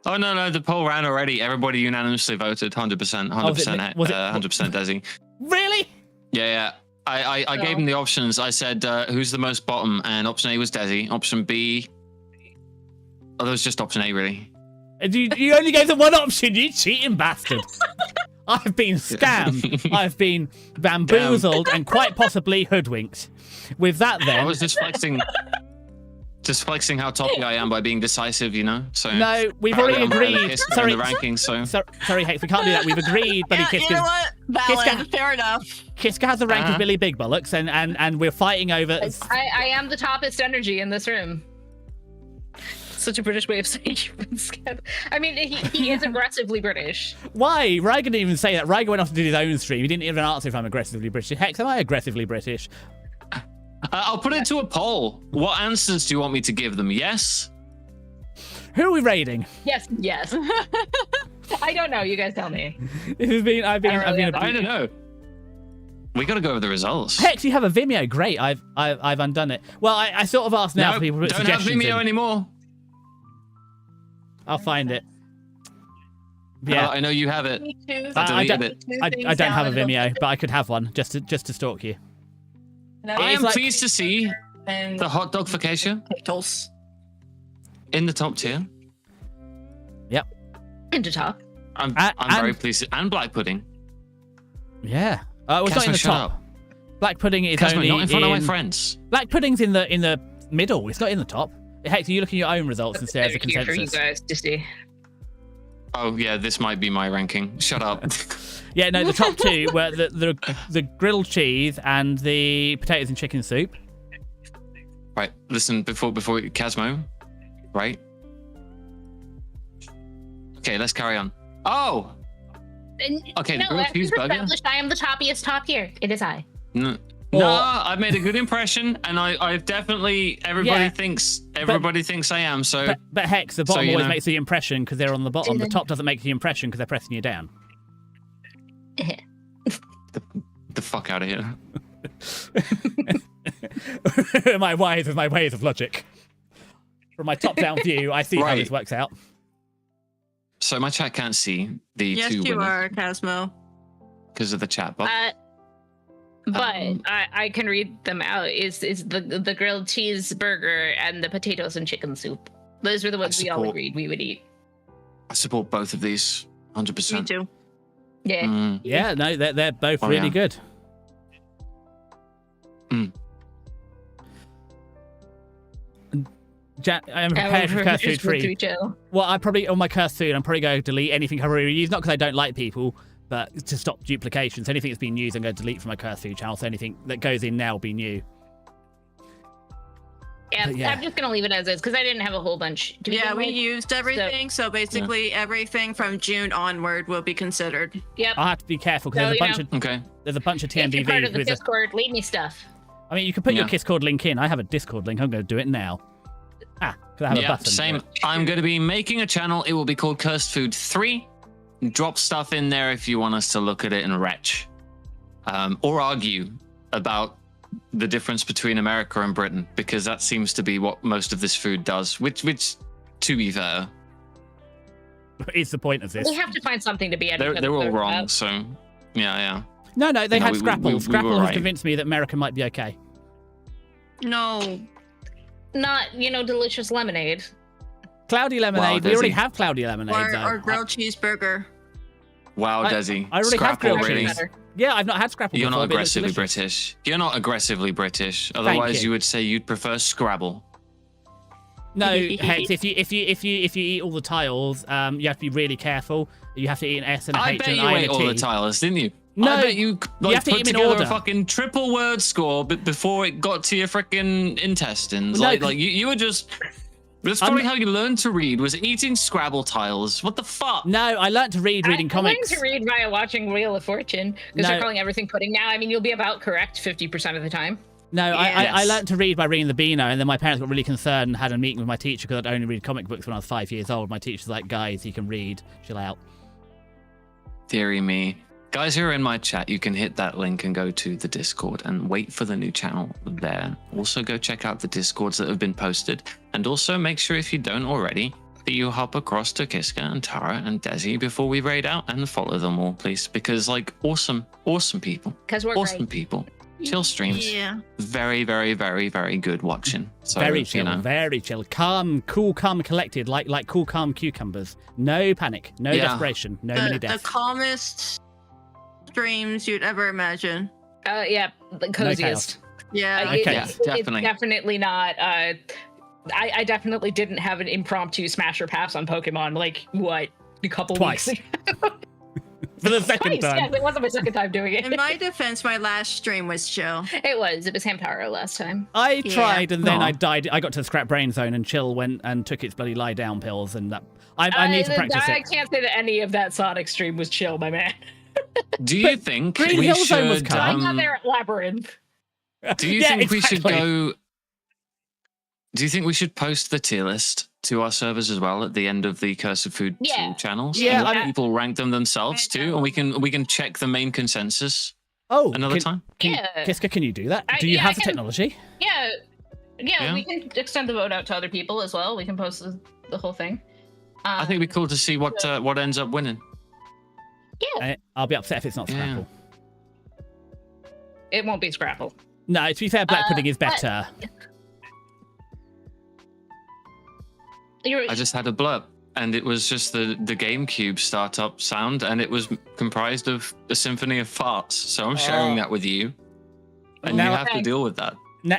Oh no, the poll ran already. Everybody unanimously voted 100%, 100%, 100% Desi. Really? Yeah. I gave them the options. I said, who's the most bottom? And option A was Desi. Option B... Oh, that was just option A, really. You only gave them one option, you cheating bastard. I've been scammed. I've been bamboozled and quite possibly hoodwinked. With that, then... I was just flexing how toppy I am by being decisive, you know? So no, we've already agreed. Sorry. The rankings, sorry, Hex, we can't do that. We've agreed, buddy. You know what? Valid. Fair enough. KiSCA has the rank of Billy Big Bollocks, and we're fighting over... I am the toppest energy in this room. Such a British way of saying you've been scammed. I mean, he is aggressively British. Why? Ryger didn't even say that. Ryger went off to do his own stream. He didn't even answer if I'm aggressively British. Hex, am I aggressively British? I'll put it to a poll. What answers do you want me to give them? Yes? Who are we raiding? Yes. I don't know. You guys tell me. I don't know. We got to go over the results. Hex, you have a Vimeo. Great. I've undone it. Well, I sort of asked now for people to put suggestions in. Don't have Vimeo anymore. I'll find it. Yeah, I know you have it. Me too. I don't have a Vimeo, but I could have one just to stalk you. I am pleased to see the hot dog for KiSCA in the top tier. Yep. Into top. I'm very pleased. And black pudding. Yeah. It's not in the top. Up. Black pudding is Casmo, only not in front of my friends. Black pudding's in the middle. It's not in the top. Heck, you look at your own results and say as a consensus. For you guys to see. Oh yeah, this might be my ranking. Shut up. Yeah, no, the top 2 were the grilled cheese and the potatoes and chicken soup. Right, listen, before Casmo, right? Okay, let's carry on. Oh! Okay, the grilled cheeseburger. I am the toppiest top here. It is I. No, I've made a good impression, and I've definitely everybody thinks I am. So, but Hex, the bottom always makes the impression because they're on the bottom. The top doesn't make the impression because they're pressing you down. the fuck out of here! my ways of logic. From my top-down view, I see how this works out. So my chat can't see the 2 winners. Yes, you are, Casmo. Because of the chat box. But I can read them out. Is the grilled cheeseburger and the potatoes and chicken soup. Those were the ones we all agreed we would eat. I support both of these, 100%. Me too. Yeah. Yeah, no, they're both really good. I am prepared for cursed food free. Well, on my cursed food, I'm probably going to delete anything I've already used, not because I don't like people, but to stop duplications. Anything that's been used, I'm going to delete from my cursed food channel. So anything that goes in now will be new. Yeah, I'm just going to leave it as is because I didn't have a whole bunch. We used everything. So basically, everything from June onward will be considered. Yep. I'll have to be careful because there's a bunch of TMDV. If you're part of the Discord, leave me stuff. I mean, you can put your KiSCord link in. I have a Discord link. I'm going to do it now. Could I have a Yeah, button? same. I'm going to be making a channel. It will be called Cursed Food 3. Drop stuff in there if you want us to look at it and retch. Or argue about the difference between America and Britain, because that seems to be what most of this food does, which to be fair, It's the point of this. We have to find something to be at. they're all wrong. So, yeah. No, they had Scrapple. we Scrapple were has right. convinced me that America might be okay. No. Not, delicious lemonade. Cloudy lemonade. Wow, we already Desi. have cloudy lemonade. Or grilled cheeseburger. Wow, Desi. I already have Scrapple grilled really. cheese. Yeah, I've not had Scrapple You're before. not but it looks aggressively delicious. British. You're not aggressively British. Otherwise, you. you would say you'd prefer Scrabble. No, Hex. If you eat all the tiles, you have to be really careful. You have to eat an S and a I H bet and you an I and ate a all the T. tiles, didn't you? No, I bet you have to put eat them in together order. a fucking triple word score before it got to your freaking intestines. No, Like you were just. That's probably how you learned to read, was eating Scrabble tiles. What the fuck? No, I learned to read reading comics. I learned to read via watching Wheel of Fortune, because they're calling everything pudding now. I mean, you'll be about correct 50% of the time. No, Yes. I learned to read by reading the Beano, and then my parents got really concerned and had a meeting with my teacher because I'd only read comic books when I was 5 years old. My teacher's like, guys, you can read. Chill out. Deary me. Guys who are in my chat, you can hit that link and go to the Discord and wait for the new channel there. Also go check out the Discords that have been posted. And also make sure, if you don't already, that you hop across to KiSCA and Tara and Desi before we raid out, and follow them all, please. Because, like, awesome people. Because we're Awesome great. people. Chill streams. Yeah. Very, very, very, very good watching. So, Very chill, you know. very chill. Calm, cool, calm, collected, like cool, calm cucumbers. No panic, no Yeah. desperation, no many The deaths. calmest streams you'd ever imagine. Yeah, the coziest. Yeah. Okay. Yeah, definitely. It's definitely not. I definitely didn't have an impromptu smash or pass on Pokemon like a couple Twice. weeks ago. For the second Twice, time. yes, it wasn't my second time doing In it. my defense, my last stream was chill. It was Hamtaro last time. I Yeah. tried and then Aw. I died. I got to the scrap brain zone and Chill went and took its bloody lie down pills, and that I need to practice I it. can't say that any of that Sonic stream was chill, my man. Do you think Green we Hill Zone was should... calm. I'm not there at Labyrinth. Do you Yeah, think we should exactly. go... Do you think we should post the tier list to our servers as well at the end of the Cursed Food Yeah. channels? Yeah, And let I mean- people rank them themselves too, and we can check the main consensus Oh, another time. Yeah. KiSCA, can you do that? Do you yeah, have I the can- technology? Yeah, Yeah. we can extend the vote out to other people as well. We can post the whole thing. I think it'd be cool to see what ends up winning. I'll be upset if it's not Yeah. Scrapple. It won't be Scrapple. No, to be fair, Black Pudding is but- better. I just had a blurb, and it was just the GameCube startup sound, and it was comprised of a symphony of farts. So I'm sharing that with you, and Now- you have to deal with that.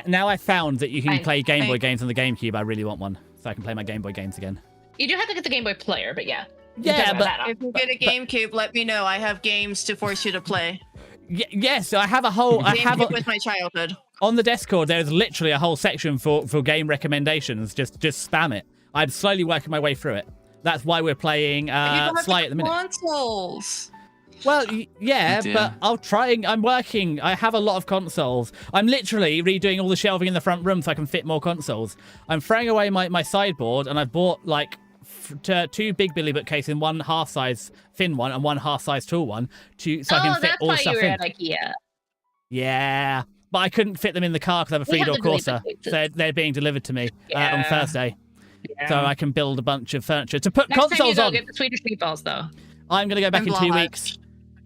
Now I found that you can Fine. play Game Boy Fine. games on the GameCube. I really want one, so I can play my Game Boy games again. You do have to get the Game Boy Player, but yeah. Yeah, but If you get a GameCube, let me know. I have games to force you to play. yes, I have a whole. I have GameCube was my childhood. on the Discord. There's literally a whole section for game recommendations. Just spam it. I'm slowly working my way through it. That's why we're playing You don't have Sly at the minute. consoles. Well, yeah, Oh, dear. but I'll try and I'm working. I have a lot of consoles. I'm literally redoing all the shelving in the front room so I can fit more consoles. I'm throwing away my sideboard, and I've bought like two big Billy bookcases, one half-size thin one and one half-size tall one, so I can fit that's all why the stuff you were in. at IKEA. Yeah, but I couldn't fit them in the car because I have a We have three-door the Billy Corsa. bookcases. They're being delivered to me on Yeah. Thursday, Yeah. so I can build a bunch of furniture to put Next time you consoles go, on. get the Swedish meatballs, though. I'm gonna go back And in 2 Blahaj. weeks.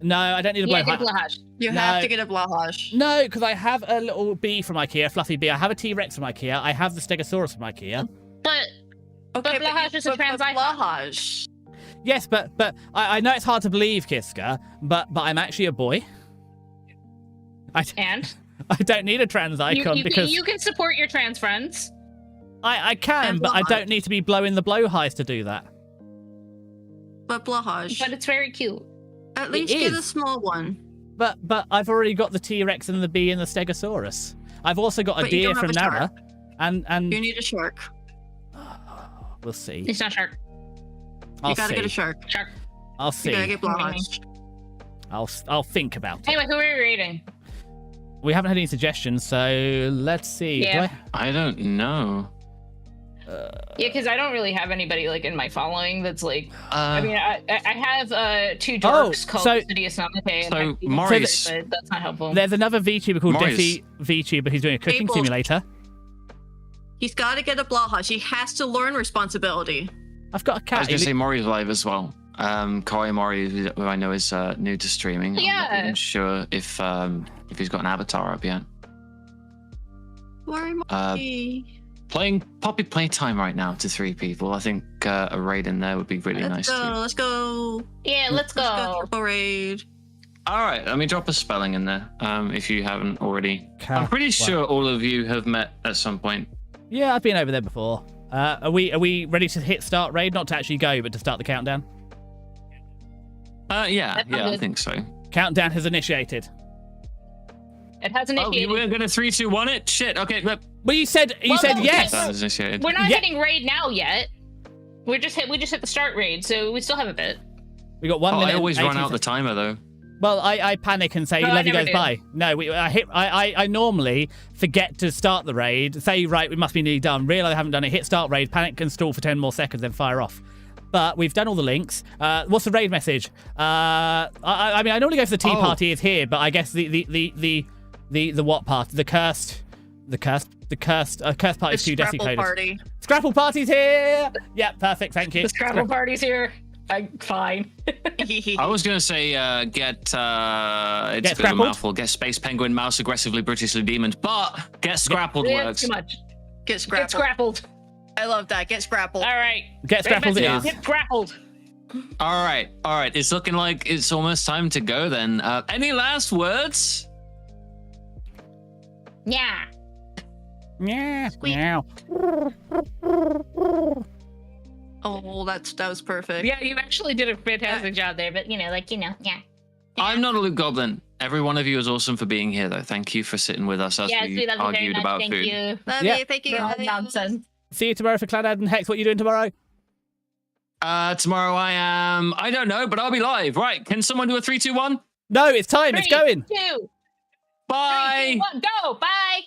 No, I don't need a Yeah, blow. get Blahaj. You No. have to get a Blahaj. No, because I have a little bee from IKEA, a fluffy bee. I have a T-Rex from IKEA. I have the Stegosaurus from IKEA. But Blahaj is a trans icon. Blahaj. Yes, but I know it's hard to believe, KiSCA, but I'm actually a boy. And I don't need a trans icon because you can support your trans friends. I can, And but I Blahaj. don't need to be blowing the blowhighs to do that. But Blahaj. But it's very cute. At least It get is. a small one. But I've already got the T-Rex and the bee and the Stegosaurus. I've also got a But you deer don't have from a Nara, shark. and You need a shark. we'll see. It's not shark. I'll You gotta see. get a shark. Shark. I'll You see. gotta get Blahaj. I'll think about it. Anyway, who are you reading? We haven't had any suggestions, so let's see. Yeah. Do I don't know. Yeah, because I don't really have anybody like in my following that's like. I mean, I have 2 dorks called Sidious Namate and Maurice, but that's not helpful. There's another VTuber called Desi VTuber who's doing a cooking simulator. He's got to get a Blaha. He has to learn responsibility. I've got a cat. I was going to say Mori's live as well. Corey Mori, who I know is new to streaming. Yeah. I'm not even sure if he's got an avatar up yet. Mori. Playing Poppy Playtime right now to 3 people. I think a raid in there would be really nice too. Let's go. Yeah, let's go. Triple raid. All right, let me drop a spelling in there if you haven't already. I'm pretty sure all of you have met at some point. Yeah, I've been over there before. Are we ready to hit start raid? Not to actually go, but to start the countdown? Yeah, I think so. Countdown has initiated. It has initiated. Oh, we're gonna 3, 2, 1 it? Shit, okay. Well, you said yes. Initiated. We're not hitting raid now yet. We just hit the start raid, so we still have a bit. We got 1 minute. I always run out the timer though. Well, I panic and say 11 goes by. No, I normally forget to start the raid. Say right, we must be nearly done. Realize I haven't done it. Hit start raid. Panic and stall for 10 more seconds, then fire off. But we've done all the links. What's the raid message? I mean, I normally go for the tea party is here, but I guess the what party? The cursed party is too desiccated. Party. Scrapple party's here. Yeah, perfect. Thank you. The Scrapple party's here. I'm fine. I was gonna say get it's a bit of a mouthful. Get Space Penguin Mouse aggressively Britishly demoned, but get Scrappled works. Too much. Get Scrappled. Get Scrappled. I love that. Get Scrappled. All right. Get Scrappled it is. Get Scrappled. All right. It's looking like it's almost time to go then. Any last words? Yeah. Yeah. Squeak. Meow. Oh, that was perfect. Yeah, you actually did a fantastic job there, but yeah. I'm not a Luke Goblin. Every one of you is awesome for being here, though. Thank you for sitting with us as we love you very argued much. about Thank food. you. Love Yeah. you. Thank you. For all guys. the nonsense. See you tomorrow for Cloudad and Hex. What are you doing tomorrow? Tomorrow I don't know, but I'll be live. Right? Can someone do a 3, 2, 1? No, it's time. 3, It's going. 2, Bye. 3, 2, 1, go. Bye.